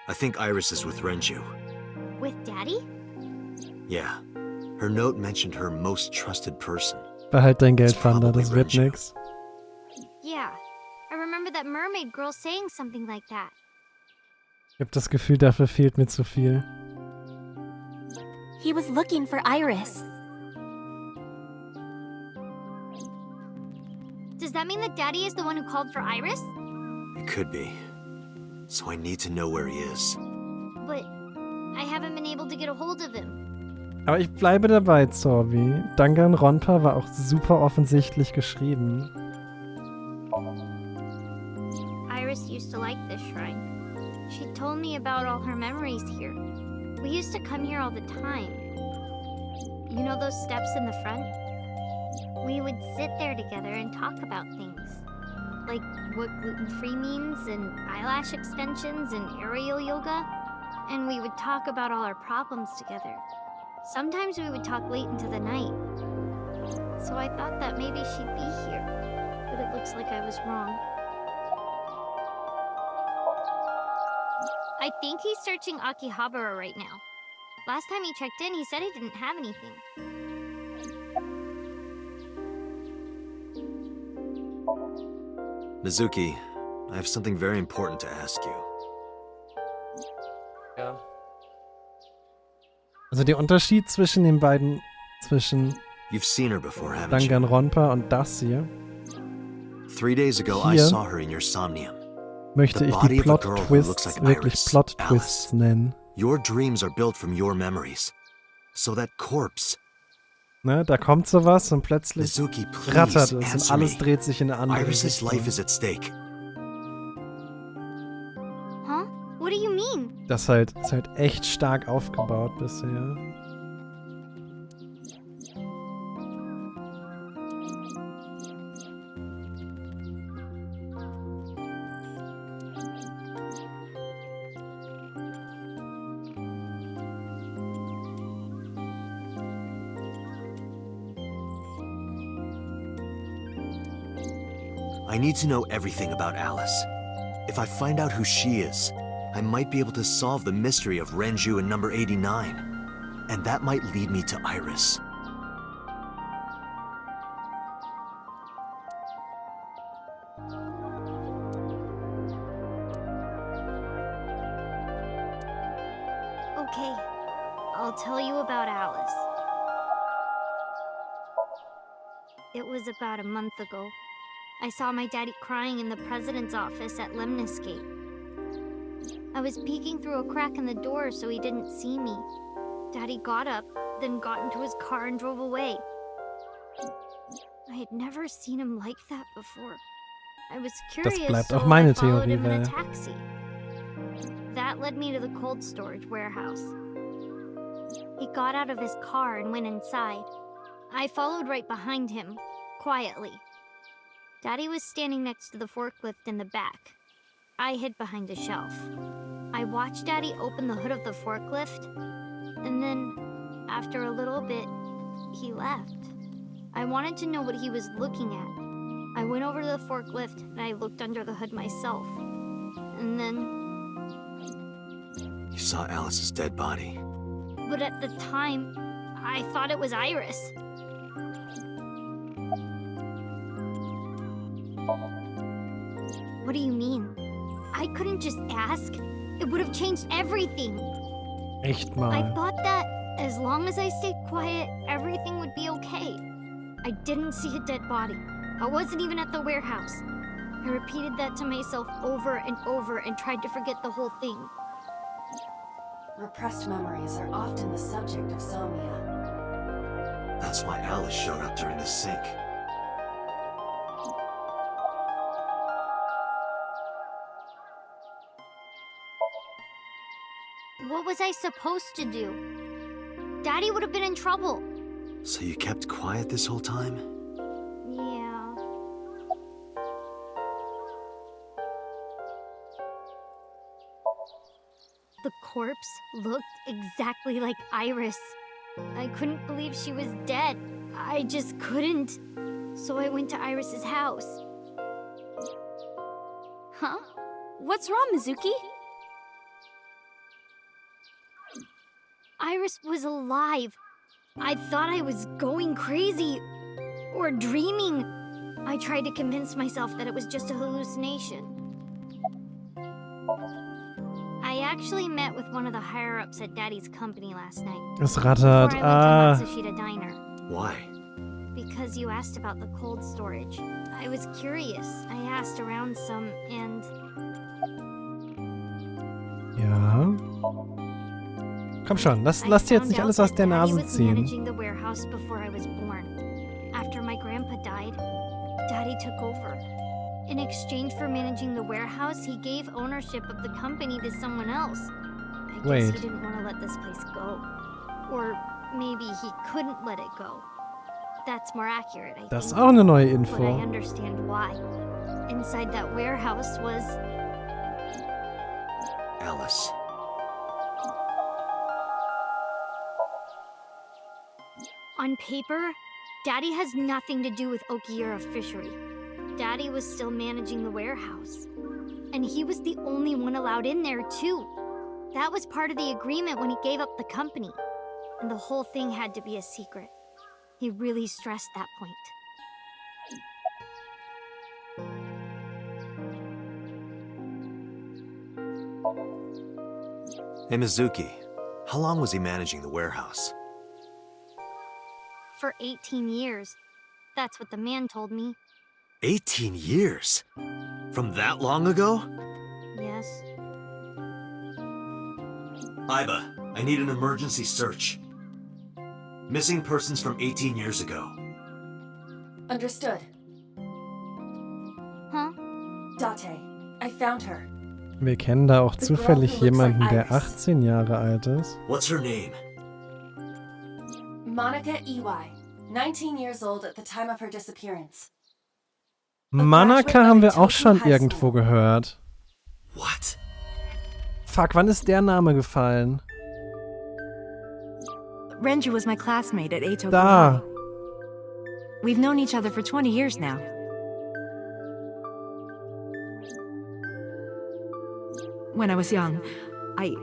I think Iris is with Renju. With Daddy? Yeah. Her note mentioned her most trusted person. Behalt dein Geld, Panda, das wird nix. Yeah. I remember that mermaid girl saying something like that. Ich hab das Gefühl, dafür fehlt mir zu viel. He was looking for Iris. Does that mean that Daddy is the one who called for Iris? It could be. So I need to know where he is. But I haven't been able to get a hold of him. Aber ich bleibe dabei, Zorbi. Danganronpa war auch super offensichtlich geschrieben. Iris used to like this shrine. She told me about all her memories here. We used to come here all the time. You know those steps in the front? We would sit there together and talk about things. Like what gluten-free means, and eyelash extensions, and aerial yoga. And we would talk about all our problems together. Sometimes we would talk late into the night. So I thought that maybe she'd be here. But it looks like I was wrong. I think he's searching Akihabara right now. Last time he checked in, he said he didn't have anything. Mizuki, I have something very important to ask you. Ja. Also der Unterschied zwischen den beiden, zwischen You've seen her before, haven't you? Danganronpa und das hier. 3 days ago, I Hier saw her in your Somnium. Möchte ich die Plot-Twists wirklich Plot-Twists nennen. Your dreams are built from your memories. So that corpse, Ne, da kommt sowas und plötzlich Mizuki, please, rattert es und answer alles me. dreht sich in eine andere Iris' Richtung. life is at stake. Huh? What do you mean? Das ist halt echt stark aufgebaut bisher. I need to know everything about Alice. If I find out who she is, I might be able to solve the mystery of Renju and number 89. And that might lead me to Iris. Okay, I'll tell you about Alice. It was about a month ago. I saw my daddy crying in the president's office at Lemniscate. I was peeking through a crack in the door so he didn't see me. Daddy got up, then got into his car and drove away. I had never seen him like that before. I was curious, Das bleibt so auch meine I followed Theorie, him in a weil taxi. That led me to the cold storage warehouse. He got out of his car and went inside. I followed right behind him, quietly. Daddy was standing next to the forklift in the back. I hid behind a shelf. I watched Daddy open the hood of the forklift, and then, after a little bit, he left. I wanted to know what he was looking at. I went over to the forklift and I looked under the hood myself. And then... You saw Alice's dead body. But at the time, I thought it was Iris. What do you mean? I couldn't just ask. It would have changed everything. Echt mal. I thought that as long as I stayed quiet, everything would be okay. I didn't see a dead body. I wasn't even at the warehouse. I repeated that to myself over and over and tried to forget the whole thing. Repressed memories are often the subject of somnia. That's why Alice showed up during the sync. What was I supposed to do? Daddy would have been in trouble. So you kept quiet this whole time? Yeah. The corpse looked exactly like Iris. I couldn't believe she was dead. I just couldn't. So I went to Iris's house. Huh? What's wrong, Mizuki? Iris was alive. I thought I was going crazy or dreaming. I tried to convince myself that it was just a hallucination. I actually met with one of the higher-ups at Daddy's company last night. Es rattert. Before I went to Matsushita Diner. Why? Because you asked about the cold storage. I was curious. I asked around some and... Ja. Komm schon, lass dir jetzt nicht alles aus der Nase Daddy was ziehen. managing the warehouse before I was born. After my grandpa died, Daddy took over. In exchange for managing the warehouse, he gave ownership of the company to someone else. I guess Wait. he didn't want to let this place go. Or maybe he couldn't let it go. That's more accurate, I think. Das ist auch eine neue But I Info. understand why. Inside that warehouse was... Alice. On paper, Daddy has nothing to do with Okiura Fishery. Daddy was still managing the warehouse. And he was the only one allowed in there, too. That was part of the agreement when he gave up the company. And the whole thing had to be a secret. He really stressed that point. Hey, Mizuki. How long was he managing the warehouse? For 18 years. That's what the man told me. 18 years? From that long ago? Yes. Iba, I need an emergency search. Missing persons from 18 years ago. Understood. Huh? Date, I found her. Wir kennen da auch zufällig jemanden, der 18 Jahre alt ist. What's her name? Monica EY, 19 years old at the time of her disappearance. Manaka haben wir auch schon irgendwo gehört. What? Fuck, wann ist der Name gefallen? Renju was my classmate at Eito. Da. We've known each other for 20 years now. When I was young, I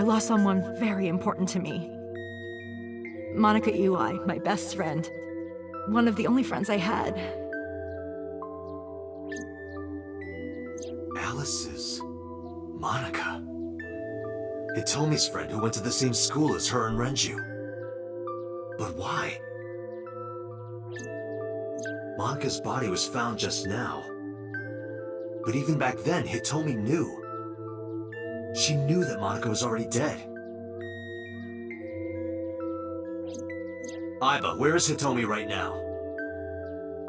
lost someone very important to me. Monica Ui, my best friend. One of the only friends I had. Alice's Monica. Hitomi's friend who went to the same school as her and Renju. But why? Monica's body was found just now. But even back then, Hitomi knew. She knew that Monica was already dead. Aiba, where is Hitomi right now?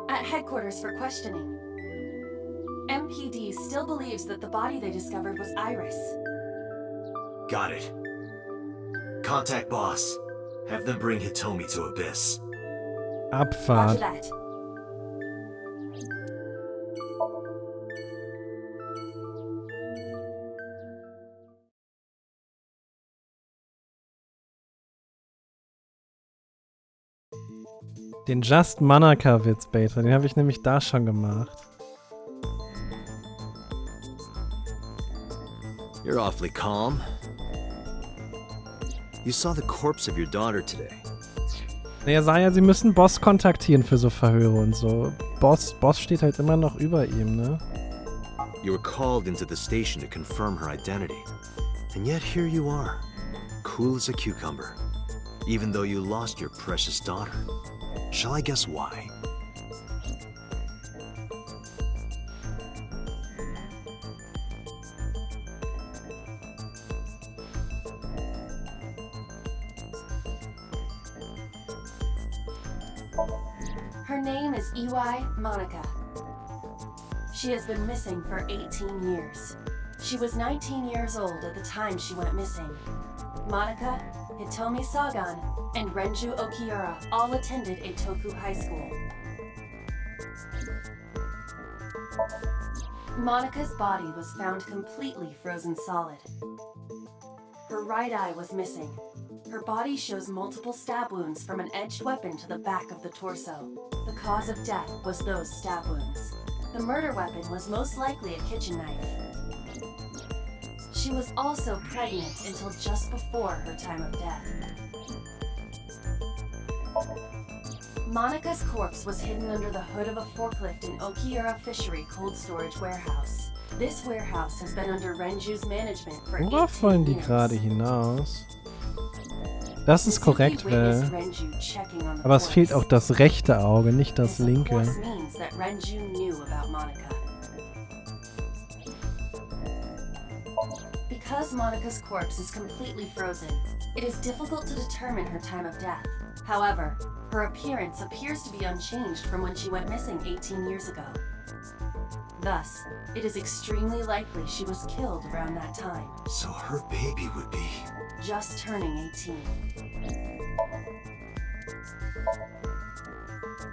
At headquarters for questioning. MPD still believes that the body they discovered was Iris. Got it. Contact boss. Have them bring Hitomi to Abyss. Abfahrt. Roger that. Den Just Manaka-Witz, Beta, den habe ich nämlich da schon gemacht. You're awfully calm. You saw the corpse of your daughter today. Naja, Saya, sie müssen Boss kontaktieren für so Verhöre und so. Boss steht halt immer noch über ihm, ne? You were called into the station to confirm her identity. And yet here you are, cool as a cucumber. Even though you lost your precious daughter. Shall I guess why? Her name is EY Monica. She has been missing for 18 years. She was 19 years old at the time she went missing. Monica, Hitomi Sagan, and Renju Okiura all attended Eitoku High School. Monica's body was found completely frozen solid. Her right eye was missing. Her body shows multiple stab wounds from an edged weapon to the back of the torso. The cause of death was those stab wounds. The murder weapon was most likely a kitchen knife. She was also pregnant until just before her time of death. Monica's corpse was hidden under the hood of a forklift in Okiura Fishery Cold Storage Warehouse. This warehouse has been under Renju's management for 18 Worauf wollen die years. gerade hinaus? Das ist korrekt, aber es fehlt auch das rechte Auge, nicht das linke. Means that Renju knew about Monica. Because Monica's corpse is completely frozen, it is difficult to determine her time of death. However, her appearance appears to be unchanged from when she went missing 18 years ago. Thus, it is extremely likely she was killed around that time. So her baby would be... Just turning 18.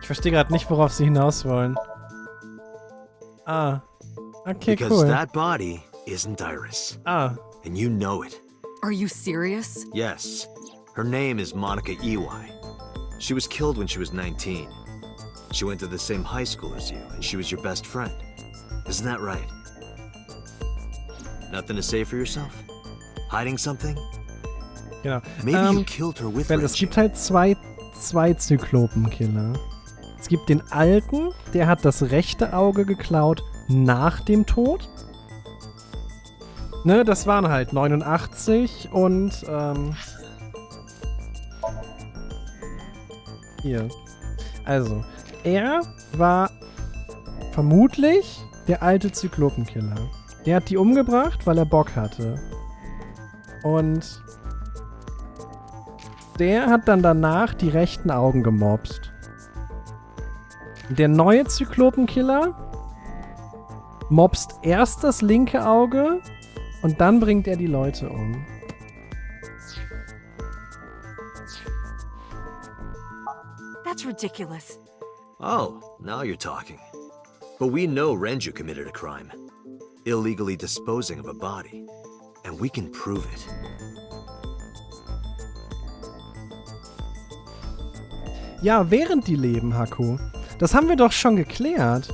Ich verstehe gerade nicht, worauf sie hinaus wollen. Ah, okay, Because cool. that body isn't Iris. Ah. And you know it. Are you serious? Yes. Her name is Monica Iwai. She was killed when she was 19. She went to the same high school as you, and she was your best friend. Isn't that right? Nothing to say for yourself? Hiding something? Genau. Maybe you killed her with Weil es gibt halt zwei Zyklopenkiller. Es gibt den alten, der hat das rechte Auge geklaut nach dem Tod. Ne, das waren halt 89 und hier. Also, er war vermutlich der alte Zyklopenkiller. Der hat die umgebracht, weil er Bock hatte. Und Der hat dann danach die rechten Augen gemobst. Der neue Zyklopenkiller mobst erst das linke Auge und dann bringt er die Leute um. That's ridiculous. Oh, now you're talking. But we know Renju committed a crime. Illegally disposing of a body. And we can prove it. Ja, während die leben, Haku. Das haben wir doch schon geklärt.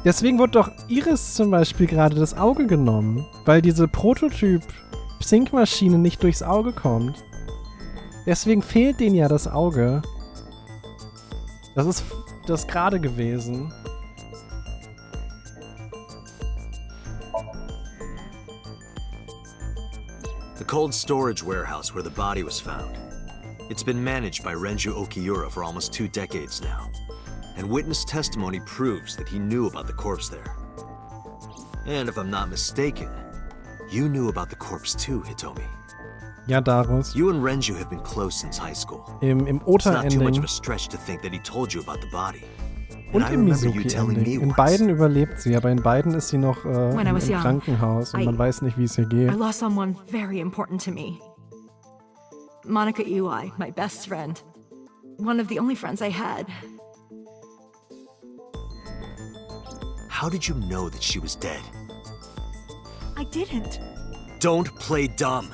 Deswegen wurde doch Iris zum Beispiel gerade das Auge genommen, weil diese Prototyp-Sync-Maschine nicht durchs Auge kommt. Deswegen fehlt denen ja das Auge. Das ist das gerade gewesen. The cold storage warehouse where the body was found. It's been managed by Renju Okiura for almost 2 decades now. And witness testimony proves that he knew about the corpse there. And if I'm not mistaken, you knew about the corpse too, Hitomi. Ja, Darius. You and Renju have been close since high school. Im It's not too much Ota-Ending of a stretch to think that he told you about the body. und And I im remember you telling me Mizuki-Ending. In once. beiden überlebt sie, aber in beiden ist sie noch When I was im young, Krankenhaus und man weiß nicht, wie es ihr geht. I lost someone very important to me. Monica Iwai, my best friend. One of the only friends I had. How did you know that she was dead? I didn't. Don't play dumb.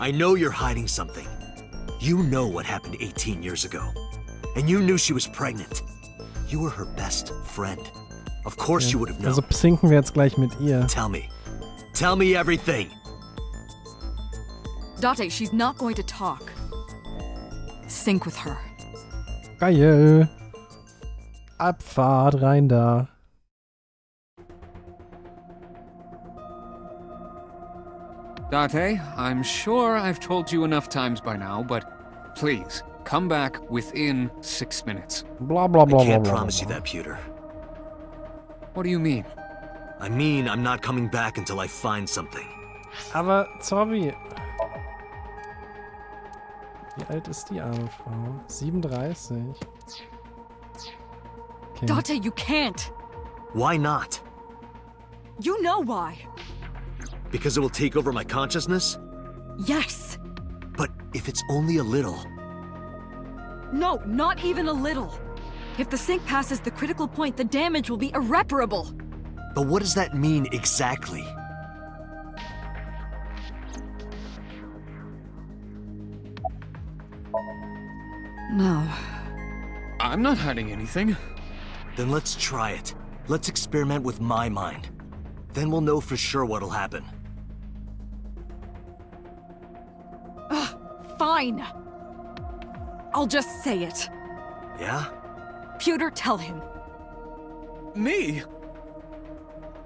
I know you're hiding something. You know what happened 18 years ago. And you knew she was pregnant. You were her best friend. Of course you would have known. Also sinken wir jetzt gleich mit ihr. Tell me. Tell me everything. Date, she's not going to talk. Sync with her. Geil. Abfahrt, rein da. Date, I'm sure I've told you enough times by now, but please, come back within 6 minutes. Blah, blah, blah, I can't blah, blah, promise you blah. that, Pewter. What do you mean? I mean, I'm not coming back until I find something. Aber, Zorbi. Wie alt ist die arme Frau? 37. Okay. Date, you can't. Why not? You know why. Because it will take over my consciousness? Yes. But if it's only a little... No, not even a little. If the sync passes the critical point, the damage will be irreparable. But what does that mean exactly? No. I'm not hiding anything. Then let's try it. Let's experiment with my mind. Then we'll know for sure what'll happen. Fine. I'll just say it. Yeah? Pewter, tell him. Me?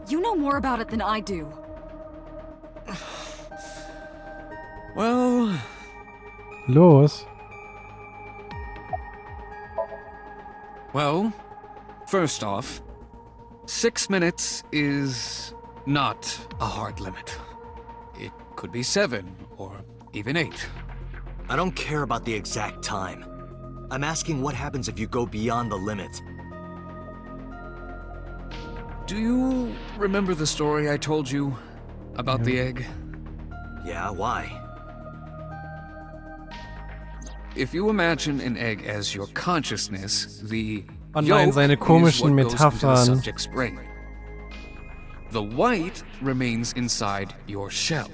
You know more about it than I do. Well... Los. Well, first off, 6 minutes is not a hard limit. It could be 7, or even 8. I don't care about the exact time. I'm asking what happens if you go beyond the limit. Do you remember the story I told you about the egg? Yeah, why? If you imagine an egg as your consciousness, the Oh nein, yolk seine is komischen what goes into the Metaphern. subject's brain. The white remains inside your shell.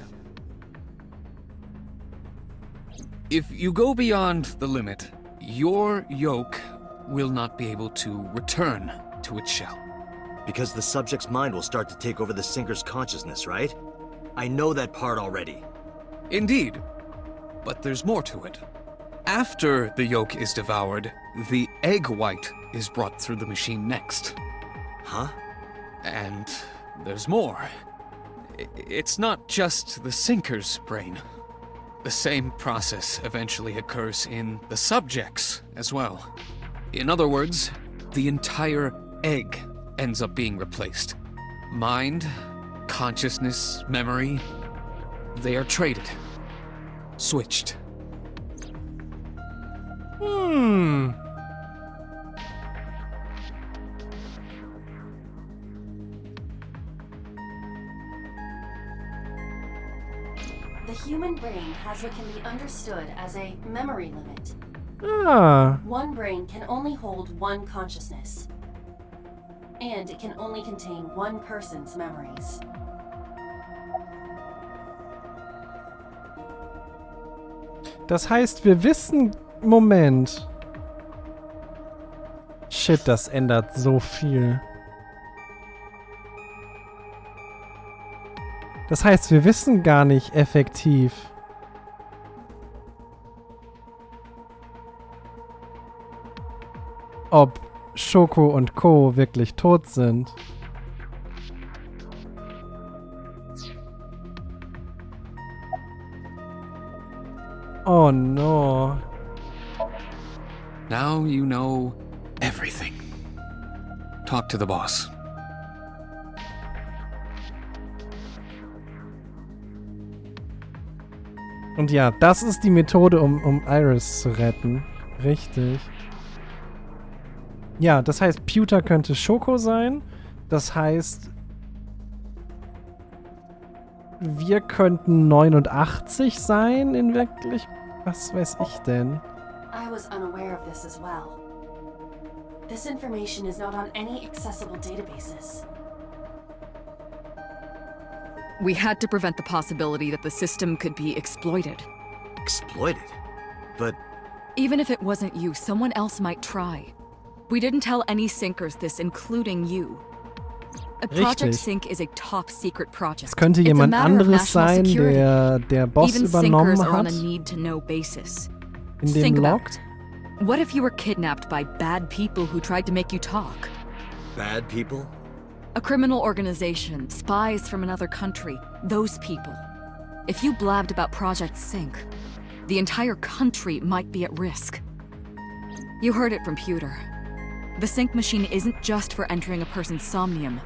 If you go beyond the limit, your yolk will not be able to return to its shell. Because the subject's mind will start to take over the sinker's consciousness, right? I know that part already. Indeed, but there's more to it. After the yolk is devoured, the egg white is brought through the machine next. Huh? And there's more. It's not just the sinker's brain. The same process eventually occurs in the subject's as well. In other words, the entire egg ends up being replaced. Mind, consciousness, memory, They are traded. Switched. The human brain has what can be understood as a memory limit. One brain can only hold one consciousness. And it can only contain one person's memories. Das heißt, wir wissen... Moment. Shit, das ändert so viel. Das heißt, wir wissen gar nicht effektiv, ob Shoko und Co. wirklich tot sind. Oh no. Now you know everything. Talk to the boss. Und ja, das ist die Methode, um Iris zu retten. Richtig. Ja, das heißt, Pewter könnte Shoko sein. Das heißt, wir könnten 89 sein in wirklich... Was weiß ich denn? I was unaware of this as well. This information is not on any accessible databases. We had to prevent the possibility that the system could be exploited. Exploited? But... Even if it wasn't you, someone else might try. We didn't tell any Syncers this, including you. Project Sync is a top secret project. Es könnte jemand anderes sein, der Boss übernommen hat. In dem Log. What if you were kidnapped by bad people who tried to make you talk? Bad people? A criminal organization, spies from another country, those people. If you blabbed about Project Sync, the entire country might be at risk. You heard it from Pewter. The Sync machine isn't just for entering a person's Somnium.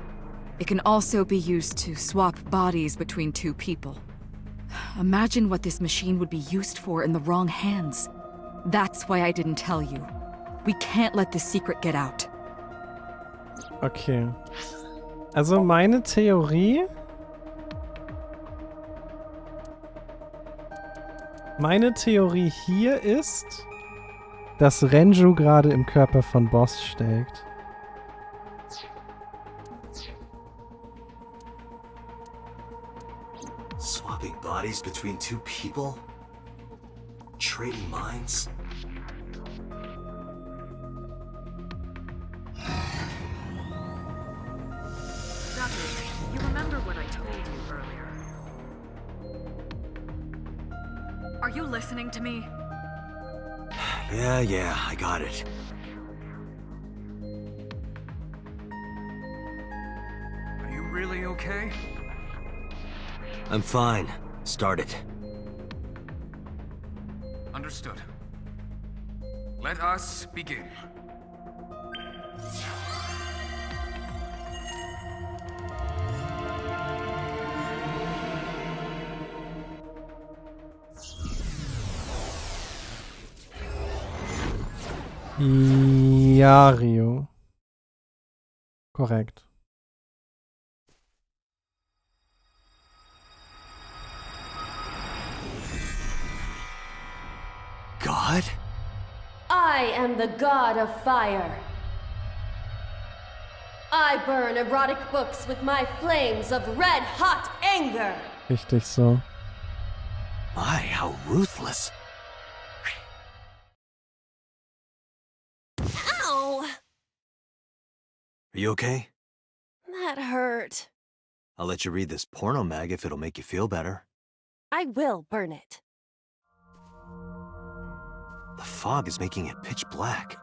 It can also be used to swap bodies between two people. Imagine what this machine would be used for in the wrong hands. That's why I didn't tell you. We can't let this secret get out. Okay. Also meine Theorie... Meine Theorie hier ist, dass Renju gerade im Körper von Boss steckt. Swapping bodies between two people? Trading minds? Doctor, you remember what I told you earlier? Are you listening to me? Yeah, I got it. Are you really okay? I'm fine. Start it. Understood. Let us begin. Ja, Rio. Korrekt. God? I am the god of fire. I burn erotic books with my flames of red-hot anger. Richtig so. My, how ruthless. Ow! Are you okay? That hurt. I'll let you read this porno mag if it'll make you feel better. I will burn it. The fog is making it pitch black.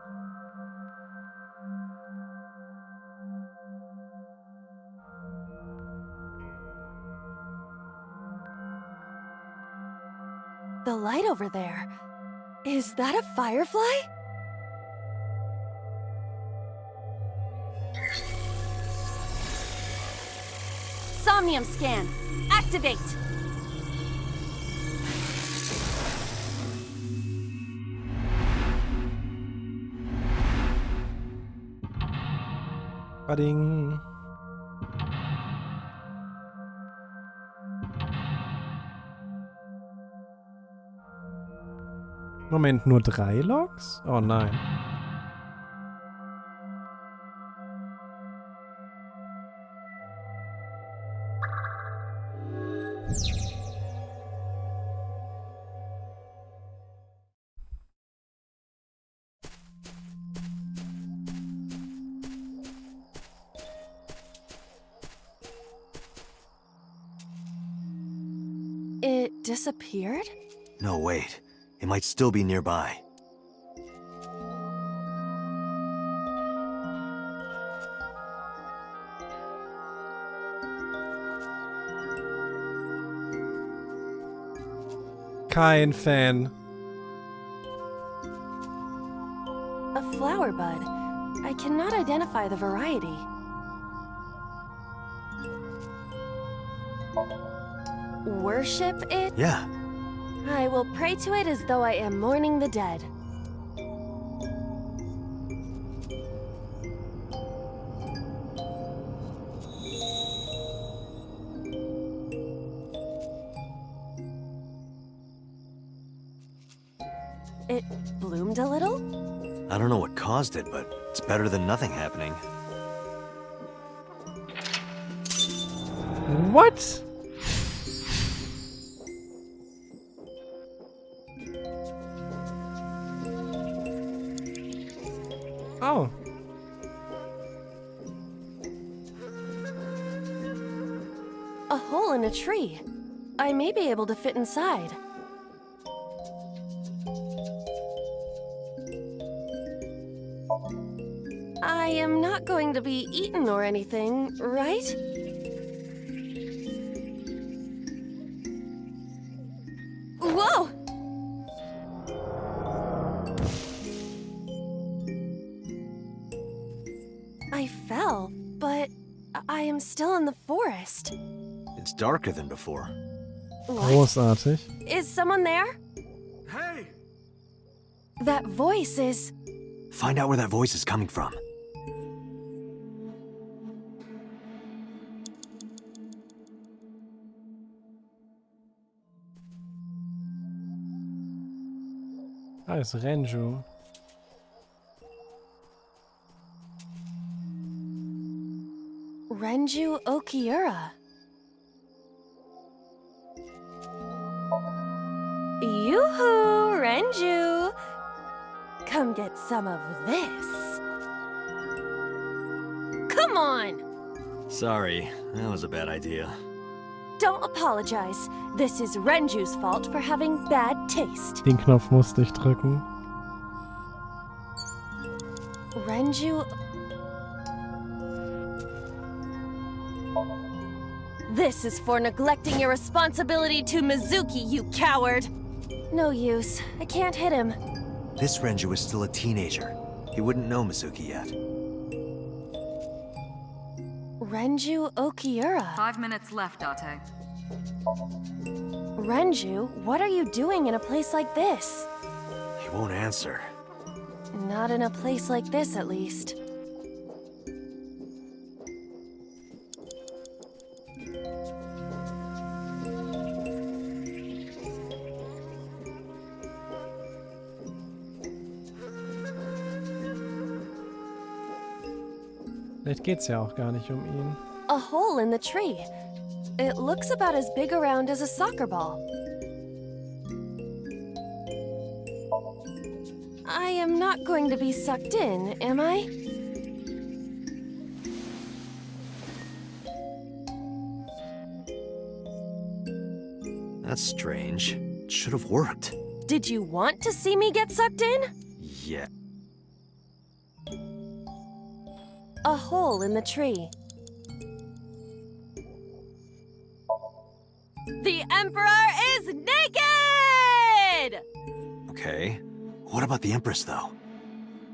The light over there. Is that a firefly? Somnium scan. Activate. Bading. Moment, nur 3 Logs? Oh nein. It disappeared? No, wait. It might still be nearby. Kein Fan. A flower bud. I cannot identify the variety. Worship it? Yeah. I will pray to it as though I am mourning the dead. It bloomed a little? I don't know what caused it, but it's better than nothing happening. What? Oh. A hole in a tree. I may be able to fit inside. I am not going to be eaten or anything, right? Whoa! I fell, but I am still in the forest. It's darker than before. What? Großartig. Is someone there? Hey! That voice is... Find out where that voice is coming from. Ah, ist Renju. Renju Okiura. Yoo-hoo, Renju! Come get some of this. Come on! Sorry, that was a bad idea. Don't apologize. This is Renju's fault for having bad taste. Den Knopf musste ich drücken. Renju... This is for neglecting your responsibility to Mizuki, you coward! No use. I can't hit him. This Renju is still a teenager. He wouldn't know Mizuki yet. Renju Okiura. 5 minutes left, Date. Renju, what are you doing in a place like this? He won't answer. Not in a place like this, at least. Vielleicht geht's ja auch gar nicht um ihn. A hole in the tree. It looks about as big around as a soccer ball. I am not going to be sucked in, am I? That's strange. It should have worked. Did you want to see me get sucked in? Yeah. A hole in the tree. The Emperor is naked! Okay. What about the Empress, though?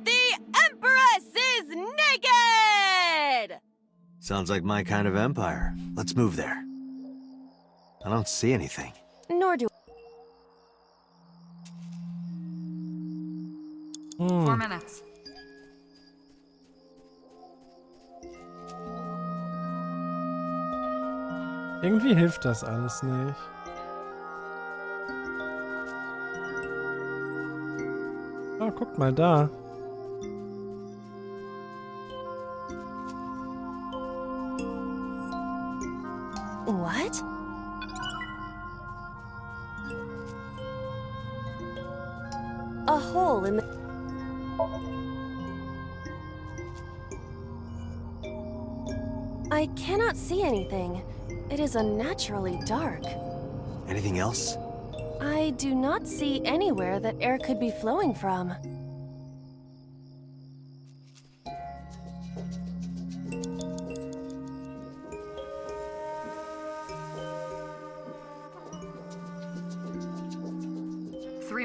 The Empress is naked! Sounds like my kind of empire. Let's move there. I don't see anything. Nor do 4 minutes. Irgendwie hilft das alles nicht. Oh, guckt mal da. What? A hole in the... I cannot see anything. It is unnaturally dark. Anything else? I do not see anywhere that air could be flowing from.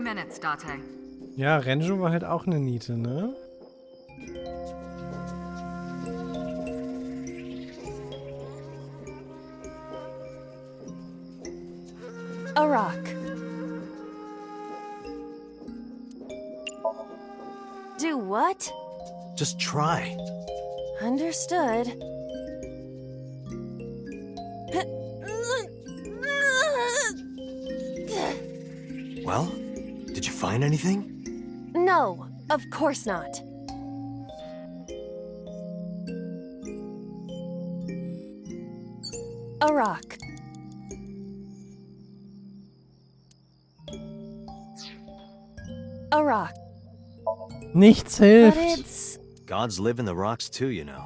Minutes, Date. Ja, Renju war halt auch eine Niete, ne? A rock. Do what? Just try. Understood. Well, did you find anything? No, of course not. A rock. A rock. Nichts But hilft. it's Gods live in the rocks too, you know.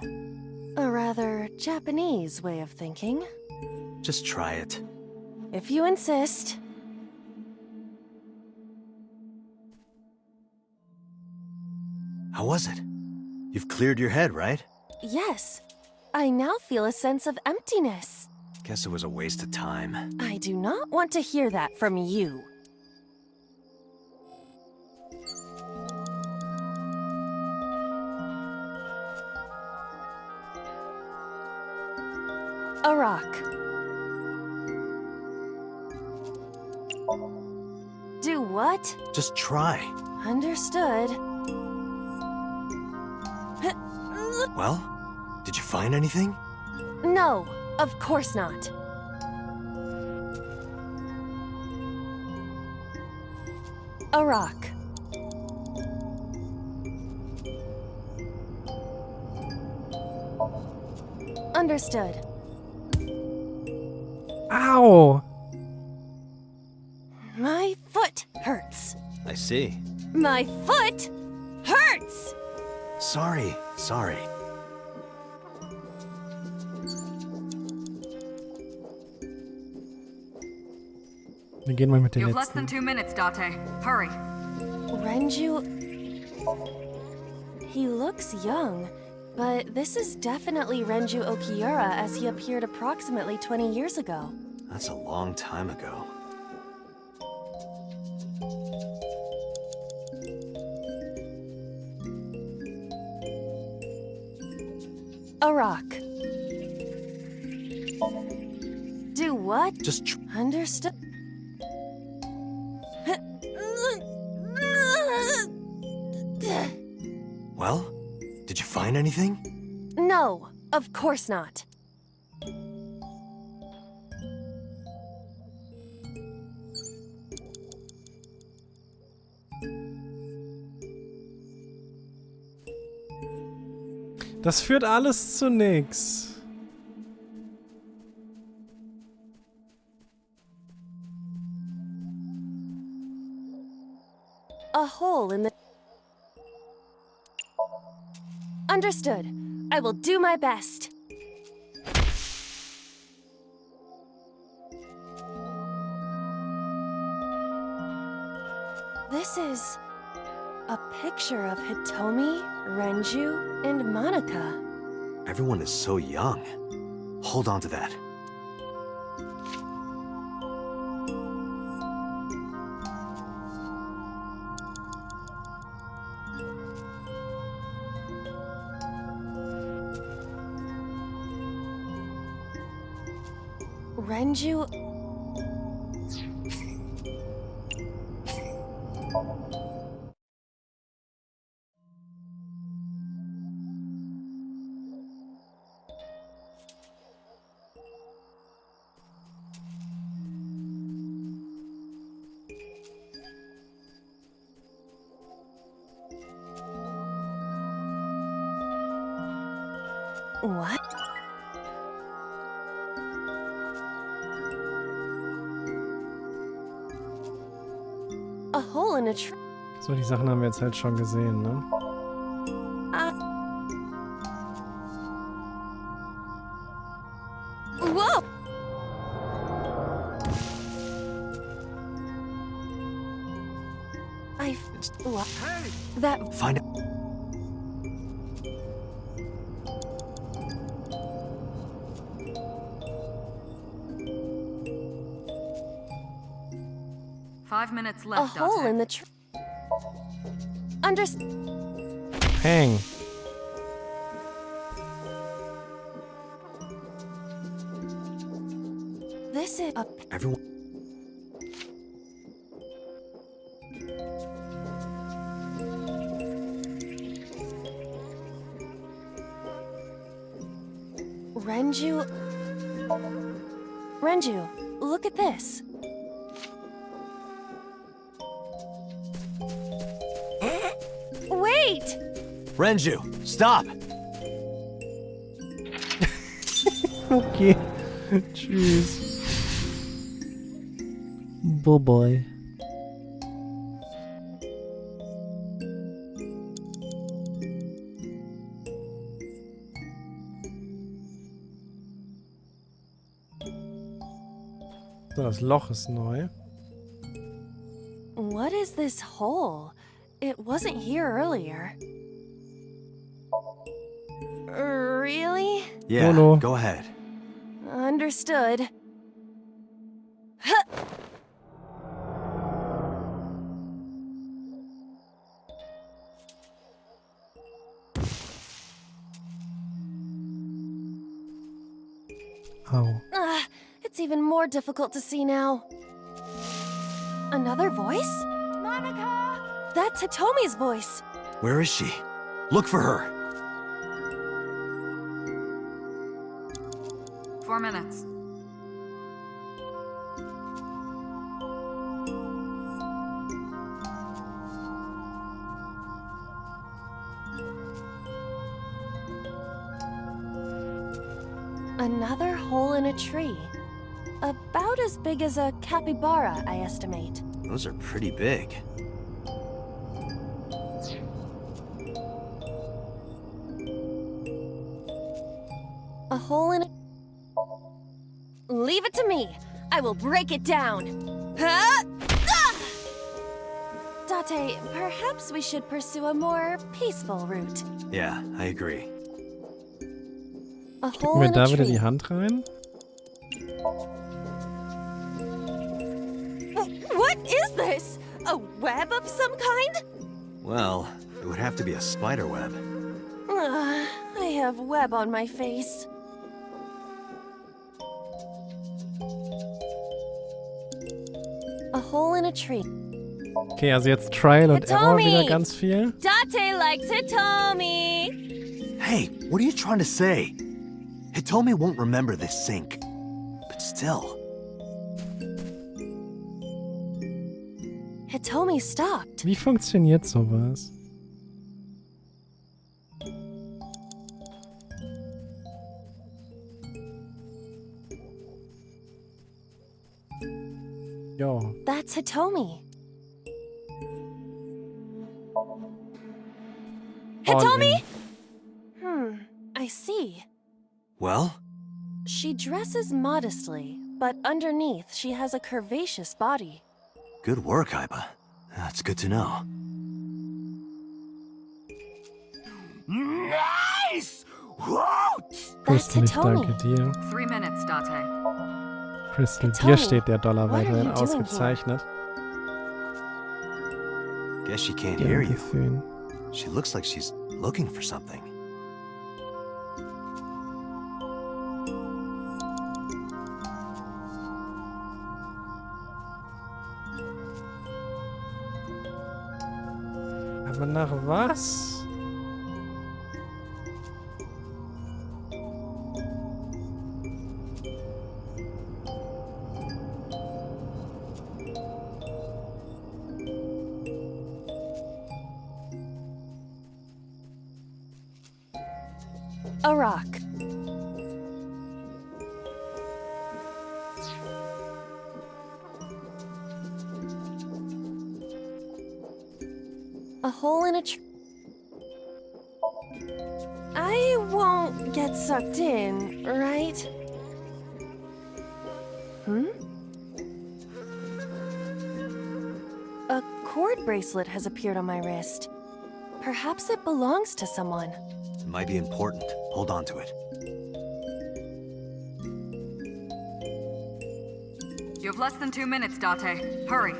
a rather Japanese way of thinking. Just try it. If you insist. How was it? You've cleared your head, right? Yes. I now feel a sense of emptiness. Guess it was a waste of time. I do not want to hear that from you. A rock. Do what? Just try. Understood. Well, did you find anything? No, of course not. A rock. Understood. Ow! My foot hurts. I see. My foot hurts! Sorry. Wir gehen mal mit den You have less than letzten. 2 minutes, Date. Hurry. Renju... He looks young, but this is definitely Renju Okiura as he appeared approximately 20 years ago. That's a long time ago. A rock. Do what? Just Understood. Well, did you find anything? No, of course not. Das führt alles zu nix. A hole in the... Understood. I will do my best. This is a picture of Hitomi, Renju, and Monica. Everyone is so young. Hold on to that. Renju... What? A hole in a tree. So, die Sachen haben wir jetzt halt schon gesehen, ne? Whoa! What? Hey! That. Find it. Five minutes A left, hole Dante. in the tree. Hang. This is a. Everyone. Renju, look at this. Wait! Renju, stop! Okay. Tschüss. Bye-bye. So, das Loch ist neu. What is this hole? It wasn't here earlier. Really? Yeah, no. Go ahead. Understood. Au. It's even more difficult to see now. Another voice? Monica! That's Hitomi's voice. Where is she? Look for her. 4 minutes. Another hole in a tree. About as big as a capybara, I estimate. Those are pretty big. A hole in a... Leave it to me. I will break it down. Huh? Ah! Date, perhaps we should pursue a more peaceful route. Yeah, I agree. A Stecken hole wir in da a wieder tree. die Hand rein? What is this? A web of some kind? Well, it would have to be a spider web. I have web on my face. A hole in a tree. Okay, also jetzt Trial und Error Hitomi! wieder ganz viel. Date likes Hitomi. Hey, what are you trying to say? Hitomi won't remember this sink. But still. Hitomi stopped. Wie funktioniert sowas? Jo. That's Hitomi. Hitomi? I see. Well? She dresses modestly, but underneath she has a curvaceous body. Good work, Aiba. That's good to know. Nice! Crystal, ich danke dir. 3 minutes, Date. Crystal, Hitomi, dir steht der Dollar what are weiterhin you doing ausgezeichnet. Guess she can't hear you. Dankeschön. She looks like she's looking for something. Aber nach was? A rock. A hole in a tree. I won't get sucked in, right? A cord bracelet has appeared on my wrist. Perhaps it belongs to someone. It might be important. Hold on to it. You have less than 2 minutes, Date. Hurry.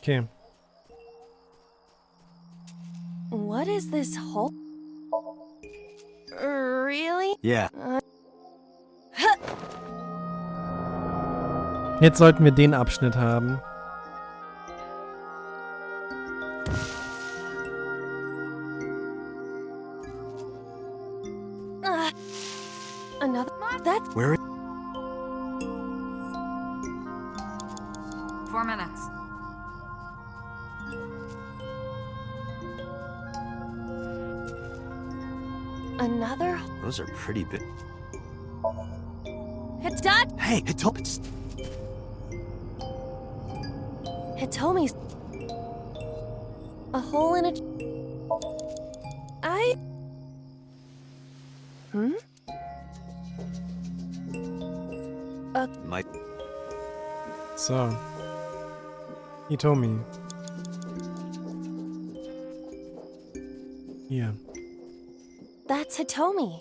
Okay. What is this hole? Really? Yeah. Jetzt sollten wir den Abschnitt haben. Another. That's. Where? 4 minutes. Another. Those are pretty big. It's done. Hey, it's. Hitomi's. A hole in a. Might. So. Hitomi. Hier. That's Hitomi.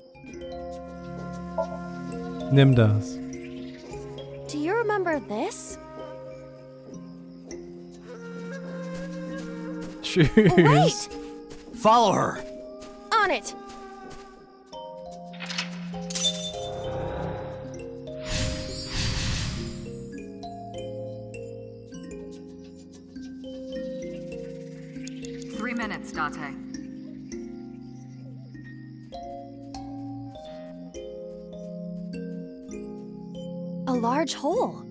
Nimm das. Do you remember this? Tschüss. Wait! Follow her. On it. Three minutes, Date. A large hole.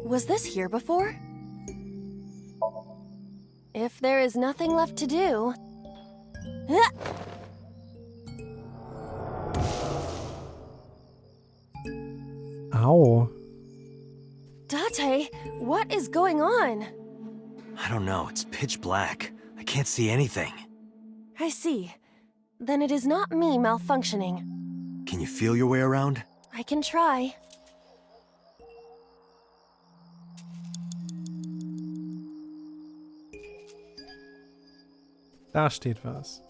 Was this here before? If there is nothing left to do... Ow. Date, what is going on? I don't know. It's pitch black. I can't see anything. I see. Then it is not me malfunctioning. Can you feel your way around? I can try. Da steht was.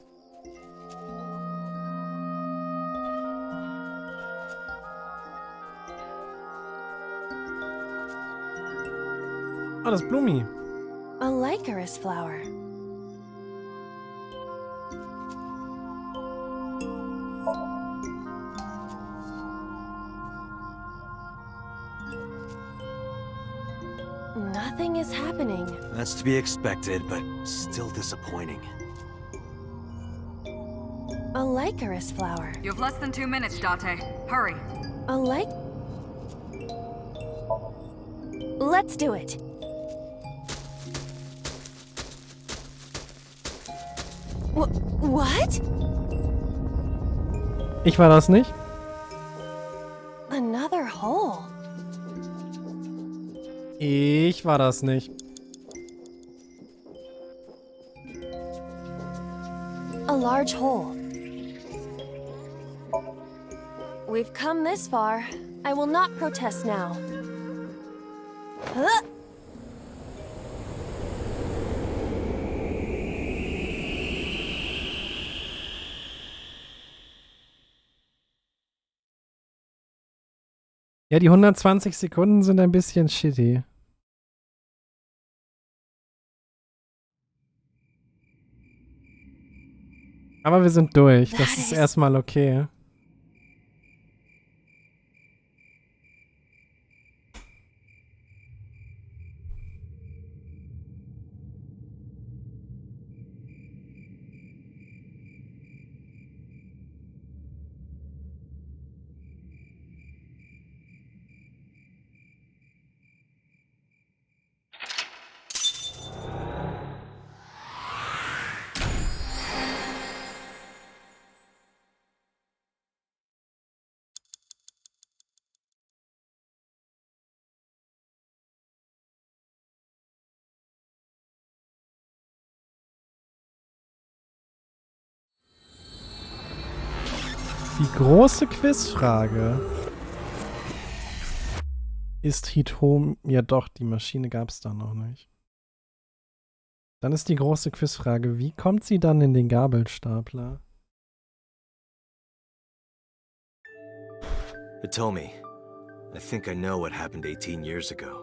Ah, das ist Blumi. A licorice flower. Nothing is happening. That's to be expected, but still disappointing. A licorice flower. You have less than 2 minutes, Date. Hurry. Let's do it. What? Ich war das nicht? Another hole. Ich war das nicht. A large hole. We've come this far. I will not protest now. Huh? Ja, die 120 Sekunden sind ein bisschen shitty. Aber wir sind durch. Das ist erstmal okay. Die große Quizfrage. Ist Hitom... Ja doch, die Maschine gab es da noch nicht. Dann ist die große Quizfrage, wie kommt sie dann in den Gabelstapler? Hitomi, I think I know what happened 18 years ago.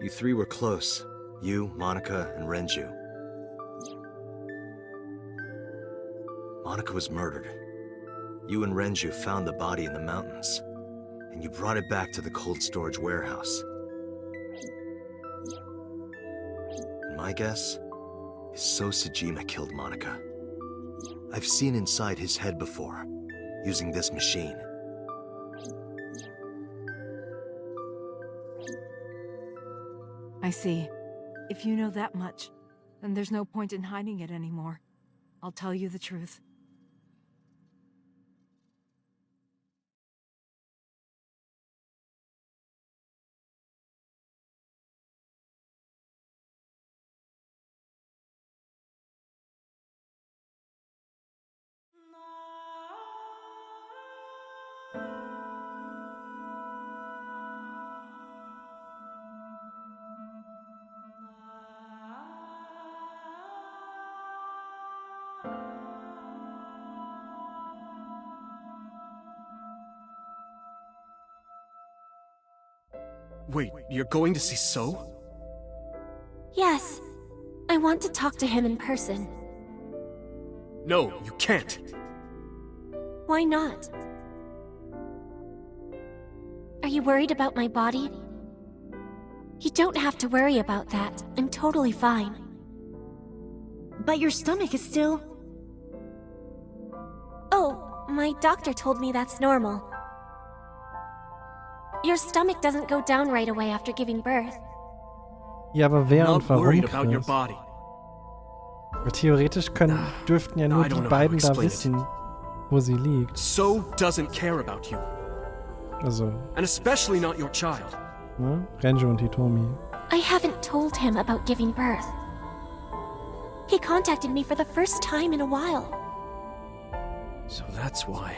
You three were close. You, Monica, and Renju. Monica was murdered. You and Renju found the body in the mountains, and you brought it back to the cold storage warehouse. And my guess is So Sejima killed Monica. I've seen inside his head before, using this machine. I see. If you know that much, then there's no point in hiding it anymore. I'll tell you the truth. Wait, you're going to see So? Yes. I want to talk to him in person. No, you can't. Why not? Are you worried about my body? You don't have to worry about that. I'm totally fine. But your stomach is still... Oh, my doctor told me that's normal. Your stomach doesn't go down right away after giving birth. Ja, aber wer und warum, worried about your Chris? body. Theoretisch dürften ja nur die beiden da wissen, wo sie liegt. So doesn't care about you. Also, And especially not your child. ne? Renju und Hitomi. I haven't told him about giving birth. He contacted me for the first time in a while. So that's why.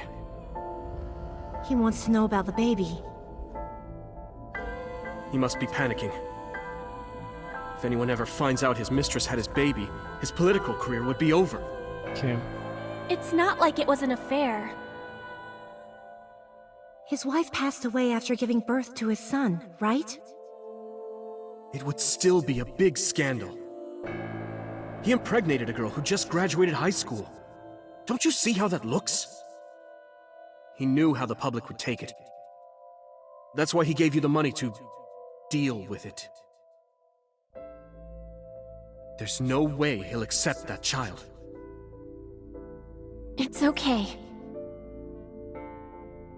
He wants to know about the baby. He must be panicking. If anyone ever finds out his mistress had his baby, his political career would be over. Okay. It's not like it was an affair. His wife passed away after giving birth to his son, right? It would still be a big scandal. He impregnated a girl who just graduated high school. Don't you see how that looks? He knew how the public would take it. That's why he gave you the money to deal with it. There's no way he'll accept that child. It's okay.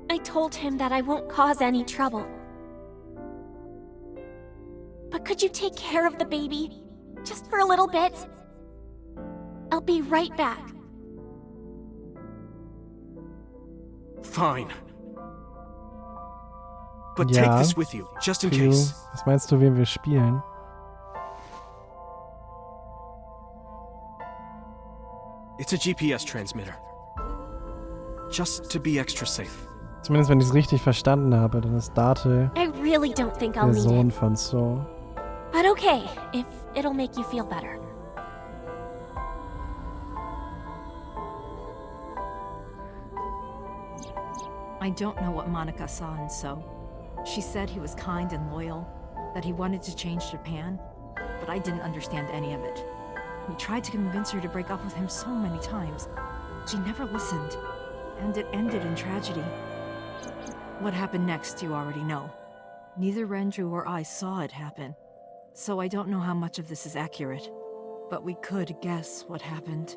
I told him that I won't cause any trouble. But could you take care of the baby? Just for a little bit? I'll be right back. Fine. But Ja, take this with you, just in Theo, case. was meinst du, wen wir spielen? It's a GPS transmitter. Just to be extra safe. Zumindest wenn ich es richtig verstanden habe, dann ist Date I really don't think I'll der need Sohn it. von So. But okay, if it'll make you feel better. I don't know what Monica saw in So. She said he was kind and loyal, that he wanted to change Japan, but I didn't understand any of it. He tried to convince her to break up with him so many times. She never listened, and it ended in tragedy. What happened next, you already know. Neither Renju or I saw it happen, so I don't know how much of this is accurate, but we could guess what happened.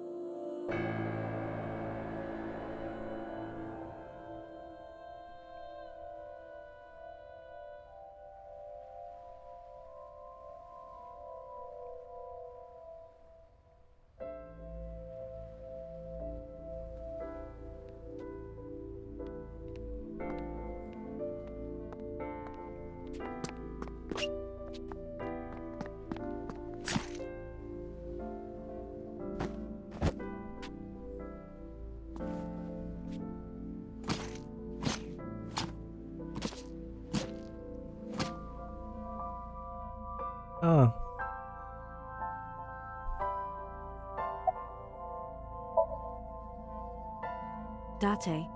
Date,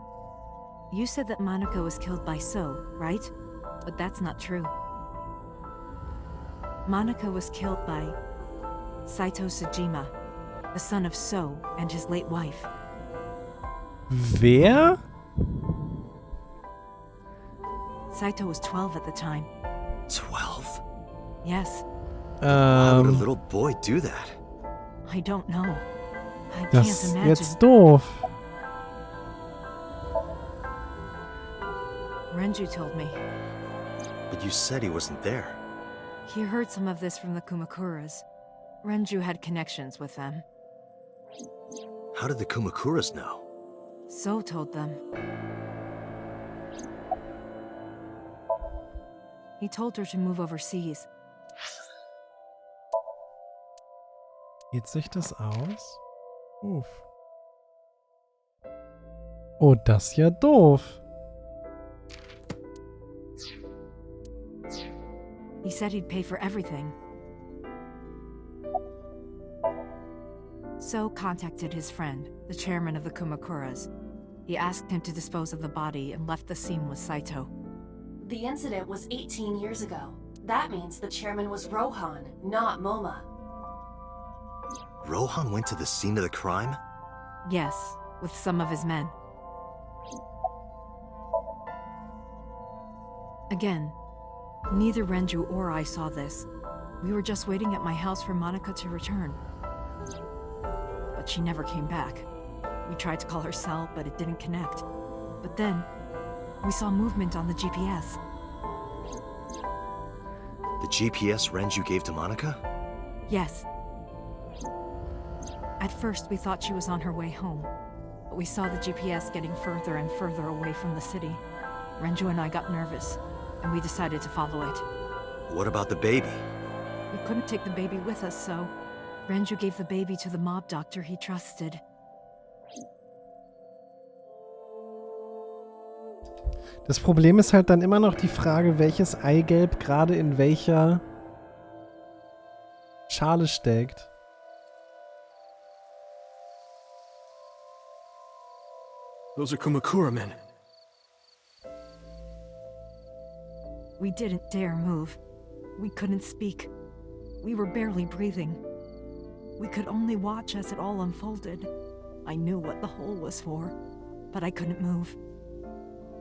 you said that Monica was killed by So, right? But that's not true. Monica was killed by Saito Sejima, the son of So and his late wife. Wer? Saito was 12 at the time. 12? Yes. Why would a little boy do that? I don't know. I can't Das ist imagine. jetzt doof. Renju told me. But you said he wasn't there. He heard some of this from the Kumakuras. Renju had connections with them. How did the Kumakuras know? So told them. He told her to move overseas. Geht sich das aus? Uff. Oh, das ist ja doof. He said he'd pay for everything. So contacted his friend, the chairman of the Kumakuras. He asked him to dispose of the body and left the scene with Saito. The incident was 18 years ago. That means the chairman was Rohan, not Moma. Rohan went to the scene of the crime? Yes, with some of his men. Again, neither Renju or I saw this. We were just waiting at my house for Monica to return. But she never came back. We tried to call her cell, but it didn't connect. But then, we saw movement on the GPS. The GPS Renju gave to Monica? Yes. At first, we thought she was on her way home. But we saw the GPS getting further and further away from the city. Renju and I got nervous, and we decided to follow it. What about the baby? We couldn't take the baby with us, so Renju gave the baby to the mob doctor he trusted. Das Problem ist halt dann immer noch die Frage, welches Eigelb gerade in welcher Schale steckt. Those are Kumakura men. We didn't dare move. We couldn't speak. We were barely breathing. We could only watch as it all unfolded. I knew what the hole was for, but I couldn't move.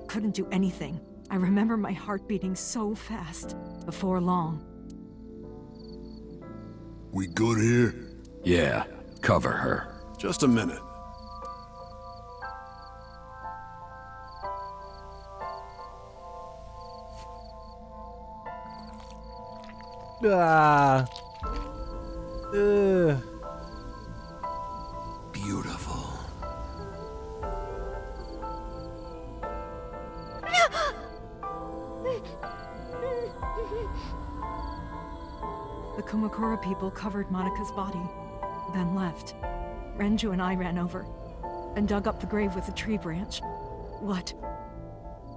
Couldn't do anything. I remember my heart beating so fast. Before long. We good here? Yeah, cover her. Just a minute. Ah. Beautiful. The Kumakura people covered Monica's body, then left. Renju and I ran over and dug up the grave with a tree branch. What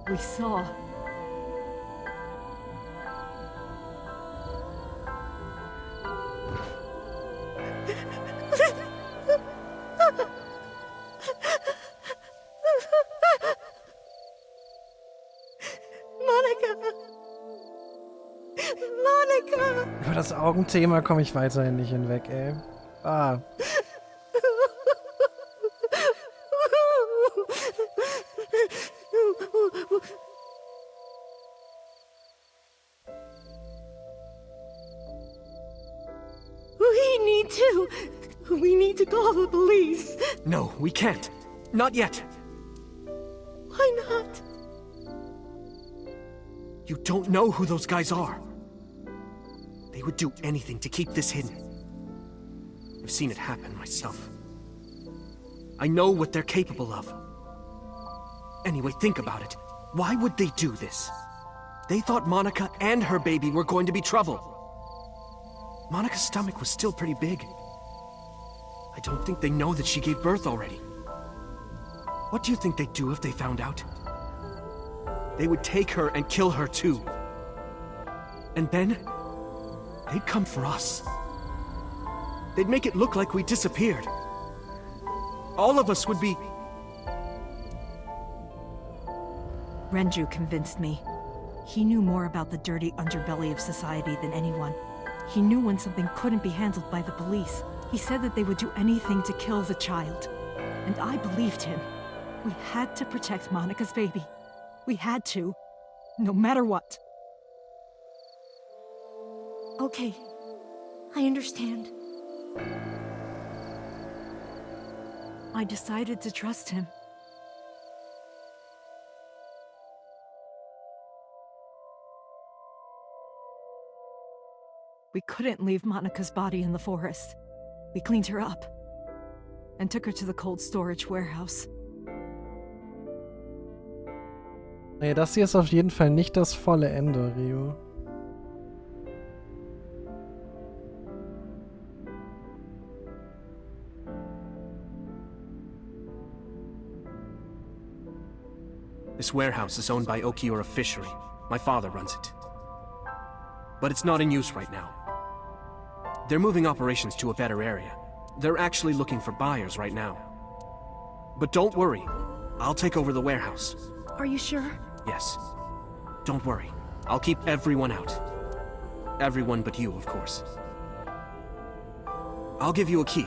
we saw. Über das Augenthema komme ich weiterhin nicht hinweg, ey. Ah. We need to call the police. No, we can't. Not yet. Why not? You don't know who those guys are. They would do anything to keep this hidden. I've seen it happen myself. I know what they're capable of. Anyway, think about it. Why would they do this? They thought Monica and her baby were going to be trouble. Monica's stomach was still pretty big. I don't think they know that she gave birth already. What do you think they'd do if they found out? They would take her and kill her too. And then, they'd come for us. They'd make it look like we disappeared. All of us would be Renju convinced me. He knew more about the dirty underbelly of society than anyone. He knew when something couldn't be handled by the police. He said that they would do anything to kill the child. And I believed him. We had to protect Monika's baby. We had to. No matter what. Okay. I understand. I decided to trust him. We couldn't leave Monika's body in the forest. We cleaned her up and took her to the cold storage warehouse. Naja, das hier ist auf jeden Fall nicht das volle Ende, Rio. This warehouse is owned by Okiura Fishery. My father runs it. But it's not in use right now. They're moving operations to a better area. They're actually looking for buyers right now. But don't worry, I'll take over the warehouse. Are you sure? Yes. Don't worry, I'll keep everyone out. Everyone but you, of course. I'll give you a key.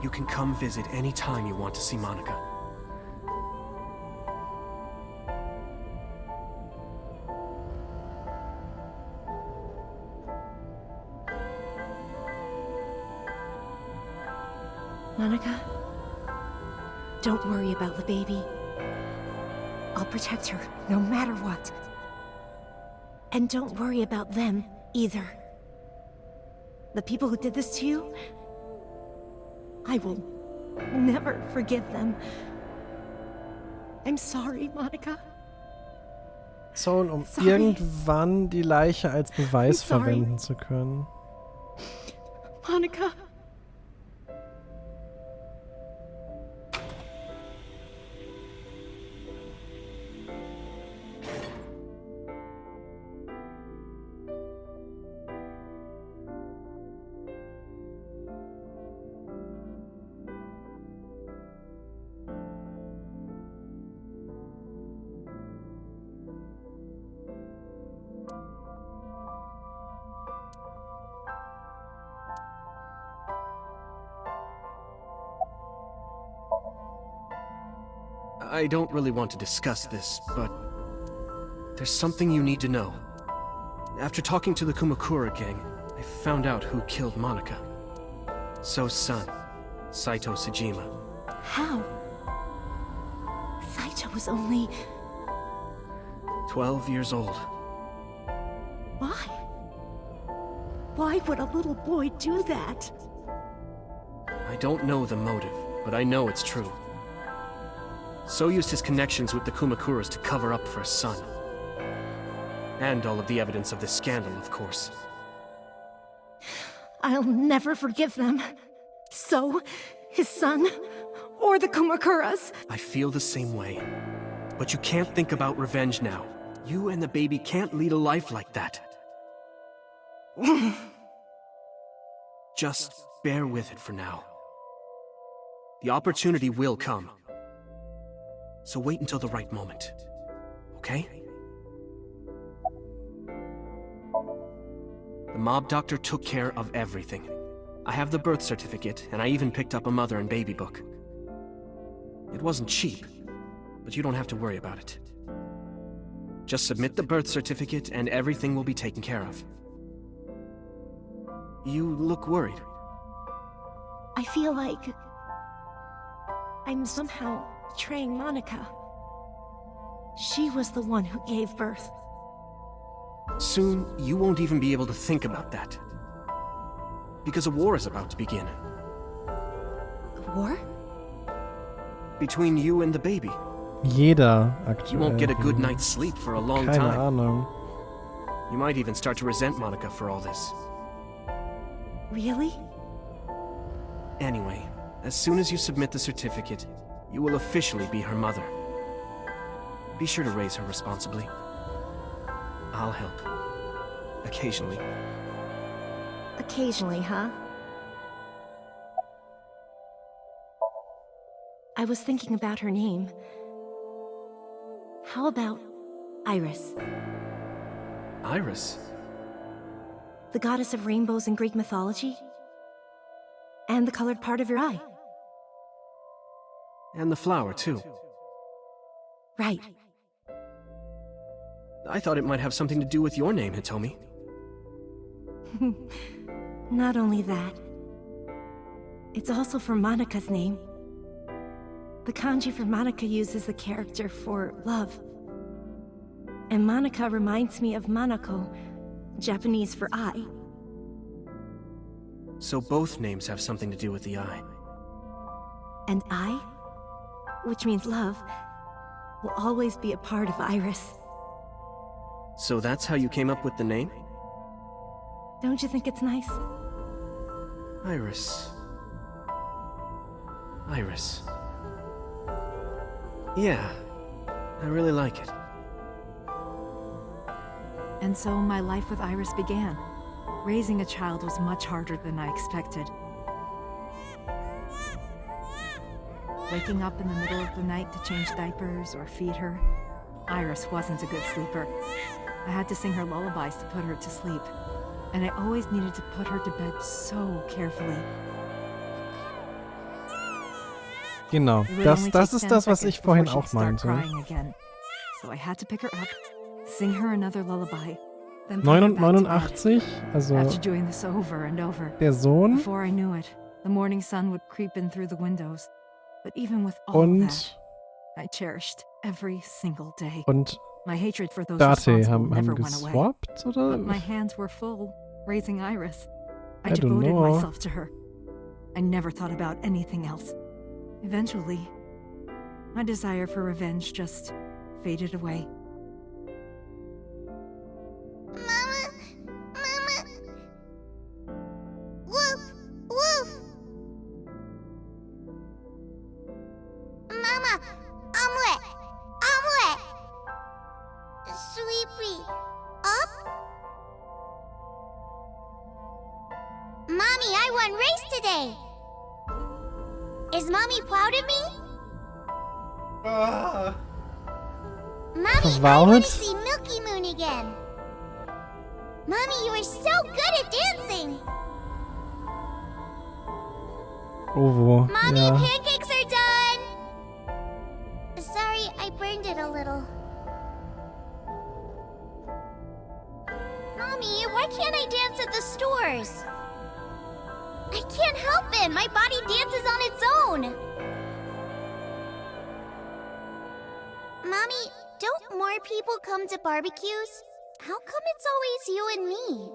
You can come visit any time you want to see Monika. Monika, don't worry about the baby. I'll protect her, no matter what. And don't worry about them, either. The people who did this to you, I will never forgive them. I'm sorry, Monika. Soul, um irgendwann die Leiche als Beweis verwenden zu können. Monika. I don't really want to discuss this, but there's something you need to know. After talking to the Kumakura gang, I found out who killed Monika. So's son, Saito Sejima. How? Saito was only 12 years old. Why? Why would a little boy do that? I don't know the motive, but I know it's true. So used his connections with the Kumakuras to cover up for his son. And all of the evidence of this scandal, of course. I'll never forgive them. So, his son, or the Kumakuras. I feel the same way. But you can't think about revenge now. You and the baby can't lead a life like that. Just bear with it for now. The opportunity will come. So wait until the right moment. Okay? The mob doctor took care of everything. I have the birth certificate, and I even picked up a mother and baby book. It wasn't cheap, but you don't have to worry about it. Just submit the birth certificate, and everything will be taken care of. You look worried. I feel like I'm somehow betraying Monika. She was the one who gave birth. Soon, you won't even be able to think about that. Because a war is about to begin. A war? Between you and the baby. Jeder aktuell. You won't get a good night's sleep for a long Keine time. Ahnung. You might even start to resent Monika for all this. Really? Anyway, as soon as you submit the certificate, you will officially be her mother. Be sure to raise her responsibly. I'll help. Occasionally. Occasionally, huh? I was thinking about her name. How about Iris? Iris? The goddess of rainbows in Greek mythology? And the colored part of your eye. And the flower, too. Right. I thought it might have something to do with your name, Hitomi. Not only that, it's also for Monika's name. The kanji for Monika uses the character for love. And Monika reminds me of Manako, Japanese for eye. So both names have something to do with the eye. And eye, which means love, will always be a part of Iris. So that's how you came up with the name? Don't you think it's nice? Iris. Iris. Yeah, I really like it. And so my life with Iris began. Raising a child was much harder than I expected. Waking up in the middle of the night to change diapers or feed her, Iris wasn't a good sleeper. I had to sing her lullabies to put her to sleep, and I always needed to put her to bed so carefully. Genau, das ist das, was ich vorhin auch meinte. So I had to pick her up, sing her another lullaby, 89, also after doing this over and over. Der Sohn. Before I knew it, the morning sun would creep in through the windows. But even with all that, I cherished every single day. Und my hatred for those Date haben never went away. Oder? But my hands were full raising Iris. I don't devoted know. myself to her. I never thought about anything else. Eventually, my desire for revenge just faded away. Mama! Mama! Woof! Woof! Mama! Omelette! Omelette! Sweetie! Up? Mommy, I won race today! Is Mommy proud of me? Mommy, I want to see Milky Moon again. Mommy, you are so good at dancing. Oh, Mommy, ja. pancakes are done. Sorry, I burned it a little. Mommy, why can't I dance at the stores? I can't help it. My body dances on its own. Mommy, don't more people come to barbecues? How come it's always you and me?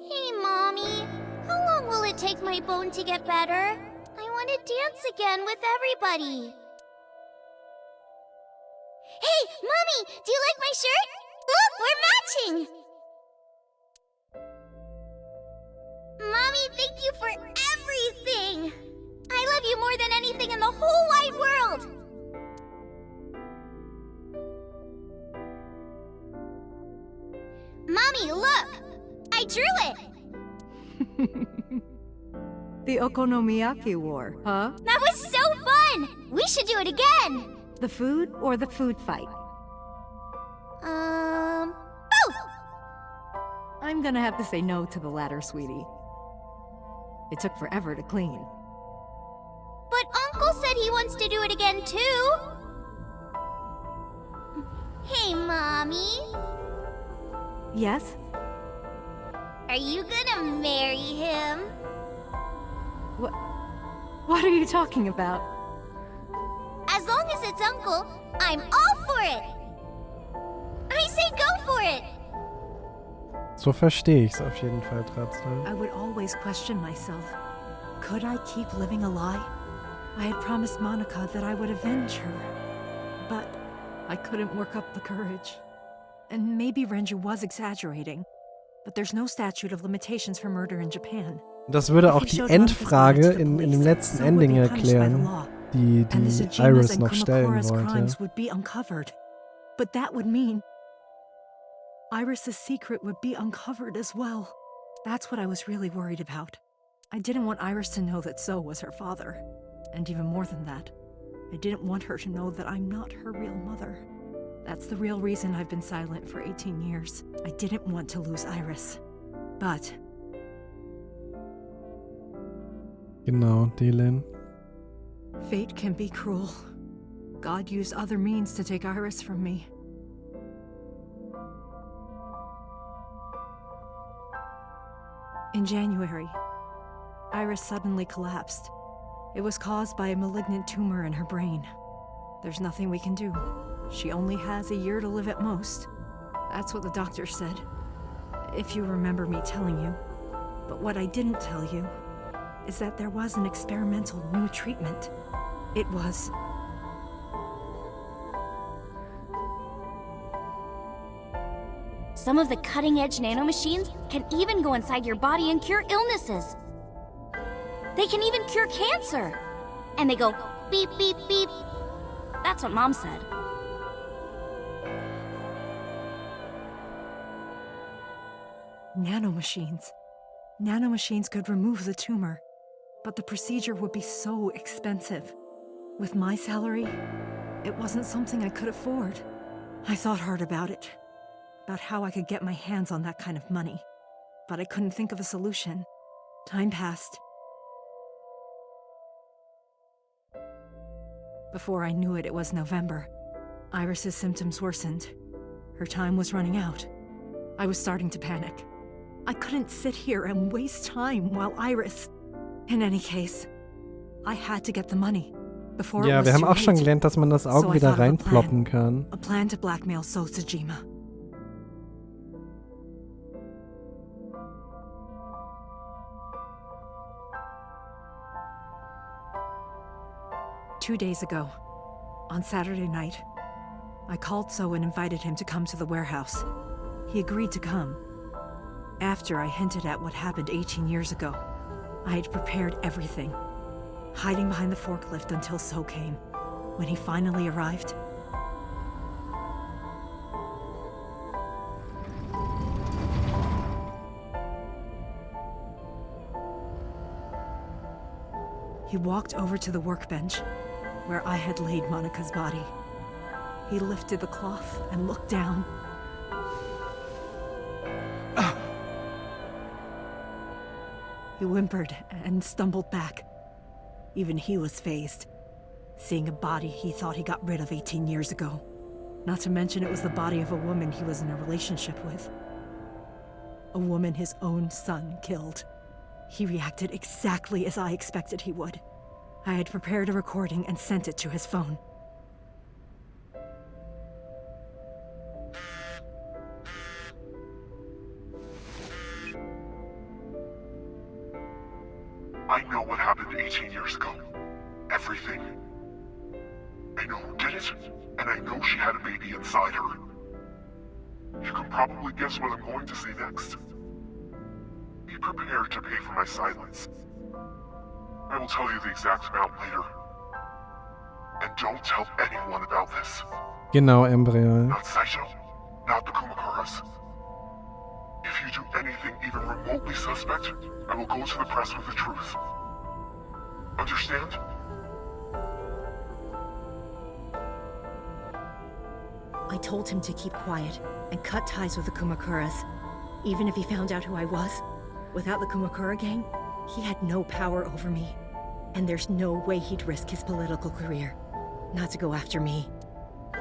Hey, Mommy. How long will it take my bone to get better? I want to dance again with everybody. Hey, Mommy! Do you like my shirt? Look, we're matching! Mommy, thank you for everything! I love you more than anything in the whole wide world! Mommy, look! I drew it! The Okonomiyaki War, huh? That was so fun! We should do it again! The food or the food fight? Both! I'm gonna have to say no to the latter, sweetie. It took forever to clean. But Uncle said he wants to do it again, too. Hey, Mommy. Yes? Are you gonna marry him? What are you talking about? As long as it's Uncle, I'm all for it. I say go for it. So verstehe ich's auf jeden Fall trotzdem. I would always question myself. Could I keep living a lie? I had promised Monika that I would avenge her. But I couldn't work up the courage. And maybe Renju was exaggerating. But there's no statute of limitations for murder in Japan. Das würde auch die Endfrage in dem letzten Ending erklären, die Iris noch stellen wollte. Would be uncovered. But that would mean Iris's secret would be uncovered as well. That's what I was really worried about. I didn't want Iris to know that Zoe was her father. And even more than that, I didn't want her to know that I'm not her real mother. That's the real reason I've been silent for 18 years. I didn't want to lose Iris. But... Genau, Dylan. fate can be cruel. God used other means to take Iris from me. In January, Iris suddenly collapsed. It was caused by a malignant tumor in her brain. There's nothing we can do. She only has a year to live at most. That's what the doctor said. If you remember me telling you. But what I didn't tell you is that there was an experimental new treatment. It was... Some of the cutting-edge nanomachines can even go inside your body and cure illnesses. They can even cure cancer. And they go beep, beep, beep. That's what Mom said. Nanomachines. Nanomachines could remove the tumor, but the procedure would be so expensive. With my salary, it wasn't something I could afford. I thought hard about it, about how I could get my hands on that kind of money, but I couldn't think of a solution. Time passed. Before I knew it, it was November. Iris's symptoms worsened. Her time was running out. I was starting to panic. I couldn't sit here and waste time while Iris... In any case, I had to get the money before Ja, it was wir haben too auch schon late. gelernt, dass man das Auge So I wieder thought of a reinploppen plan. kann. A plan to blackmail Soltajima. Two days ago, on Saturday night, I called So and invited him to come to the warehouse. He agreed to come. After I hinted at what happened 18 years ago, I had prepared everything, hiding behind the forklift until So came. When he finally arrived, he walked over to the workbench where I had laid Monica's body. He lifted the cloth and looked down. He whimpered and stumbled back. Even he was fazed, seeing a body he thought he got rid of 18 years ago. Not to mention it was the body of a woman he was in a relationship with. A woman his own son killed. He reacted exactly as I expected he would. I had prepared a recording and sent it to his phone. I know what happened 18 years ago. Everything. I know who did it, and I know she had a baby inside her. You can probably guess what I'm going to say next. Be prepared to pay for my silence. I will tell you the exact amount later. And don't tell anyone about this. Genau, Embryo. Not Saito, not the Kumakuras. If you do anything even remotely suspect, I will go to the press with the truth. Understand? I told him to keep quiet and cut ties with the Kumakuras. Even if he found out who I was, without the Kumakura gang, he had no power over me. And there's no way he'd risk his political career, not to go after me.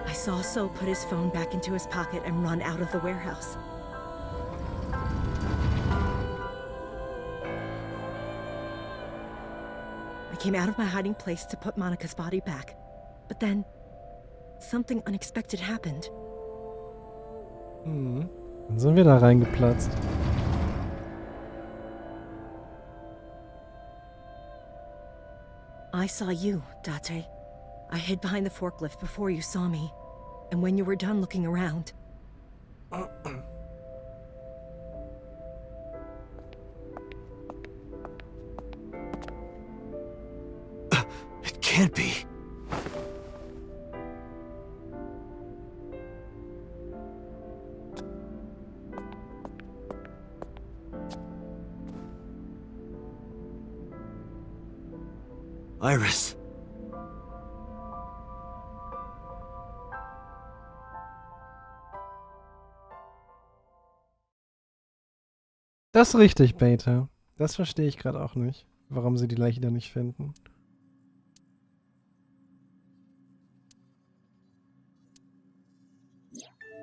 I saw So put his phone back into his pocket and run out of the warehouse. I came out of my hiding place to put Monica's body back. But then, something unexpected happened. Dann sind wir da reingeplatzt. I saw you, Date. I hid behind the forklift before you saw me. And when you were done looking around... It can't be. Iris. Das ist richtig, Beta. Das verstehe ich gerade auch nicht, warum sie die Leiche da nicht finden.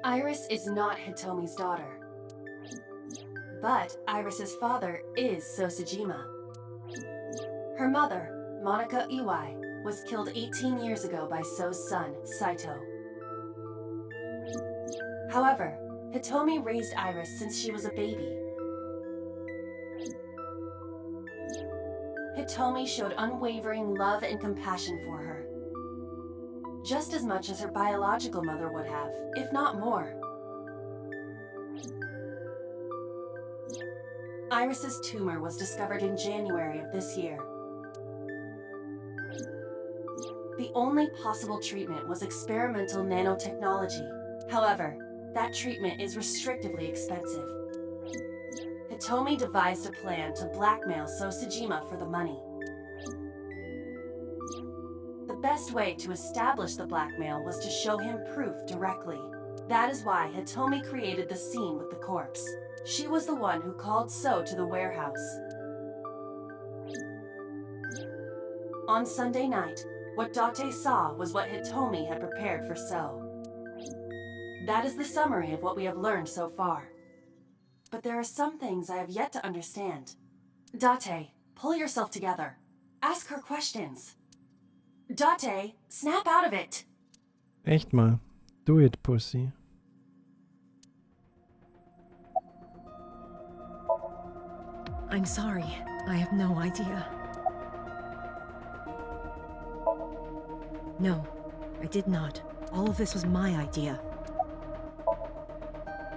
Iris is not Hitomi's daughter. But Iris's father is Sosajima. Her mother, Monica Iwai, was killed 18 years ago by So's son, Saito. However, Hitomi raised Iris since she was a baby. Hitomi showed unwavering love and compassion for her. Just as much as her biological mother would have, if not more. Iris's tumor was discovered in January of this year. The only possible treatment was experimental nanotechnology. However, that treatment is restrictively expensive. Hitomi devised a plan to blackmail Sosajima for the money. The best way to establish the blackmail was to show him proof directly. That is why Hitomi created the scene with the corpse. She was the one who called So to the warehouse. On Sunday night, what Date saw was what Hitomi had prepared for So. That is the summary of what we have learned so far. But there are some things I have yet to understand. Date, pull yourself together. Ask her questions. Date, snap out of it! Echt mal. Do it, Pussy. I'm sorry. I have no idea. No, I did not. All of this was my idea.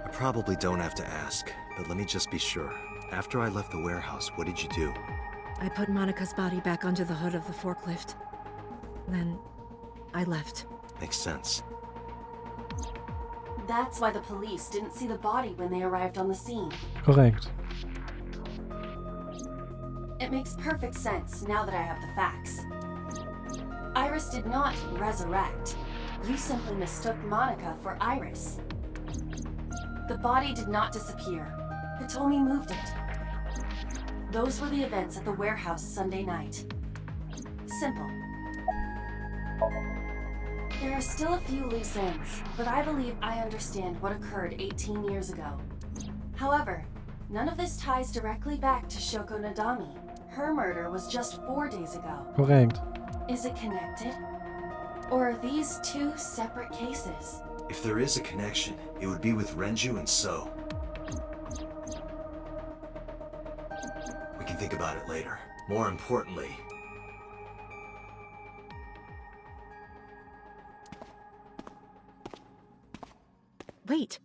I probably don't have to ask, but let me just be sure. After I left the warehouse, what did you do? I put Monica's body back onto the hood of the forklift. Then, I left. Makes sense. That's why the police didn't see the body when they arrived on the scene. Korrekt. It makes perfect sense now that I have the facts. Iris did not resurrect. You simply mistook Monica for Iris. The body did not disappear. Hitomi moved it. Those were the events at the warehouse Sunday night. Simple. There are still a few loose ends, but I believe I understand what occurred 18 years ago. However, none of this ties directly back to Shoko Nadami. Her murder was just 4 days ago. Korrekt. Is it connected? Or are these two separate cases? If there is a connection, it would be with Renju and So. We can think about it later. More importantly... Wait.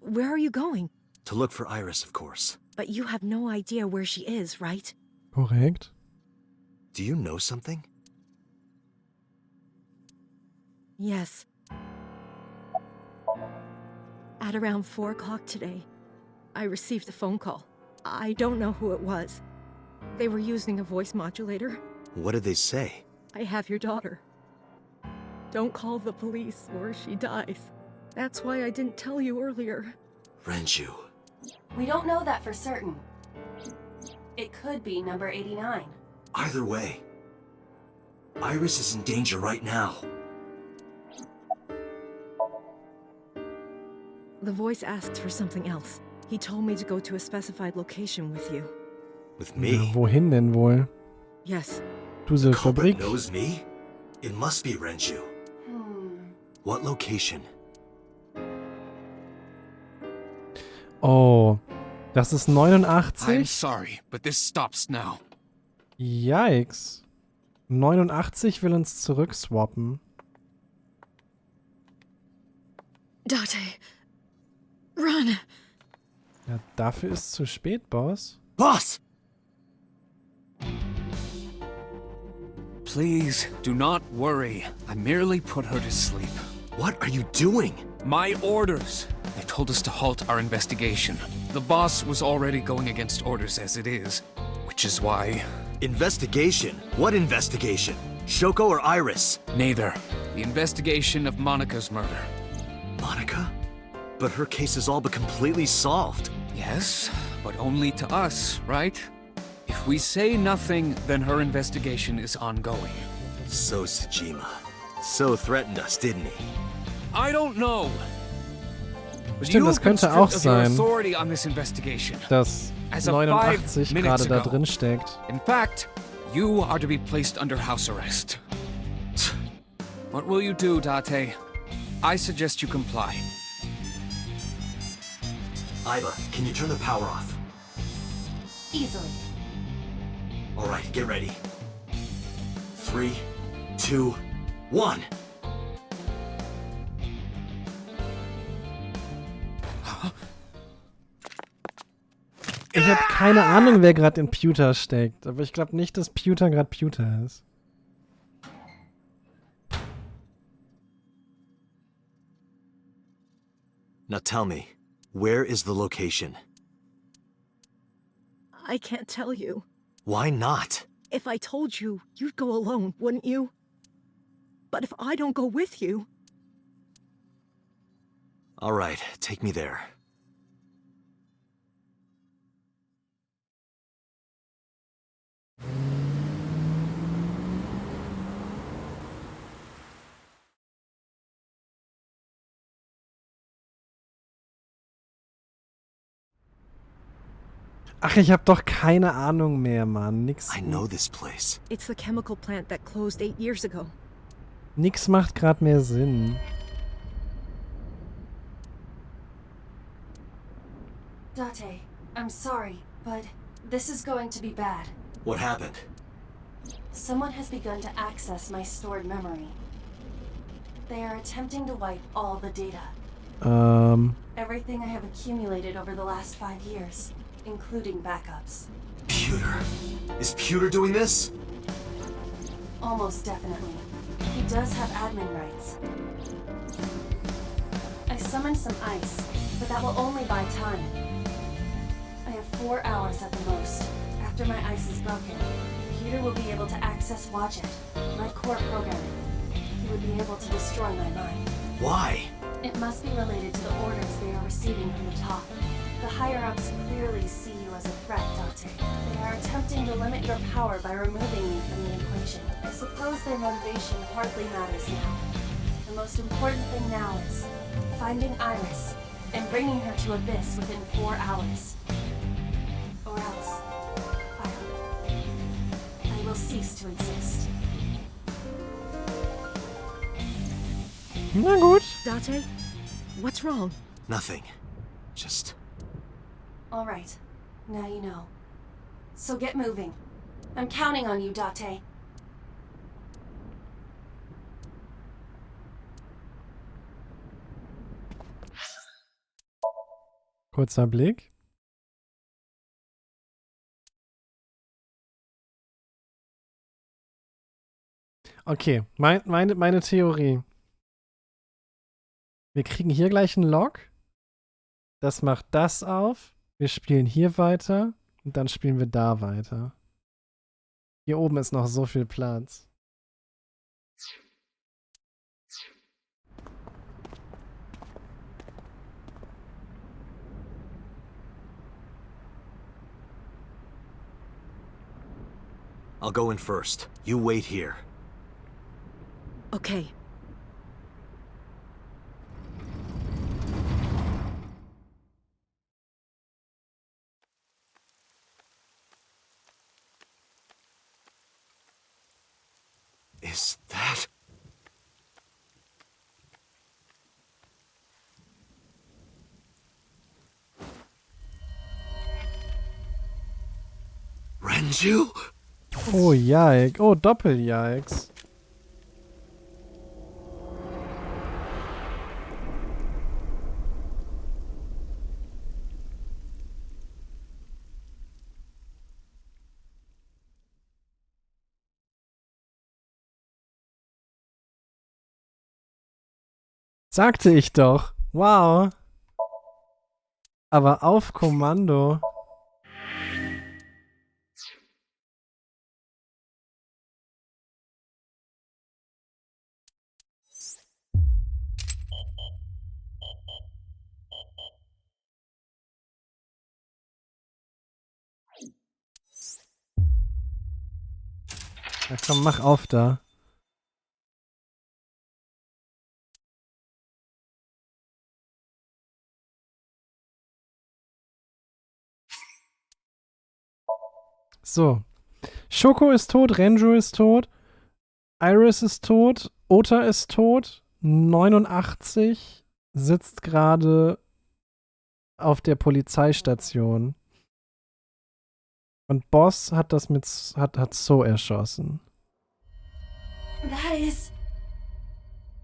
Where are you going? To look for Iris, of course. But you have no idea where she is, right? Korrekt. Do you know something? Yes. At around 4 o'clock today, I received a phone call. I don't know who it was. They were using a voice modulator. What did they say? I have your daughter. Don't call the police or she dies. That's why I didn't tell you earlier. Renju. We don't know that for certain. It could be number 89. Either way, Iris is in danger right now. The voice asked for something else. He told me to go to a specified location with you. With me? Ja, wohin denn wohl? Yes. Duselfabrik? Knows me? It must be Renju. What location? Oh, das ist 89. I'm sorry, but this stops now. Yikes. 89 will uns zurückswappen. Date. Run. Ja, dafür ist zu spät, Boss. Boss! Please, do not worry. I merely put her to sleep. What are you doing? My orders. They told us to halt our investigation. The boss was already going against orders as it is, which is why... Investigation? What investigation? Shoko or Iris? Neither. The investigation of Monica's murder. Monica? But her case is all but completely solved. Yes, but only to us, right? If we say nothing, then her investigation is ongoing. So Tsujima. So threatened us, didn't he? I don't know. Stimmt, das könnte auch sein, On this investigation. dass As a 89 5 gerade minutes da ago. drin steckt. In fact, you are to be placed under house arrest. What will you do, Date? I suggest you comply. Iva, can you turn the power off? Easily. All right, get ready. 3, 2, 1. Ich habe keine Ahnung, wer gerade in Pewter steckt, aber ich glaube nicht, dass Pewter gerade Pewter ist. Now tell me, where is the location? I can't tell you. Why not? If I told you, you'd go alone, wouldn't you? But if I don't go with you... All right, take me there. Ach, ich habe doch keine Ahnung mehr, Mann. Nix. I know this place. It's the chemical plant that closed 8 years ago. Nix macht gerade mehr Sinn. Date, I'm sorry, but this is going to be bad. What happened? Someone has begun to access my stored memory. They are attempting to wipe all the data. Everything I have accumulated over the last 5 years, including backups. Pewter. Is Pewter doing this? Almost definitely. He does have admin rights. I summoned some ice, but that will only buy time. I have 4 hours at the most. After my ice is broken, Pewter will be able to access Watch It, my core programming. He would be able to destroy my mind. Why? It must be related to the orders they are receiving from the top. The higher-ups clearly see you as a threat, Date. They are attempting to limit your power by removing you from the equation. I suppose their motivation hardly matters now. The most important thing now is finding Iris and bringing her to Abyss within 4 hours. Or else, I will cease to exist. Na gut. Date, what's wrong? Nothing. Just... All right, now you know. So get moving. I'm counting on you, Date. Kurzer Blick. Okay, meine Theorie. Wir kriegen hier gleich einen Log. Das macht das auf. Wir spielen hier weiter. Und dann spielen wir da weiter. Hier oben ist noch so viel Platz. I'll go in first. You wait here. Okay. Is that... Renju? Oh, Yikes. Oh, Doppel-Yikes. Sagte ich doch. Wow. Aber auf Kommando. Na komm, mach auf da. So. Shoko ist tot, Renju ist tot, Iris ist tot, Ota ist tot, 89 sitzt gerade auf der Polizeistation. Und Boss hat das hat So erschossen. That is...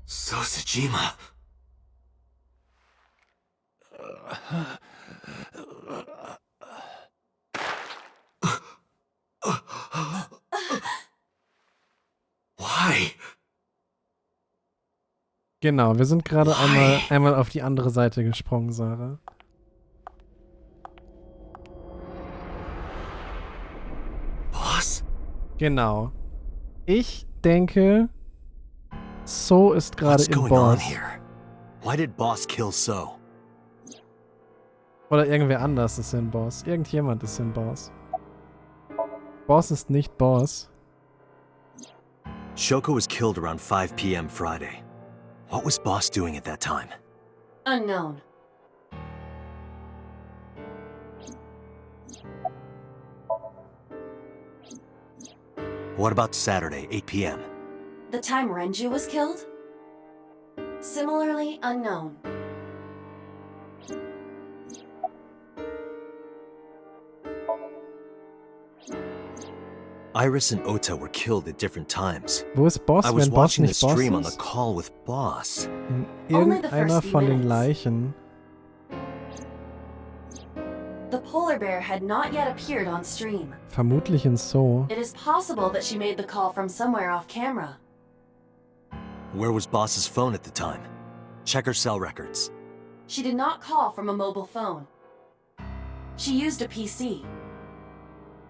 Sosajima. Why? Genau, wir sind gerade einmal auf die andere Seite gesprungen, Sarah. Boss? Genau. Ich denke, So ist gerade im Boss. Why did Boss kill So? Oder irgendwer anders ist in Boss. Irgendjemand ist in Boss. Boss ist nicht Boss. Shoko was killed around 5 p.m. Friday. What was Boss doing at that time? Unknown. What about Saturday, 8 p.m.? The time Renju was killed? Similarly unknown. Iris and Ota were killed at different times. Wo ist Boss, I was wenn Boss watching the nicht Boss stream on the ist? call with Boss. In irgendeiner von den Leichen. The polar bear had not yet appeared on stream. Vermutlich in So. It is possible that she made the call from somewhere off camera. Where was Boss's phone at the time? Check her cell records. She did not call from a mobile phone. She used a PC.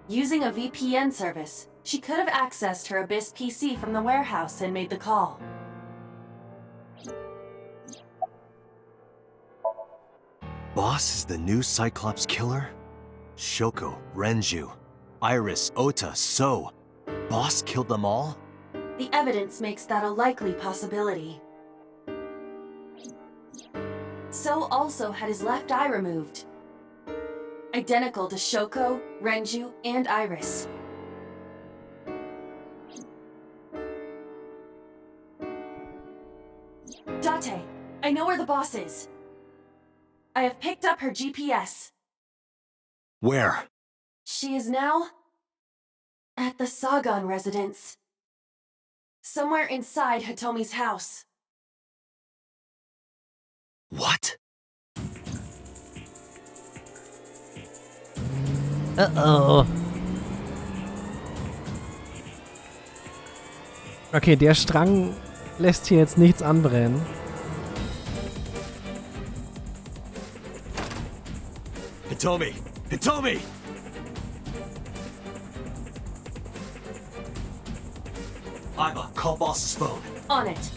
Using a VPN service, she could have accessed her Abyss PC from the warehouse and made the call. Boss is the new Cyclops killer? Shoko, Renju, Iris, Ota, So. Boss killed them all? The evidence makes that a likely possibility. So also had his left eye removed. Identical to Shoko, Renju, and Iris. Date, I know where the boss is. I have picked up her GPS. Where? She is now at the Sagan residence. Somewhere inside Hitomi's house. What? Uh-oh. Okay, der Strang lässt hier jetzt nichts anbrennen. Hitomi! Hitomi! Iva, call Boss's phone. On it.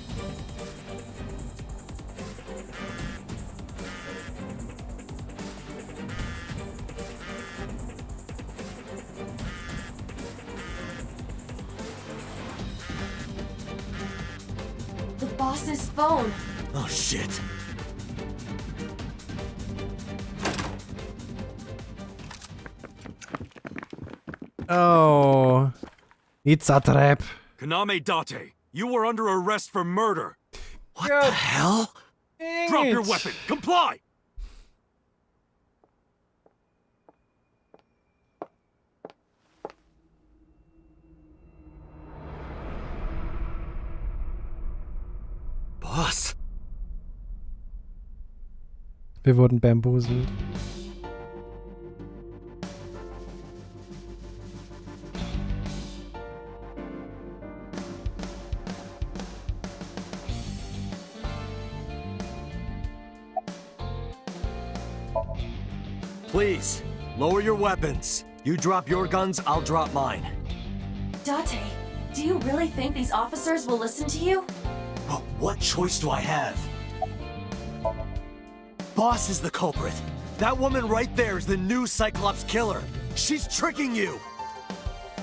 The boss's phone. Oh shit. Oh. It's a trap. Kaname Date, you were under arrest for murder. What the hell? Drop your weapon. Comply! Boss. Wir wurden bamboozelt. Please, lower your weapons. You drop your guns, I'll drop mine. Date, do you really think these officers will listen to you? But what choice do I have? Boss is the culprit. That woman right there is the new Cyclops killer. She's tricking you.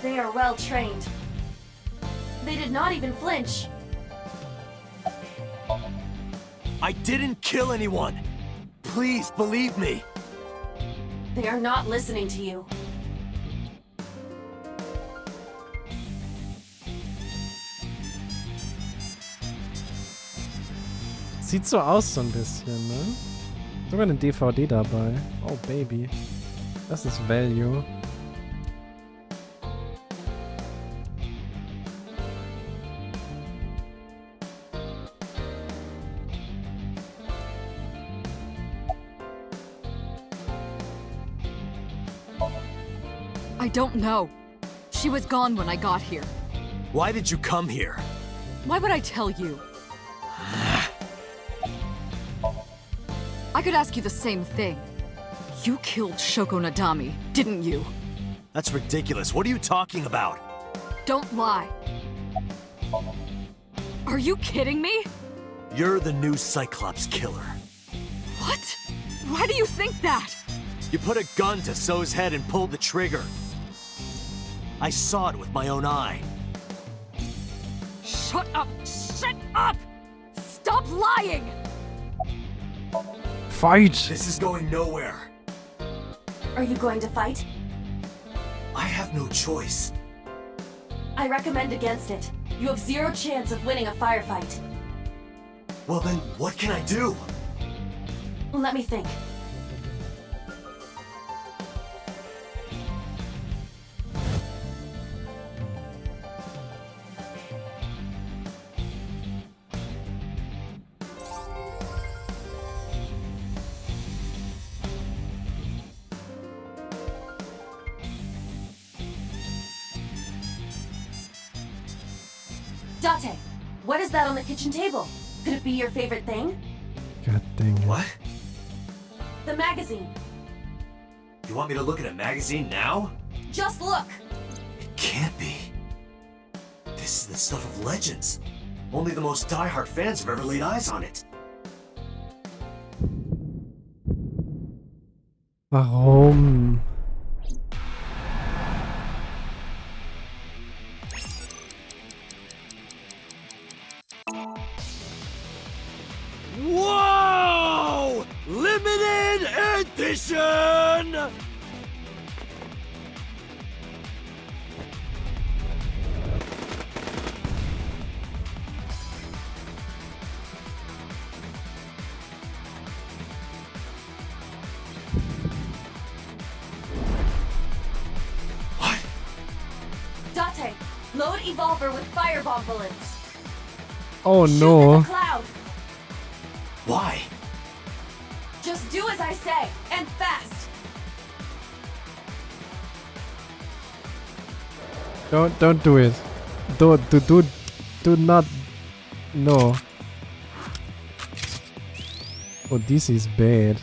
They are well trained. They did not even flinch. I didn't kill anyone! Please, believe me! They are not listening to you. Sieht so aus so ein bisschen, ne? Sogar eine DVD dabei. Oh, Baby. Das ist Value. I don't know. She was gone when I got here. Why did you come here? Why would I tell you? I could ask you the same thing. You killed Shoko Nadami, didn't you? That's ridiculous. What are you talking about? Don't lie. Are you kidding me? You're the new Cyclops killer. What? Why do you think that? You put a gun to So's head and pulled the trigger. I saw it with my own eye. Shut up! Shut up! Stop lying! Fight! This is going nowhere. Are you going to fight? I have no choice. I recommend against it. You have zero chance of winning a firefight. Well then, what can I do? Let me think. Date, what is that on the kitchen table? Could it be your favorite thing? God dang it. What? The magazine. You want me to look at a magazine now? Just look! It can't be. This is the stuff of legends. Only the most diehard fans have ever laid eyes on it. Warum? Whoa! Limited edition! Date, load Evolver with firebomb bullets. Oh Shoot no. at the cloud. Why? Just do as I say, and fast. Don't do it. Do not. No. Oh, this is bad.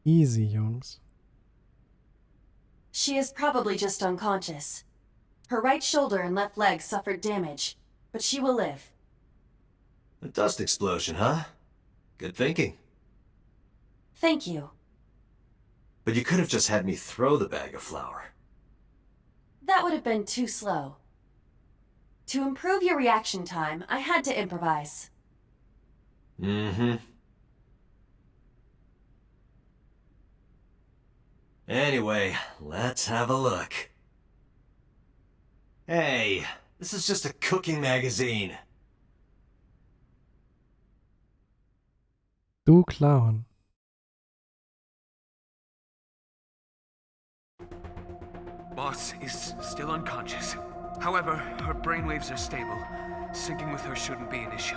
Easy, Jungs. She is probably just unconscious. Her right shoulder and left leg suffered damage, but she will live. A dust explosion, huh? Good thinking. Thank you. But you could have just had me throw the bag of flour. That would have been too slow. To improve your reaction time, I had to improvise. Mm-hmm. Anyway, let's have a look. Hey, this is just a cooking magazine. Du Clown. Boss is still unconscious. However, her brainwaves are stable. Syncing with her shouldn't be an issue.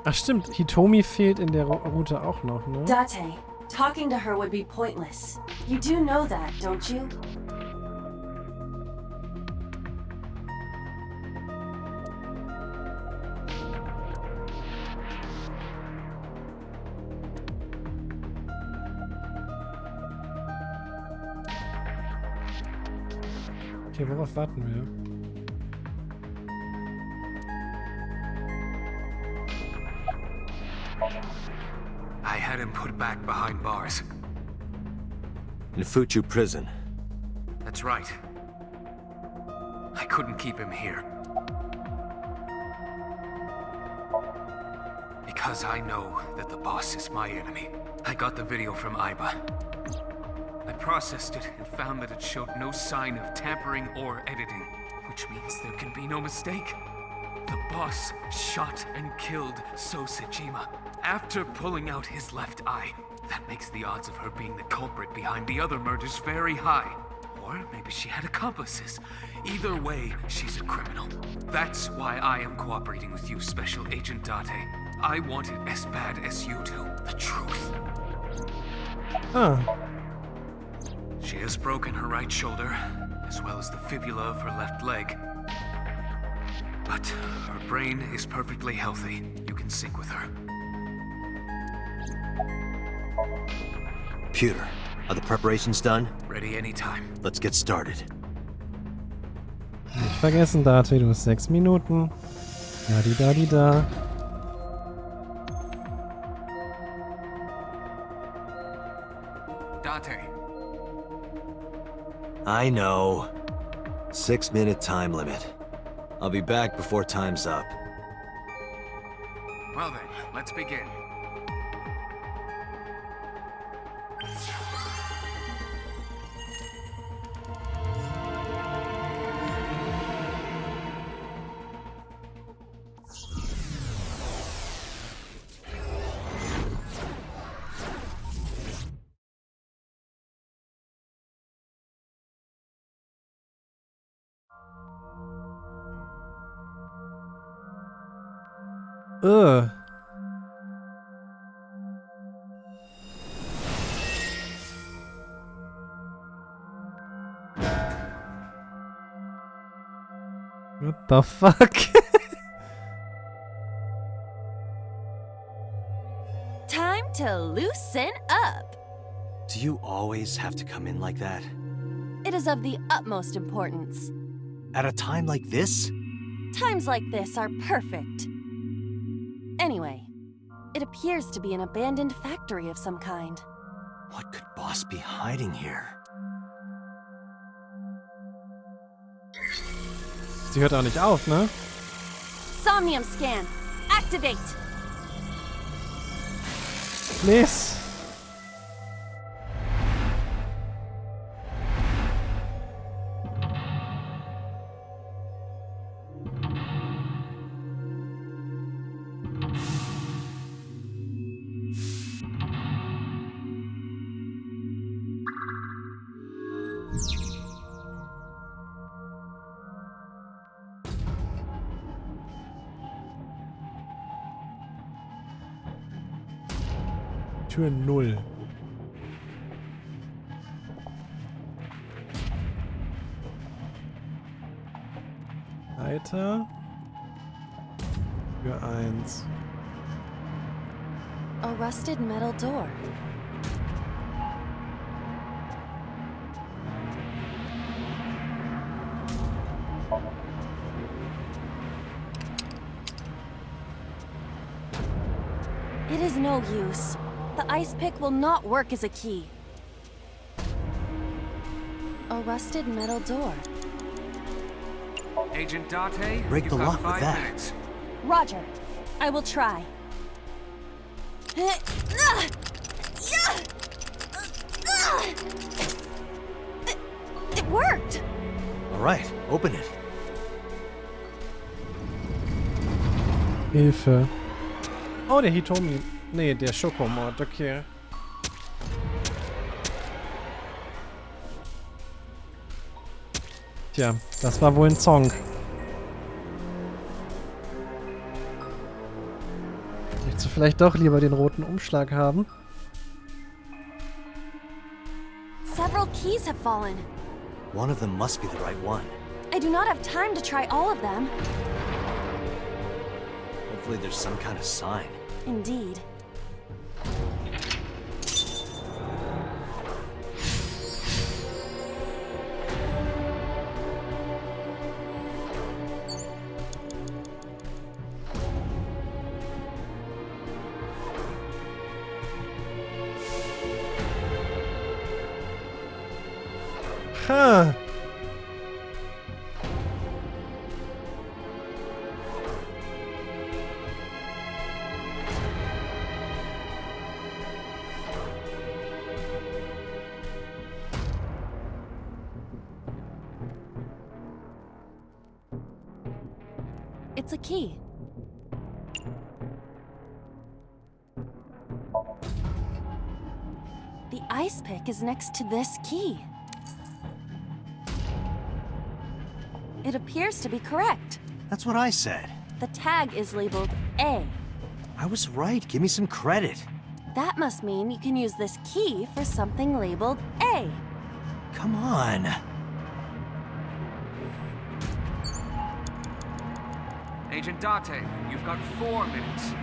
Ach stimmt, Hitomi fehlt in der Route auch noch, ne? Date, talking to her would be pointless. You do know that, don't you? Okay, worauf warten wir? I had him put back behind bars. In Fuchu prison. That's right. I couldn't keep him here. Because I know that the boss is my enemy. I got the video from Aiba. I processed it and found that it showed no sign of tampering or editing, which means there can be no mistake. The boss shot and killed So Sejima after pulling out his left eye. That makes the odds of her being the culprit behind the other murders very high. Or maybe she had accomplices. Either way, she's a criminal. That's why I am cooperating with you, Special Agent Date. I want it as bad as you do. The truth. Ah. She has broken her right shoulder, as well as the fibula of her left leg. But her brain is perfectly healthy. You can sync with her. Computer, are the preparations done? Ready anytime. Let's get started. Nicht vergessen, Date, du hast 6 Minuten. Da. Date. I know. 6-minute time limit. I'll be back before time's up. Well then, let's begin. Ugh. What the fuck? Time to loosen up. Do you always have to come in like that? It is of the utmost importance. At a time like this? Times like this are perfect. Anyway, it appears to be an abandoned factory of some kind. What could Boss be hiding here? Sie hört auch nicht auf, ne? Somnium scan. Activate. Please. Tür 0. Weiter. Tür 1. A rusted metal door. It is no use. The ice pick will not work as a key. A rusted metal door. Agent Date, Break you've the got lock with 5 that. minutes. Roger. I will try. It worked! Alright, open it. Hilfe. Oh, der Hitomi. Nee, der Schokomord, okay. Tja, das war wohl ein Song. vielleicht doch lieber den roten Umschlag haben. Several keys have fallen. One of them must be the right one. I do not have time to try all of them. Hopefully there's some kind of sign. Indeed. Huh. It's a key. The ice pick is next to this key. It appears to be correct. That's what I said. The tag is labeled A. I was right. Give me some credit. That must mean you can use this key for something labeled A. Come on. Agent Date, you've got 4 minutes.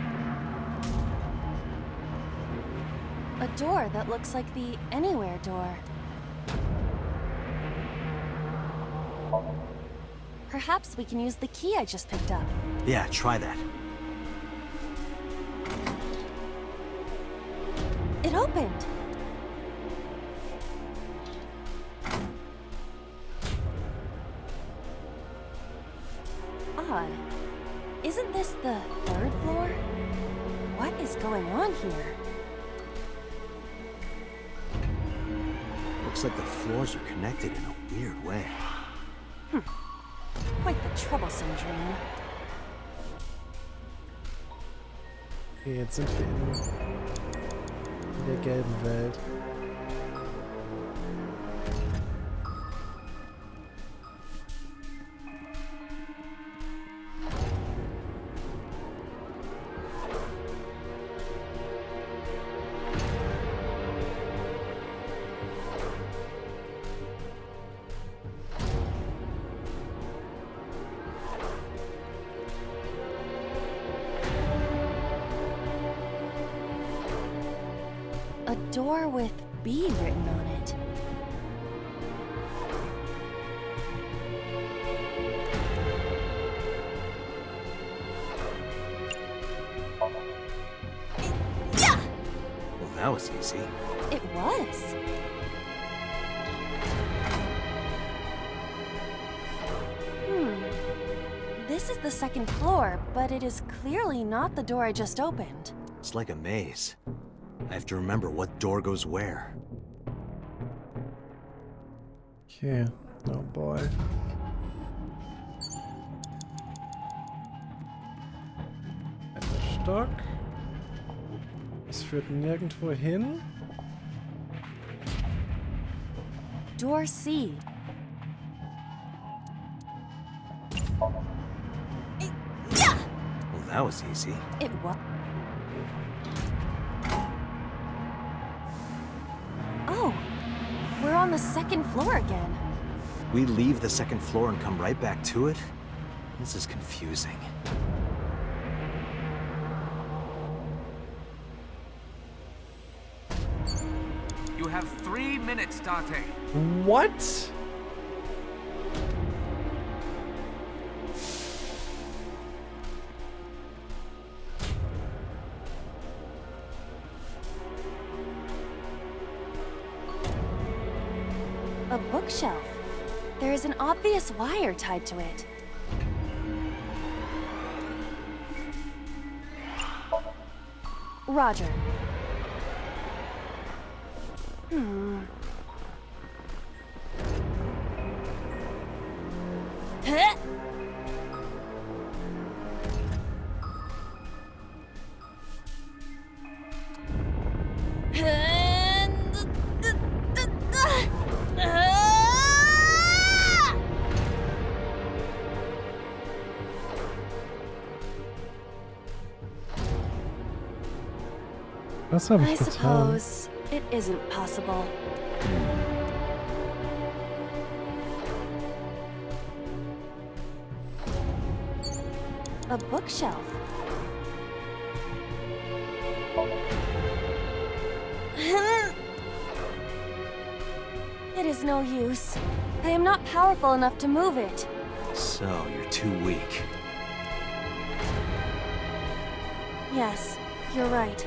A door that looks like the anywhere door. Perhaps we can use the key I just picked up. Yeah, try that. It opened. Odd. Isn't this the 3rd floor? What is going on here? Looks like the floors are connected in a weird way. Quite the troublesome dream. Okay, jetzt sind wir in der gelben Welt. A door with B written on it. Well, that was easy. It was. This is the 2nd floor, but it is clearly not the door I just opened. It's like a maze. I have to remember what door goes where. Okay. Oh boy. Ein Stock. Es führt nirgendwo hin. Door C. Well, that was easy. It was. Oh, we're on the 2nd floor again. We leave the 2nd floor and come right back to it? This is confusing. You have 3 minutes, Date. What? A bookshelf. There is an obvious wire tied to it. Roger. Huh? Was habe ich I getan? suppose it isn't possible. A bookshelf. It is no use. I am not powerful enough to move it. So, you're too weak. Yes, you're right.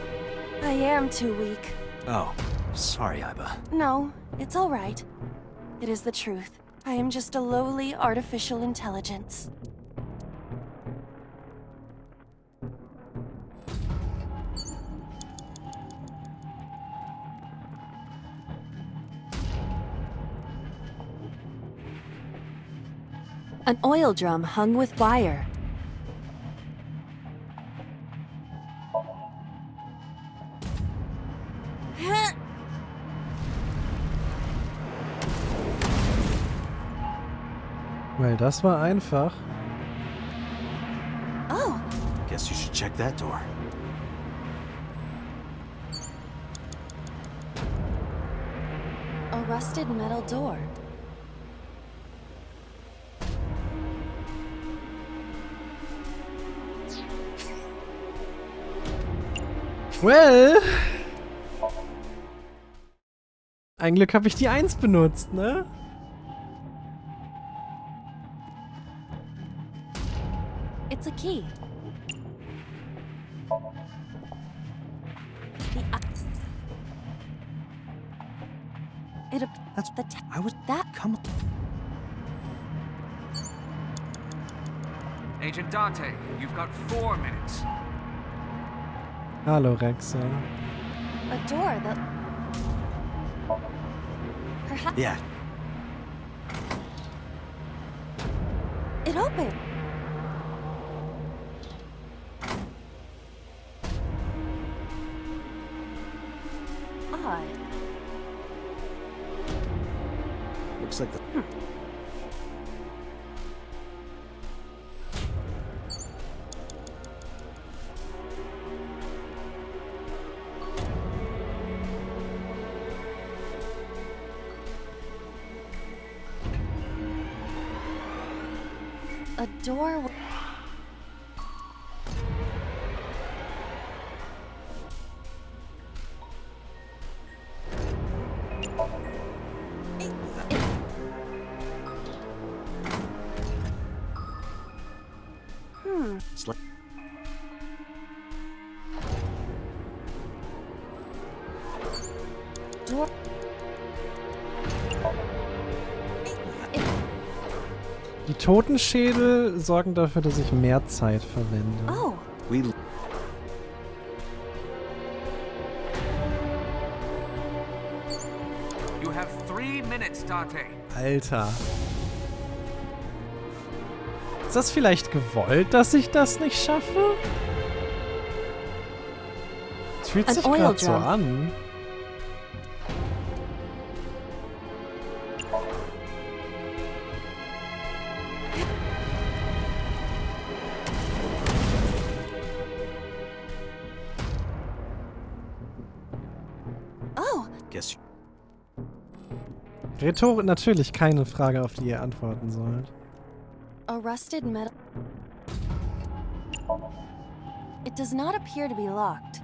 I am too weak. Oh, sorry, Iba. No, it's all right. It is the truth. I am just a lowly artificial intelligence. An oil drum hung with wire. Well, das war einfach. Oh, Guess you should check that door. a rusted metal door. Well. Ein Glück habe ich die 1 benutzt, ne? It's a key. That's the I was that come on. Agent Dante, you've got 4 minutes. Hallo, Rex. a door that perhaps Yeah. It opened. Odd. Looks like the A door. It's like Door. Die Totenschädel sorgen dafür, dass ich mehr Zeit verwende. Oh. You have 3 minutes, Dante. Alter. Ist das vielleicht gewollt, dass ich das nicht schaffe? Es fühlt sich gerade so an. Oh. Guess Rhetorik, natürlich keine Frage, auf die ihr antworten sollt. A rusted metal. It does not appear to be locked.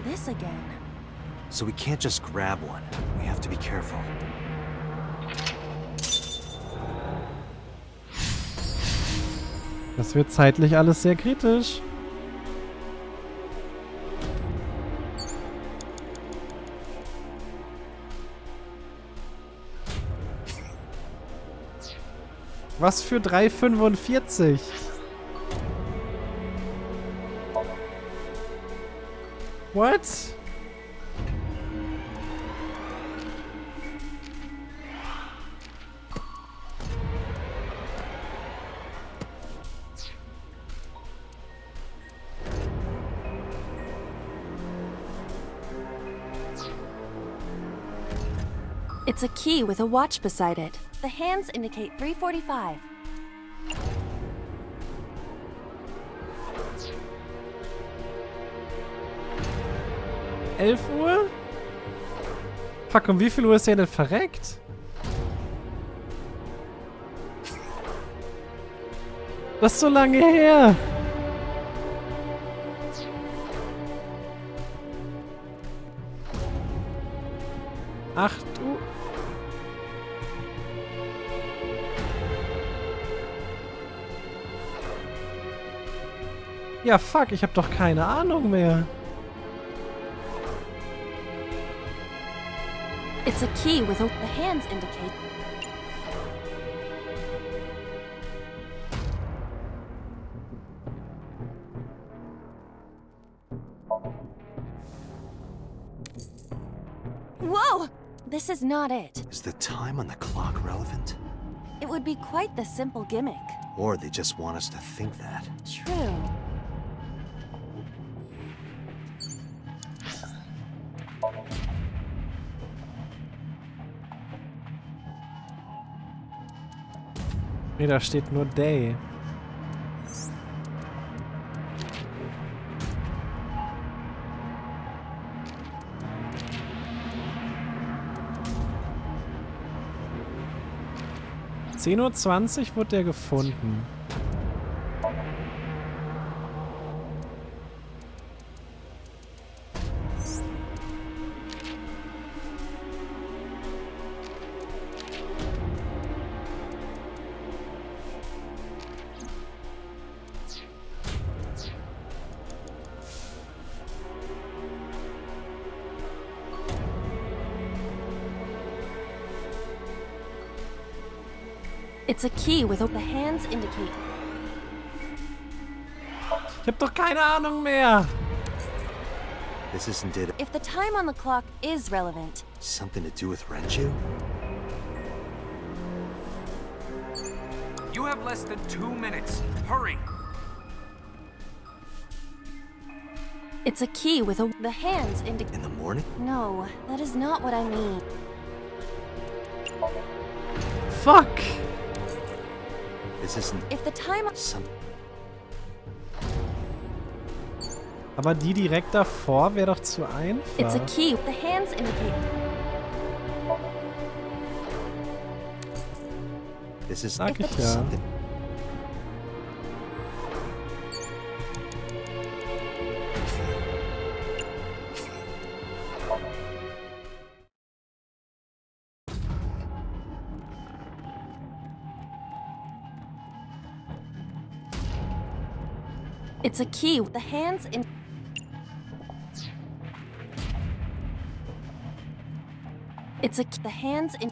This again. So we can't just grab one. We have to be careful. Das wird zeitlich alles sehr kritisch. Was für 3,45? What? It's a key with a watch beside it. The hands indicate 3:45. Uhr? Fuck, um wie viel Uhr ist der denn verreckt? Das ist so lange her. Uhr. Ja, fuck, ich hab doch keine Ahnung mehr. It's a key with the hands indicate. Whoa! This is not it. Is the time on the clock relevant? It would be quite the simple gimmick. Or they just want us to think that. True. Nee, da steht nur Day. (10:20 Uhr) wurde der gefunden. It's a key with the hands indicate. Ich hab doch keine Ahnung mehr. This isn't it. If the time on the clock is relevant. Something to do with Renju? You have less than 2 minutes. Hurry! It's a key with the hands indicate. In the morning? No, that is not what I mean. Fuck! This isn't. If the time. Aber die direkt davor wäre doch zu einfach. It's a key. The hands indicate. This is. Sag ich ja. It's a key with the hands in. It's the hands in.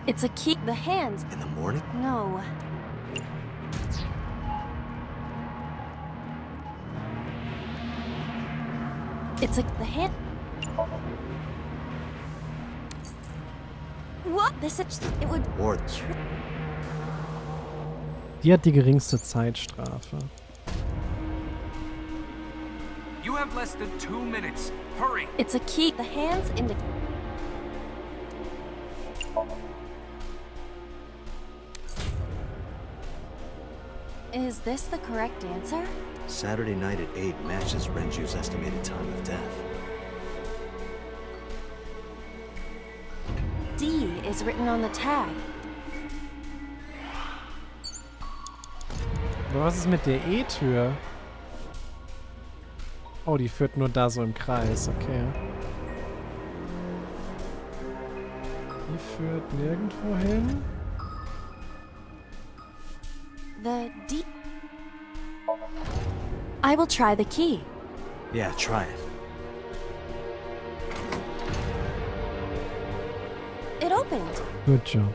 It's a key. The hands. In the morning? No. It's the hand. What? This is. It would. Or. Die hat die geringste Zeitstrafe. You have less than 2 minutes. Hurry! It's a key. The hands indicate. Is this the correct answer? Saturday night at 8 matches Renju's estimated time of death. D is written on the tag. Aber was ist mit der E-Tür? Oh, die führt nur da so im Kreis, okay. Die führt nirgendwo hin. The D. I will try the key. Yeah, try it. It opened. Good job.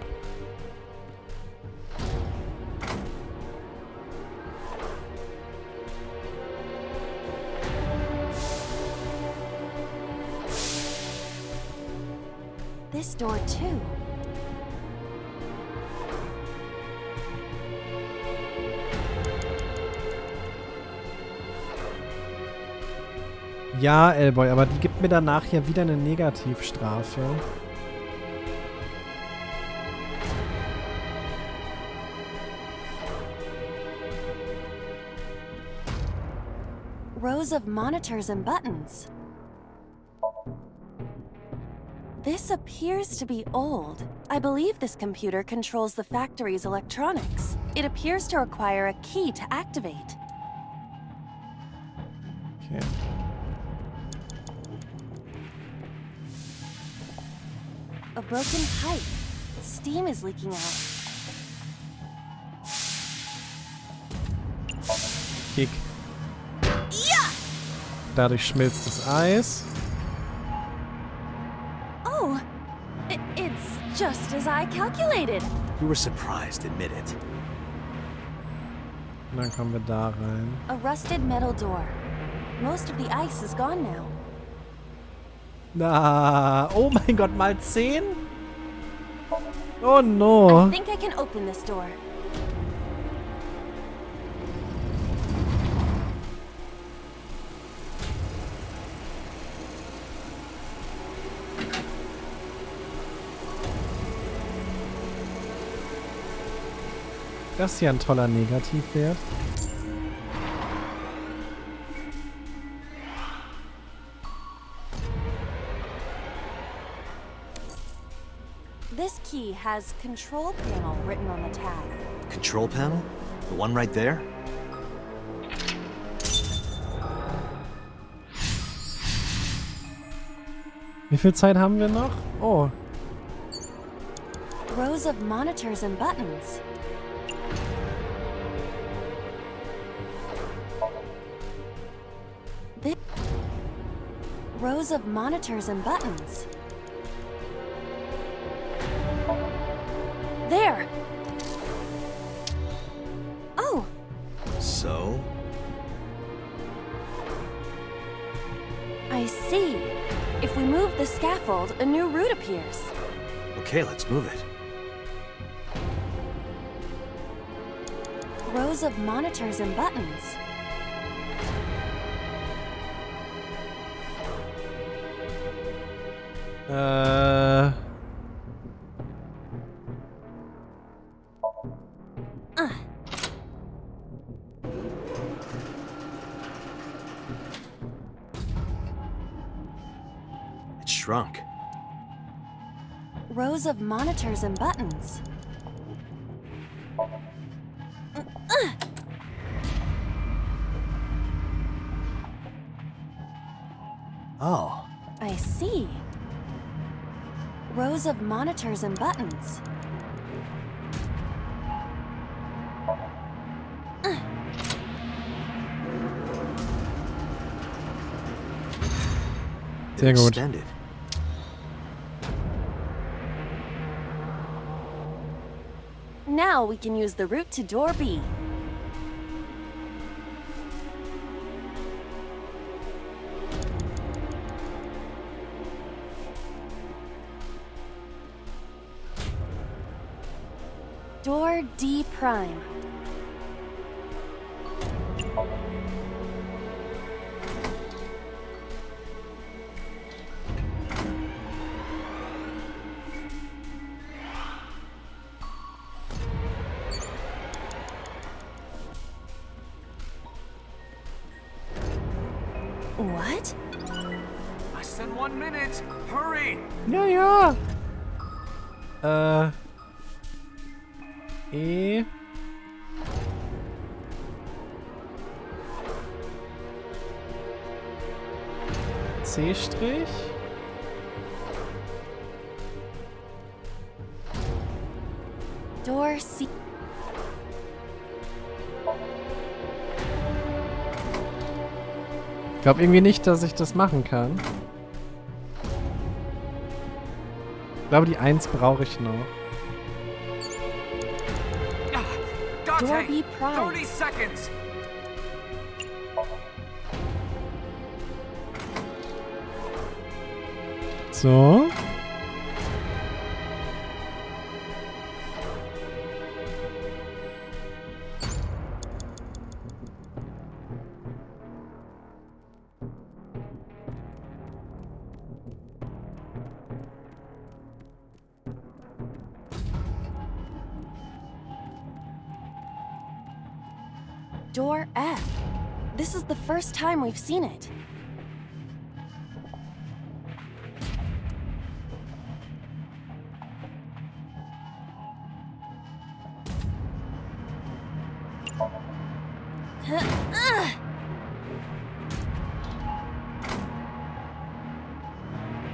This door too. Ja, Elboy, aber die gibt mir danach ja wieder eine Negativstrafe. Rows of monitors and buttons. This appears to be old. I believe this computer controls the factory's electronics. It appears to require a key to activate. Okay. A broken pipe. Steam is leaking out. Kick. Dadurch schmilzt das Eis. Oh, it's just as I calculated. You were surprised, admit it. Und dann kommen wir da rein. A rusted metal door. Most of the ice is gone now. Na, oh mein Gott, mal 10? Oh no. I think I can open this door. Das ist hier ein toller Negativwert. This key has control panel written on the tag. Control panel? The one right there? Wie viel Zeit haben wir noch? Oh. Rows of monitors and buttons. Rows of monitors and buttons. There! Oh! So? I see. If we move the scaffold, a new route appears. Okay, let's move it. Rows of monitors and buttons. It shrunk. Rows of monitors and buttons. Oh. I see. Rows of monitors and buttons. Sehr gut. Extended. Now we can use the route to door B. Door D prime. What? Less than 1 minute. Hurry! Ja, ja. E. C Strich. Door C. Ich glaube irgendwie nicht, dass ich das machen kann. Ich glaube, die 1 brauche ich noch. Door B prime. 30 seconds. So. Door F. This is the first time we've seen it.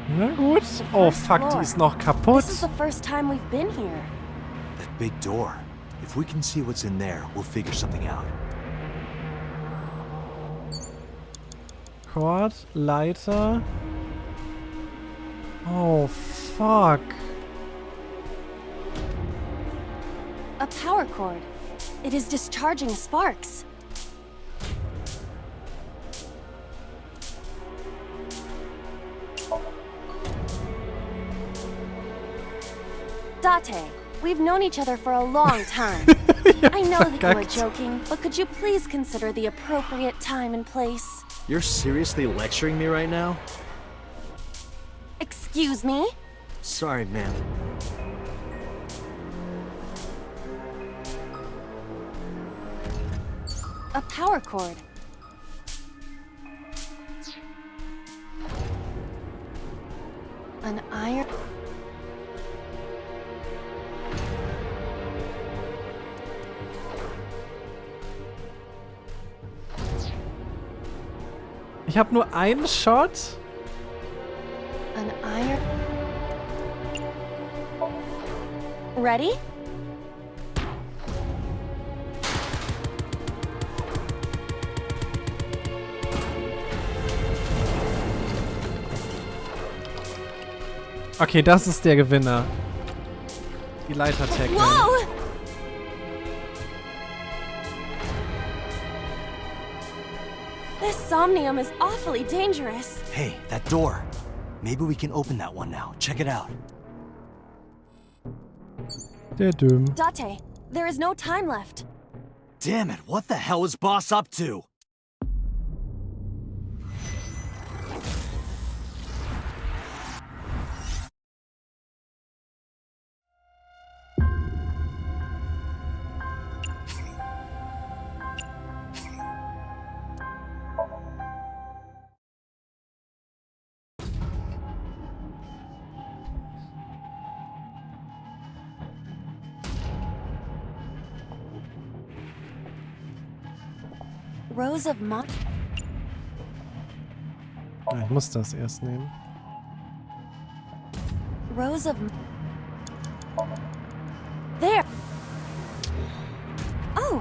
Na gut. Oh fuck, die ist noch kaputt. This is the first time we've been here. That big door. If we can see what's in there, we'll figure something out. Cord, Leiter. Oh fuck. A power cord. It is discharging sparks. Date, we've known each other for a long time. I know that you are joking, but could you please consider the appropriate time and place? You're seriously lecturing me right now? Excuse me? Sorry, ma'am. A power cord. An iron... Ich habe nur einen Shot. An iron... Ready? Okay, das ist der Gewinner. Die Leiter-Tackle. Whoa! This Somnium is awfully dangerous. Hey, that door. Maybe we can open that one now. Check it out. Der Dumm. Date, there is no time left. Damn it, what the hell is Boss up to? Rose of Mon... Ah, ich muss das erst nehmen. Rose of... There! Oh!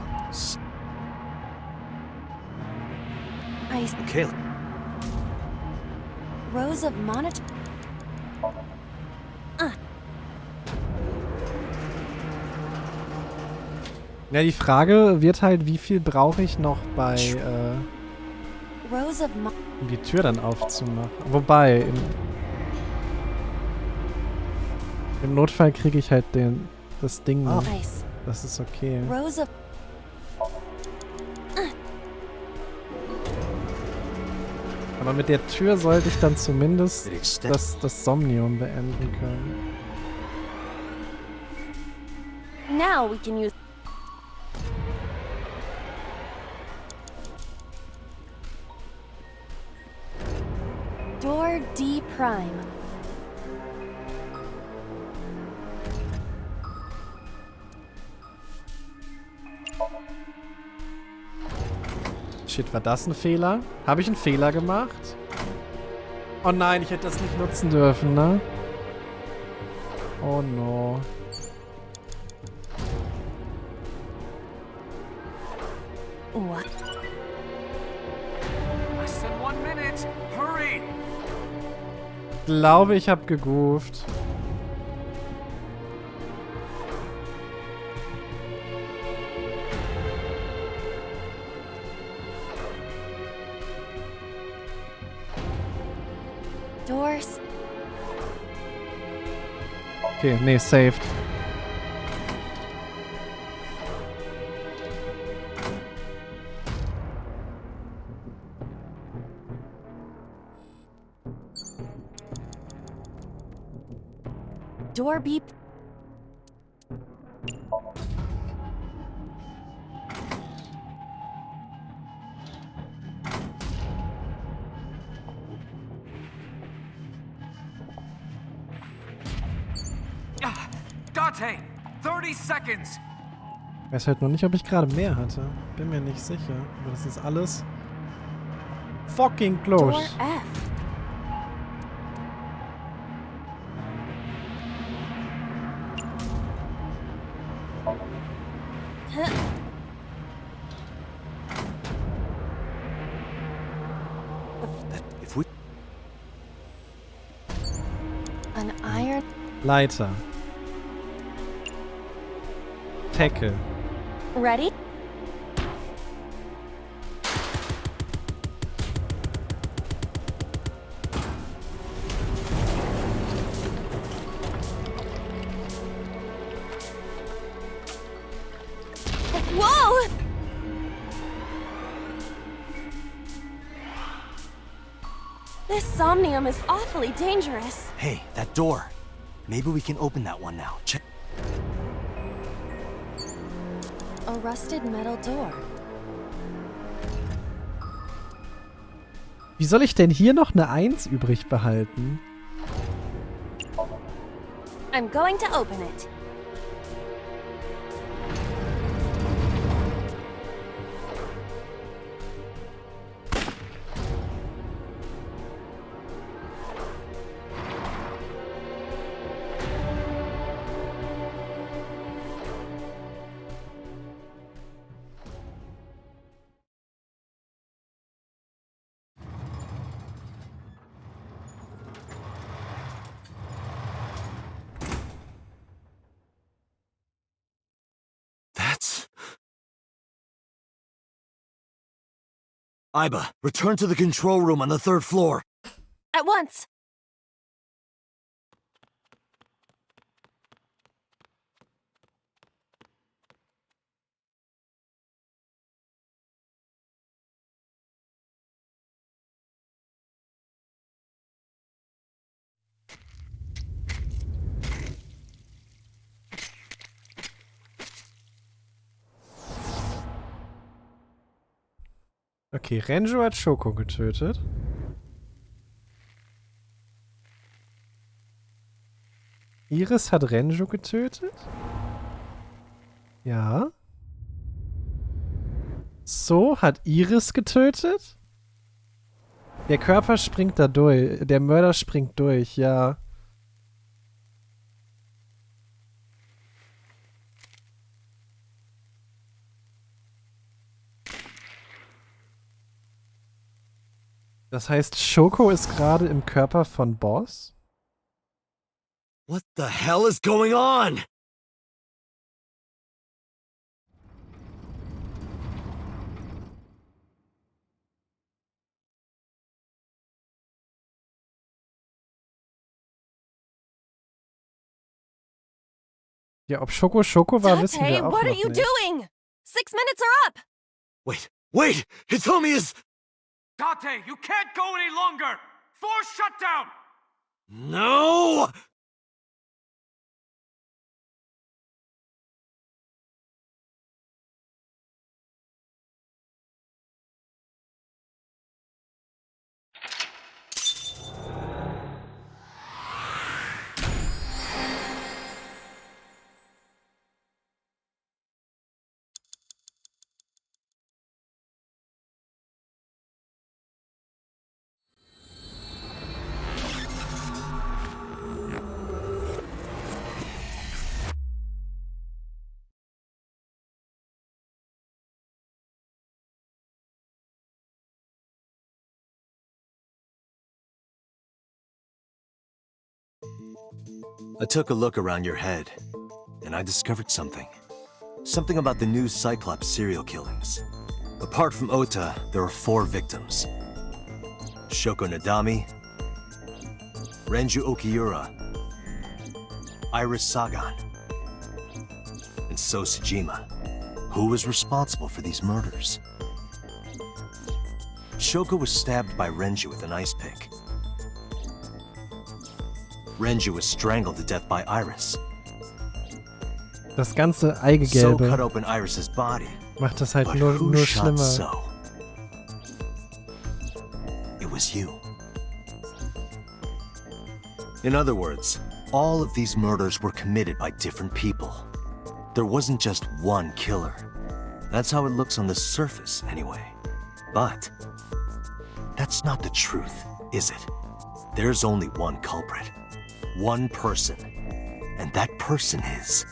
Okay. Rose of Monit... Ja, die Frage wird halt, wie viel brauche ich noch bei, Rose of Mon... um die Tür dann aufzumachen. Wobei, im Notfall kriege ich halt das Ding noch. Nice. Das ist okay. Rose of... Aber mit der Tür sollte ich dann zumindest das Somnium beenden können. Now we can use... Door D Prime. Shit, war das ein Fehler? Habe ich einen Fehler gemacht? Oh nein, ich hätte das nicht nutzen dürfen, ne? Oh no. What? Less than 1 minute. Hurry! Ich glaube, ich habe gegoofed. Doors. Okay, nee, saved. Door beep. Date, 30 seconds. Ich weiß halt noch nicht, ob ich gerade mehr hatte. Bin mir nicht sicher. Aber das ist alles fucking close. Door F. If we... An iron... Leiter. Tackle. Ready? Whoa! This Somnium is awfully dangerous. Hey, that door. Maybe we can open that one now. Check. A rusted metal door. Wie soll ich denn hier noch eine 1 übrig behalten? I'm going to open it. Iba, return to the control room on the 3rd floor. At once. Okay, Renju hat Shoko getötet. Iris hat Renju getötet. Ja. So hat Iris getötet. Der Körper springt da durch. Der Mörder springt durch, ja. Das heißt, Shoko ist gerade im Körper von Boss? What the hell is going on? Ja, ob Shoko war, wissen wir auch what noch are you nicht. doing? 6 minutes are up. Wait! Hitomi is... Date, you can't go any longer! Force shutdown! No! I took a look around your head, and I discovered something. Something about the new Cyclops serial killings. Apart from Ota, there are 4 victims. Shoko Nadami, Renju Okiura, Iris Sagan, and So Sejima. Who was responsible for these murders? Shoko was stabbed by Renju with an ice pick. Renju was strangled to death by Iris. Das ganze Eigegelbe So cut open Iris's body. Macht das halt But nur who shot schlimmer. So? It was you. In other words, all of these murders were committed by different people. There wasn't just one killer. That's how it looks on the surface, anyway. But that's not the truth, is it? There's only one culprit. One person. And that person is...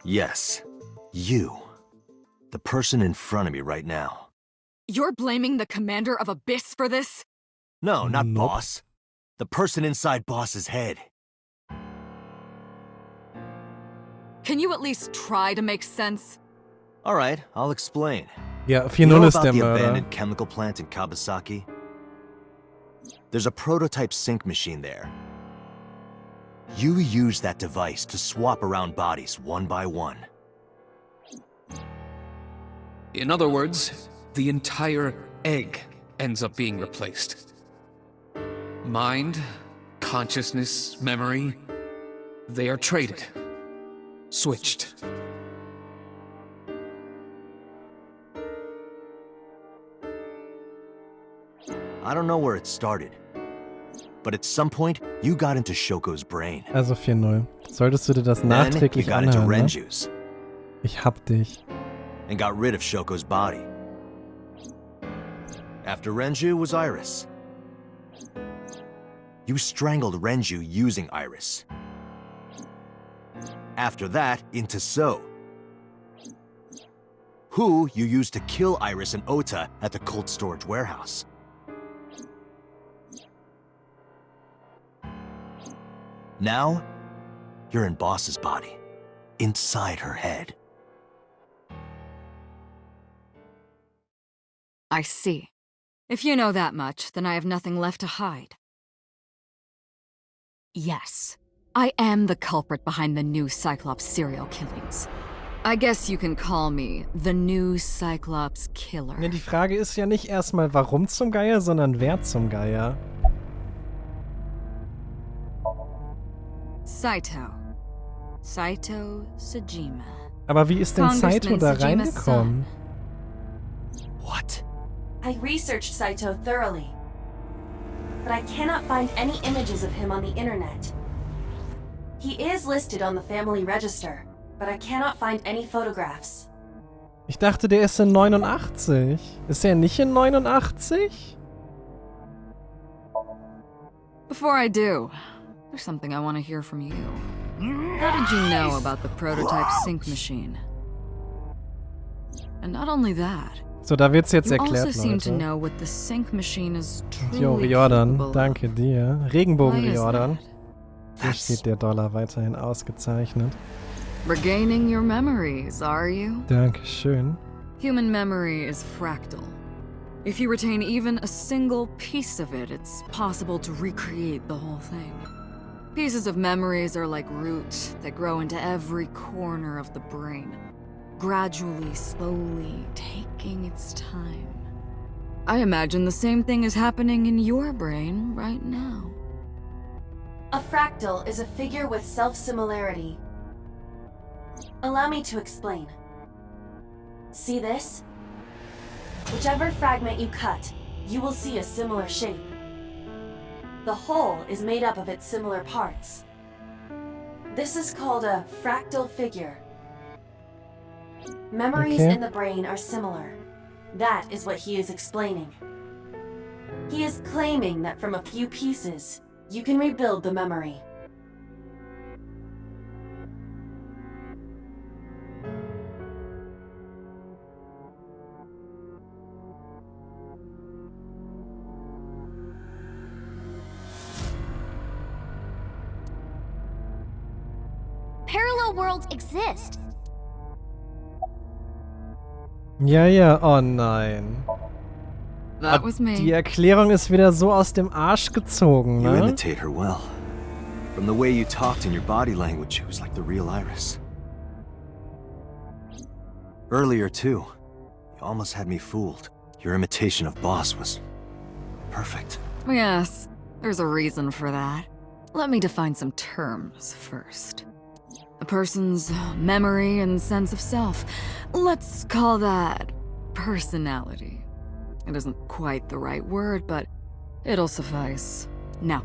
Yes, you. The person in front of me right now. You're blaming the commander of Abyss for this? No, not Boss. The person inside Boss's head. Can you at least try to make sense? All right, I'll explain. Ja, You 4-0 know ist about der the Mörder. abandoned chemical plant in Kawasaki? There's a prototype sync machine there. You use that device to swap around bodies one by one. In other words, the entire egg ends up being replaced. Mind, consciousness, memory, they are traded. Switched. I don't know where it started, but at some point, you got into Shoko's brain. Also 4-0. Solltest du dir das Then nachträglich you got into anhören, ne? Renju's Ich hab dich. and got rid of Shoko's body. After Renju was Iris. You strangled Renju using Iris. After that, into So, who you used to kill Iris and Ota at the cold storage warehouse. Now, you're in Boss's body, inside her head. I see. If you know that much, then I have nothing left to hide. Yes, I am the culprit behind the new Cyclops serial killings. I guess you can call me the new Cyclops killer. Ja, die Frage ist ja nicht erstmal, warum zum Geier, sondern wer zum Geier. Saito. Saito Sejima. Aber wie ist denn Saito da reingekommen? What? I researched Saito thoroughly, but I cannot find any images of him on the internet. He is listed on the family register, but I cannot find any photographs. Ich dachte, der ist in 89. Ist er nicht in 89? Before I do, there's something I want to hear from you. How did you know about the prototype sync machine? And not only that, So, da wird's jetzt you erklärt, also seem to Leute. know what the sync machine is Jo, truly Riordan, capable of. danke dir. Regenbogen Why is Riordan. Hier steht der Dollar weiterhin ausgezeichnet. Regaining your memories, are you? Dankeschön. Human memory is fractal. If you retain even a single piece of it, it's possible to recreate the whole thing. Pieces of memories are like roots that grow into every corner of the brain, gradually, slowly, taking its time. I imagine the same thing is happening in your brain right now. A fractal is a figure with self-similarity. Allow me to explain. See this? Whichever fragment you cut, you will see a similar shape. The whole is made up of its similar parts. This is called a fractal figure. Memories Okay. in the brain are similar. That is what he is explaining. He is claiming that from a few pieces, you can rebuild the memory. Parallel worlds exist. Ja, ja, oh nein. That was me. Die Erklärung ist wieder so aus dem Arsch gezogen, You ne? imitate her well. From the way you talked and your body language, it was like the real Iris. Earlier, too, you almost had me fooled. Your imitation of Boss was perfect. Yes, there's a reason for that. Let me define some terms first. A person's memory and sense of self. Let's call that personality. It isn't quite the right word, but it'll suffice. Now,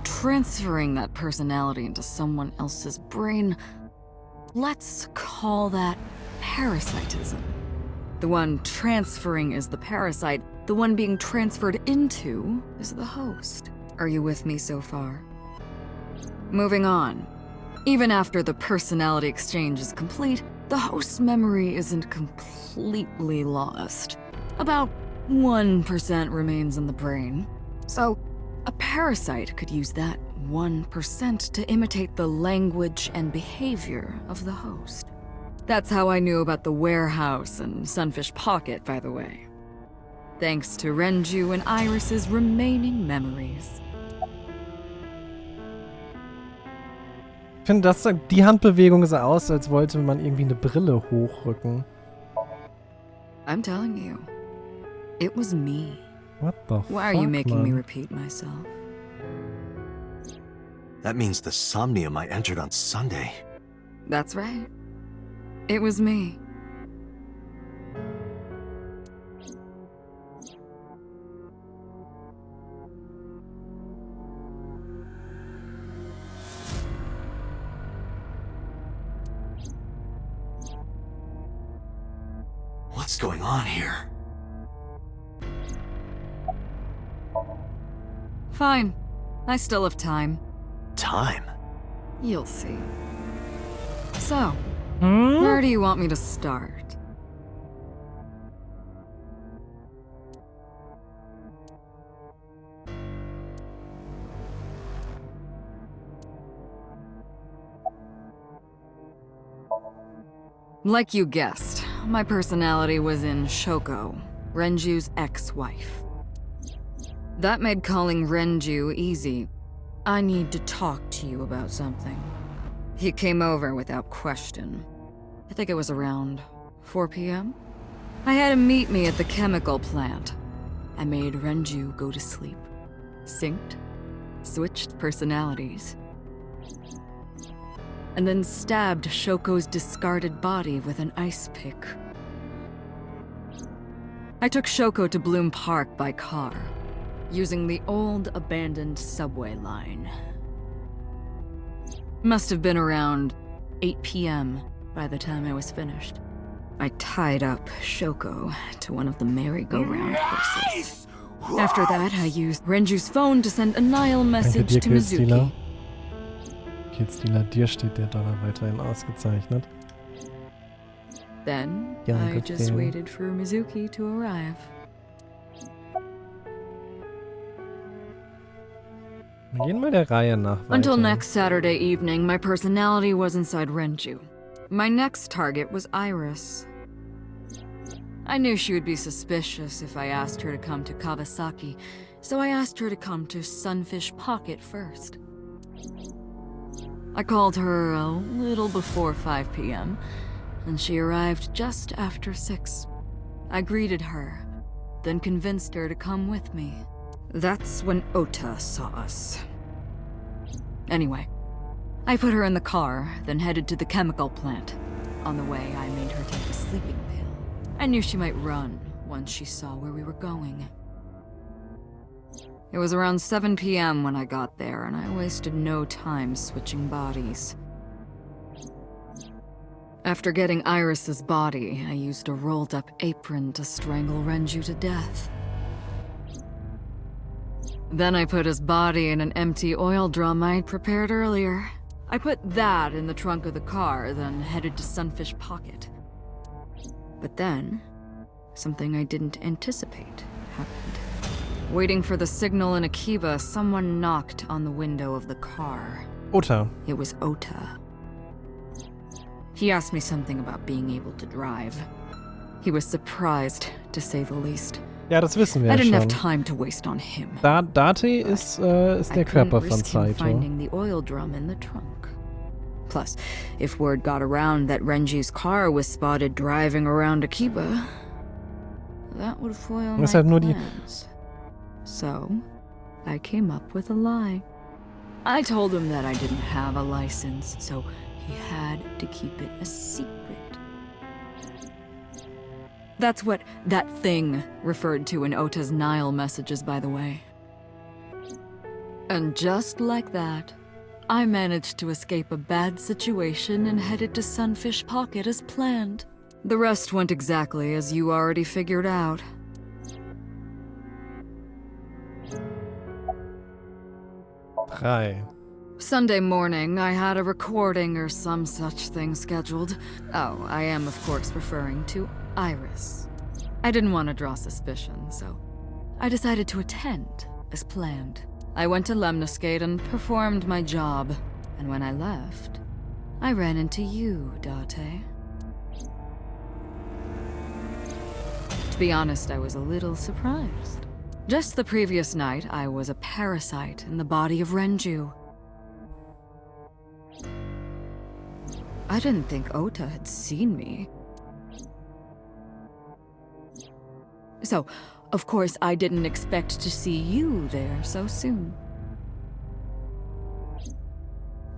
transferring that personality into someone else's brain, let's call that parasitism. The one transferring is the parasite, the one being transferred into is the host. Are you with me so far? Moving on. Even after the personality exchange is complete, the host's memory isn't completely lost. About 1% remains in the brain. So, a parasite could use that 1% to imitate the language and behavior of the host. That's how I knew about the warehouse and Sunfish Pocket, by the way. Thanks to Renju and Iris's remaining memories. Ich finde, die Handbewegung sah aus, als wollte man irgendwie eine Brille hochrücken. I'm telling you, it was me. What the fuck, Why are you making me man? repeat myself? That means the Somnium I entered on Sunday. That's right. It was me. What's going on here? Fine. I still have time. Time? You'll see. So, where do you want me to start? Like you guessed, my personality was in Shoko, Renju's ex-wife. That made calling Renju easy. I need to talk to you about something. He came over without question. I think it was around 4 p.m. I had him meet me at the chemical plant. I made Renju go to sleep. Synced, switched personalities, and then stabbed Shoko's discarded body with an ice pick. I took Shoko to Bloom Park by car, using the old abandoned subway line. Must have been around 8 p.m. by the time I was finished. I tied up Shoko to one of the merry-go-round horses. After that, I used Renju's phone to send a Nile message to Mizuki. Killstealer, dir steht der Dollar weiterhin ausgezeichnet. Then, Danke, I just Phil. waited for Mizuki to arrive. Wir gehen mal der Reihe nach weiter. Until next Saturday evening, my personality was inside Renju. My next target was Iris. I knew she would be suspicious if I asked her to come to Kawasaki, so I asked her to come to Sunfish Pocket first. I called her a little before 5 p.m., and she arrived just after 6. I greeted her, then convinced her to come with me. That's when Ota saw us. Anyway, I put her in the car, then headed to the chemical plant. On the way, I made her take a sleeping pill. I knew she might run once she saw where we were going. It was around 7 p.m. when I got there, and I wasted no time switching bodies. After getting Iris's body, I used a rolled-up apron to strangle Renju to death. Then I put his body in an empty oil drum I'd prepared earlier. I put that in the trunk of the car, then headed to Sunfish Pocket. But then, something I didn't anticipate happened. Waiting for the signal in Akiba, someone knocked on the window of the car. Ota. It was Ota. He asked me something about being able to drive. He was surprised, to say the least. Ja, das wissen wir I didn't schon. have time to waste on him. Date ist der Körper von Saito. Finding the oil drum in the trunk. Plus, if word got around that Renju's car was spotted driving around Akiba, that would foil my Das ist halt nur die plans. So, I came up with a lie. I told him that I didn't have a license, so he had to keep it a secret. That's what that thing referred to in Ota's Nile messages, by the way. And just like that, I managed to escape a bad situation and headed to Sunfish Pocket as planned. The rest went exactly as you already figured out. Drei. Sunday morning, I had a recording or some such thing scheduled. Oh, I am of course referring to Iris. I didn't want to draw suspicion, so I decided to attend as planned. I went to Lemniscate and performed my job, and when I left, I ran into you, Date. To be honest, I was a little surprised. Just the previous night, I was a parasite in the body of Renju. I didn't think Ota had seen me. So, of course, I didn't expect to see you there so soon.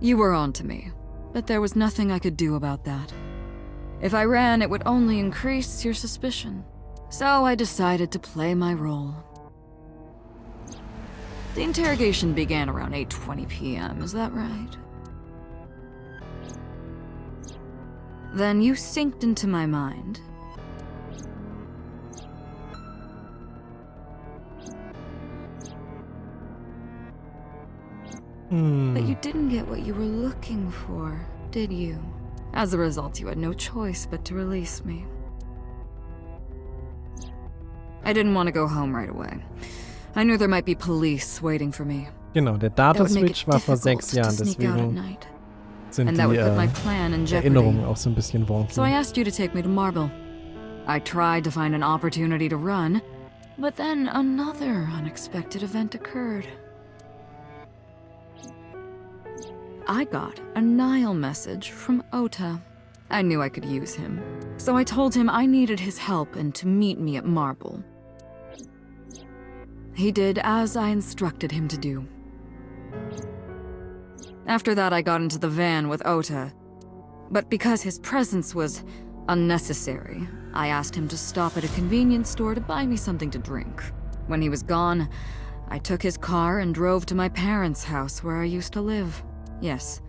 You were on to me, but there was nothing I could do about that. If I ran, it would only increase your suspicion. So I decided to play my role. The interrogation began around 8:20 p.m., is that right? Then you synced into my mind. But you didn't get what you were looking for, did you? As a result, you had no choice but to release me. I didn't want to go home right away. I knew there might be police waiting for me. Genau, der Dataswitch war vor 6 Jahren, deswegen sind die Erinnerungen auch so ein bisschen wonky. So I asked you to take me to Marble. I tried to find an opportunity to run, but then another unexpected event occurred. I got a Nile message from Ota. I knew I could use him, so I told him I needed his help and to meet me at Marble. He did as I instructed him to do. After that, I got into the van with Ota, but because his presence was unnecessary, I asked him to stop at a convenience store to buy me something to drink. When he was gone, I took his car and drove to my parents' house where I used to live. Yes,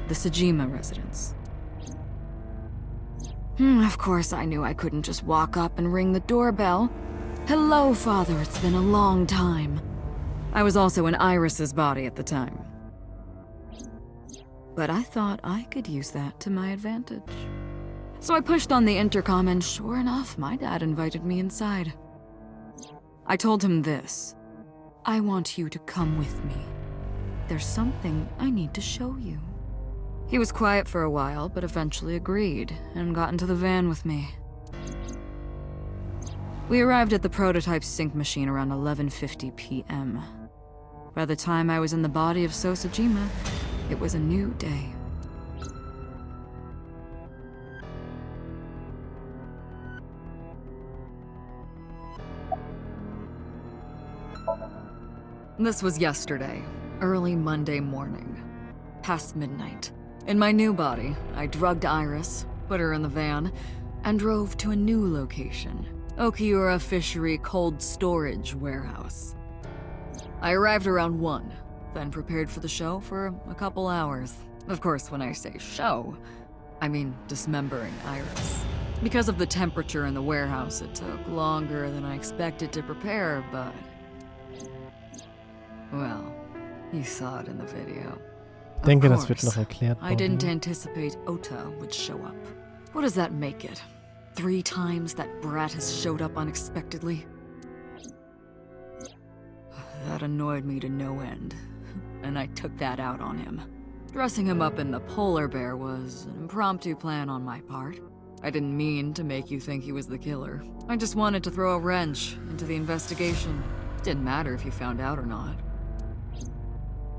the Sejima residence. Of course, I knew I couldn't just walk up and ring the doorbell. Hello, Father, it's been a long time. I was also in Iris's body at the time. But I thought I could use that to my advantage. So I pushed on the intercom and sure enough, my dad invited me inside. I told him this. I want you to come with me. There's something I need to show you. He was quiet for a while, but eventually agreed and got into the van with me. We arrived at the prototype sync machine around 11:50 p.m. By the time I was in the body of Sosejima, it was a new day. This was yesterday, early Monday morning, past midnight. In my new body, I drugged Iris, put her in the van, and drove to a new location, Okiura Fishery Cold Storage Warehouse. I arrived around 1, then prepared for the show for a couple hours. Of course, when I say show, I mean dismembering Iris. Because of the temperature in the warehouse, it took longer than I expected to prepare, but... well, you saw it in the video. Ich denke, das wird noch erklärt. I didn't anticipate Ota would show up. What does that make it? 3 times that brat has showed up unexpectedly? That annoyed me to no end, and I took that out on him. Dressing him up in the polar bear was an impromptu plan on my part. I didn't mean to make you think he was the killer. I just wanted to throw a wrench into the investigation. Didn't matter if you found out or not.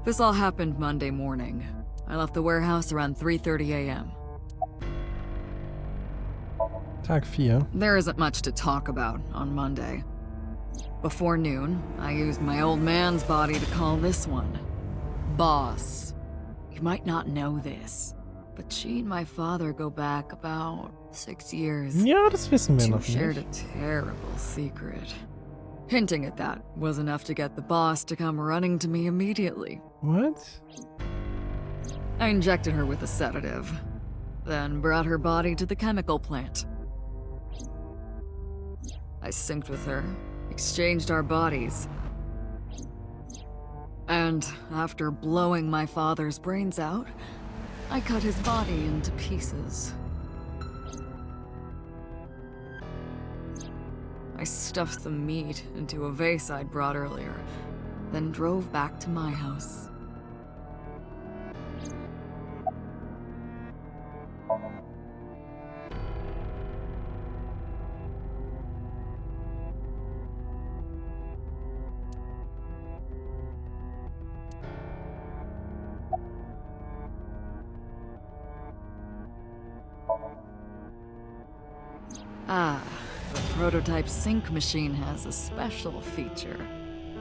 This all happened Monday morning. I left the warehouse around 3:30 a.m. Tag 4. There isn't much to talk about on Monday. Before noon, I used my old man's body to call this one Boss. You might not know this, but she and my father go back about 6 years. Ja, das wissen wir noch shared nicht. a terrible secret. Hinting at that was enough to get the boss to come running to me immediately. What? I injected her with a sedative, then brought her body to the chemical plant. I synced with her, exchanged our bodies. And after blowing my father's brains out, I cut his body into pieces. I stuffed the meat into a vase I'd brought earlier, then drove back to my house. Ah, the prototype sync machine has a special feature.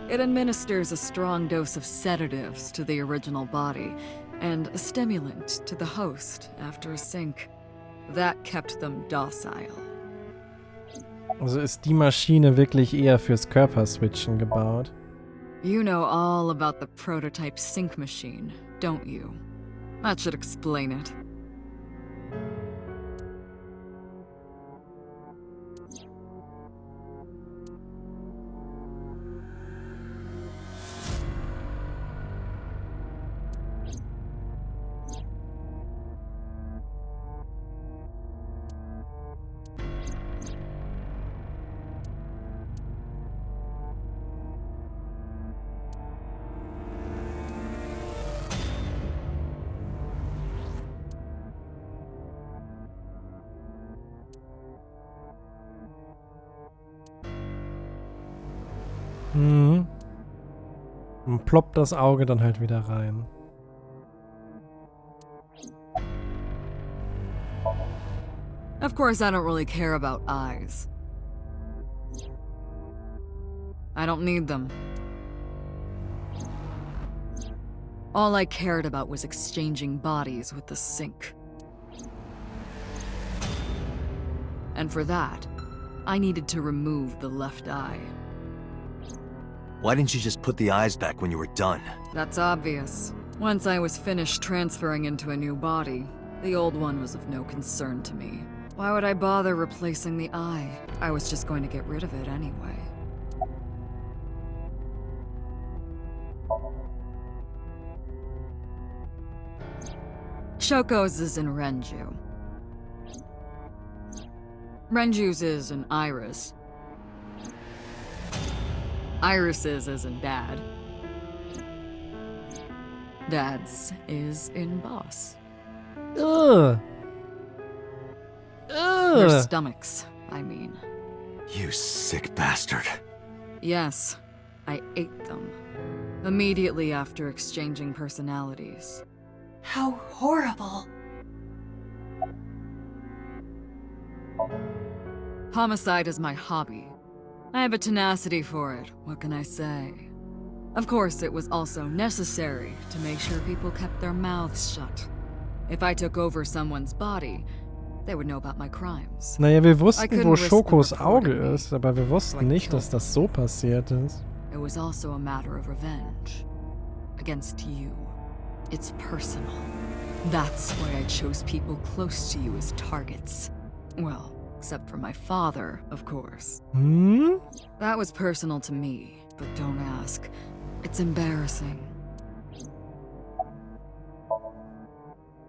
It administers a strong dose of sedatives to the original body, and a stimulant to the host after a sync. That kept them docile. Also ist die Maschine wirklich eher fürs Körperswitchen gebaut. You know all about the prototype sync machine, don't you? That should explain it. Mhm. Und ploppt das Auge dann halt wieder rein. Of course, I don't really care about eyes. I don't need them. All I cared about was exchanging bodies with the sync. And for that, I needed to remove the left eye. Why didn't you just put the eyes back when you were done? That's obvious. Once I was finished transferring into a new body, the old one was of no concern to me. Why would I bother replacing the eye? I was just going to get rid of it anyway. Shoko's is in Renju. Renju's is in Iris. Iris's is in Dad. Dad's is in Boss. Ugh. Their stomachs, I mean. You sick bastard. Yes, I ate them. Immediately after exchanging personalities. How horrible. Homicide is my hobby. I have a tenacity for it, what can I say? Of course, it was also necessary to make sure people kept their mouths shut. If I took over someone's body, they would know about my crimes. Naja, wir wussten, wo Shokos Auge ist, aber wir wussten nicht, dass das so passiert ist. It was also a matter of revenge. Against you. It's personal. That's why I chose people close to you as targets. Well, except for my father, of course. Hmm? That was personal to me, but don't ask. It's embarrassing.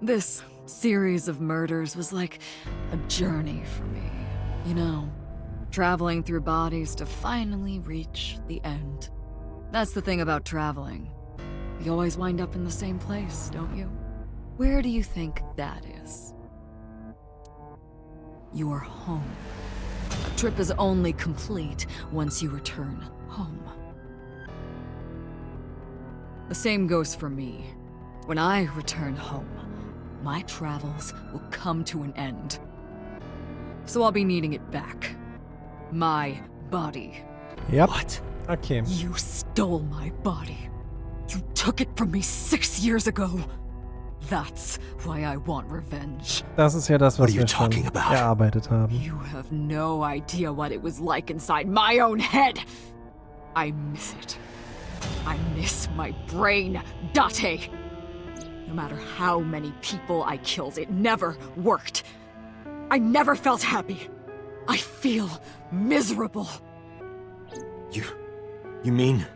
This series of murders was like a journey for me, you know? Traveling through bodies to finally reach the end. That's the thing about traveling. You always wind up in the same place, don't you? Where do you think that is? Your home. A trip is only complete once you return home. The same goes for me. When I return home, my travels will come to an end. So I'll be needing it back. My body. Yep. What? Okay. You stole my body. You took it from me 6 years ago. That's why I want revenge. Das ist ja das, was wir schon erarbeitet haben. You have no idea what it was like inside my own head. I miss it. I miss my brain, Date. No matter how many people I killed, it never worked. I never felt happy. I feel miserable. You mean?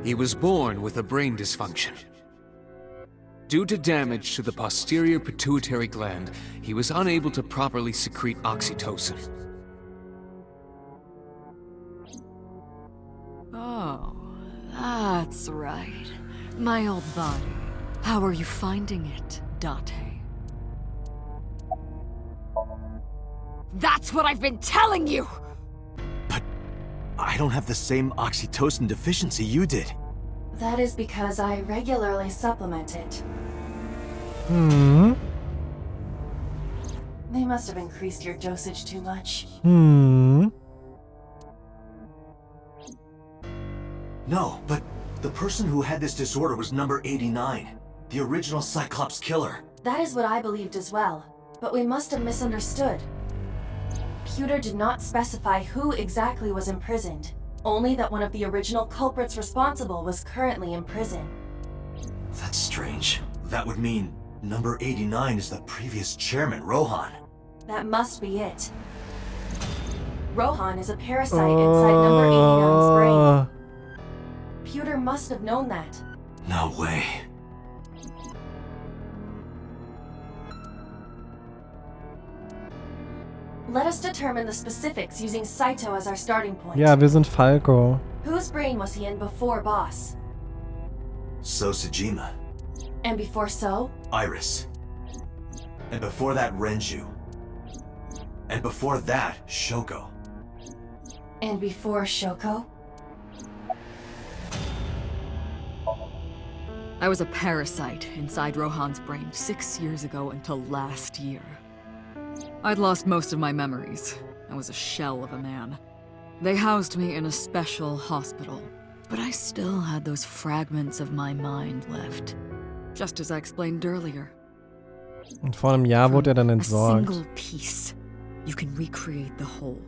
He was born with a brain dysfunction. Due to damage to the posterior pituitary gland, he was unable to properly secrete oxytocin. Oh, that's right. My old body. How are you finding it, Date? That's what I've been telling you! But I don't have the same oxytocin deficiency you did. That is because I regularly supplement it. Hmm. They must have increased your dosage too much. Hmm. No, but the person who had this disorder was number 89, the original Cyclops killer. That is what I believed as well, but we must have misunderstood. Pewter did not specify who exactly was imprisoned, only that one of the original culprits responsible was currently in prison. That's strange. That would mean number 89 is the previous chairman, Rohan. That must be it. Rohan is a parasite inside number 89's brain. Pewter must have known that. No way. Let us determine the specifics using Saito as our starting point. Ja, wir sind Falco. Whose brain was he in before Boss? So Sejima. And before So? Iris. And before that, Renju. And before that, Shoko. And before Shoko? I was a parasite inside Rohan's brain 6 years ago until last year. I'd lost most of my memories. I was a shell of a man. They housed me in a special hospital, but I still had those fragments of my mind left. Just as I explained earlier. Und vor einem Jahr wurde dann entsorgt. A single piece, you can recreate the whole.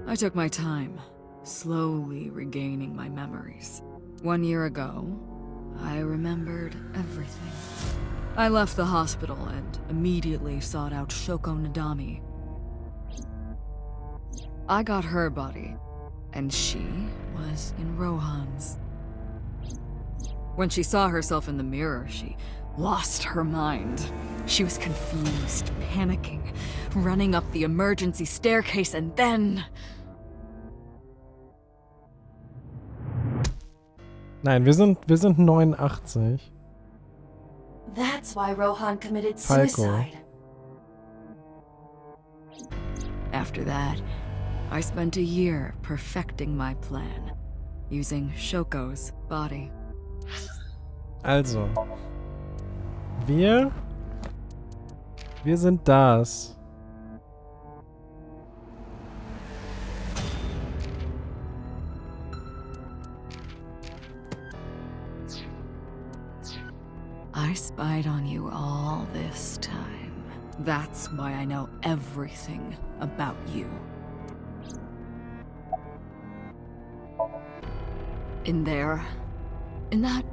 I took my time, slowly regaining my memories. 1 year ago, I remembered everything. I left the hospital and immediately sought out Shoko Nadami. I got her body, and she was in Rohan's. When she saw herself in the mirror, she lost her mind. She was confused, panicking, running up the emergency staircase, and then... Nein, wir sind 89. That's why Rohan committed Falco. suicide. After that, I spent a year perfecting my plan, using Shoko's body. Also. Wir sind das. I spied on you all this time. That's why I know everything about you. In there, in that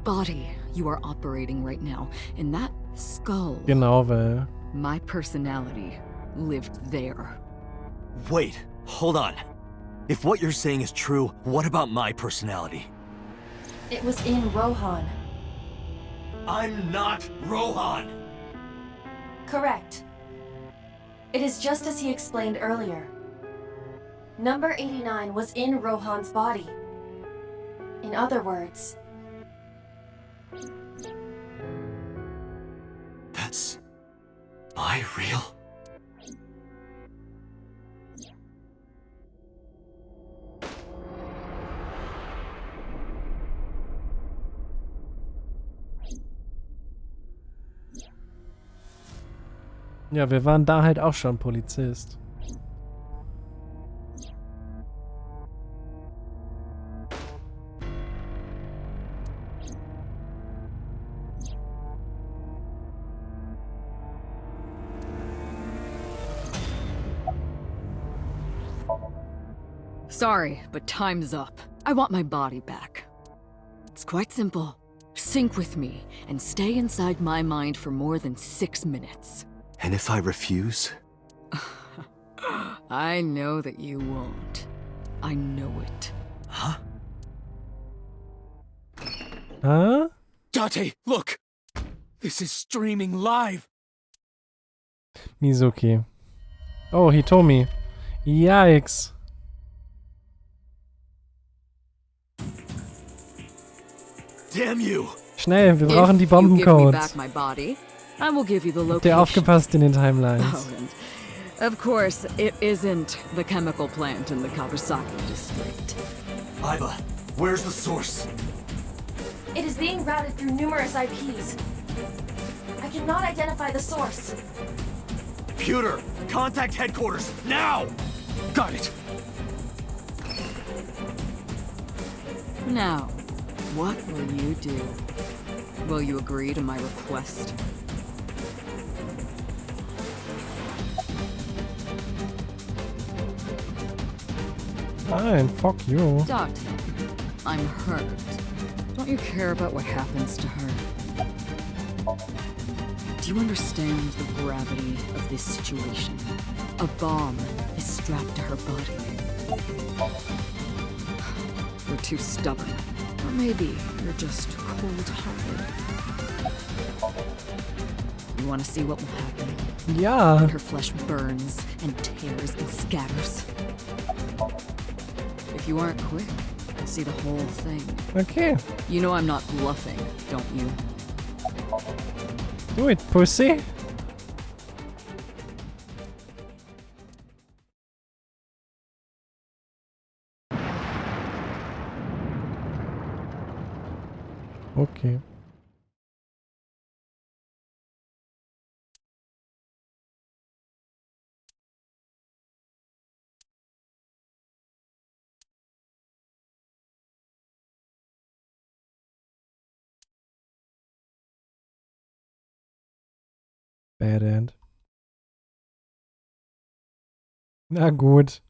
body you are operating right now, in that skull. Genau, weil... My personality lived there. Wait, hold on. If what you're saying is true, what about my personality? It was in Rohan. I'm not Rohan! Correct. It is just as he explained earlier. Number 89 was in Rohan's body. In other words... That's... my real... Ja, wir waren da halt auch schon Polizist. Sorry, but time's up. I want my body back. It's quite simple. Sync with me and stay inside my mind for more than 6 minutes. And if I refuse? I know that you won't. I know it. Huh? Huh? Date, look! This is streaming live! Mizuki. Oh, Hitomi. Yikes. Damn you! Schnell, wir brauchen die If you give me Bombencodes. back my body, I will give you the Habt ihr location. aufgepasst in den Timelines? Oh, and of course, it isn't the chemical plant in the Kawasaki district. Iva, where's the source? It is being routed through numerous IPs. I cannot identify the source. Computer, contact headquarters, now! Got it! Now, what will you do? Will you agree to my request? Fine, fuck you. Date, I'm hurt. Don't you care about what happens to her? Do you understand the gravity of this situation? A bomb is strapped to her body. You're too stubborn. Or maybe you're just cold-hearted. You want to see what will happen? Yeah. When her flesh burns and tears and scatters. If you aren't quick, you'll see the whole thing. Okay. You know I'm not bluffing, don't you? Do it, pussy. Okay. Bad End. Na gut.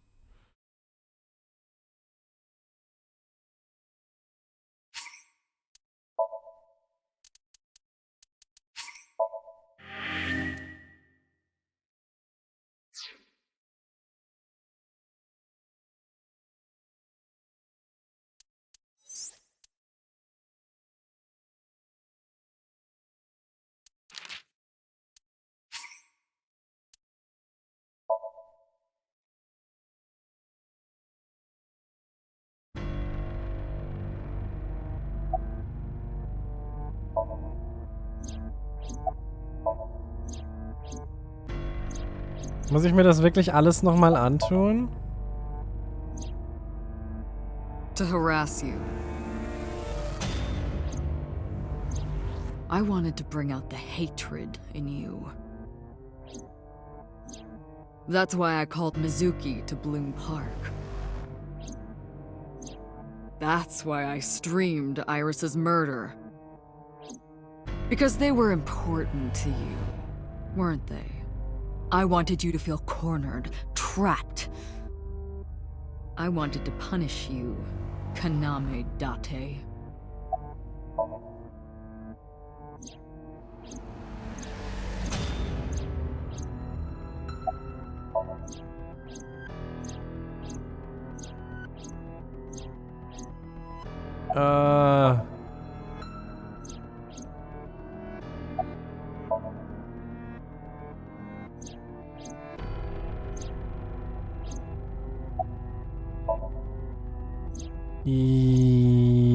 Muss ich mir das wirklich alles nochmal antun? To harass you. I wanted to bring out the hatred in you. That's why I called Mizuki to Bloom Park. That's why I streamed Iris's murder. Because they were important to you, weren't they? I wanted you to feel cornered, trapped. I wanted to punish you, Kaname Date.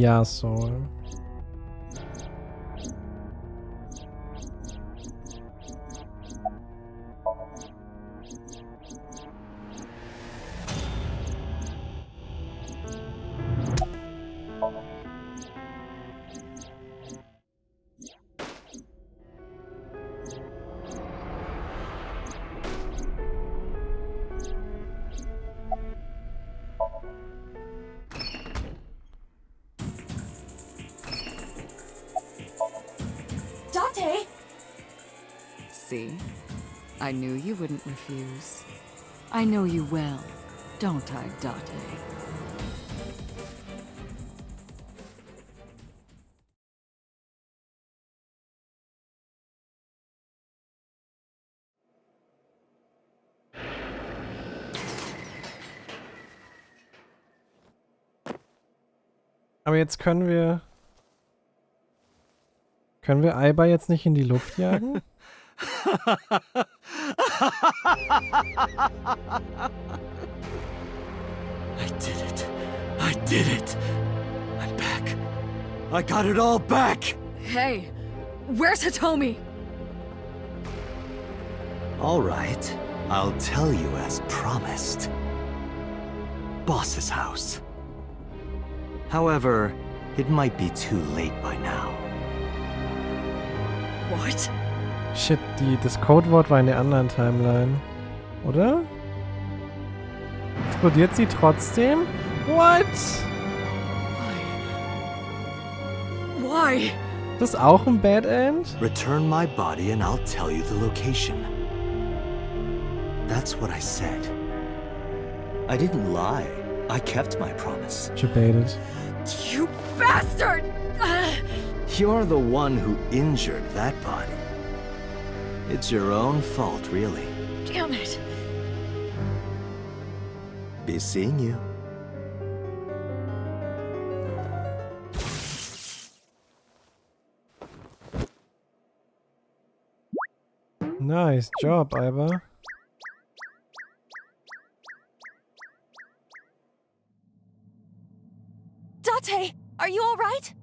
Ja, so. See? I knew you wouldn't refuse. I know you well. Don't I, Date? Aber jetzt können wir Aiba jetzt nicht in die Luft jagen? I did it. I did it. I'm back. I got it all back. Hey, where's Hitomi? All right, I'll tell you as promised. Boss's house. However, it might be too late by now. What? Shit, das Codewort war in der anderen Timeline. Oder? Explodiert sie trotzdem? What? Why? Das ist auch ein Bad End? Return my body and I'll tell you the location. That's what I said. I didn't lie. I kept my promise. Debated. You bastard! You're the one who injured that body. It's your own fault, really. Damn it. Be seeing you. Nice job, Aiba. Date, are you all right?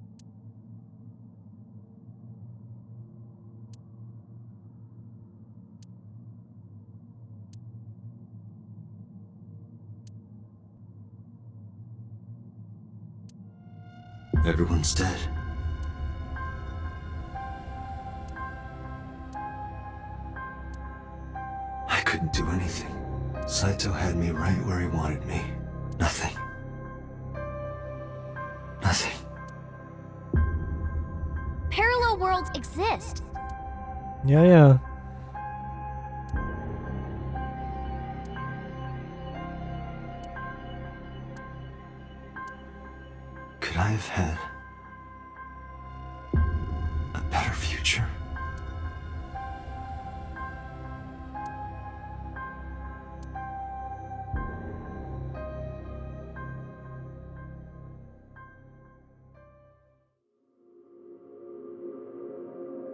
Everyone's dead. I couldn't do anything. Saito had me right where he wanted me. Nothing. Nothing. Parallel worlds exist. Ja, ja. Could I have had a better future?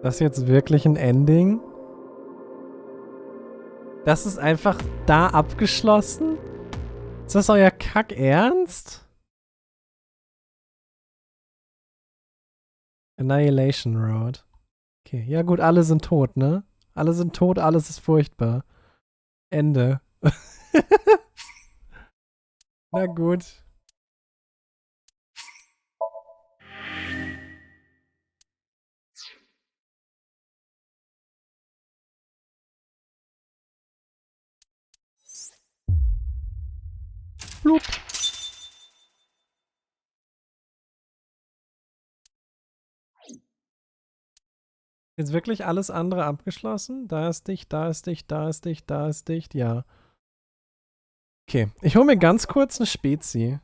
Das ist jetzt wirklich ein Ending? Das ist einfach da abgeschlossen? Ist das euer Kack-Ernst? Annihilation Road. Okay, ja gut, alle sind tot, ne? Alle sind tot, alles ist furchtbar. Ende. Na gut. Blub. Jetzt wirklich alles andere abgeschlossen? Da ist dicht, da ist dicht, da ist dicht, da ist dicht, ja. Okay, ich hole mir ganz kurz eine Spezi.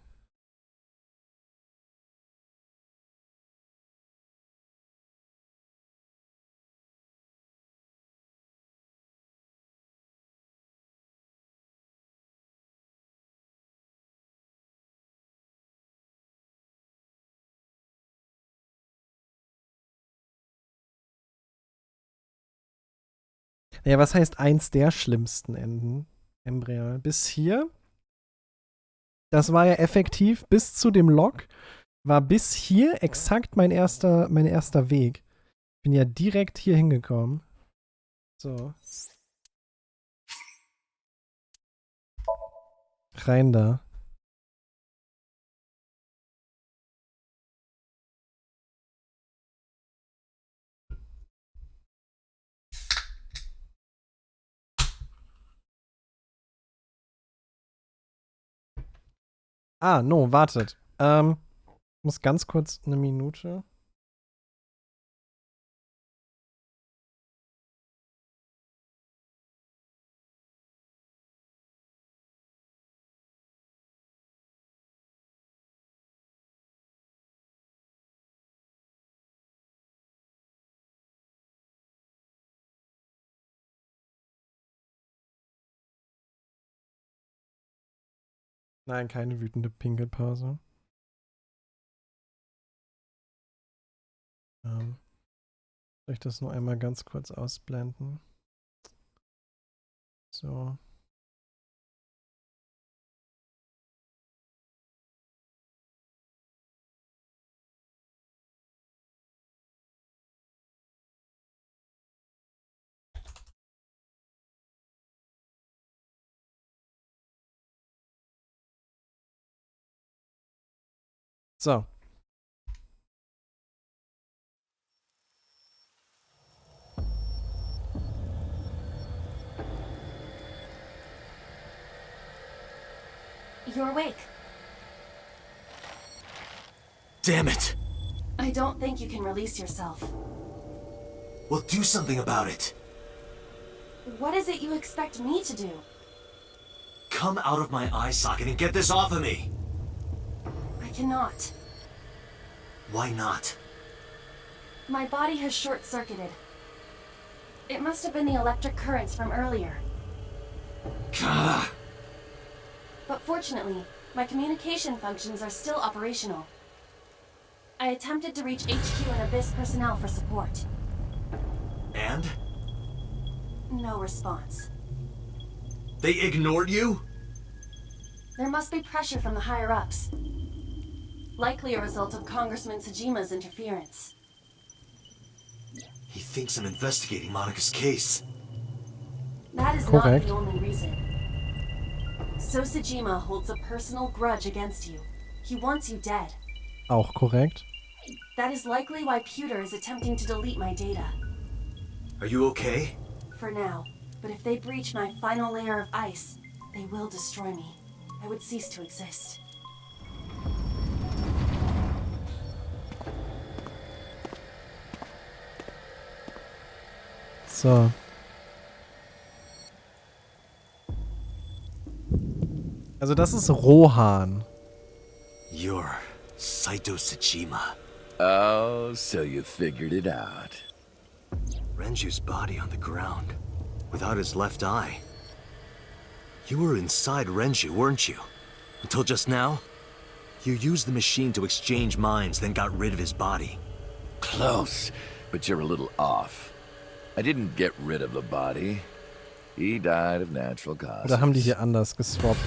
Ja, was heißt eins der schlimmsten Enden? Embryal. Bis hier. Das war ja effektiv bis zu dem Log. War bis hier exakt mein erster Weg. Bin ja direkt hier hingekommen. So. Rein da. Ah, no, wartet. Muss ganz kurz eine Minute. Nein, keine wütende Pinkelpause. Soll ich das nur einmal ganz kurz ausblenden? So. So. You're awake. Damn it! I don't think you can release yourself. Well, do something about it. What is it you expect me to do? Come out of my eye socket and get this off of me! I cannot. Why not? My body has short-circuited. It must have been the electric currents from earlier. Gah! But fortunately, my communication functions are still operational. I attempted to reach HQ and Abyss personnel for support. And? No response. They ignored you? There must be pressure from the higher-ups. Likely a result of Congressman Tsujima's interference. He thinks I'm investigating Monika's case. That is not the only reason. So Tsujima holds a personal grudge against you. He wants you dead. Auch korrekt. That is likely why Pewter is attempting to delete my data. Are you okay? For now. But if they breach my final layer of ice, they will destroy me. I would cease to exist. So. Also das ist Rohan. You're Saito Tsujima. Oh, so you figured it out. Renju's body on the ground, without his left eye. You were inside Renju, weren't you? Until just now? You used the machine to exchange minds, then got rid of his body. Close, but you're a little off. I didn't get rid of the body. He died of natural causes. Oder haben die hier anders geswappt?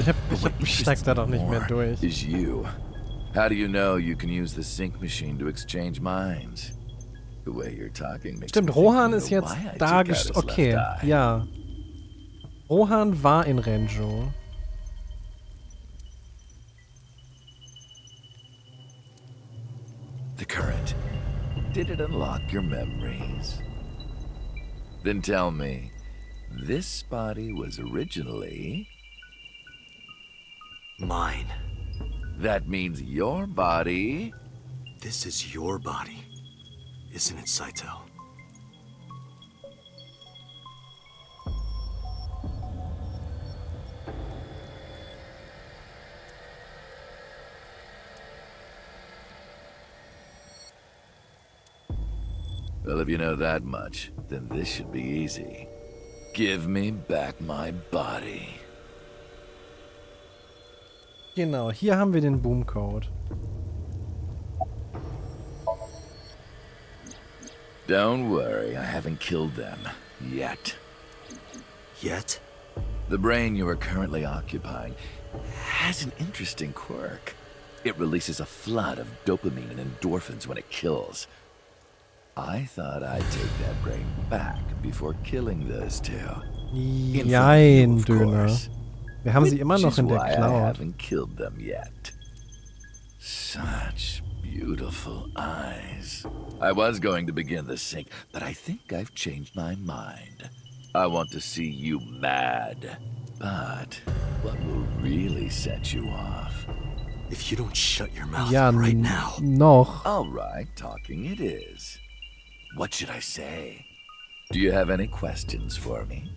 Ich steig da doch nicht mehr durch. Is you. How do you know you can use the sync machine to exchange minds? The way you're talking makes Stimmt, Rohan ist jetzt dargestellt. Okay, ja. Rohan war in Renju. The current. Did it unlock your memories? Then tell me, this body was originally... mine. That means your body... This is your body, isn't it, Saito? Well, if you know that much, then this should be easy. Give me back my body. Genau, hier haben wir den Boom-Code. Don't worry, I haven't killed them. Yet. Yet? The brain you are currently occupying has an interesting quirk. It releases a flood of dopamine and endorphins when it kills. I thought I'd take that brain back before killing those two. Jein, Döner. Wir haben sie immer noch in der I Cloud. haven't killed them yet. Such beautiful eyes. I was going to begin the sync, but I think I've changed my mind. I want to see you mad. But what will really set you off? If you don't shut your mouth Ja, right now. noch. All right, talking it is. What should I say? Do you have any questions for me?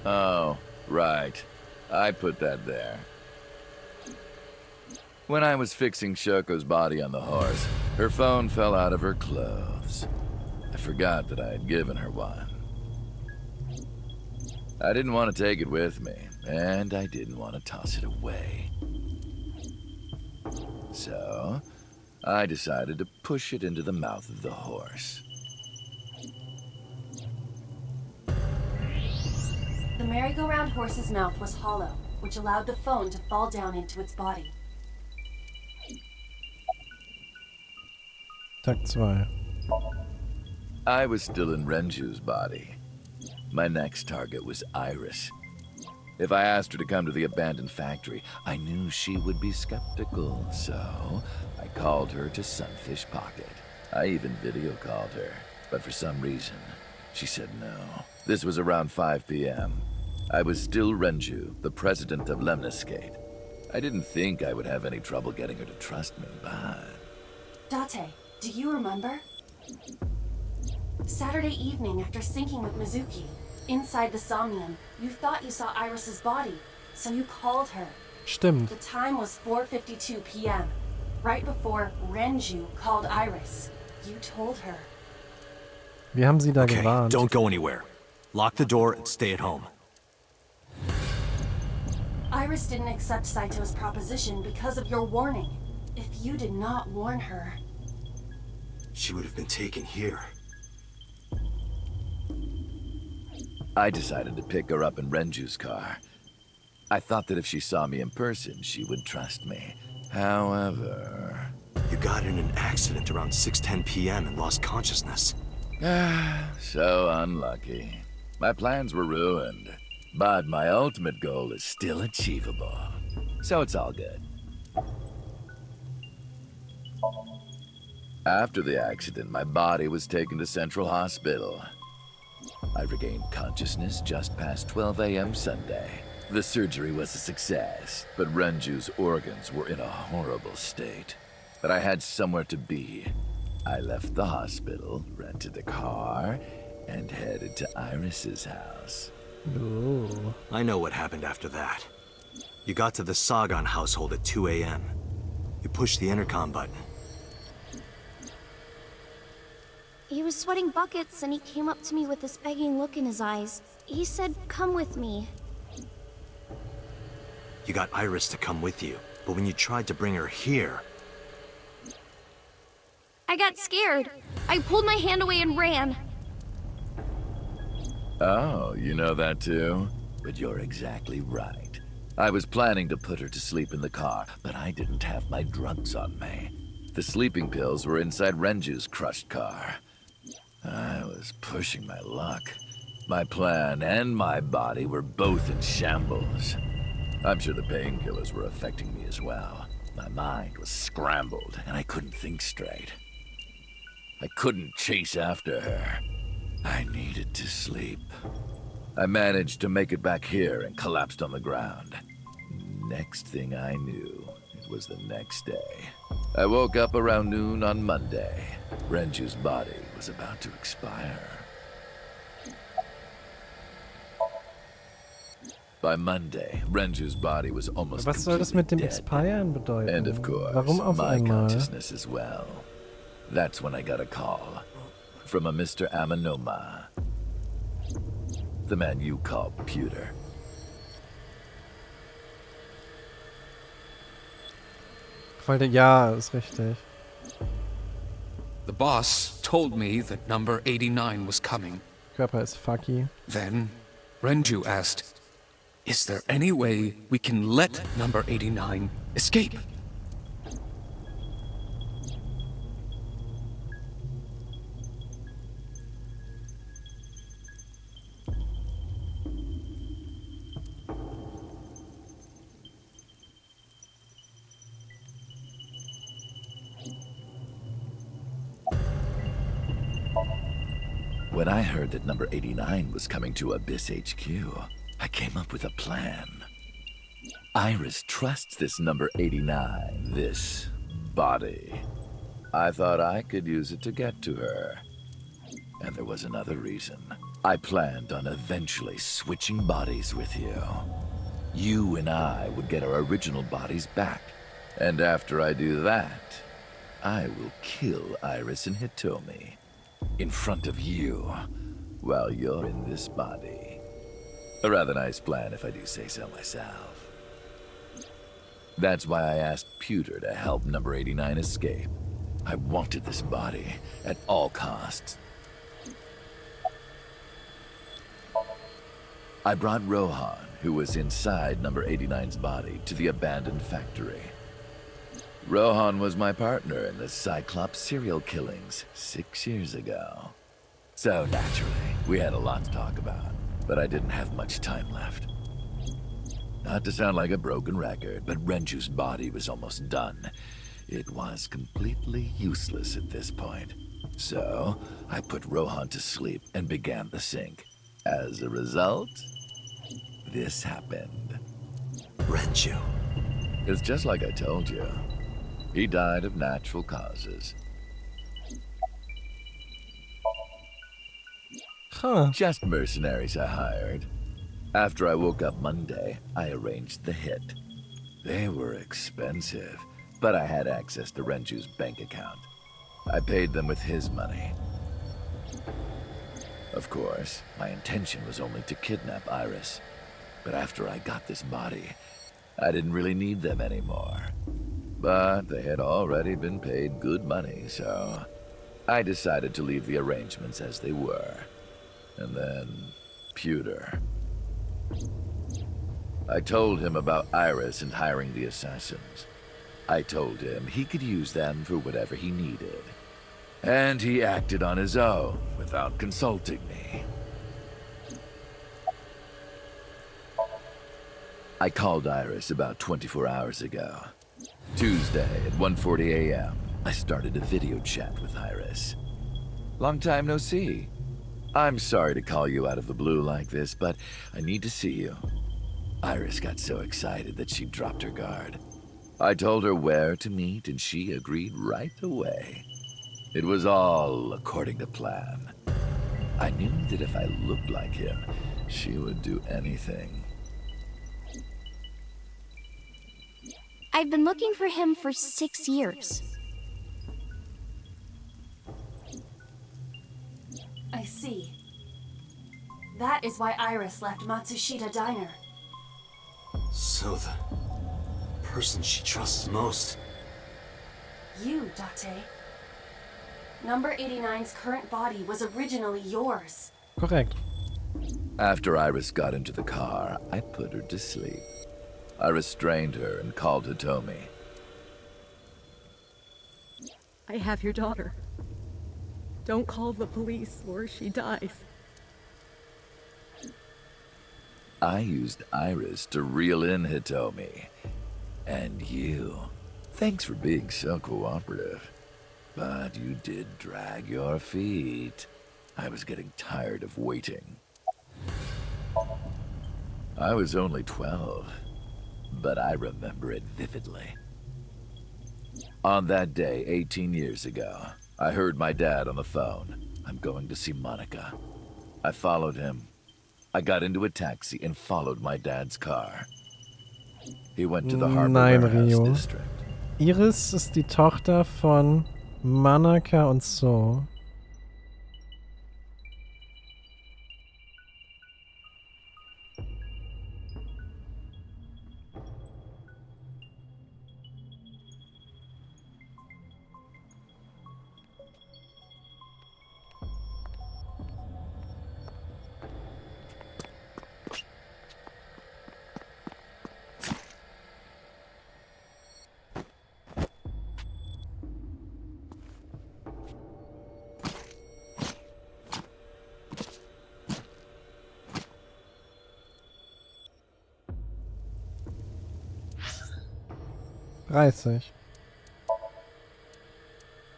Oh, right. I put that there. When I was fixing Shoko's body on the horse, her phone fell out of her clothes. I forgot that I had given her one. I didn't want to take it with me, and I didn't want to toss it away. So, I decided to push it into the mouth of the horse. The merry-go-round horse's mouth was hollow, which allowed the phone to fall down into its body. Takt 2. I was still in Renju's body. My next target was Iris. If I asked her to come to the abandoned factory, I knew she would be skeptical, so I called her to Sunfish Pocket. I even video called her, but for some reason, she said no. This was around 5 p.m. I was still Renju, the president of Lemniscate. I didn't think I would have any trouble getting her to trust me, but... Date, do you remember? Saturday evening after syncing with Mizuki, inside the Somnium, you thought you saw Iris's body, so you called her. Stimmt. The time was 4:52 p.m., right before Renju called Iris. You told her. Wir haben sie da Okay, gewarnt. don't go anywhere. Lock the door and stay at home. Iris didn't accept Saito's proposition because of your warning. If you did not warn her... She would have been taken here. I decided to pick her up in Renju's car. I thought that if she saw me in person, she would trust me. However... You got in an accident around 6:10 p.m. and lost consciousness. So unlucky. My plans were ruined. But my ultimate goal is still achievable. So it's all good. After the accident, my body was taken to Central Hospital. I regained consciousness just past 12 a.m. Sunday. The surgery was a success, but Renju's organs were in a horrible state. But I had somewhere to be. I left the hospital, rented a car, and headed to Iris's house. Ooh. I know what happened after that. You got to the Sagan household at 2 a.m. You pushed the intercom button. He was sweating buckets and he came up to me with this begging look in his eyes. He said, "Come with me." You got Iris to come with you, but when you tried to bring her here... I got scared. I pulled my hand away and ran. Oh, you know that too? But you're exactly right. I was planning to put her to sleep in the car, but I didn't have my drugs on me. The sleeping pills were inside Renju's crushed car. I was pushing my luck. My plan and my body were both in shambles. I'm sure the painkillers were affecting me as well. My mind was scrambled, and I couldn't think straight. I couldn't chase after her. I needed to sleep. I managed to make it back here and collapsed on the ground. Next thing I knew, it was the next day. I woke up around noon on Monday. Renju's body was about to expire. By Monday, Renju's body was almost Was soll das mit dem dead. Expiren bedeuten? And of course, Warum auf my einmal? consciousness as well. That's when I got a call from a Mr. Amanoma, the man you call Pewter. Ja, ist richtig. The boss told me that number 89 was coming. Körper ist fucky. Then, Renju asked, "Is there any way we can let number 89 escape?" When I heard that number 89 was coming to Abyss HQ, I came up with a plan. Iris trusts this number 89, this body. I thought I could use it to get to her. And there was another reason. I planned on eventually switching bodies with you. You and I would get our original bodies back. And after I do that, I will kill Iris and Hitomi in front of you while you're in this body. A rather nice plan if I do say so myself. That's why I asked Pewter to help number 89 escape. I wanted this body at all costs. I brought Rohan, who was inside number 89's body, to the abandoned factory. Rohan was my partner in the Cyclops serial killings 6 years ago. So naturally, we had a lot to talk about, but I didn't have much time left. Not to sound like a broken record, but Renju's body was almost done. It was completely useless at this point. So, I put Rohan to sleep and began the sync. As a result, this happened. Renju. It's just like I told you. He died of natural causes. Huh. Just mercenaries I hired. After I woke up Monday, I arranged the hit. They were expensive, but I had access to Renju's bank account. I paid them with his money. Of course, my intention was only to kidnap Iris. But after I got this body, I didn't really need them anymore. But they had already been paid good money, so I decided to leave the arrangements as they were. And then, Pewter. I told him about Iris and hiring the assassins. I told him he could use them for whatever he needed. And he acted on his own without consulting me. I called Iris about 24 hours ago. Tuesday at 1:40 a.m., I started a video chat with Iris. Long time no see. I'm sorry to call you out of the blue like this, but I need to see you. Iris got so excited that she dropped her guard. I told her where to meet, and she agreed right away. It was all according to plan. I knew that if I looked like him, she would do anything. I've been looking for him for 6 years. I see. That is why Iris left Matsushita Diner. So the person she trusts most. You, Date. Number 89's current body was originally yours. Korrekt. After Iris got into the car, I put her to sleep. I restrained her and called Hitomi. I have your daughter. Don't call the police or she dies. I used Iris to reel in Hitomi. And you. Thanks for being so cooperative. But you did drag your feet. I was getting tired of waiting. I was only 12, but I remember it vividly. On that day, 18 years ago, I heard my dad on the phone. I'm going to see Monica. I followed him. I got into a taxi and followed my dad's car. He went to the Harbor Warehouse Rio. District. Iris ist die Tochter von Manaka und so.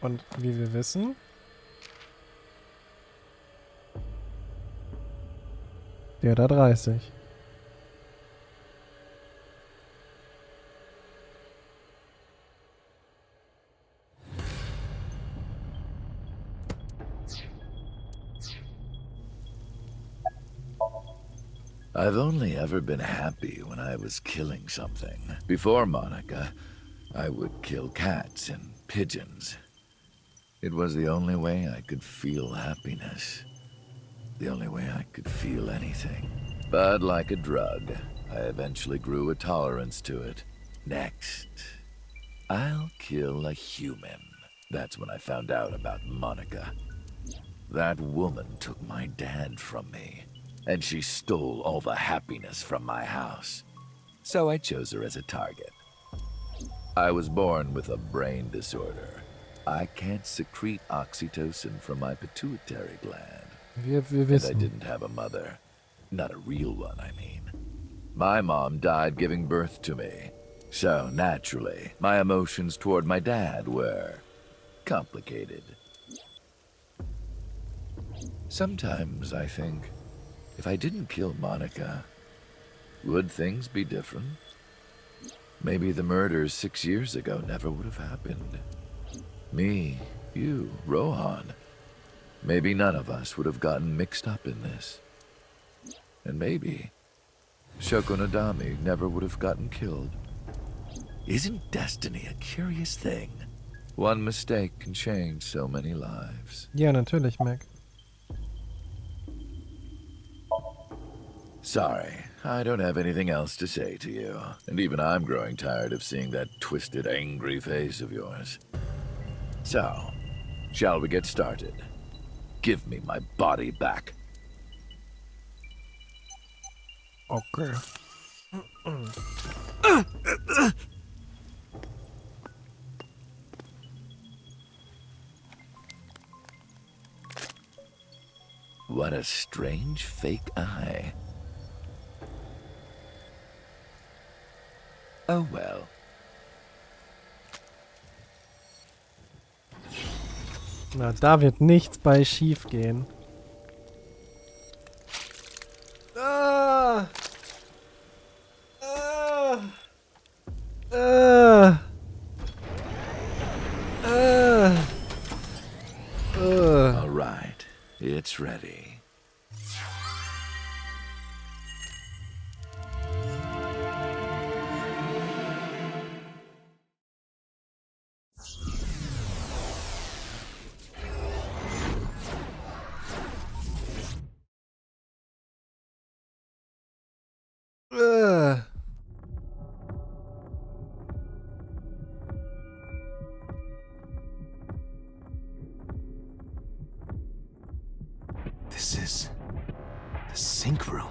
Und wie wir wissen, der da 30. I've only ever been happy when I was killing something. Before Monica, I would kill cats and pigeons. It was the only way I could feel happiness. The only way I could feel anything. But like a drug, I eventually grew a tolerance to it. Next, I'll kill a human. That's when I found out about Monica. That woman took my dad from me, and she stole all the happiness from my house. So I chose her as a target. I was born with a brain disorder. I can't secrete oxytocin from my pituitary gland. And I didn't have a mother. Not a real one, I mean. My mom died giving birth to me. So, naturally, my emotions toward my dad were complicated. Sometimes I think, if I didn't kill Monica, would things be different? Maybe the murders 6 years ago never would have happened. Me, you, Rohan. Maybe none of us would have gotten mixed up in this. And maybe Shoko Nadami never would have gotten killed. Isn't destiny a curious thing? One mistake can change so many lives. Ja, natürlich, Mac. Sorry, I don't have anything else to say to you. And even I'm growing tired of seeing that twisted, angry face of yours. So, shall we get started? Give me my body back. Okay. What a strange fake eye. Oh well. Na, da wird nichts bei schief gehen. Ah! Ah! Ah! Ah! All right, it's ready. This is the sink room.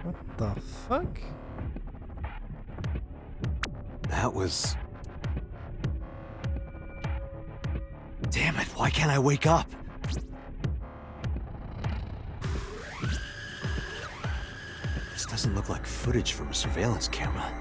What the fuck? That was... Damn it, why can't I wake up? This doesn't look like footage from a surveillance camera.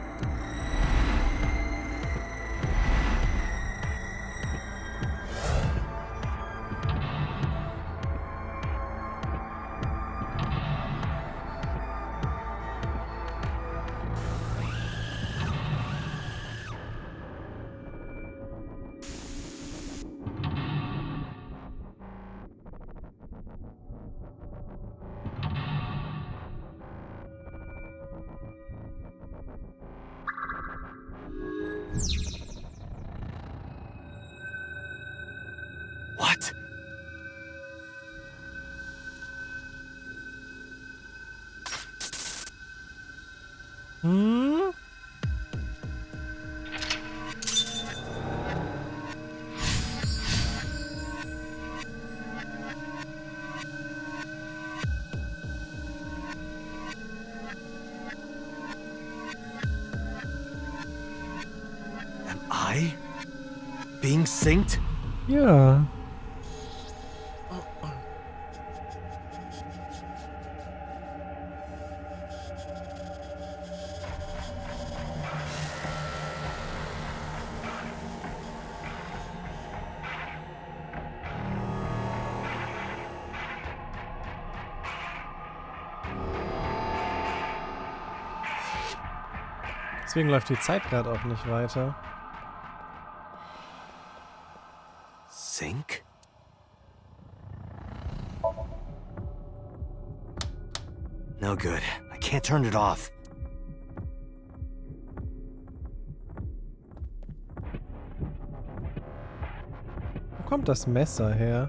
What? Hmm? Am I being synced? Ja. Deswegen läuft die Zeit gerade auch nicht weiter. Sync? No good. I can't turn it off. Wo kommt das Messer her?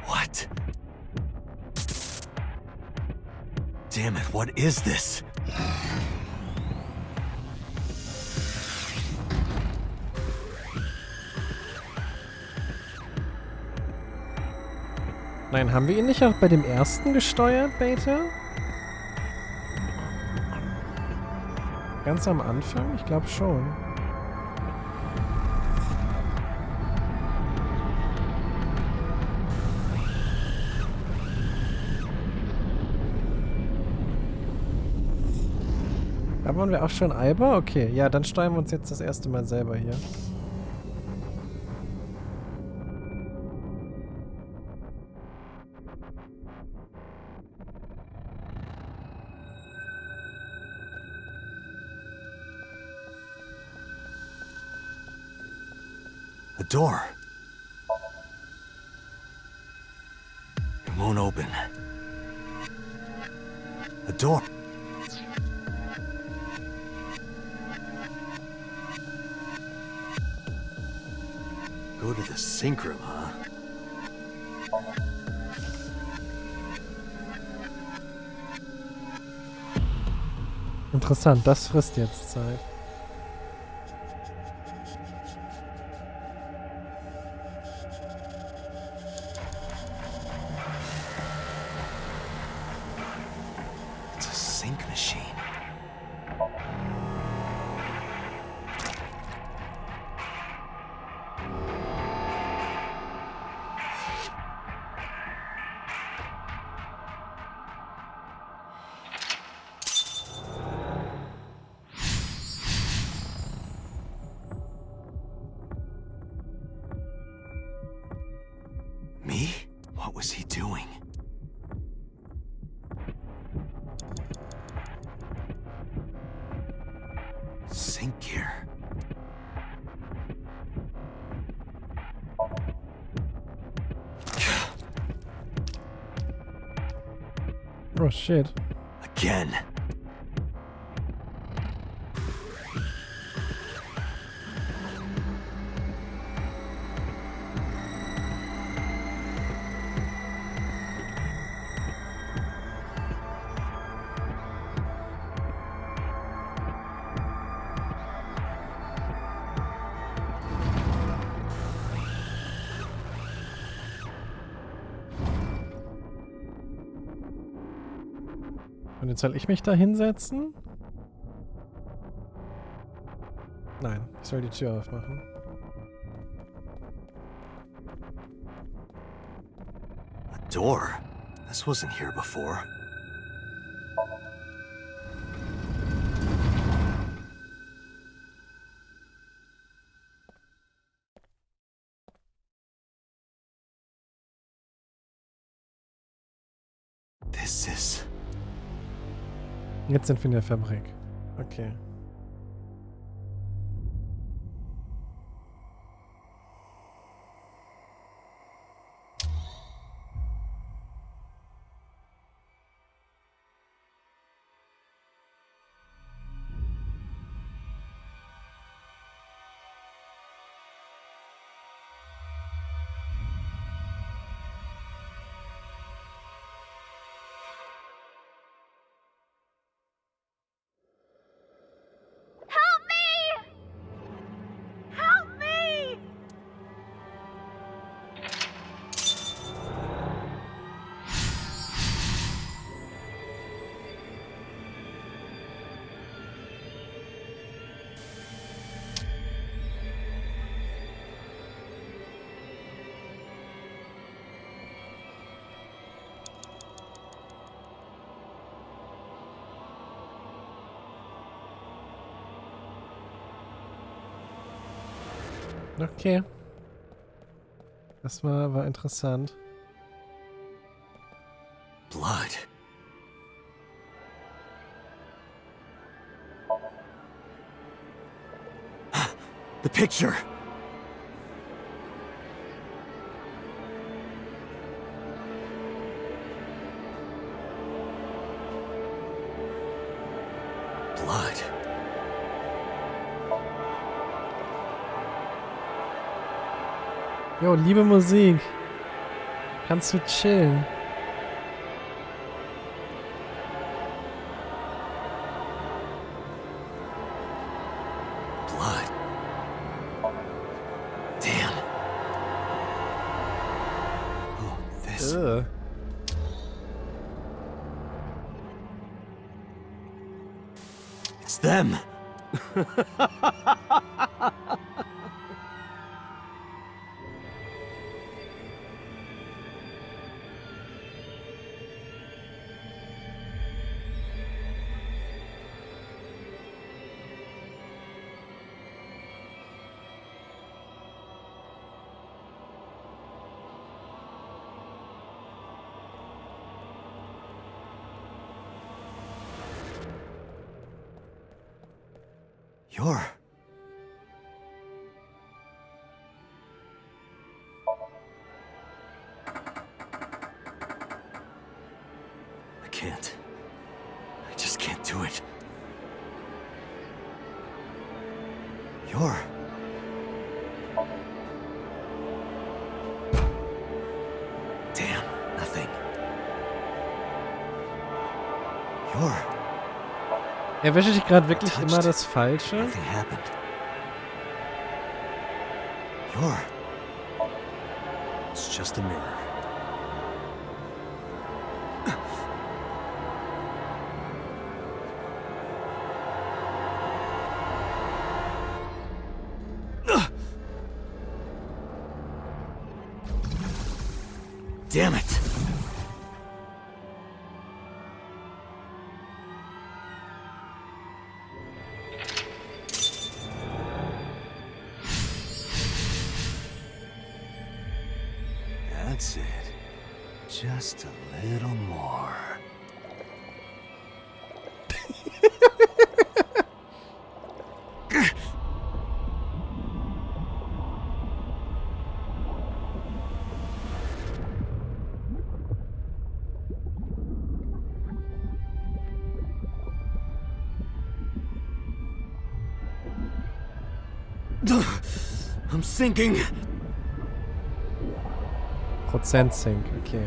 What? Damn it, what is this? Nein, haben wir ihn nicht auch bei dem ersten gesteuert, Beta? Ganz am Anfang? Ich glaube schon. Da waren wir auch schon Alba? Okay, ja, dann steuern wir uns jetzt das erste Mal selber hier. The door. It won't open. The door. Go to the sink room, huh? Interessant, das frisst jetzt Zeit. It's a sink machine. Me? What was he doing? Sink gear. Oh shit. Again. Und jetzt soll ich mich da hinsetzen? Nein, ich soll die Tür aufmachen. A door? This wasn't here before. This is... Jetzt sind wir in der Fabrik. Okay. Okay. Das war interessant. Blood. The picture. Jo, liebe Musik. Kannst du chillen? Blood. Damn. Oh, this. Ugh. It's them. You're... I can't. I just can't do it. You're... Damn, nothing. You're... Erwische ich gerade wirklich immer das Falsche? Nothing happened. You're... It's just a mirror. Damn it! That's it. Just a little more. I'm sinking. Prozent Sync, okay.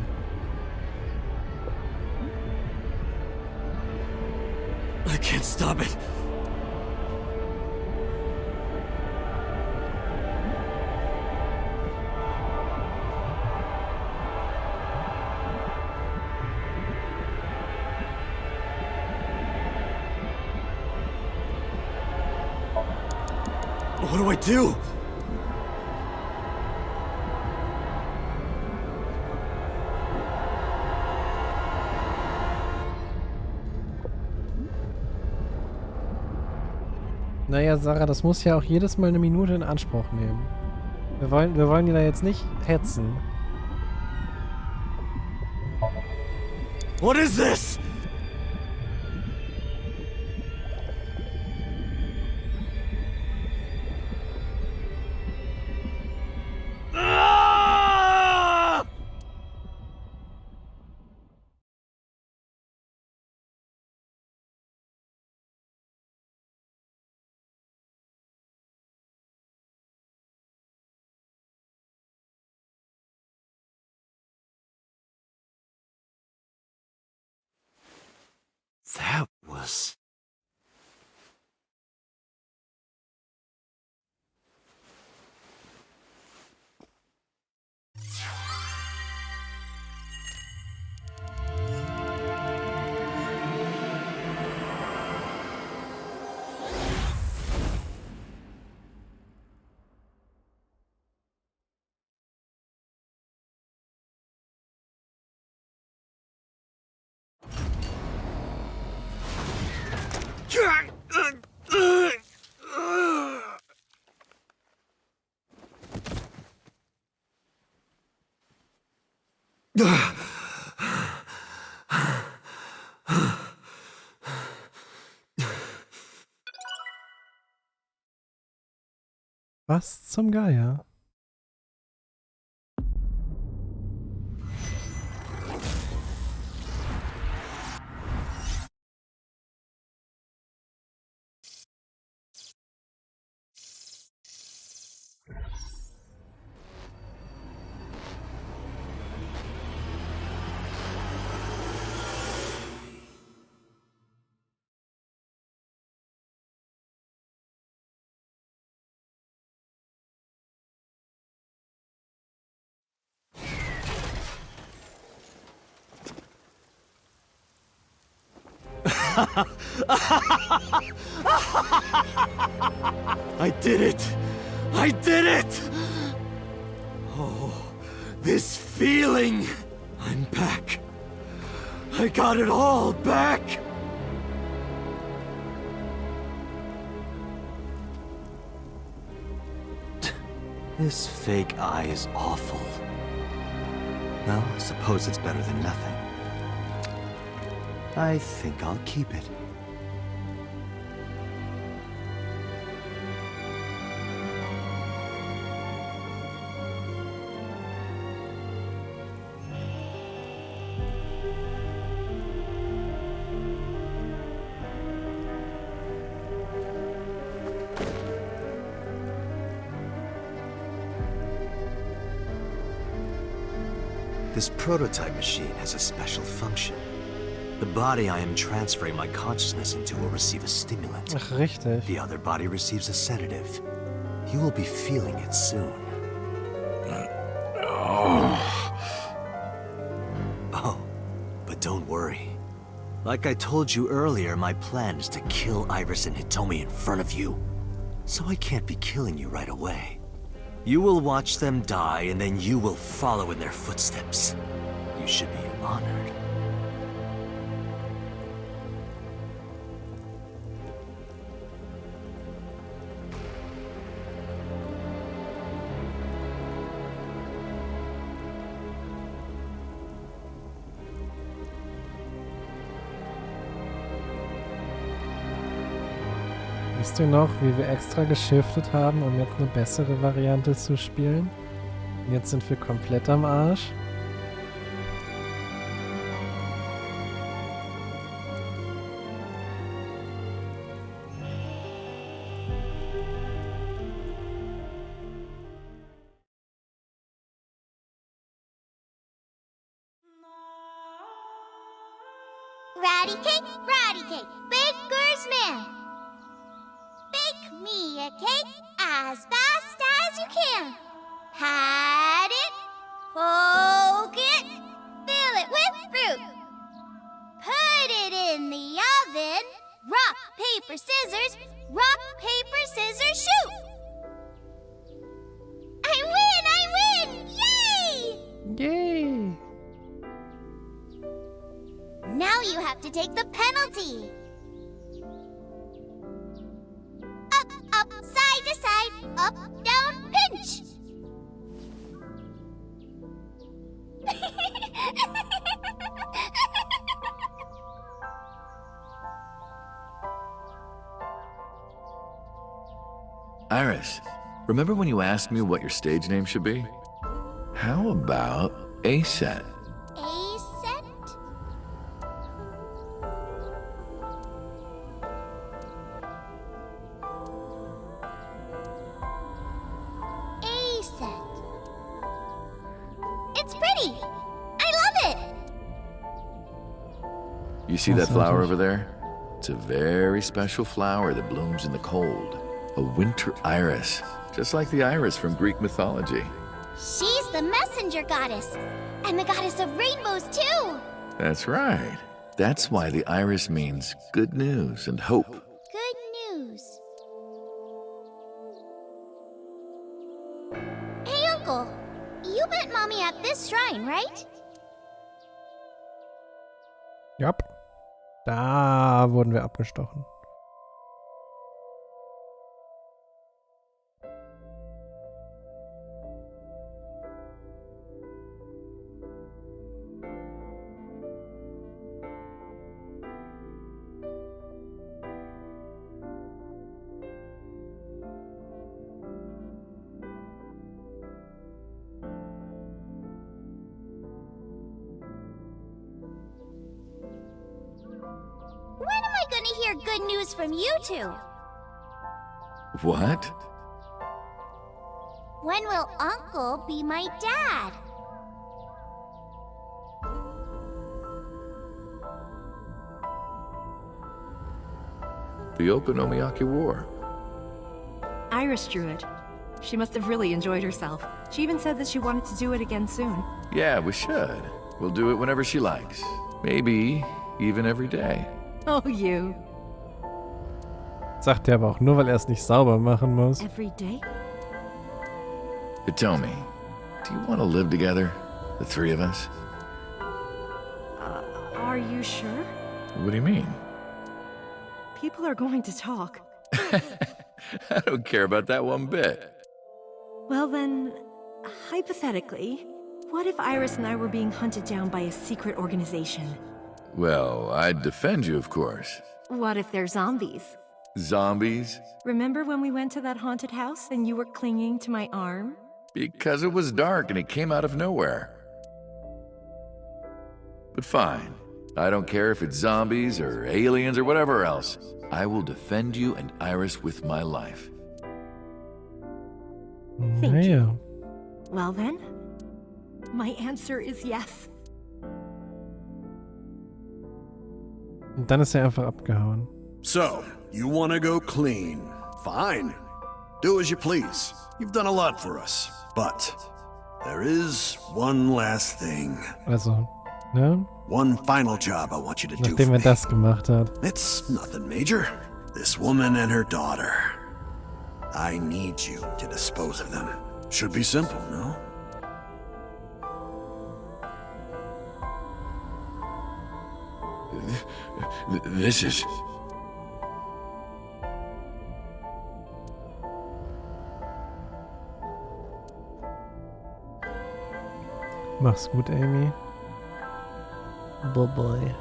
I can't stop it. What do I do? Naja, Sarah, das muss ja auch jedes Mal eine Minute in Anspruch nehmen. Wir wollen die da jetzt nicht hetzen. What is this? That was... Was zum Geier? I did it! I did it! Oh, this feeling! I'm back. I got it all back! This fake eye is awful. Well, I suppose it's better than nothing. I think I'll keep it. This prototype machine has a special function. The body I am transferring my consciousness into will receive a stimulant. Ach, richtig. The other body receives a sedative. You will be feeling it soon. Oh, but don't worry. Like I told you earlier, my plan is to kill Iris and Hitomi in front of you. So I can't be killing you right away. You will watch them die, and then you will follow in their footsteps. You should be honored. Wisst ihr noch, wie wir extra geschiftet haben, um jetzt eine bessere Variante zu spielen? Und jetzt sind wir komplett am Arsch. Ratty cake, baker's man. Bake me a cake as fast as you can. Pat it, poke it, fill it with fruit. Put it in the oven. Rock, paper, scissors, shoot. I win! Yay! Yay! Now you have to take the penalty. Up, side to side, up, down, pinch. Iris, remember when you asked me what your stage name should be? How about A-Set? A-Set? A-Set. It's pretty. I love it. You see that flower over there? It's a very special flower that blooms in the cold. A winter iris, just like the iris from Greek mythology. She's the messenger goddess, and the goddess of rainbows too. That's right. That's why the iris means good news and hope. Good news. Hey, Uncle. You met Mommy at this shrine, right? Yep. Da wurden wir abgestochen. When am I gonna hear good news from you two? What? When will Uncle be my dad? The Okonomiyaki War. Iris drew it. She must have really enjoyed herself. She even said that she wanted to do it again soon. Yeah, we should. We'll do it whenever she likes. Maybe even every day. Oh, you. Sagt er aber auch nur, weil er es nicht sauber machen muss. Every day? Hitomi, do you want to live together? The three of us? Are you sure? What do you mean? People are going to talk. I don't care about that one bit. Well then, hypothetically, what if Iris and I were being hunted down by a secret organization? Well, I'd defend you, of course. What if they're zombies? Zombies? Remember when we went to that haunted house and you were clinging to my arm? Because it was dark and it came out of nowhere. But fine. I don't care if it's zombies or aliens or whatever else. I will defend you and Iris with my life. Thank you. Well then, my answer is yes. Und dann ist er einfach abgehauen. So, you want to go clean? Fine. Do as you please. You've done a lot for us. But there is one last thing. Also, ne? One final job I want you to do for Nachdem er me. das gemacht hat. It's nothing major. This woman and her daughter. I need you to dispose of them. Should be simple, no? This is... Mach's gut, Amy. Bye-bye.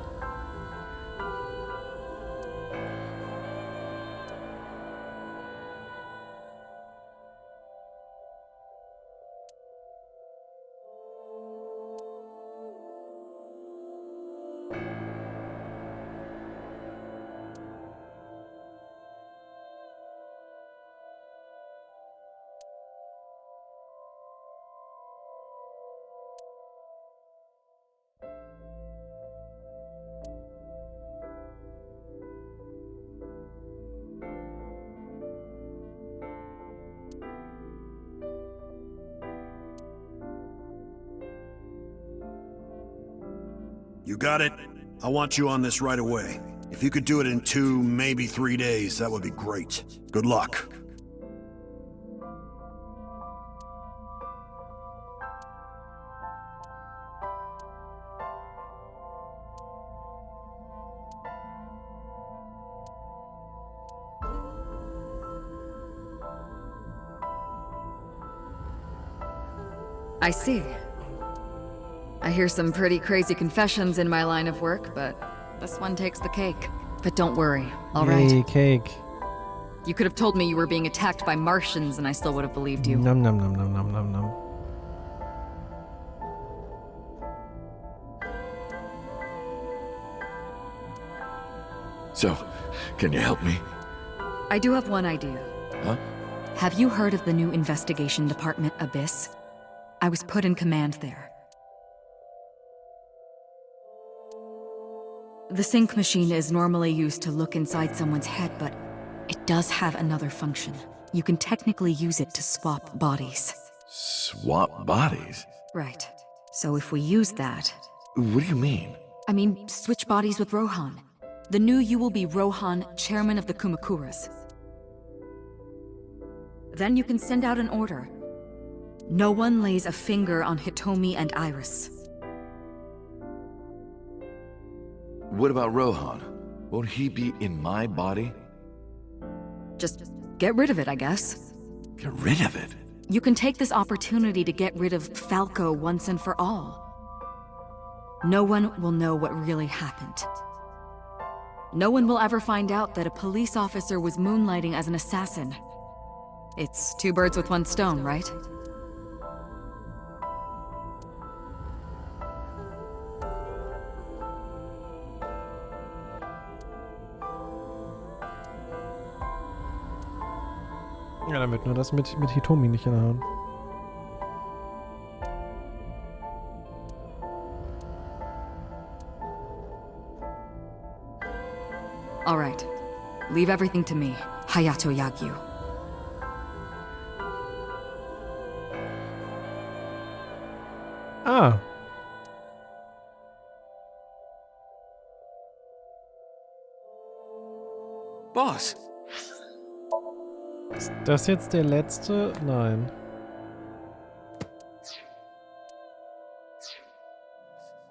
You got it? I want you on this right away. If you could do it in 2, maybe 3 days, that would be great. Good luck. I see. I hear some pretty crazy confessions in my line of work, but this one takes the cake. But don't worry, all right? Yay, cake. You could have told me you were being attacked by Martians and I still would have believed you. Nom nom nom nom nom nom nom. So, can you help me? I do have one idea. Huh? Have you heard of the new investigation department, Abyss? I was put in command there. The sync machine is normally used to look inside someone's head, but it does have another function. You can technically use it to swap bodies. Swap bodies? Right. So if we use that... What do you mean? I mean, switch bodies with Rohan. The new you will be Rohan, chairman of the Kumakuras. Then you can send out an order. No one lays a finger on Hitomi and Iris. What about Rohan? Won't he be in my body? Just get rid of it, I guess. Get rid of it? You can take this opportunity to get rid of Falco once and for all. No one will know what really happened. No one will ever find out that a police officer was moonlighting as an assassin. It's 2 birds with 1 stone, right? Ja, dann wird nur das mit Hitomi nicht hinhauen. All right. Leave everything to me, Hayato Yagyu. Ah. boss. Ist das jetzt der letzte? Nein.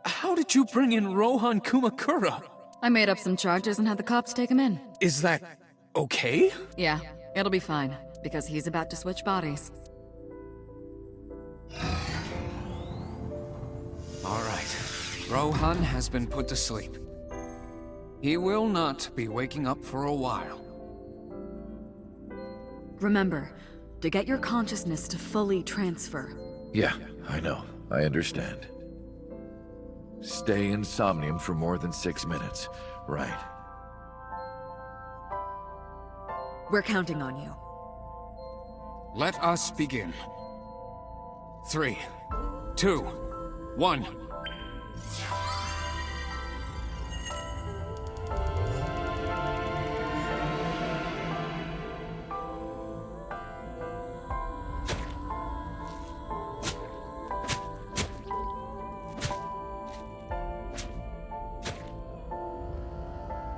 How did you bring in Rohan Kumakura? I made up some charges and had the cops take him in. Is that okay? Yeah, it'll be fine, because he's about to switch bodies. All right. Rohan has been put to sleep. He will not be waking up for a while. Remember, to get your consciousness to fully transfer. Yeah, I know. I understand. Stay in Somnium for more than 6 minutes. Right. We're counting on you. Let us begin. 3, 2, 1.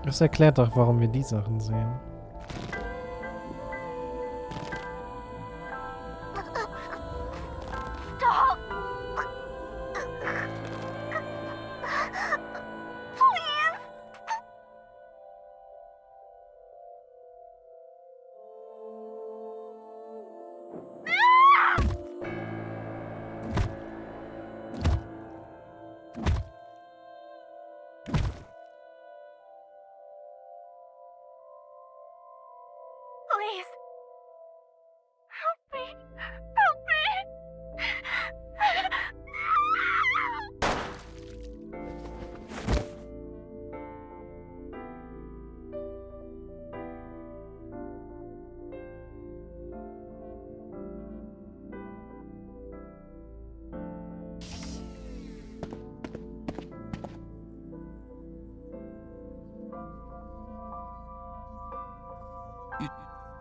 Das erklärt doch, warum wir die Sachen sehen. Stop! Please! Please. Help me. Help me.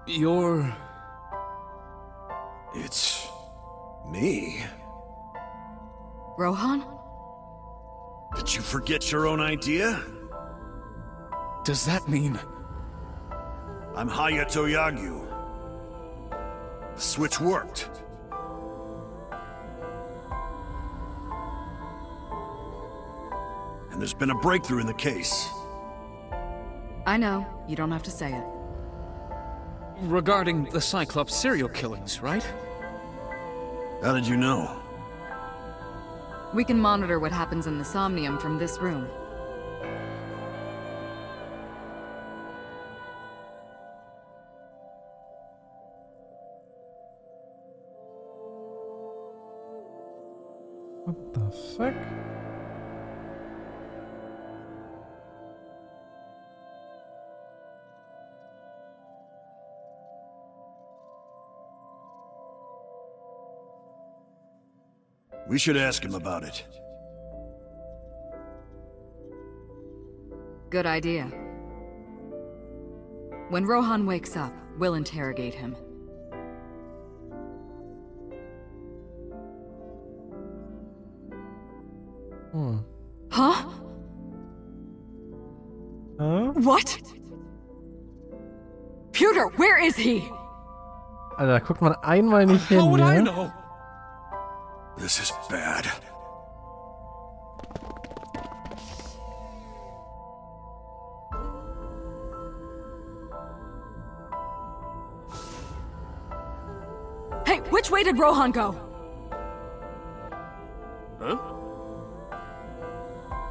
You're... It's... me? Rohan? Did you forget your own idea? Does that mean... I'm Hayato Yagyu. The switch worked. And there's been a breakthrough in the case. I know. You don't have to say it. Regarding the Cyclops serial killings, right? How did you know? We can monitor what happens in the Somnium from this room. What the fuck? We should ask him about it. Good idea. When Rohan wakes up, we'll interrogate him. Huh? Huh? What? Pewter, where is he? Alter, guckt man einmal nicht hin, How would I ja? know? This is bad. Hey, which way did Rohan go? Huh?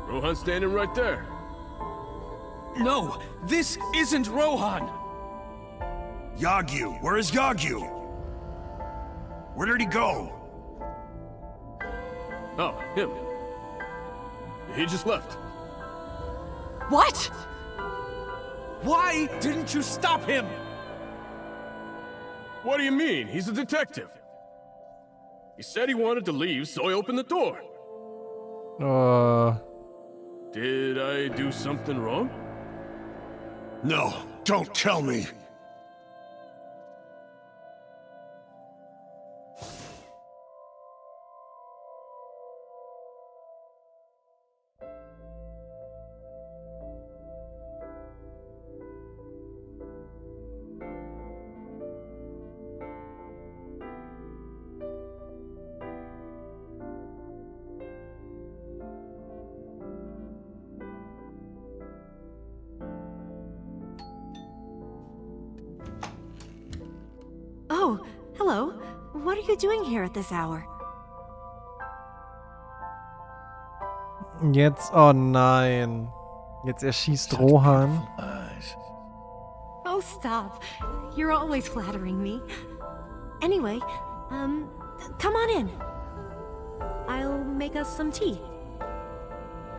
Rohan's standing right there. No, this isn't Rohan! Yagyu! Where is Yagyu? Where did he go? Oh, him. He just left. What? Why didn't you stop him? What do you mean? He's a detective. He said he wanted to leave, so I opened the door. Did I do something wrong? No, don't tell me. What are you doing here at this hour? Jetzt, oh nein. Jetzt erschießt Rohan. Oh, stop. You're always flattering me. Anyway, come on in. I'll make us some tea.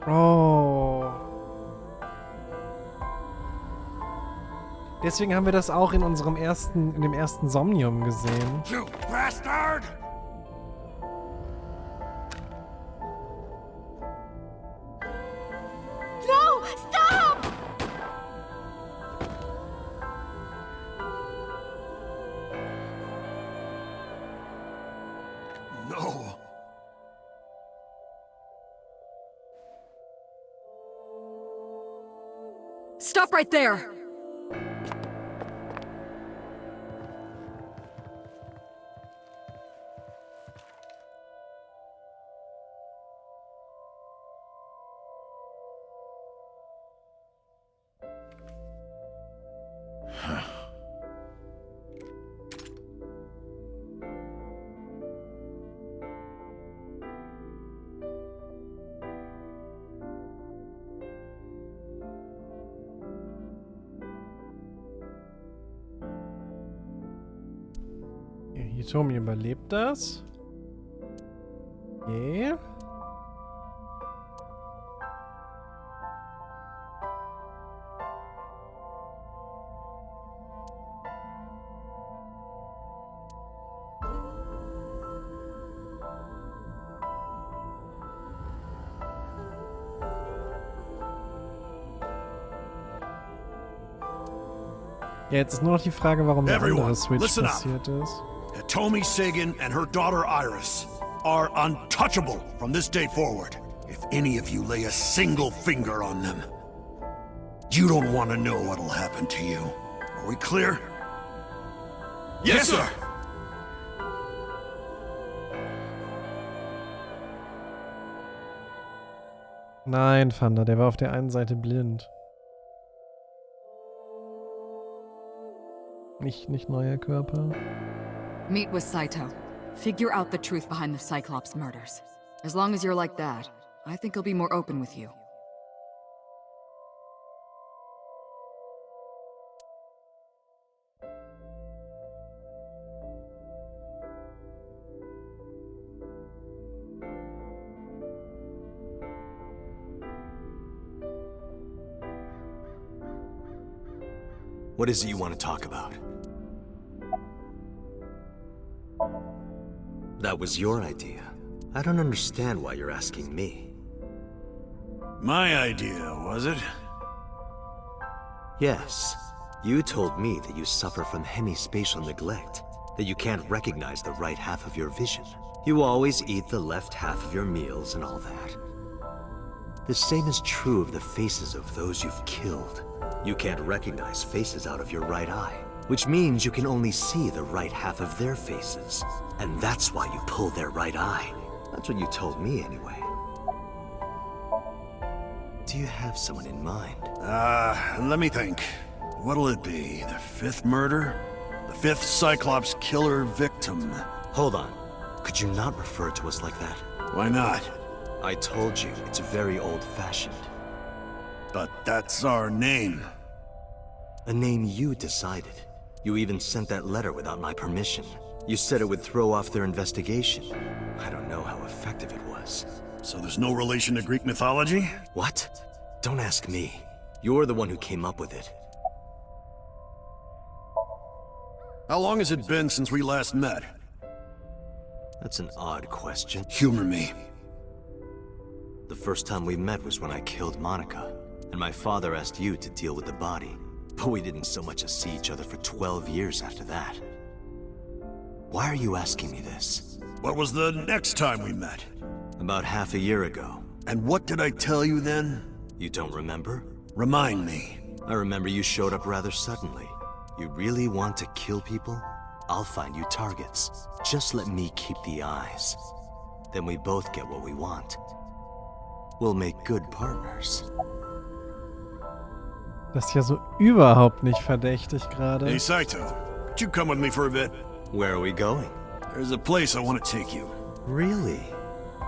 Oh. Deswegen haben wir das auch in dem ersten Somnium gesehen. You bastard! No! Stop! No. Stop right there! Hitomi überlebt das. Okay. Ja, jetzt ist nur noch die Frage, warum der andere Switch passiert ist. Hitomi Sagan and her daughter Iris are untouchable from this day forward. If any of you lay a single finger on them, you don't want to know what'll happen to you. Are we clear? Yes, sir! Nein, Fanda, der war auf der einen Seite blind. Nicht neuer Körper. Meet with Saito. Figure out the truth behind the Cyclops murders. As long as you're like that, I think he'll be more open with you. What is it you want to talk about? That was your idea. I don't understand why you're asking me. My idea, was it? Yes. You told me that you suffer from hemispatial neglect, that you can't recognize the right half of your vision. You always eat the left half of your meals and all that. The same is true of the faces of those you've killed. You can't recognize faces out of your right eye, which means you can only see the right half of their faces. And that's why you pull their right eye. That's what you told me anyway. Do you have someone in mind? Let me think. What'll it be? The fifth murder? The fifth Cyclops killer victim? Hold on. Could you not refer to us like that? Why not? I told you, it's very old-fashioned. But that's our name. A name you decided. You even sent that letter without my permission. You said it would throw off their investigation. I don't know how effective it was. So there's no relation to Greek mythology? What? Don't ask me. You're the one who came up with it. How long has it been since we last met? That's an odd question. Humor me. The first time we met was when I killed Monica, and my father asked you to deal with the body. But we didn't so much as see each other for 12 years after that. Why are you asking me this? What was the next time we met? About half a year ago. And what did I tell you then? You don't remember? Remind me. I remember you showed up rather suddenly. You really want to kill people? I'll find you targets. Just let me keep the eyes. Then we both get what we want. We'll make good partners. Das ist ja so überhaupt nicht verdächtig gerade. Hey Saito, could you come with me for a bit? Where are we going? There's a place I want to take you. Really?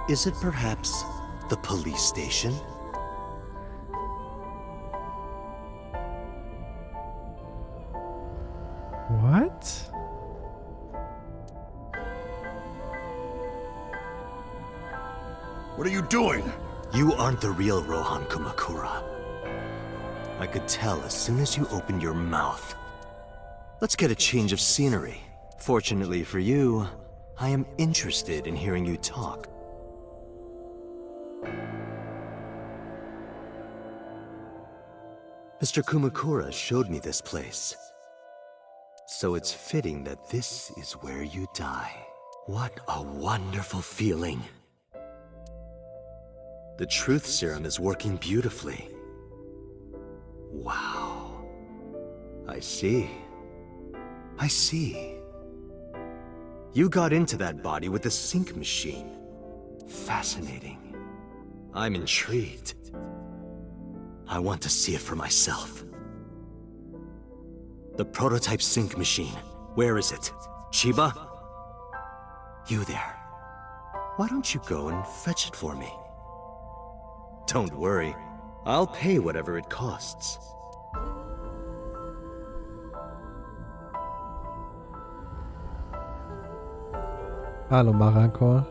Is it perhaps the police station? What? What are you doing? You aren't the real Rohan Kumakura. I could tell as soon as you opened your mouth. Let's get a change of scenery. Fortunately for you, I am interested in hearing you talk. Mr. Kumakura showed me this place. So it's fitting that this is where you die. What a wonderful feeling. The truth serum is working beautifully. Wow. I see. I see. You got into that body with the sync machine. Fascinating. I'm intrigued. I want to see it for myself. The prototype sync machine. Where is it? Chiba? You there. Why don't you go and fetch it for me? Don't worry. I'll pay whatever it costs. Hallo Marakor.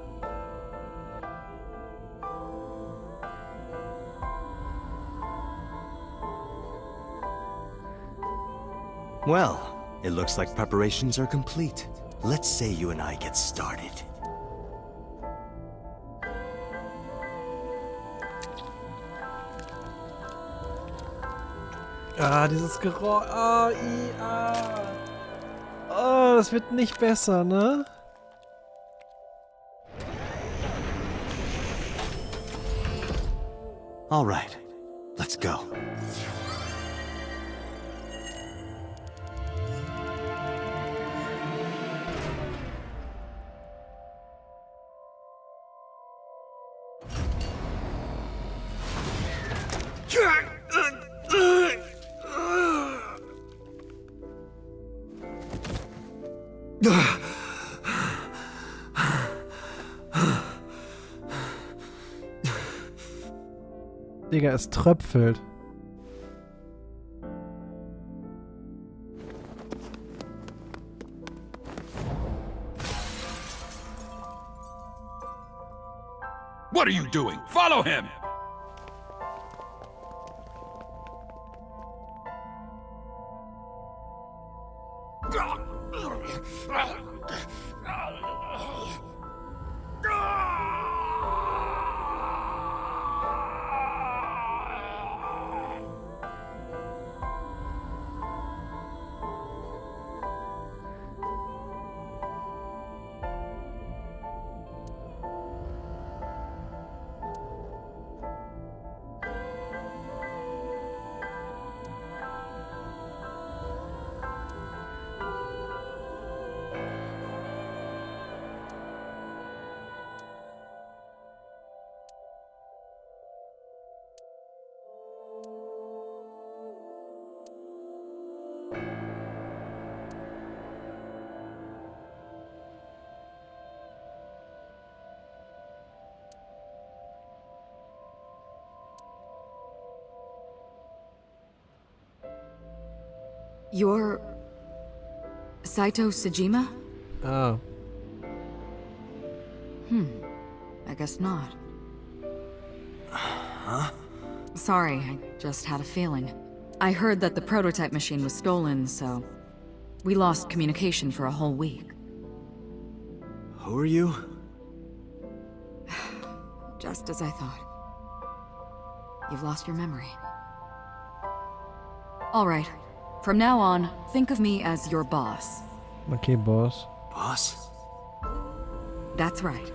Well, it looks like preparations are complete. Let's say you and I get started. Ah, dieses Geräusch. Oh, das wird nicht besser, ne? All right, let's go. Digga, es tröpfelt. What are you doing? Follow him! You're... Saito Sejima? Oh. I guess not. Huh? Sorry, I just had a feeling. I heard that the prototype machine was stolen, so... we lost communication for a whole week. Who are you? Just as I thought. You've lost your memory. Alright. From now on, think of me as your boss. Okay, boss. Boss? That's right.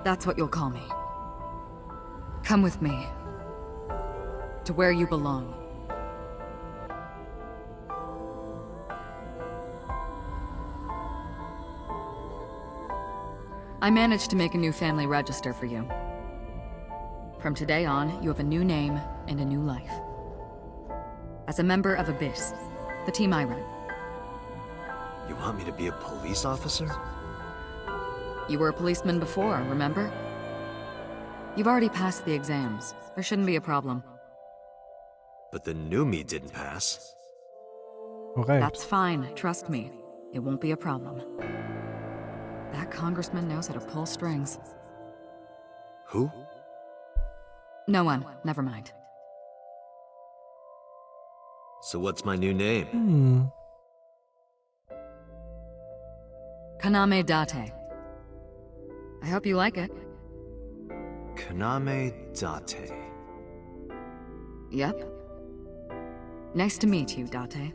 That's what you'll call me. Come with me. To where you belong. I managed to make a new family register for you. From today on, you have a new name and a new life. As a member of Abyss, the team I run. You want me to be a police officer? You were a policeman before, remember? You've already passed the exams. There shouldn't be a problem. But the new me didn't pass. Korrekt. That's fine, trust me. It won't be a problem. That congressman knows how to pull strings. Who? No one, never mind. So what's my new name? Kaname Date. I hope you like it. Kaname Date. Yep. Nice to meet you, Date.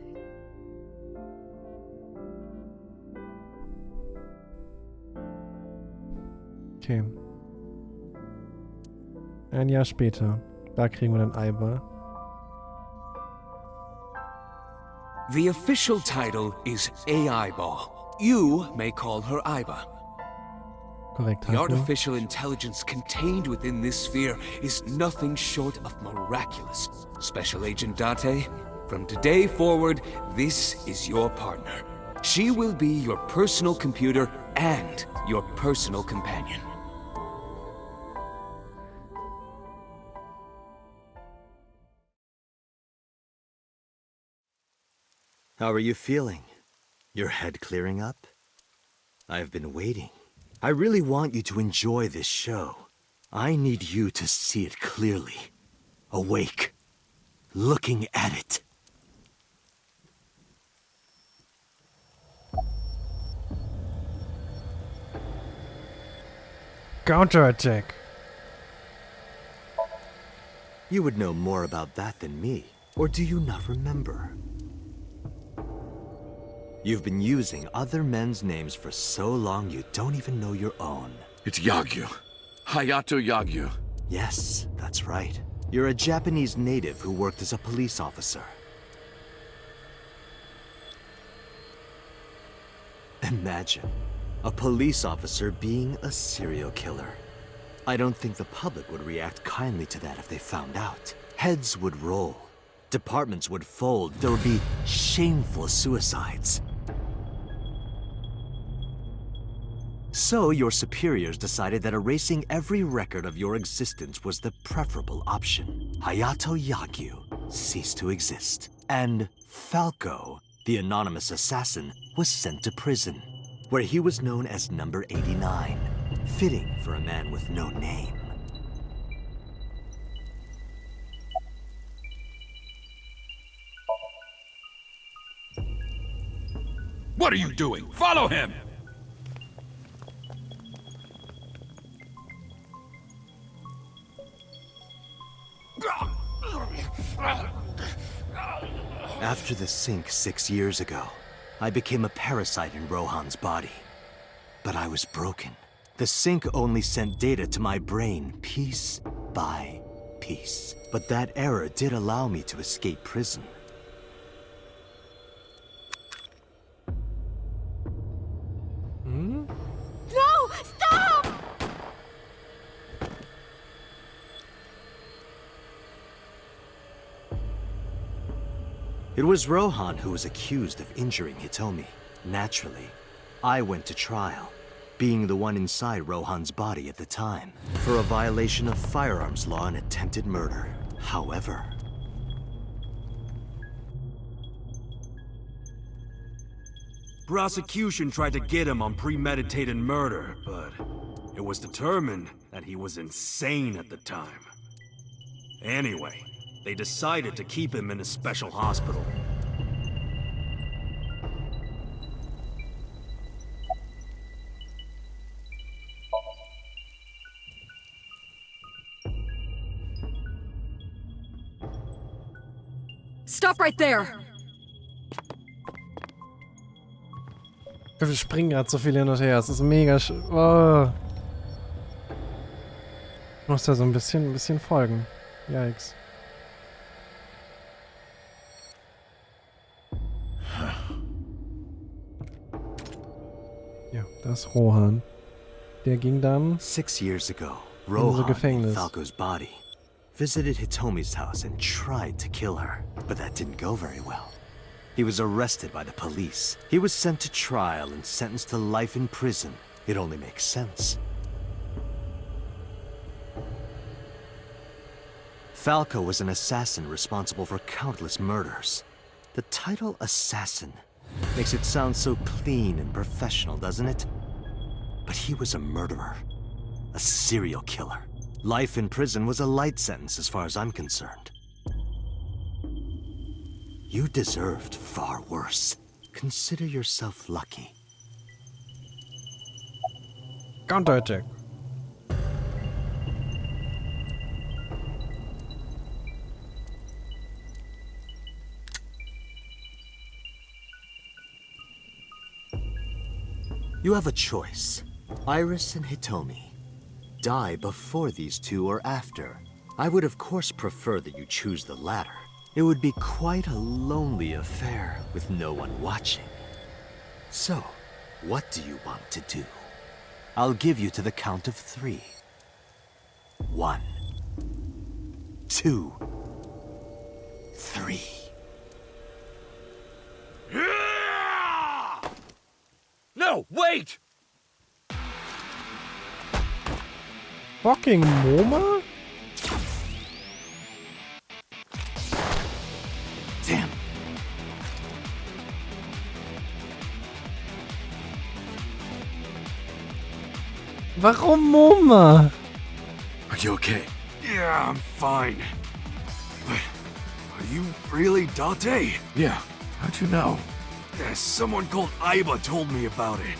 Okay. Ein Jahr später. Da kriegen wir dann Aiba. The official title is Aiba. You may call her Aiba. Korrekt, The Haku. artificial intelligence contained within this sphere is nothing short of miraculous. Special Agent Date, from today forward, this is your partner. She will be your personal computer and your personal companion. How are you feeling? Your head clearing up? I've been waiting. I really want you to enjoy this show. I need you to see it clearly. Awake. Looking at it. Counterattack. You would know more about that than me. Or do you not remember? You've been using other men's names for so long you don't even know your own. It's Yagyu. Hayato Yagyu. Yes, that's right. You're a Japanese native who worked as a police officer. Imagine, a police officer being a serial killer. I don't think the public would react kindly to that if they found out. Heads would roll. Departments would fold. There would be shameful suicides. So your superiors decided that erasing every record of your existence was the preferable option. Hayato Yagyu ceased to exist. And Falco, the anonymous assassin, was sent to prison, where he was known as Number 89, fitting for a man with no name. What are you doing? Follow him! After the sink 6 years ago, I became a parasite in Rohan's body. But I was broken. The sink only sent data to my brain piece by piece. But that error did allow me to escape prison. No! Stop! It was Rohan who was accused of injuring Hitomi. Naturally, I went to trial, being the one inside Rohan's body at the time, for a violation of firearms law and attempted murder. However, Prosecution tried to get him on premeditated murder, but it was determined that he was insane at the time. Anyway, they decided to keep him in a special hospital. Stop right there! Wir springen gerade so viel hin und her. Es ist mega oh. Ich muss da so ein bisschen folgen. Yikes. Ja, das ist Rohan. Der ging dann 6 years ago, in unser Rohan, Gefängnis. Falco's body, visited Hitomi's house and tried to kill her, but that didn't go very well. He was arrested by the police. He was sent to trial and sentenced to life in prison. It only makes sense. Falco was an assassin responsible for countless murders. The title assassin makes it sound so clean and professional, doesn't it? But he was a murderer, a serial killer. Life in prison was a light sentence as far as I'm concerned. You deserved far worse. Consider yourself lucky. Counterattack. You have a choice. Iris and Hitomi. Die before these two or after. I would of course prefer that you choose the latter. It would be quite a lonely affair with no one watching. So, what do you want to do? I'll give you to the count of 3. 1, 2, 3. No, wait! Fucking MoMA? Damn. Warum MoMA? Are you okay? Yeah, I'm fine. But are you really Date? Yeah, how'd you know? Someone called Aiba told me about it.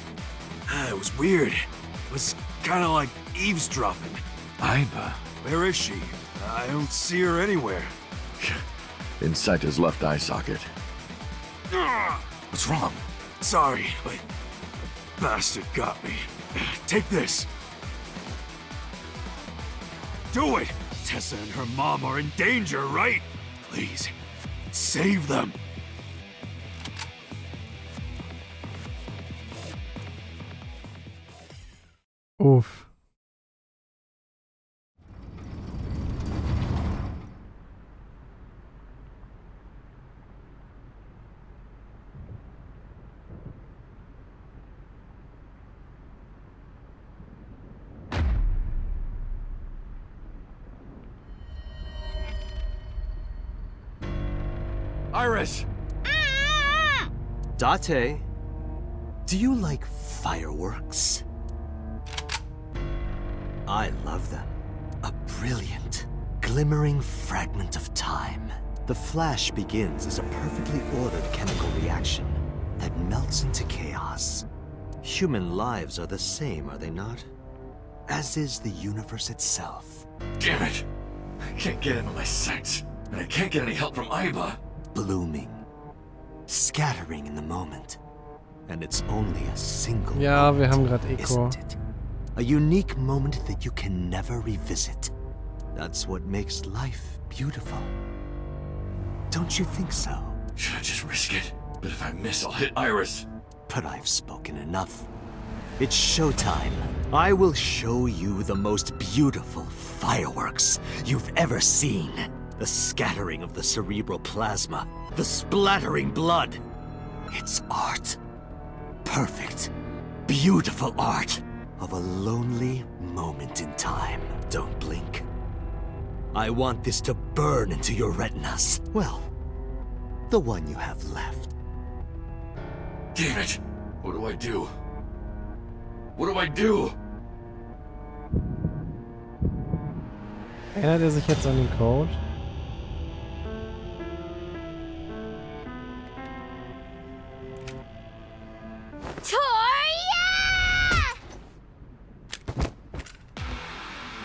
It was weird. It was kind of like eavesdropping. Aiba? Where is she? I don't see her anywhere. Inside his left eye socket. What's wrong? Sorry, but the bastard got me. Take this. Do it! Tessa and her mom are in danger, right? Please, save them. Uff. Iris! Date, do you like fireworks? I love them. A brilliant, glimmering fragment of time. The flash begins as a perfectly ordered chemical reaction that melts into chaos. Human lives are the same, are they not? As is the universe itself. Damn it! I can't get into my sights, and I can't get any help from Aiba. Blooming, scattering in the moment. And it's only a single Ja, moment, wir haben gerade Echo. isn't it? A unique moment that you can never revisit. That's what makes life beautiful. Don't you think so? Should I just risk it? But if I miss, I'll hit Iris. But I've spoken enough. It's showtime. I will show you the most beautiful fireworks you've ever seen. The scattering of the cerebral plasma, the splattering blood. It's art. Perfect, beautiful art of a lonely moment in time. Don't blink. I want this to burn into your retinas. Well, the one you have left. Damn it! What do I do? What do I do? Erinnert er sich jetzt an den Code?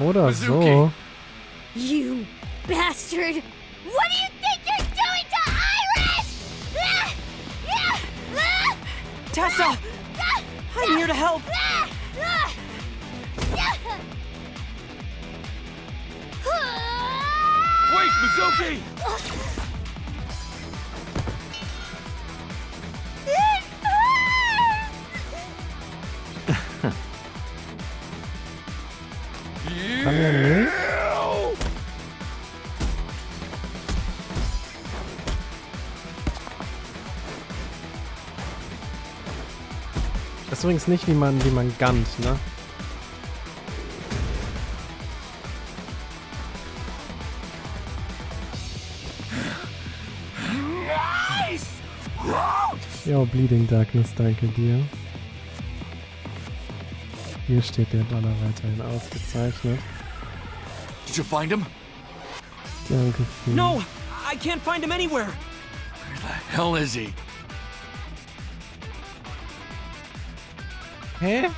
Oder so. You bastard! What do you think you're doing to Iris? Tessa! I'm here to help! Wait, Mizuki! Kann er nicht? Ist übrigens nicht, wie man gunnt, ne? Jo, Bleeding Darkness, danke dir. Hier steht der Dollar weiterhin ausgezeichnet. Did you find him? Danke viel. No! I can't find him anywhere! Where the hell is he? Hä?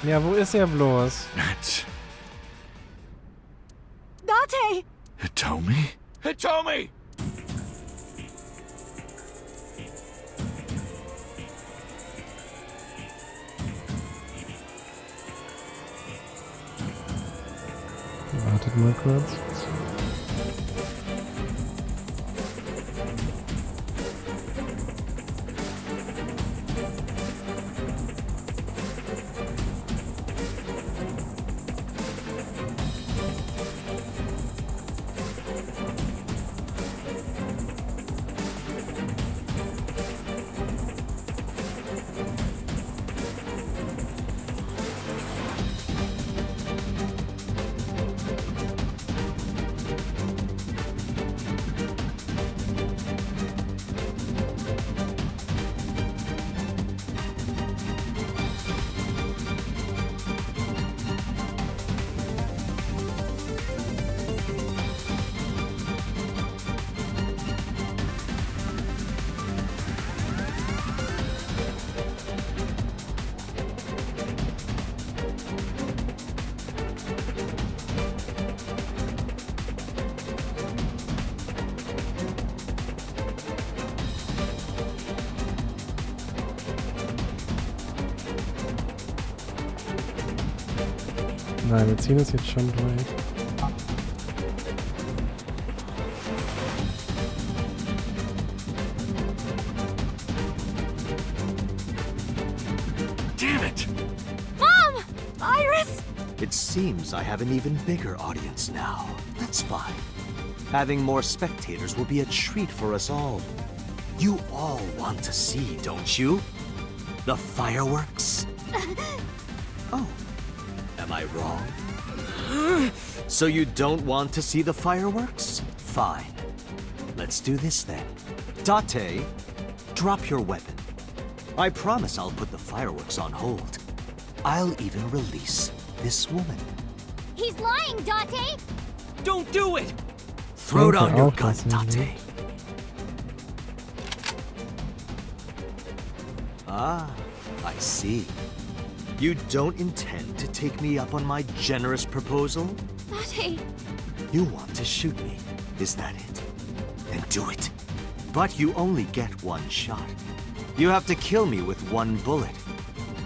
Ja, wo ist er bloß? Date! Hitomi? Hitomi! Wartet mal kurz. Nein, wir ziehen es jetzt schon durch. Damn it! Mom! Iris! It seems I have an even bigger audience now. That's fine. Having more spectators will be a treat for us all. You all want to see, don't you? The fireworks? Oh. Am I wrong? So you don't want to see the fireworks? Fine. Let's do this then. Date, drop your weapon. I promise I'll put the fireworks on hold. I'll even release this woman. He's lying, Date! Don't do it! Throw down your gun, Date. Ah, I see. You don't intend to take me up on my generous proposal? Date! You want to shoot me, is that it? Then do it. But you only get one shot. You have to kill me with one bullet.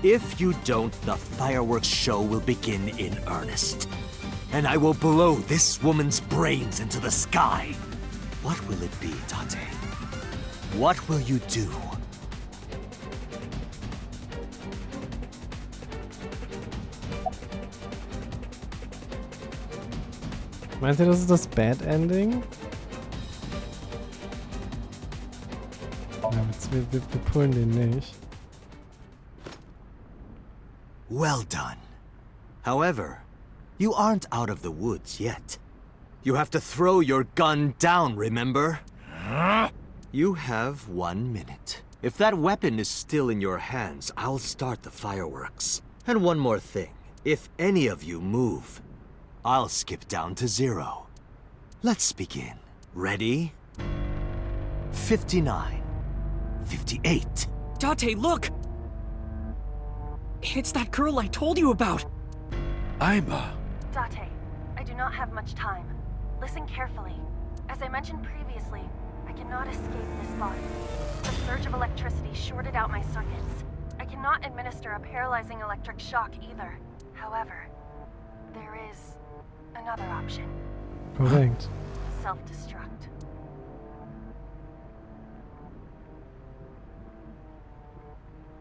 If you don't, the fireworks show will begin in earnest. And I will blow this woman's brains into the sky. What will it be, Date? What will you do? Meint ihr, das ist das Bad Ending? Ja, wir pullen den nicht. Well done. However, you aren't out of the woods yet. You have to throw your gun down, remember? You have 1 minute. If that weapon is still in your hands, I'll start the fireworks. And one more thing. If any of you move, I'll skip down to 0. Let's begin. Ready? 59. 58. Date, look! It's that girl I told you about! Ima. Date, I do not have much time. Listen carefully. As I mentioned previously, I cannot escape this body. The surge of electricity shorted out my circuits. I cannot administer a paralyzing electric shock either. However, there is another option. Korrekt. Self-destruct.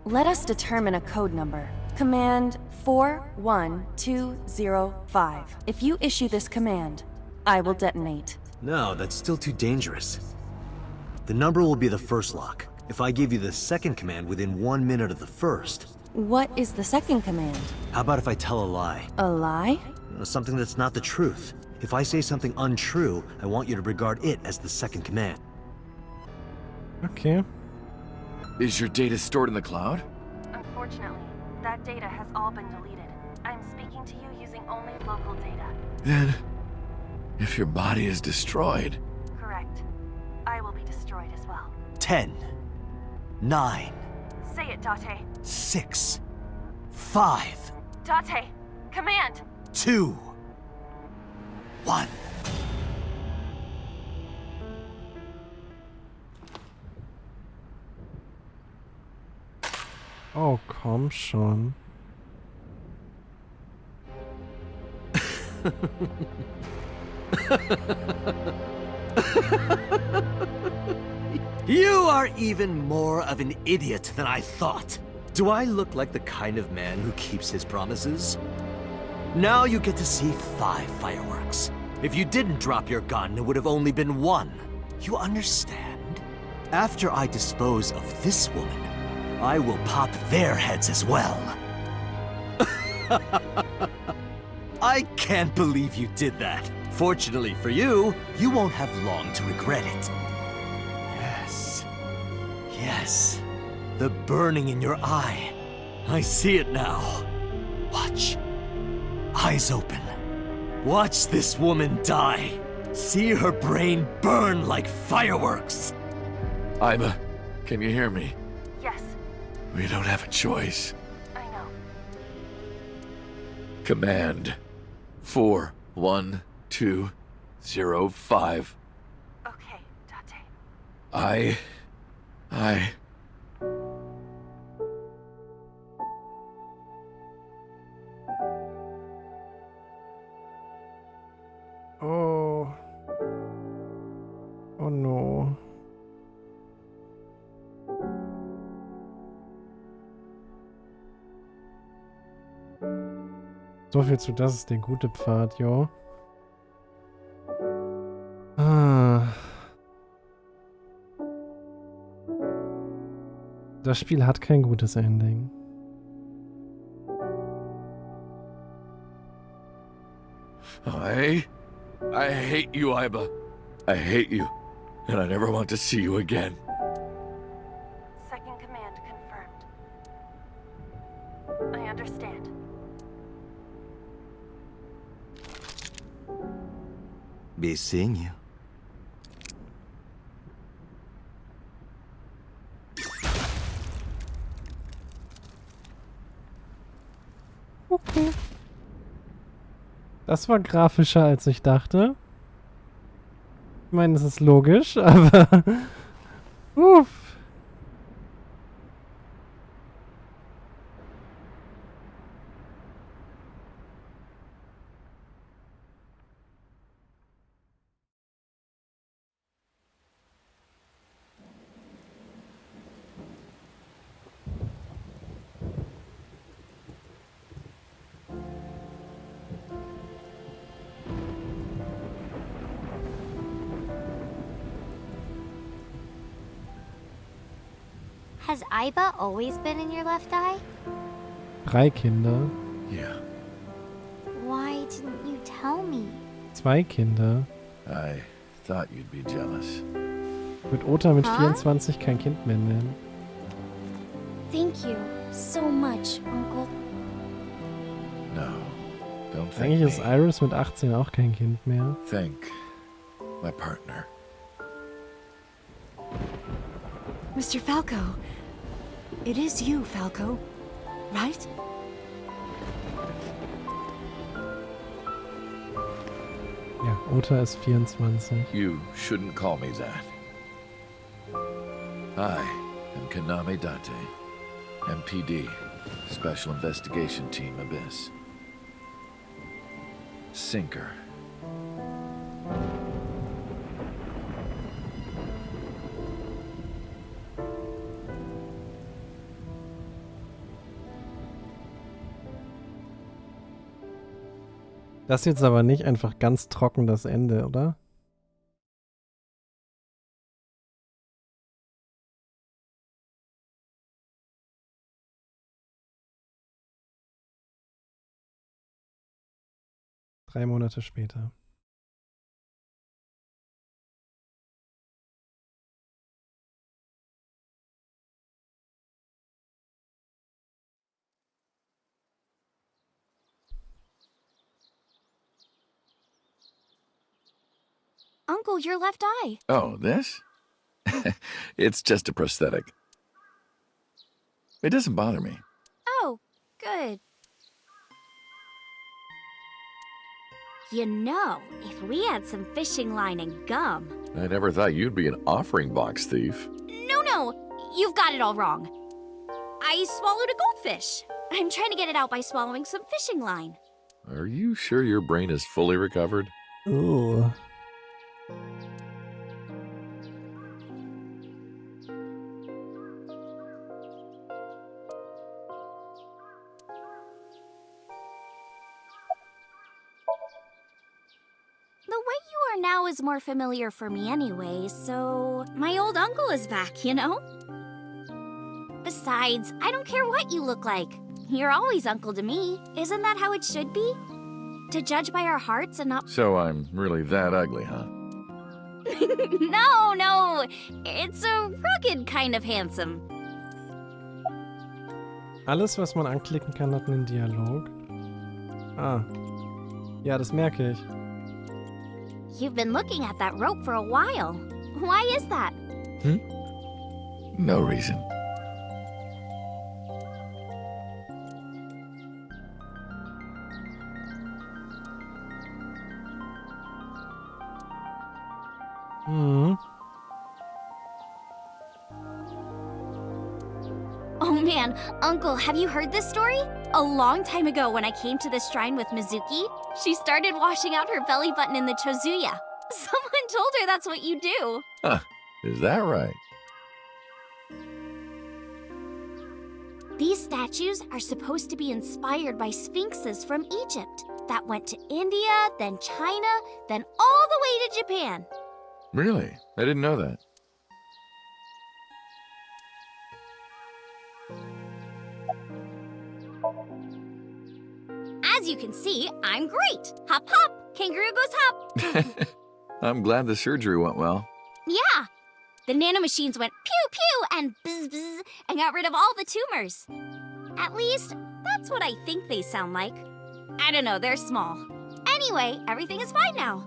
Let us determine a code number. Command 41205. If you issue this command, I will detonate. No, that's still too dangerous. The number will be the first lock. If I give you the second command within 1 minute of the first. What is the second command? How about if I tell a lie? A lie? Something that's not the truth. If I say something untrue, I want you to regard it as the second command. Okay. Is your data stored in the cloud? Unfortunately, that data has all been deleted. I'm speaking to you using only local data. Then, if your body is destroyed... Correct. I will be destroyed as well. 10, 9, Say it, Date. 6, 5, Date, command! 2, 1. Oh, komm schon. You are even more of an idiot than I thought. Do I look like the kind of man who keeps his promises? Now you get to see 5 fireworks. If you didn't drop your gun, it would have only been 1. You understand? After I dispose of this woman, I will pop their heads as well. I can't believe you did that. Fortunately for you, you won't have long to regret it. Yes. Yes. The burning in your eye. I see it now. Watch. Eyes open. Watch this woman die. See her brain burn like fireworks. Iba, can you hear me? Yes. We don't have a choice. I know. Command 41205. Okay, Date. I... Oh. Oh no. So viel zu, das ist der gute Pfad, jo. Das Spiel hat kein gutes Ending. I hate you, Iba. I hate you, and I never want to see you again. Second command confirmed. I understand. Be seeing you. Okay. Das war grafischer, als ich dachte. Ich meine, das ist logisch, aber... Uff. Has Iba always been in your left eye? 3 Kinder. Yeah. Why didn't you tell me? 2 Kinder. I thought you'd be jealous. Wird Ota mit 24 kein Kind mehr nennen. Thank you so much, Uncle. No, don't thank Eigentlich me. ist Iris mit 18 auch kein Kind mehr. Thank my partner. Mr. Falco. It is you, Falco. Right? Ja, Ota ist 24. You shouldn't call me that. I am Kaname Date, MPD, Special Investigation Team Abyss. Sinker. Das ist jetzt aber nicht einfach ganz trocken das Ende, oder? 3 Monate später. Uncle, your left eye. Oh, this? It's just a prosthetic. It doesn't bother me. Oh, good. You know, if we had some fishing line and gum... I never thought you'd be an offering box thief. No, you've got it all wrong. I swallowed a goldfish. I'm trying to get it out by swallowing some fishing line. Are you sure your brain is fully recovered? Ooh. The way you are now is more familiar for me anyway, so my old uncle is back, you know? Besides, I don't care what you look like. You're always uncle to me. Isn't that how it should be? To judge by our hearts and not... So I'm really that ugly, huh? No. It's a rugged kind of handsome. Alles, was man anklicken kann, hat einen Dialog. Ah. Ja, das merke ich. You've been looking at that rope for a while. Why is that? No reason. Oh man, Uncle, have you heard this story? A long time ago when I came to this shrine with Mizuki, she started washing out her belly button in the chozuya. Someone told her that's what you do. Huh, is that right? These statues are supposed to be inspired by sphinxes from Egypt that went to India, then China, then all the way to Japan. Really? I didn't know that. As you can see, I'm great. Hop, hop. Kangaroo goes hop. I'm glad the surgery went well. Yeah. The nanomachines went pew, pew, and bzz, bzz, and got rid of all the tumors. At least, that's what I think they sound like. I don't know, they're small. Anyway, everything is fine now.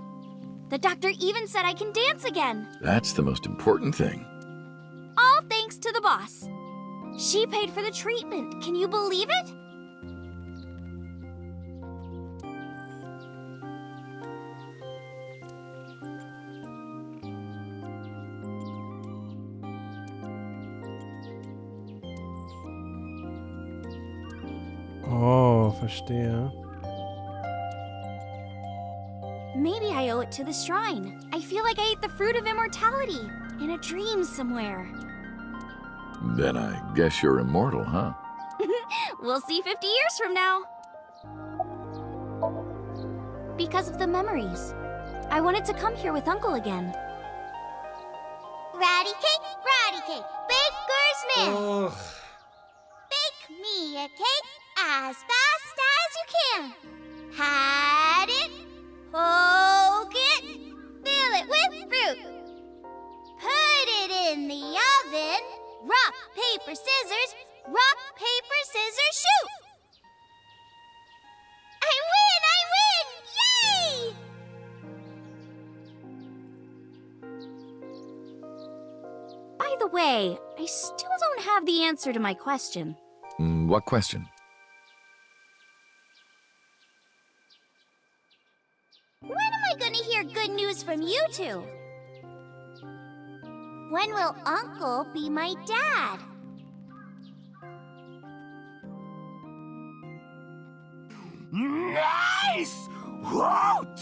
The doctor even said I can dance again. That's the most important thing. All thanks to the boss. She paid for the treatment. Can you believe it? Oh, verstehe. Maybe I owe it to the shrine. I feel like I ate the fruit of immortality in a dream somewhere. Then I guess you're immortal, huh? We'll see 50 years from now. Because of the memories. I wanted to come here with Uncle again. Ratty cake, Baker's man. Bake me a cake as fast as you can. Hide it, poke it, fill it with fruit. Put it in the oven. Rock, paper, scissors. Rock, paper, scissors, shoot. I win! Yay! By the way, I still don't have the answer to my question. What question? When am I gonna hear good news from you two? When will Uncle be my dad? Nice! What?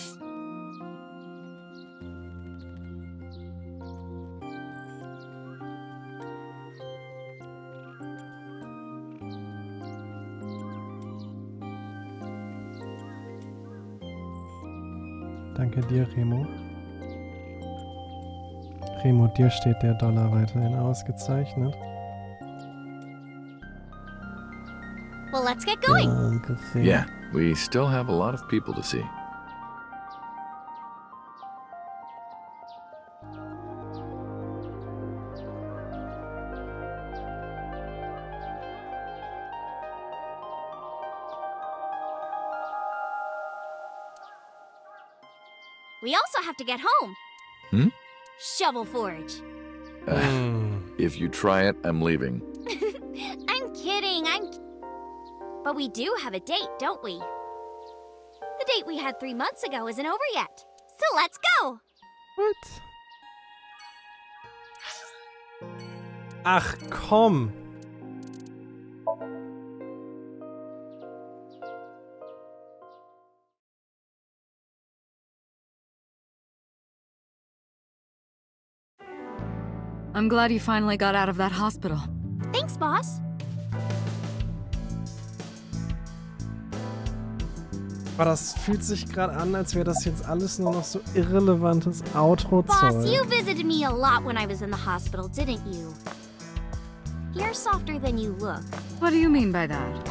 Danke dir, Remo. Remo, dir steht der Dollar weiterhin ausgezeichnet. Well, let's get going. Danke sehr. Yeah, we still have a lot of people to see. We also have to get home. Hmm? Shovel forge. If you try it, I'm leaving. I'm kidding, But we do have a date, don't we? The date we had 3 months ago isn't over yet. So let's go! What? Ach, komm. I'm glad you finally got out of that hospital. Thanks, boss. Aber das fühlt sich gerade an, als wäre das jetzt alles nur noch so irrelevantes Outro-Zeug. Boss, you visited me a lot when I was in the hospital, didn't you? You're softer than you look. What do you mean by that?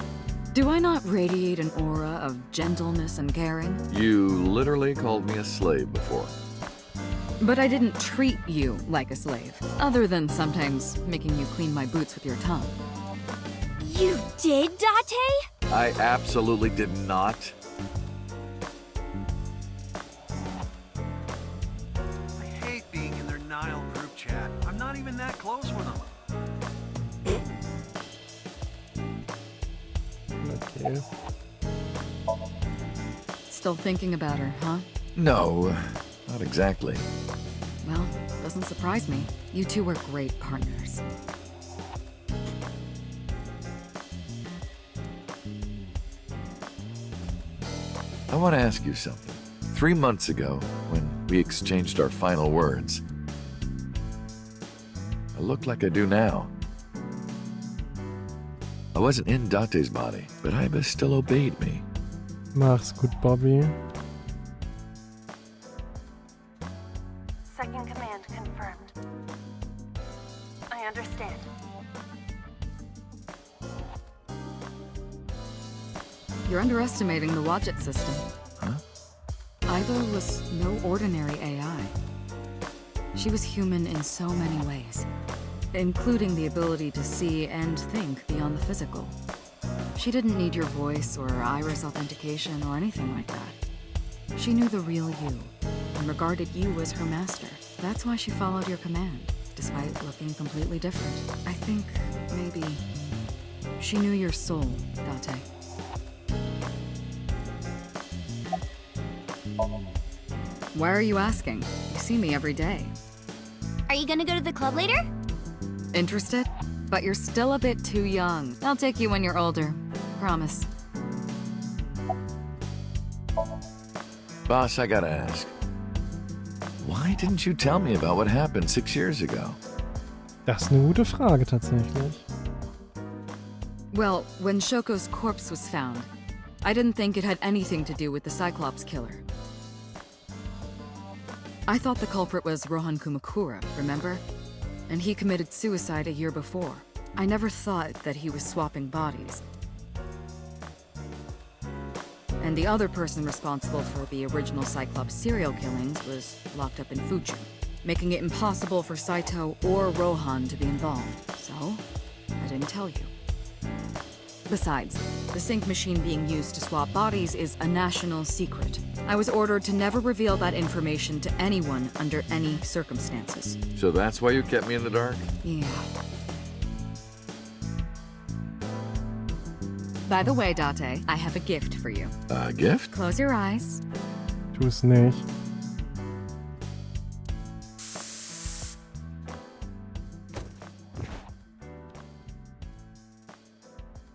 Do I not radiate an aura of gentleness and caring? You literally called me a slave before. But I didn't treat you like a slave, other than sometimes making you clean my boots with your tongue. You did, Date? I absolutely did not. I hate being in their Nile group chat. I'm not even that close with them. Okay. Still thinking about her, huh? No, not exactly. Well, doesn't surprise me. You two were great partners. I want to ask you something. 3 months ago, when we exchanged our final words, I look like I do now. I wasn't in Date's body, but Ibis still obeyed me. Mach's gut, Bobby. Second command confirmed. I understand. You're underestimating the Wadjet system. Huh? Ivo was no ordinary AI. She was human in so many ways, including the ability to see and think beyond the physical. She didn't need your voice or iris authentication or anything like that. She knew the real you and regarded you as her master. That's why she followed your command, despite looking completely different. I think maybe she knew your soul, Date. Why are you asking? You see me every day. Are you gonna go to the club later? Interested? But you're still a bit too young. I'll take you when you're older. Promise. Boss, I gotta ask. Why didn't you tell me about what happened 6 years ago? Das ist eine gute Frage tatsächlich. Well, when Shoko's corpse was found, I didn't think it had anything to do with the Cyclops killer. I thought the culprit was Rohan Kumakura, remember? And he committed suicide a year before. I never thought that he was swapping bodies. And the other person responsible for the original Cyclops serial killings was locked up in Fuchu, making it impossible for Saito or Rohan to be involved. So, I didn't tell you. Besides, the sync machine being used to swap bodies is a national secret. I was ordered to never reveal that information to anyone under any circumstances. So that's why you kept me in the dark? Yeah. By the way, Date, I have a gift for you. A gift? Close your eyes. Tu's nicht.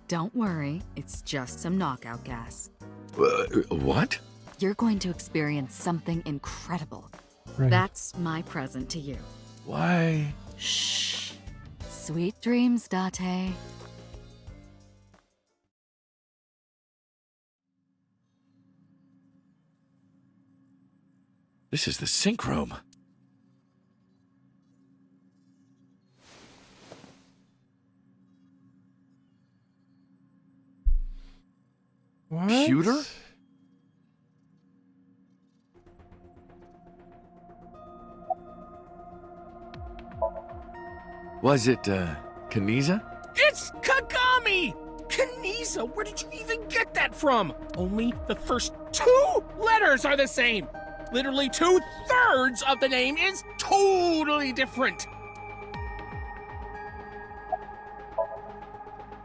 Don't worry, it's just some knockout gas. What? You're going to experience something incredible. Right. That's my present to you. Why? Shh. Sweet dreams, Date. This is the sync room. What? Computer? Was it, Kaniza? It's Kagami! Kaniza, where did you even get that from? Only the first 2 letters are the same! Literally 2/3 of the name is totally different.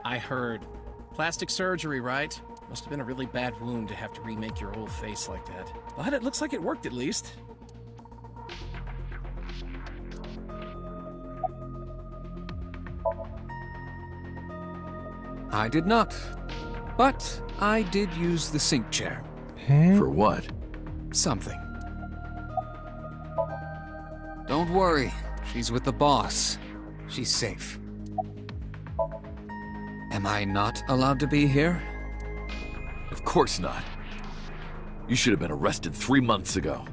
I heard. Plastic surgery, right? Must have been a really bad wound to have to remake your whole face like that. But it looks like it worked at least. I did not. But I did use the sink chair. For what? Something. Don't worry. She's with the boss. She's safe. Am I not allowed to be here? Of course not. You should have been arrested 3 months ago.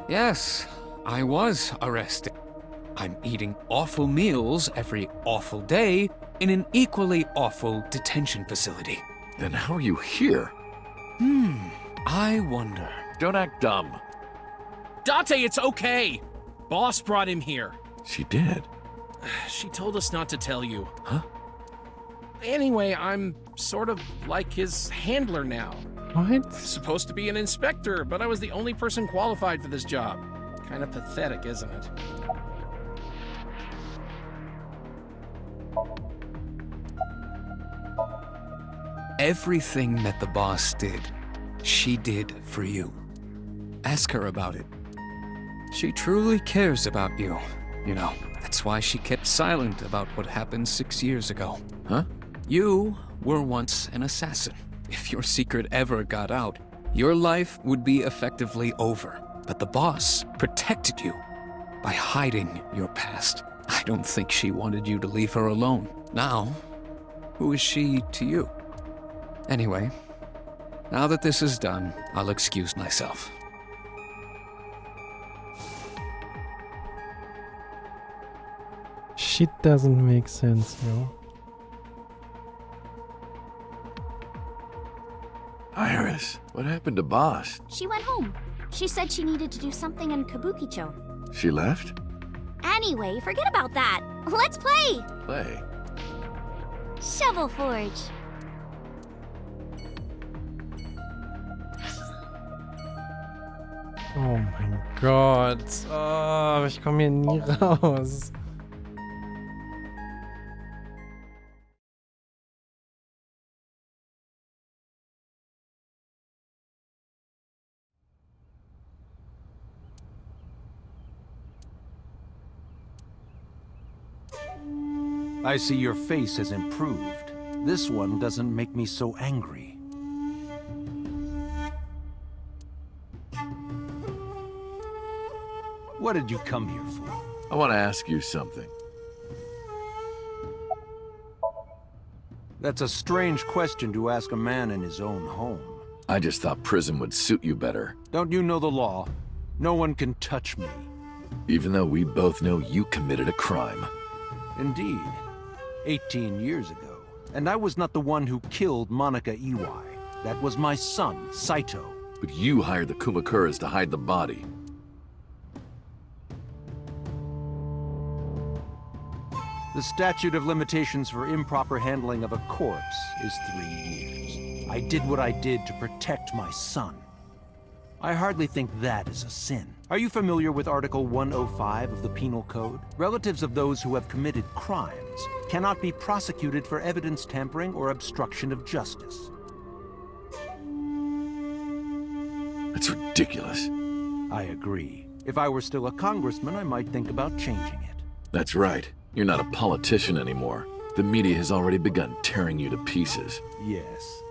Yes, I was arrested. I'm eating awful meals every awful day in an equally awful detention facility. Then how are you here? I wonder. Don't act dumb. Date, it's okay. Boss brought him here. She did? She told us not to tell you. Huh? Anyway, I'm sort of like his handler now. What? Supposed to be an inspector, but I was the only person qualified for this job. Kind of pathetic, isn't it? Everything that the boss did, she did for you. Ask her about it. She truly cares about you. You know, that's why she kept silent about what happened 6 years ago. Huh? You were once an assassin. If your secret ever got out, your life would be effectively over. But the boss protected you by hiding your past. I don't think she wanted you to leave her alone. Now, who is she to you? Anyway, now that this is done, I'll excuse myself. Shit doesn't make sense, yo. Iris, what happened to Boss? She went home. She said she needed to do something in Kabukicho. She left? Anyway, forget about that. Let's play! Play? Shovel Forge. Oh mein Gott. Oh, ich komme hier nie raus. I see your face has improved. This one doesn't make me so angry. What did you come here for? I want to ask you something. That's a strange question to ask a man in his own home. I just thought prison would suit you better. Don't you know the law? No one can touch me. Even though we both know you committed a crime. Indeed. 18 years ago. And I was not the one who killed Monica Iwai. That was my son, Saito. But you hired the Kumakuras to hide the body. The statute of limitations for improper handling of a corpse is 3 years. I did what I did to protect my son. I hardly think that is a sin. Are you familiar with Article 105 of the Penal Code? Relatives of those who have committed crimes cannot be prosecuted for evidence tampering or obstruction of justice. That's ridiculous. I agree. If I were still a congressman, I might think about changing it. That's right. You're not a politician anymore. The media has already begun tearing you to pieces. Yes.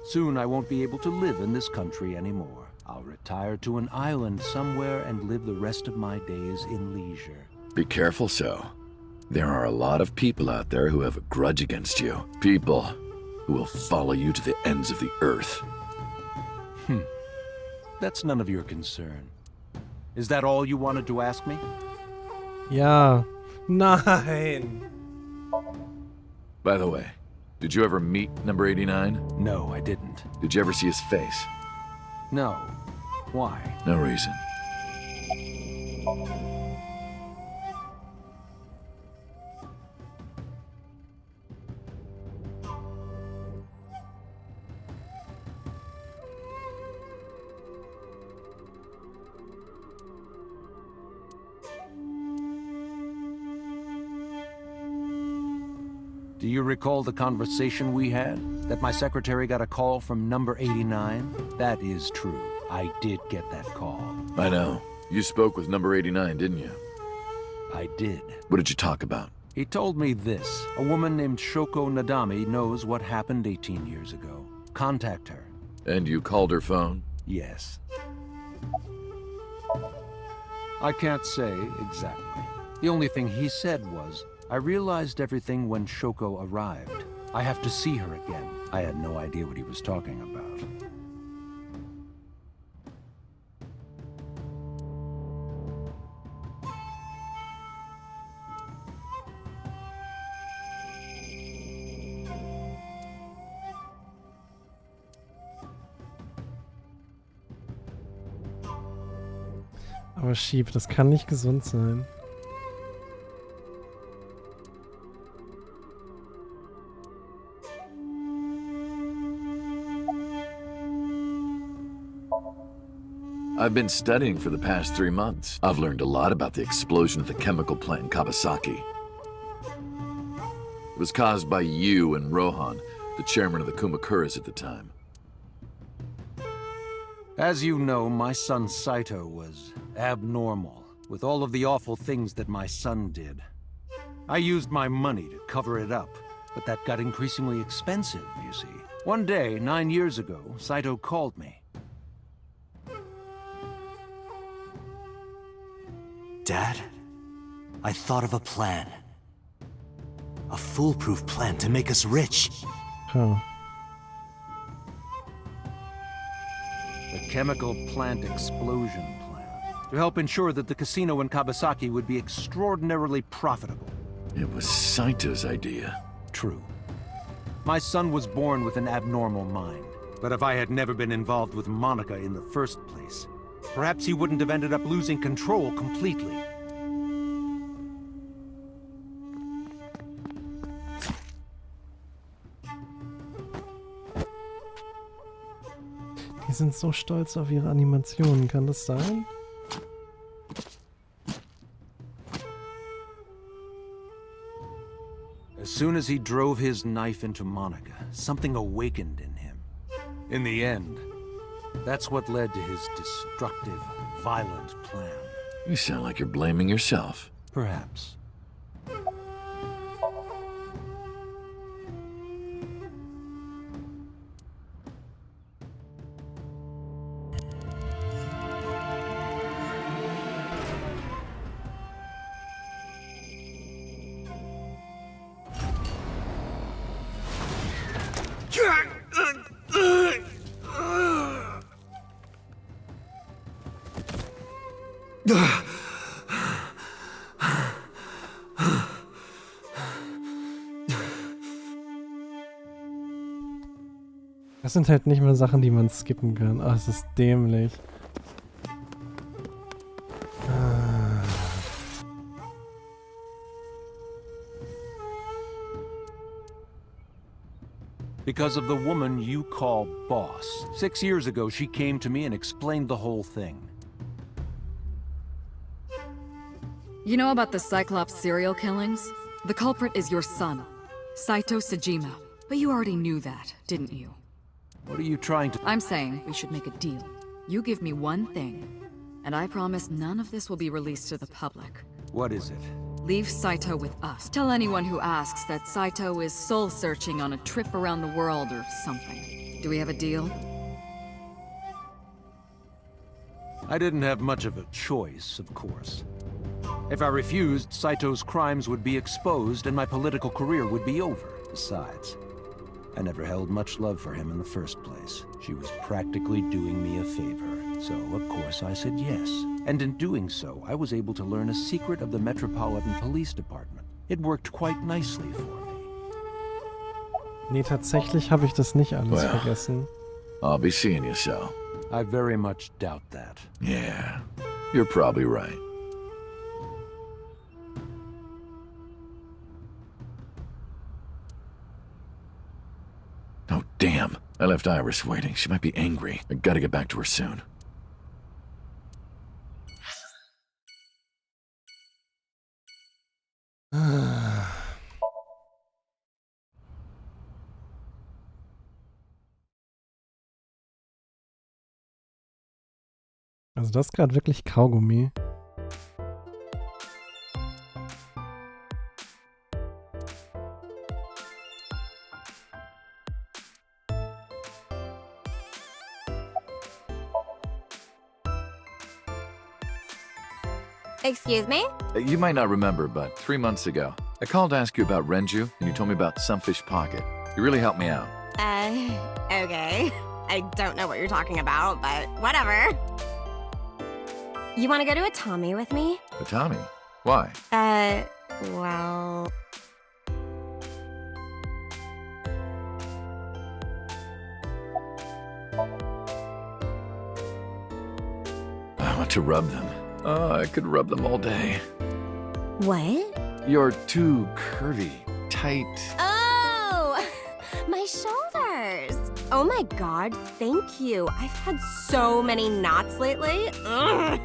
Soon I won't be able to live in this country anymore. I'll retire to an island somewhere and live the rest of my days in leisure. Be careful, So. There are a lot of people out there who have a grudge against you. People who will follow you to the ends of the earth. That's none of your concern. Is that all you wanted to ask me? Ja. Nein. By the way, did you ever meet number 89? No, I didn't. Did you ever see his face? No. Why? No reason. Do you recall the conversation we had? That my secretary got a call from number 89? That is true. I did get that call. I know. You spoke with number 89, didn't you? I did. What did you talk about? He told me this. A woman named Shoko Nadami knows what happened 18 years ago. Contact her. And you called her phone? Yes. I can't say exactly. The only thing he said was, I realized everything when Shoko arrived. I have to see her again. I had no idea what he was talking about. Aber Schieb, das kann nicht gesund sein. I've been studying for the past 3 months. I've learned a lot about the explosion at the chemical plant in Kawasaki. It was caused by you and Rohan, the chairman of the Kumakuras at the time. As you know, my son Saito was abnormal, with all of the awful things that my son did. I used my money to cover it up, but that got increasingly expensive, you see. One day, 9 years ago, Saito called me. Dad, I thought of a plan. A foolproof plan to make us rich. Huh. The chemical plant explosion plan. To help ensure that the casino in Kawasaki would be extraordinarily profitable. It was Saito's idea. True. My son was born with an abnormal mind. But if I had never been involved with Monica in the first place, perhaps he wouldn't have ended up losing control completely. Die sind so stolz auf ihre Animationen, kann das sein? As soon as he drove his knife into Monica, something awakened in him. In the end, that's what led to his destructive, violent plan. You sound like you're blaming yourself. Perhaps. Das sind halt nicht mehr Sachen, die man skippen kann. Ach, es ist dämlich. Because of the woman you call boss. 6 years ago, she came to me and explained the whole thing. You know about the Cyclops serial killings? The culprit is your son, Saito Sejima. But you already knew that, didn't you? What are you trying to... I'm saying we should make a deal. You give me one thing, and I promise none of this will be released to the public. What is it? Leave Saito with us. Tell anyone who asks that Saito is soul-searching on a trip around the world or something. Do we have a deal? I didn't have much of a choice, of course. If I refused, Saito's crimes would be exposed and my political career would be over. Besides, I never held much love for him in the first place. She was practically doing me a favor. So, of course, I said yes. And in doing so, I was able to learn a secret of the Metropolitan Police Department. It worked quite nicely for me. Nee, tatsächlich habe ich das nicht alles vergessen. I'll be seeing you so. I very much doubt that. Yeah, you're probably right. Oh, damn. I left Iris waiting. She might be angry. I gotta get back to her soon. Also das ist gerade wirklich Kaugummi. Excuse me? You might not remember, but 3 months ago, I called to ask you about Renju, and you told me about Sunfish Pocket. You really helped me out. Okay. I don't know what you're talking about, but whatever. You want to go to Atami with me? Atami? Why? Well... I want to rub them. Oh, I could rub them all day. What? You're too curvy, tight. Oh! My shoulders! Oh my god, thank you. I've had so many knots lately. Ugh.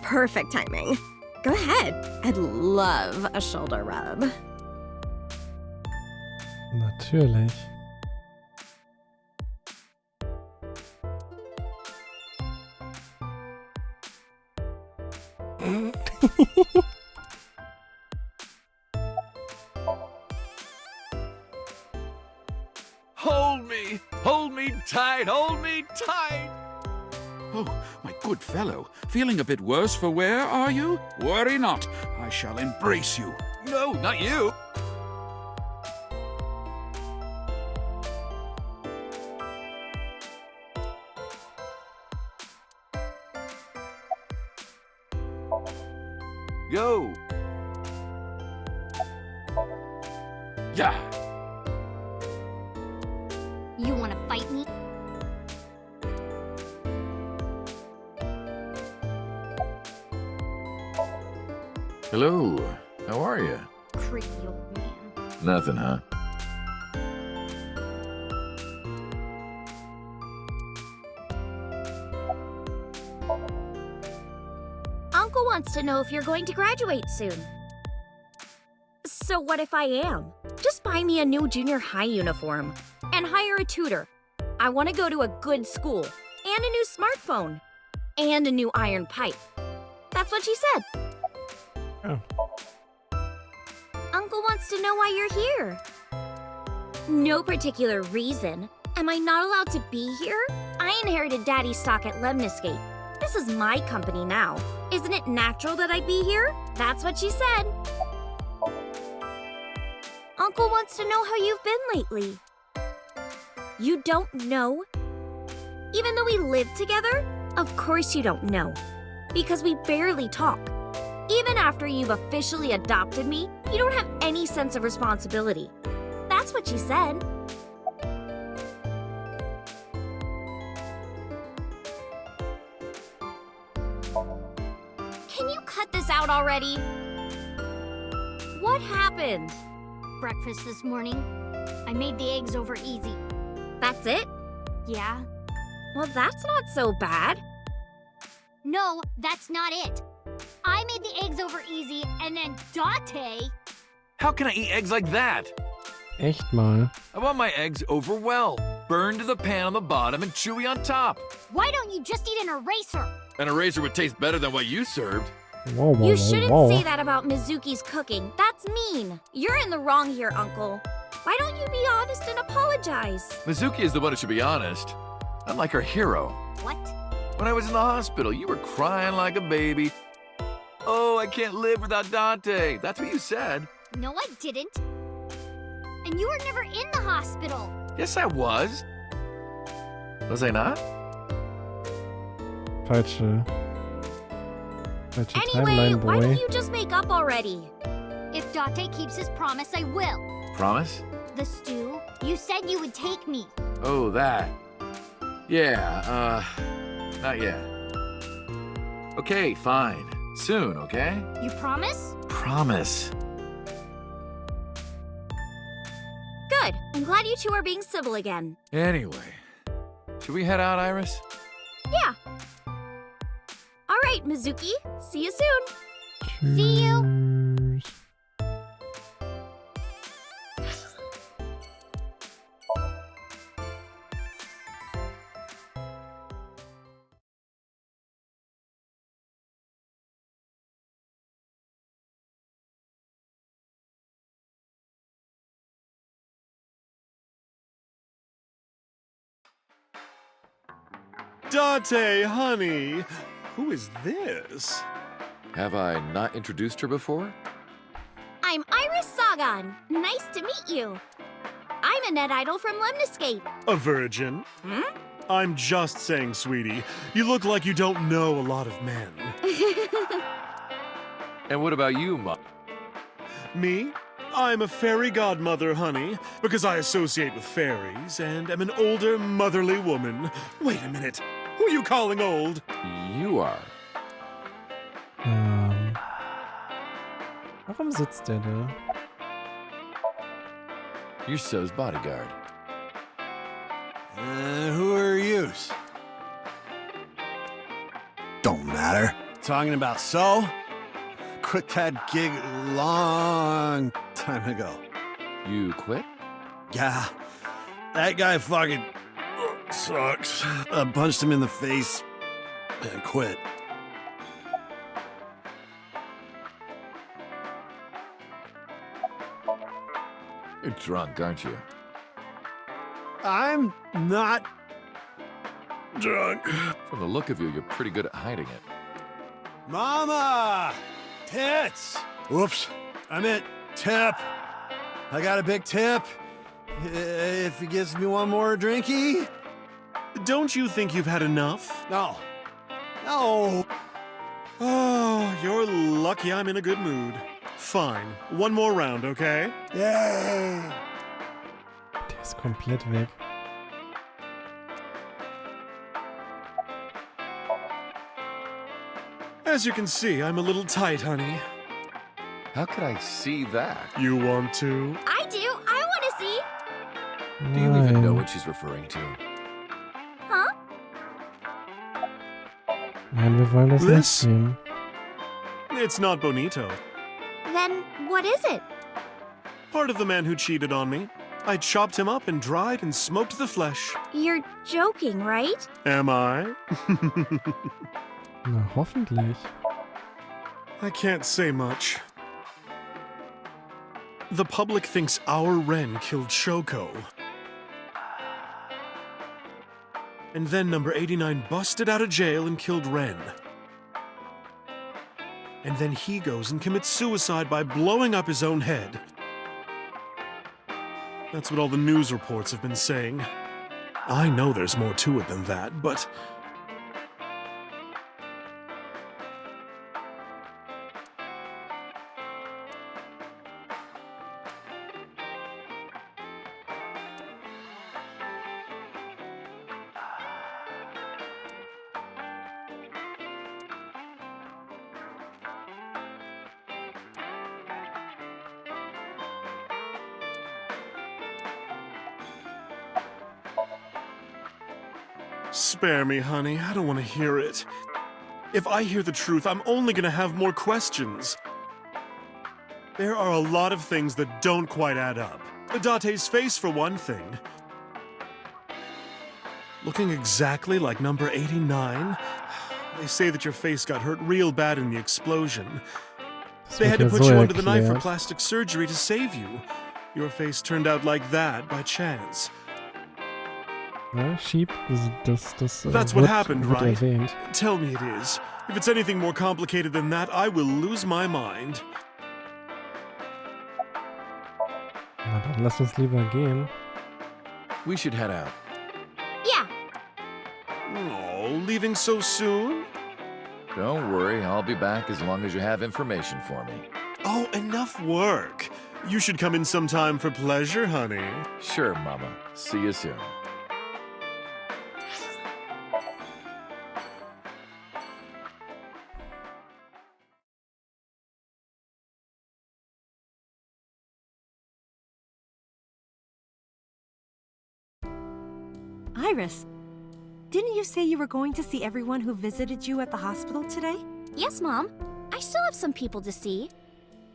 Perfect timing. Go ahead. I'd love a shoulder rub. Natürlich. Hold me! Hold me tight! Hold me tight! Oh, my good fellow. Feeling a bit worse for wear, are you? Worry not. I shall embrace you. No, not you! Go! Yeah! You want to fight me? Hello, how are you? Creepy old man. Nothing, huh? Uncle wants to know if you're going to graduate soon. So what if I am? Just buy me a new junior high uniform and hire a tutor. I want to go to a good school and a new smartphone and a new iron pipe. That's what she said. Oh. Uncle wants to know why you're here. No particular reason. Am I not allowed to be here? I inherited Daddy's stock at Lemniscape. This is my company now. Isn't it natural that I be here? That's what she said. Uncle wants to know how you've been lately. You don't know? Even though we live together? Of course you don't know. Because we barely talk. Even after you've officially adopted me, you don't have any sense of responsibility. That's what she said. Can you cut this out already? What happened? Breakfast this morning. I made the eggs over easy. That's it? Yeah. Well, that's not so bad. No, that's not it. I made the eggs over easy, and then Date... How can I eat eggs like that? Echt mal. I want my eggs over well. Burned to the pan on the bottom and chewy on top. Why don't you just eat an eraser? An eraser would taste better than what you served. Whoa, whoa, You shouldn't whoa. say that about Mizuki's cooking. That's mean. You're in the wrong here, Uncle. Why don't you be honest and apologize? Mizuki is the one who should be honest. I'm like her hero. What? When I was in the hospital, you were crying like a baby. Oh, I can't live without Dante. That's what you said. No, I didn't. And you were never in the hospital. Yes, I was. Was I not? Falsche Anyway, Timeline, why boy. don't you just make up already? If Date keeps his promise, I will. Promise? The stew? You said you would take me. Oh, that. Yeah, not yet. Okay, fine. Soon, okay? You promise? Promise. Good. I'm glad you two are being civil again. Anyway, should we head out, Iris? Yeah. All right, Mizuki. See you soon. See you. Date, honey. Who is this? Have I not introduced her before? I'm Iris Sagan. Nice to meet you. I'm a net idol from Lemniscape. A virgin? I'm just saying, sweetie. You look like you don't know a lot of men. And what about you, Mom? Me? I'm a fairy godmother, honey, because I associate with fairies and am an older, motherly woman. Wait a minute. Who are you calling old? You are. Warum sitzt der da? You're So's bodyguard. Who are yous? Don't matter. Talking about So? Quit that gig long time ago. You quit? Yeah. That guy fucking sucks. I punched him in the face and quit. You're drunk, aren't you? I'm not drunk. From the look of you, you're pretty good at hiding it. Mama! Tits! Whoops. I meant tip. I got a big tip. If he gives me one more drinky. Don't you think you've had enough? No. No. Oh, you're lucky I'm in a good mood. Fine. One more round, okay? Yay! Der ist komplett weg. As you can see, I'm a little tight, honey. How could I see that? You want to? I do. I want to see. Do you even know what she's referring to? Huh? Nein, wir wollen das nicht sehen. It's not bonito. Then what is it? Part of the man who cheated on me. I chopped him up and dried and smoked the flesh. You're joking, right? Am I? Na, hoffentlich. I can't say much. The public thinks our Ren killed Shoko. And then number 89 busted out of jail and killed Ren. And then he goes and commits suicide by blowing up his own head. That's what all the news reports have been saying. I know there's more to it than that, but... Spare me, honey. I don't want to hear it. If I hear the truth, I'm only going to have more questions. There are a lot of things that don't quite add up. Date's face, for one thing. Looking exactly like number 89? They say that your face got hurt real bad in the explosion. They had to put you under the knife for plastic surgery to save you. Your face turned out like that by chance. Ja, Sheep, das That's what happened, wird right? erwähnt. Tell me it is. If it's anything more complicated than that, I will lose my mind. Na, dann lass uns lieber gehen. We should head out. Yeah. Oh, leaving so soon? Don't worry, I'll be back as long as you have information for me. Oh, enough work. You should come in sometime for pleasure, honey. Sure, Mama. See you soon. Iris, didn't you say you were going to see everyone who visited you at the hospital today? Yes, Mom. I still have some people to see.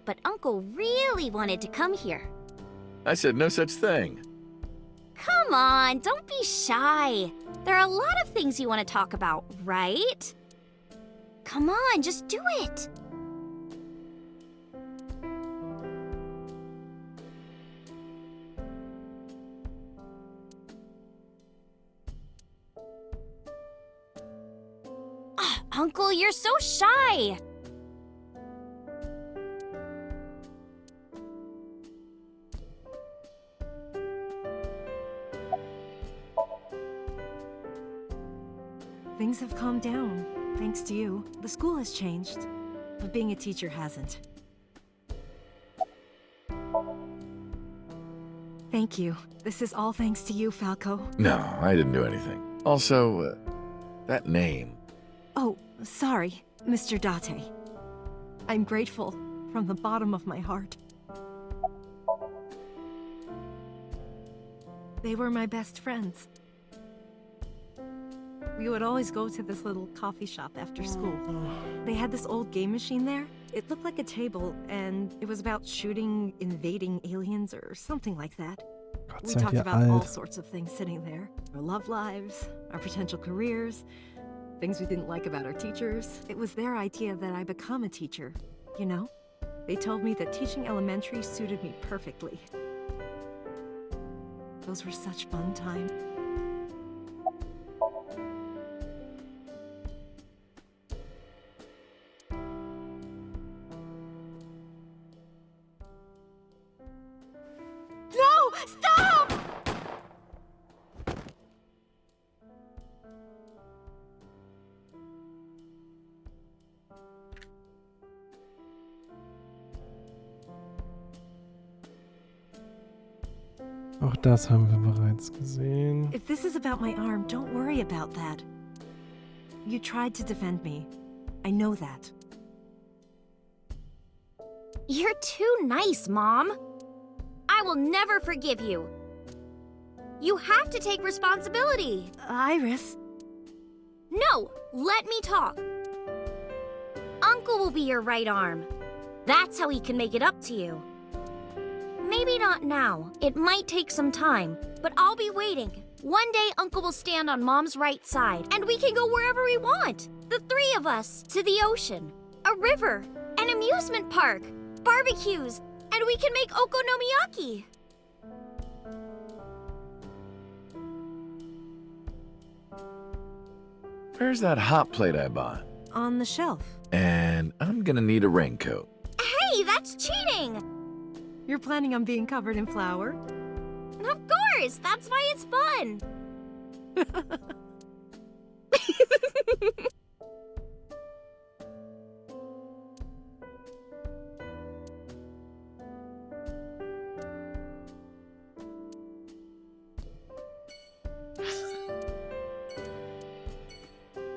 But Uncle really wanted to come here. I said no such thing. Come on, don't be shy. There are a lot of things you want to talk about, right? Come on, just do it. Uncle, you're so shy. Things have calmed down, thanks to you. The school has changed, but being a teacher hasn't. Thank you. This is all thanks to you, Falco. No, I didn't do anything. Also, that name. Oh, sorry, Mr. Date. I'm grateful from the bottom of my heart. They were my best friends. We would always go to this little coffee shop after school. They had this old game machine there. It looked like a table, and it was about shooting invading aliens or something like that. We talked about all sorts of things sitting there. Our love lives, our potential careers, things we didn't like about our teachers. It was their idea that I become a teacher, you know? They told me that teaching elementary suited me perfectly. Those were such fun times. No! Stop! Auch das haben wir bereits gesehen. If this is about my arm, don't worry about that. You tried to defend me. I know that. You're too nice, Mom. I will never forgive you. You have to take responsibility. Iris. No, let me talk. Uncle will be your right arm. That's how he can make it up to you. Maybe not now. It might take some time, but I'll be waiting. One day, Uncle will stand on Mom's right side, and we can go wherever we want. The three of us. To the ocean, a river, an amusement park, barbecues, and we can make okonomiyaki. Where's that hot plate I bought? On the shelf. And I'm gonna need a raincoat. Hey, that's cheating! You're planning on being covered in flour? Of course! That's why it's fun!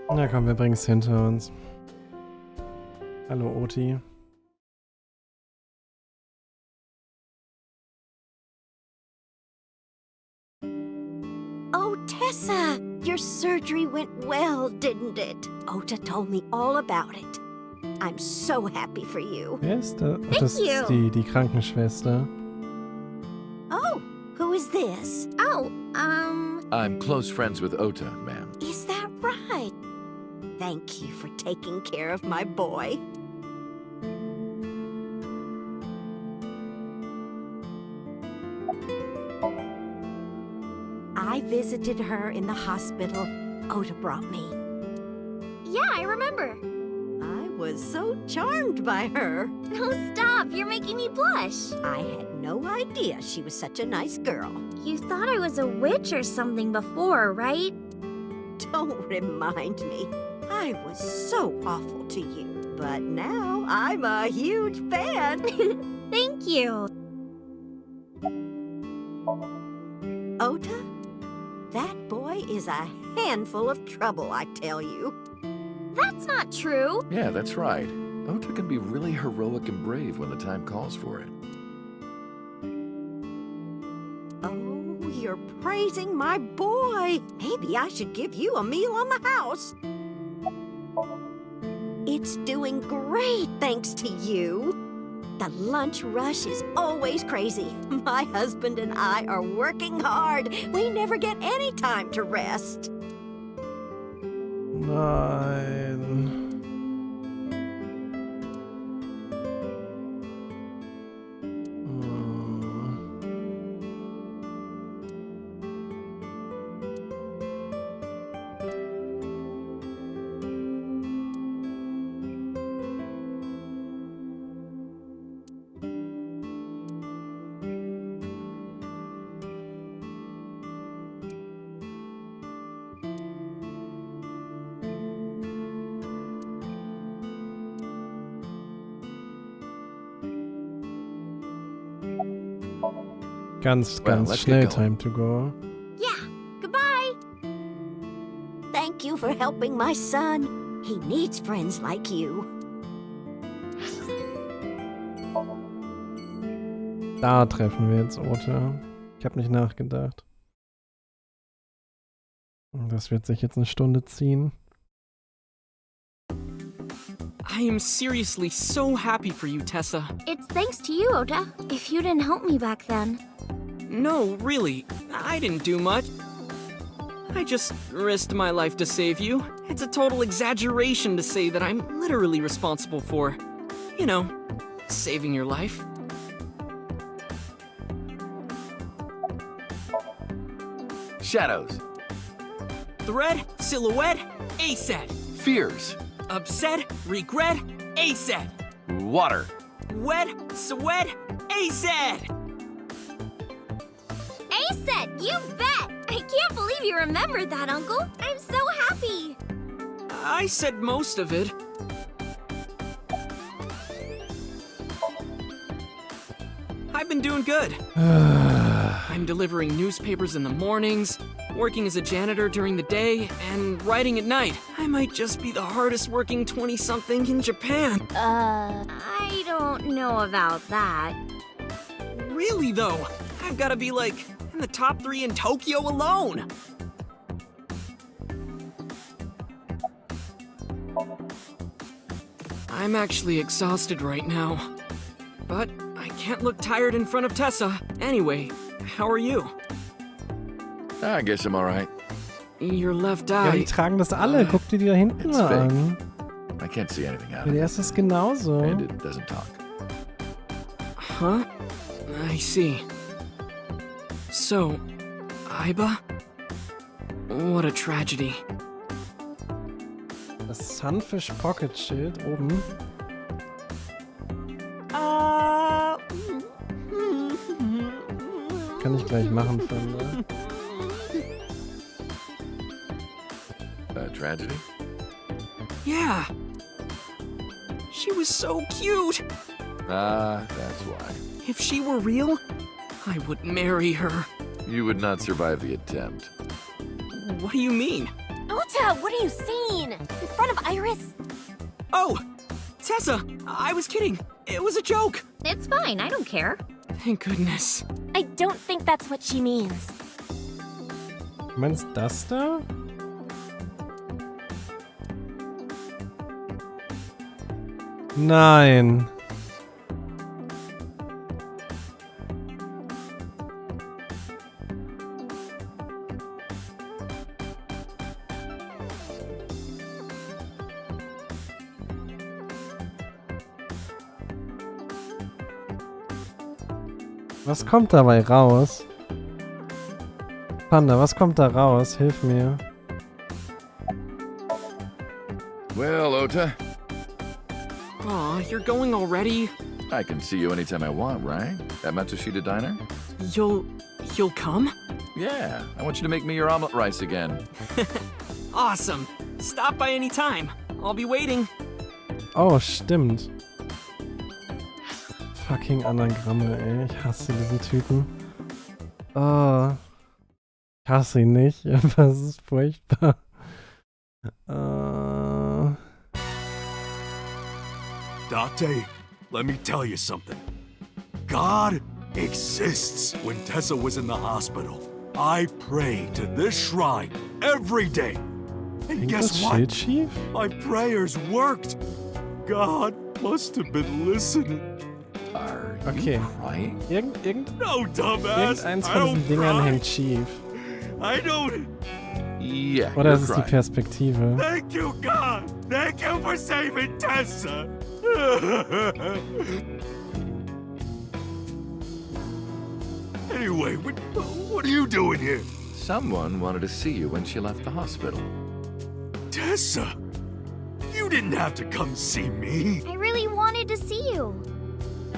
Na komm, wir bringen's hinter uns. Hallo, Oti. Oh, Tessa! Your surgery went well, didn't it? Ota told me all about it. I'm so happy for you. Wer ist da? Thank Das you. ist die Krankenschwester. Oh, who is this? Oh, I'm close friends with Ota, ma'am. Is that right? Thank you for taking care of my boy. I visited her in the hospital. Ota brought me. yeah, I remember. I was so charmed by her. Oh, stop! You're making me blush. I had no idea she was such a nice girl. You thought I was a witch or something before, right? Don't remind me. I was so awful to you. But now I'm a huge fan. Thank you. Ota, that boy is a handful of trouble, I tell you. That's not true. Yeah, that's right. Ota can be really heroic and brave when the time calls for it. Oh, you're praising my boy. Maybe I should give you a meal on the house. It's doing great thanks to you. The lunch rush is always crazy. My husband and I are working hard. We never get any time to rest. Nein. Ganz let's schnell get time going. to go. Yeah, goodbye. Thank you for helping my son. He needs friends like you. Da treffen wir jetzt Ota. Ich habe nicht nachgedacht. Das wird sich jetzt eine Stunde ziehen. I am seriously so happy for you, Tessa. It's thanks to you, Ota. If you didn't help me back then. No, really, I didn't do much. I just risked my life to save you. It's a total exaggeration to say that I'm literally responsible for, you know, saving your life. Shadows. Thread, silhouette, ASET. Fears. Upset, regret, ASET. Water. Wed, sweat, ASET. ASET, you bet! I can't believe you remembered that, Uncle. I'm so happy. I said most of it. I've been doing good. I'm delivering newspapers in the mornings, working as a janitor during the day, and writing at night. I might just be the hardest working 20-something in Japan. I don't know about that. Really though, I've gotta be like in the top 3 in Tokyo alone. I'm actually exhausted right now, but I can't look tired in front of Tessa. Anyway, how are you? I guess I'm alright. Your left Ja, eye. die tragen das alle. Guck dir die da hinten It's mal fake. an. I can't see anything out Ja, of der it. ist es genauso. And it doesn't talk. Huh? I see. So, Aiba? What a tragedy. Das Sunfish Pocket Schild oben. Kann ich gleich machen, Freunde. Tragedy? Yeah. She was so cute. That's why. If she were real, I would marry her. You would not survive the attempt. What do you mean? Ota, what are you saying? In front of Iris? Oh, Tessa, I was kidding. It was a joke. It's fine, I don't care. Thank goodness. I don't think that's what she means. Du meinst das da? Nein. Was kommt dabei raus? Panda, was kommt da raus? Hilf mir. Well, Ota, Aw, you're going already? I can see you anytime I want, right? At Matsushita Diner? You'll come? Yeah, I want you to make me your omelet rice again. Awesome. Stop by any time. I'll be waiting. Oh, stimmt. Fucking Anagramme, ey. Ich hasse diesen Typen. Oh. Ich hasse ihn nicht, aber es ist furchtbar. Date, let me tell you something. God exists. When Tessa was in the hospital, I prayed to this shrine every day. And guess what? Schildschief? My prayers worked. God must have been listening. Okay. Crying? No, dumbass. Irgendeins I von don't diesen Dingern cry. hängt schief. I don't. Yeah, Oder you're ist es die crying. Perspektive? Thank you, God. Thank you for saving Tessa. Anyway, what are you doing here? Someone wanted to see you when she left the hospital. Tessa, you didn't have to come see me. I really wanted to see you.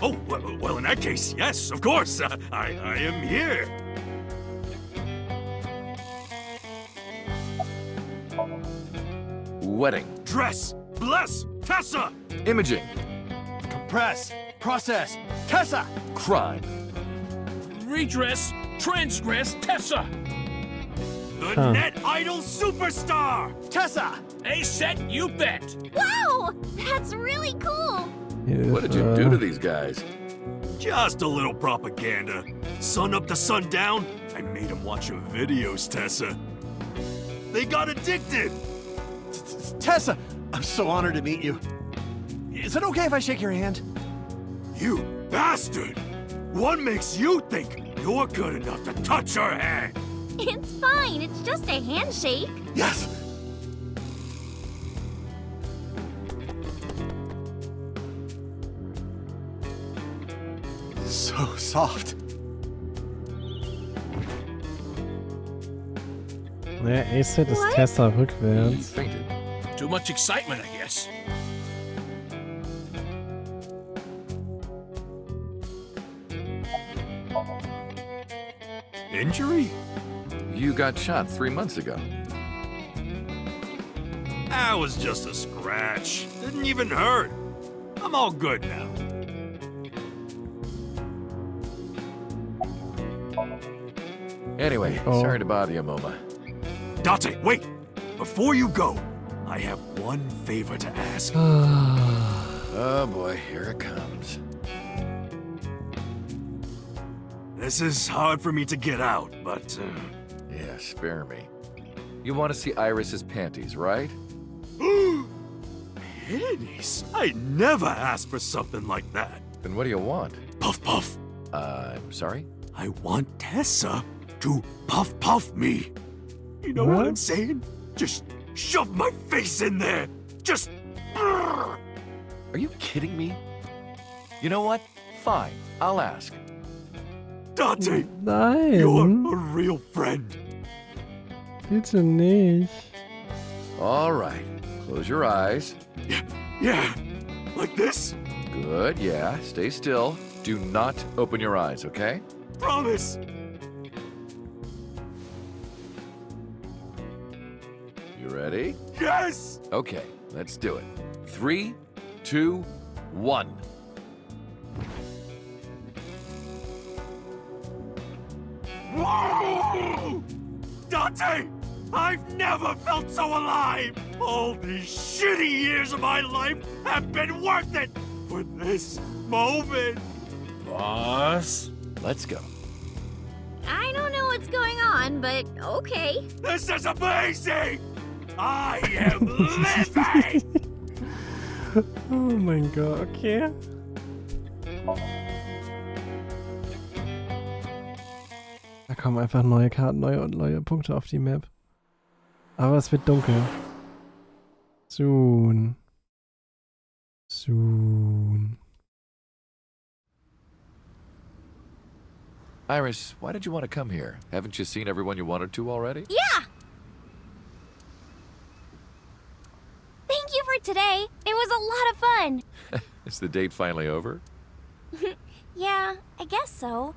Oh, well, in that case, yes, of course. I am here. Wedding. Dress, bless, Tessa. Imaging. Compress. Process. Tessa! Crime. redress, transgress Tessa. The net idol superstar! Tessa! A set, you bet. Wow! That's really cool! What did you do to these guys? Just a little propaganda. Sun up to sundown, I made them watch your videos, Tessa. They got addicted! Tessa, I'm so honored to meet you. Is it okay if I shake your hand? You bastard! What makes you think you're good enough to touch her hand? It's fine, it's just a handshake. Yes! So soft. Naja, A-Set ist Tessa rückwärts. Too much excitement, I guess. Injury? You got shot 3 months ago. That was just a scratch. Didn't even hurt. I'm all good now. Anyway, sorry to bother you, Moma. Date, wait! Before you go, I have one favor to ask. Oh boy, here it comes. This is hard for me to get out, but... Yeah, spare me. You want to see Iris's panties, right? Panties? I never asked for something like that. Then what do you want? Puff puff. I'm sorry? I want Tessa to puff puff me. You know what I'm saying? Just shove my face in there. Just... Are you kidding me? You know what? Fine, I'll ask. Date, Nein. you're a real friend. Bitte nicht. All right, close your eyes. Yeah, like this? Good, yeah, stay still. Do not open your eyes, okay? Promise. You ready? Yes! Okay, let's do it. 3, 2, 1. Whoa! Date! I've never felt so alive! All these shitty years of my life have been worth it for this moment! Boss? Let's go. I don't know what's going on, but okay. This is amazing! I am living! Oh mein Gott, okay. Da kommen einfach neue Karten, neue Punkte auf die Map. Aber es wird dunkel. Soon. Soon. Iris, why did you want to come here? Haven't you seen everyone you wanted to already? Yeah! Thank you for today. It was a lot of fun. Is the date finally over? Yeah, I guess so.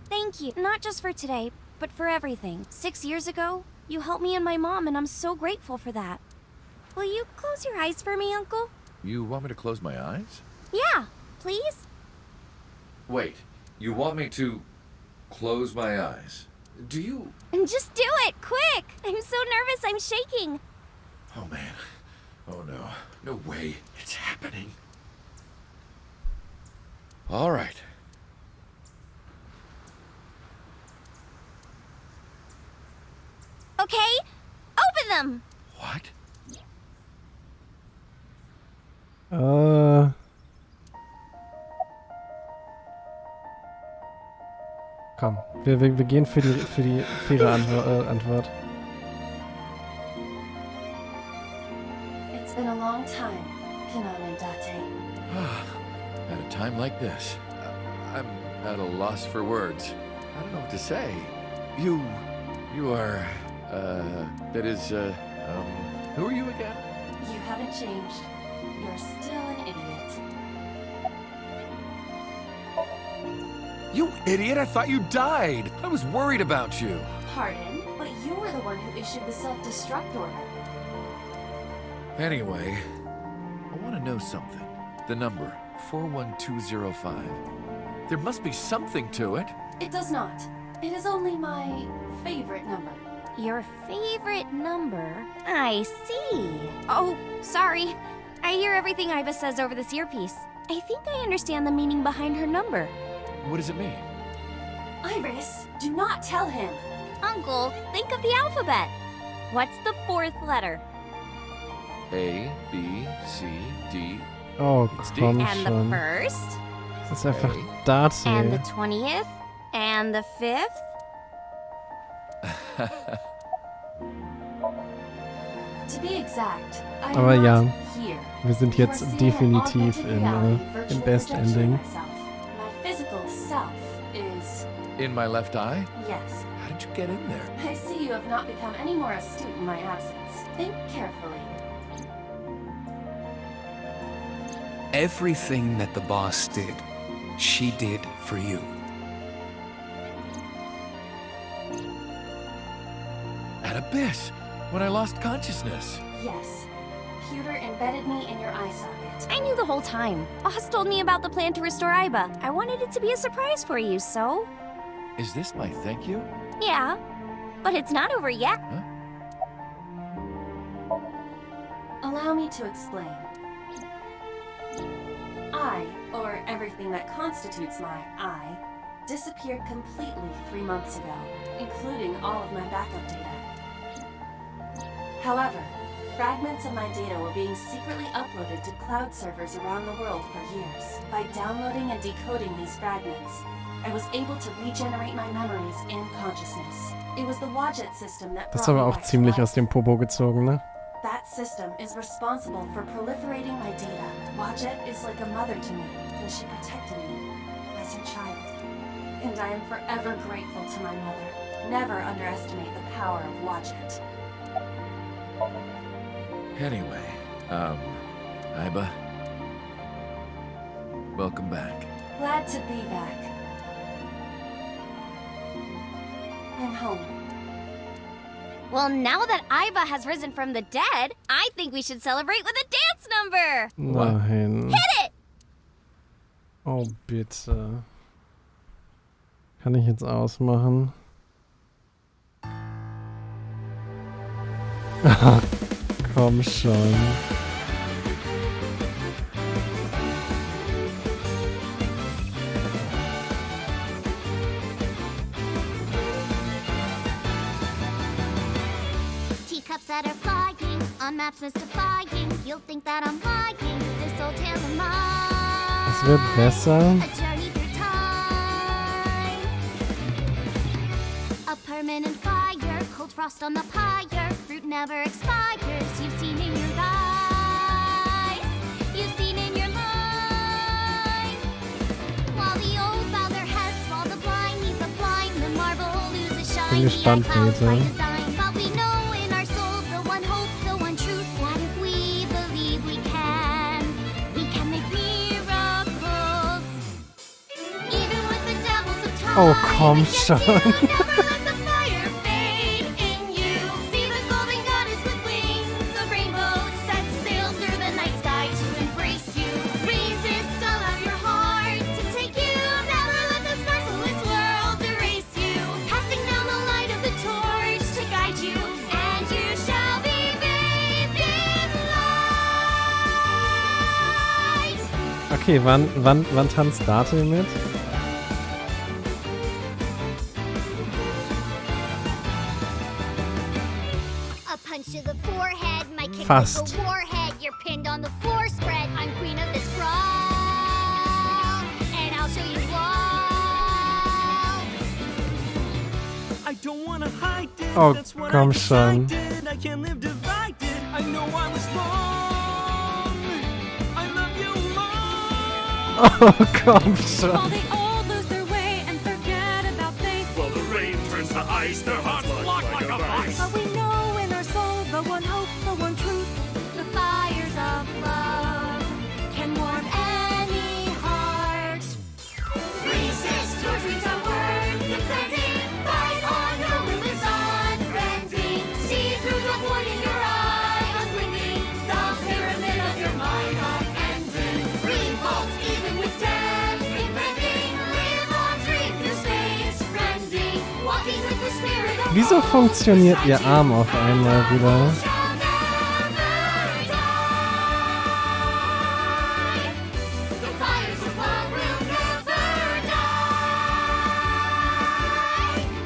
Thank you, not just for today, but for everything. 6 years ago, you helped me and my mom, and I'm so grateful for that. Will you close your eyes for me, Uncle? You want me to close my eyes? Yeah, please? Wait, you want me to close my eyes? Do you? Just do it, quick! I'm so nervous, I'm shaking. Oh man. Oh no. No way. It's happening. All right. Okay, open them! What? Komm, wir gehen für die faire Antwort. It's been a long time, Genehmigter Date. At a time like this, I'm at a loss for words. I don't know what to say. You are, that is, who are you again? You haven't changed. You're still an idiot. You idiot! I thought you died! I was worried about you! Pardon, but you were the one who issued the self-destruct order. Anyway, I want to know something. The number, 41205. There must be something to it. It does not. It is only my favorite number. Your favorite number? I see. Oh, sorry. I hear everything Iva says over this earpiece. I think I understand the meaning behind her number. What does it mean? Iris, do not tell him. Uncle, think of the alphabet. What's the fourth letter? A, B, C, D. Oh, komm And the schon. first? Das ist einfach Date. And the 20th? And the 5th? To be exact, I am Aber ja, not here. wir sind jetzt definitiv im Best Ending. My physical self is... In my left eye? Yes. How did you get in there? I see you have not become any more astute in my absence. Think carefully. Everything that the boss did, she did for you. At Abyss, when I lost consciousness. Yes. Pewter embedded me in your eye socket. I knew the whole time. Boss told me about the plan to restore Iba. I wanted it to be a surprise for you, so... Is this my thank you? Yeah, but it's not over yet. Huh? Allow me to explain. I, or everything that constitutes my I, disappeared completely 3 months ago, including all of my backup data. However, fragments of my data were being secretly uploaded to cloud servers around the world for years. By downloading and decoding these fragments, I was able to regenerate my memories and consciousness. It was the Wadjet system that Das ist brought aber me auch back to ziemlich life. aus dem Popo gezogen, ne? That system is responsible for proliferating my data. Wadjet is like a mother to me, and she protected me as her child. And I am forever grateful to my mother. Never underestimate the power of Wadjet. Anyway, Iba. Welcome back. Glad to be back. I'm home. Well, now that Iba has risen from the dead, I think we should celebrate with a dance number! Nein. Hit it! Oh, bitte. Kann ich jetzt ausmachen? Ach, komm schon. Teacups that are flying, on maps mystifying. You'll think that I'm lying. This old tale of mine. Es wird besser. A journey through time. A permanent fire, cold frost on the pyre. Fruit never expires. You've seen in your eyes. You've seen in your mind. While the old bow their heads, while the blind meet the blind, the marble loses shine. Bin gespannt, Leute. But we know in our soul the one hope, the one truth. That if we believe we can make miracles. Even with the devils of time. Oh, komm schon. Never let the fire fade in you. See the golden goddess with wings of rainbows set sail through the night sky to embrace you. Resist all of your heart to take you. Never let this merciless world erase you. Passing down the light of the torch to guide you, and you shall be bathed in light. Okay, wann tanzt Date mit? A punch to the forehead, my kick Fast. like a warhead. You're pinned on the floor spread. I'm queen of this brawl, and I'll show you all. I don't wanna hide it. Oh, That's what komm I schon. decided. I can't live divided. I know I was wrong. I love you more. Oh, komm schon. While they all lose their way and forget about faith. Well, the rain turns to ice, their hearts lock like a vice. But we know in our soul the one hope, the one truth. The fires of love can warm any heart. Resist, your dreams are worth defending. Fight on, your will is unbending. See through the void in your eye, unblinking. The pyramid of your mind unending. Revolt even with death impending. Live on, dream through space. Wieso funktioniert ihr Arm auf einmal wieder?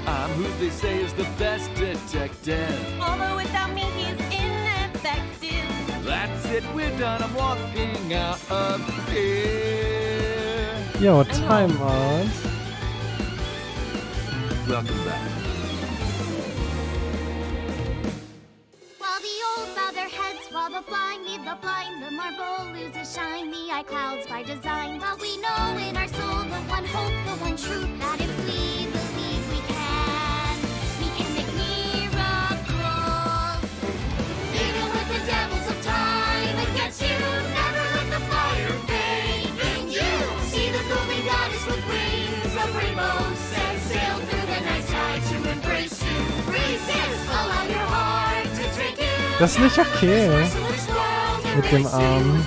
I'm who they say is the best detective. Although without me he's ineffective. That's it, we're done. I'm walking out of here. Yo, Timeout. Welcome back. While the old bow their heads, while the blind lead the blind, the marble loses shine, the eye clouds by design. While we know in our soul the one hope, the one truth, that if we believe we can make miracles. Even with the devils of time against you, never let the fire fade in you. See the golden goddess with wings of rainbows, set sail through the night sky to embrace you. Resist, allow your heart to take you. Das ist nicht okay. Mit dem Arm.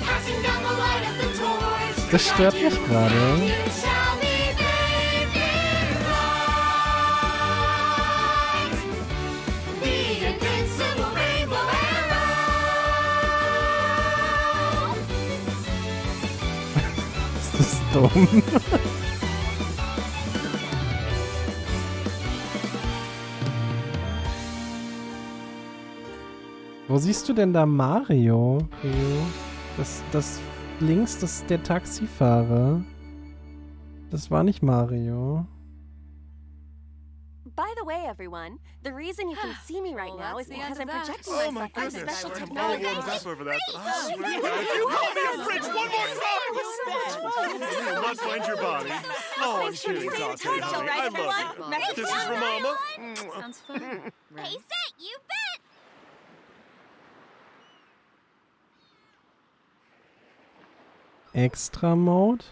Das stört mich gerade. Das ist dumm. Wo siehst du denn da Mario? Das links, das ist der Taxifahrer. Das war nicht Mario. By the way, everyone, the reason you can see me right now is because I'm projecting Oh my myself on goodness. special I'm all technology. warmed up over that. You call me a fridge one more time! You will not find your body. Oh, I'm kidding, Dante, honey. I love you. Kisses from Mama. Sounds fun. Hey, set, you bet! Extra Mode?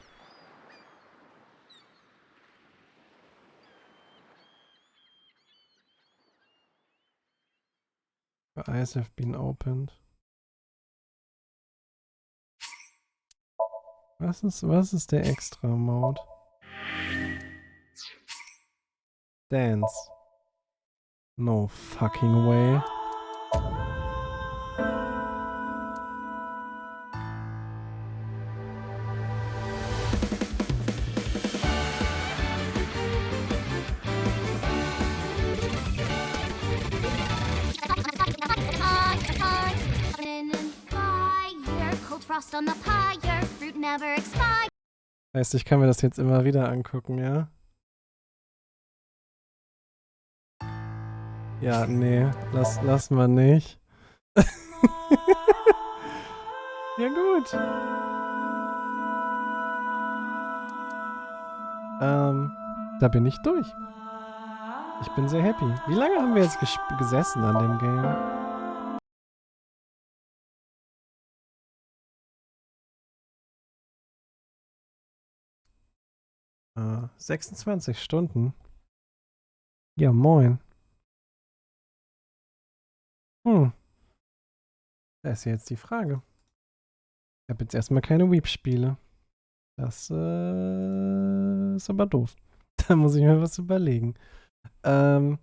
The eyes have been opened. Was ist der Extra Mode? Dance. No fucking way. Frost on the pyre, fruit never expires. Heißt, ich kann mir das jetzt immer wieder angucken, ja? Ja, nee, lass mal nicht. Ja gut. Da bin ich durch. Ich bin sehr happy. Wie lange haben wir jetzt gesessen an dem Game? 26 Stunden. Ja, moin. Da ist jetzt die Frage. Ich habe jetzt erstmal keine Weep-Spiele. Das ist aber doof. Da muss ich mir was überlegen. Da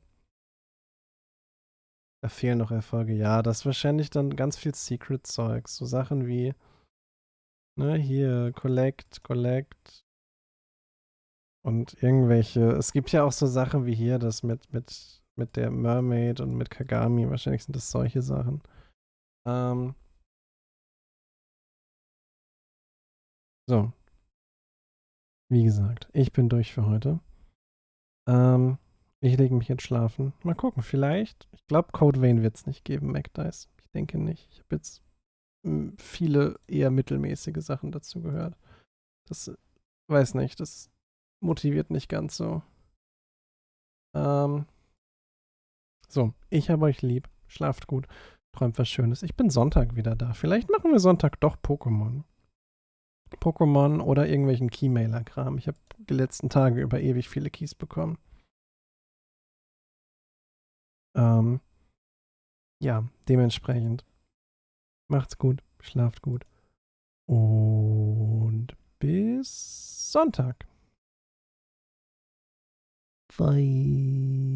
fehlen noch Erfolge. Ja, das ist wahrscheinlich dann ganz viel Secret-Zeugs. So Sachen wie, ne, hier, Collect. Und irgendwelche, es gibt ja auch so Sachen wie hier, das mit der Mermaid und mit Kagami, wahrscheinlich sind das solche Sachen. So. Wie gesagt, ich bin durch für heute. Ich lege mich jetzt schlafen. Mal gucken, vielleicht. Ich glaube, Code Vein wird es nicht geben, MacDice. Ich denke nicht. Ich habe jetzt viele eher mittelmäßige Sachen dazu gehört. Das, weiß nicht, das motiviert nicht ganz so. So, ich habe euch lieb. Schlaft gut. Träumt was Schönes. Ich bin Sonntag wieder da. Vielleicht machen wir Sonntag doch Pokémon. Oder irgendwelchen Keymailer-Kram. Ich habe die letzten Tage über ewig viele Keys bekommen. Ja, dementsprechend. Macht's gut. Schlaft gut. Und bis Sonntag. Bye.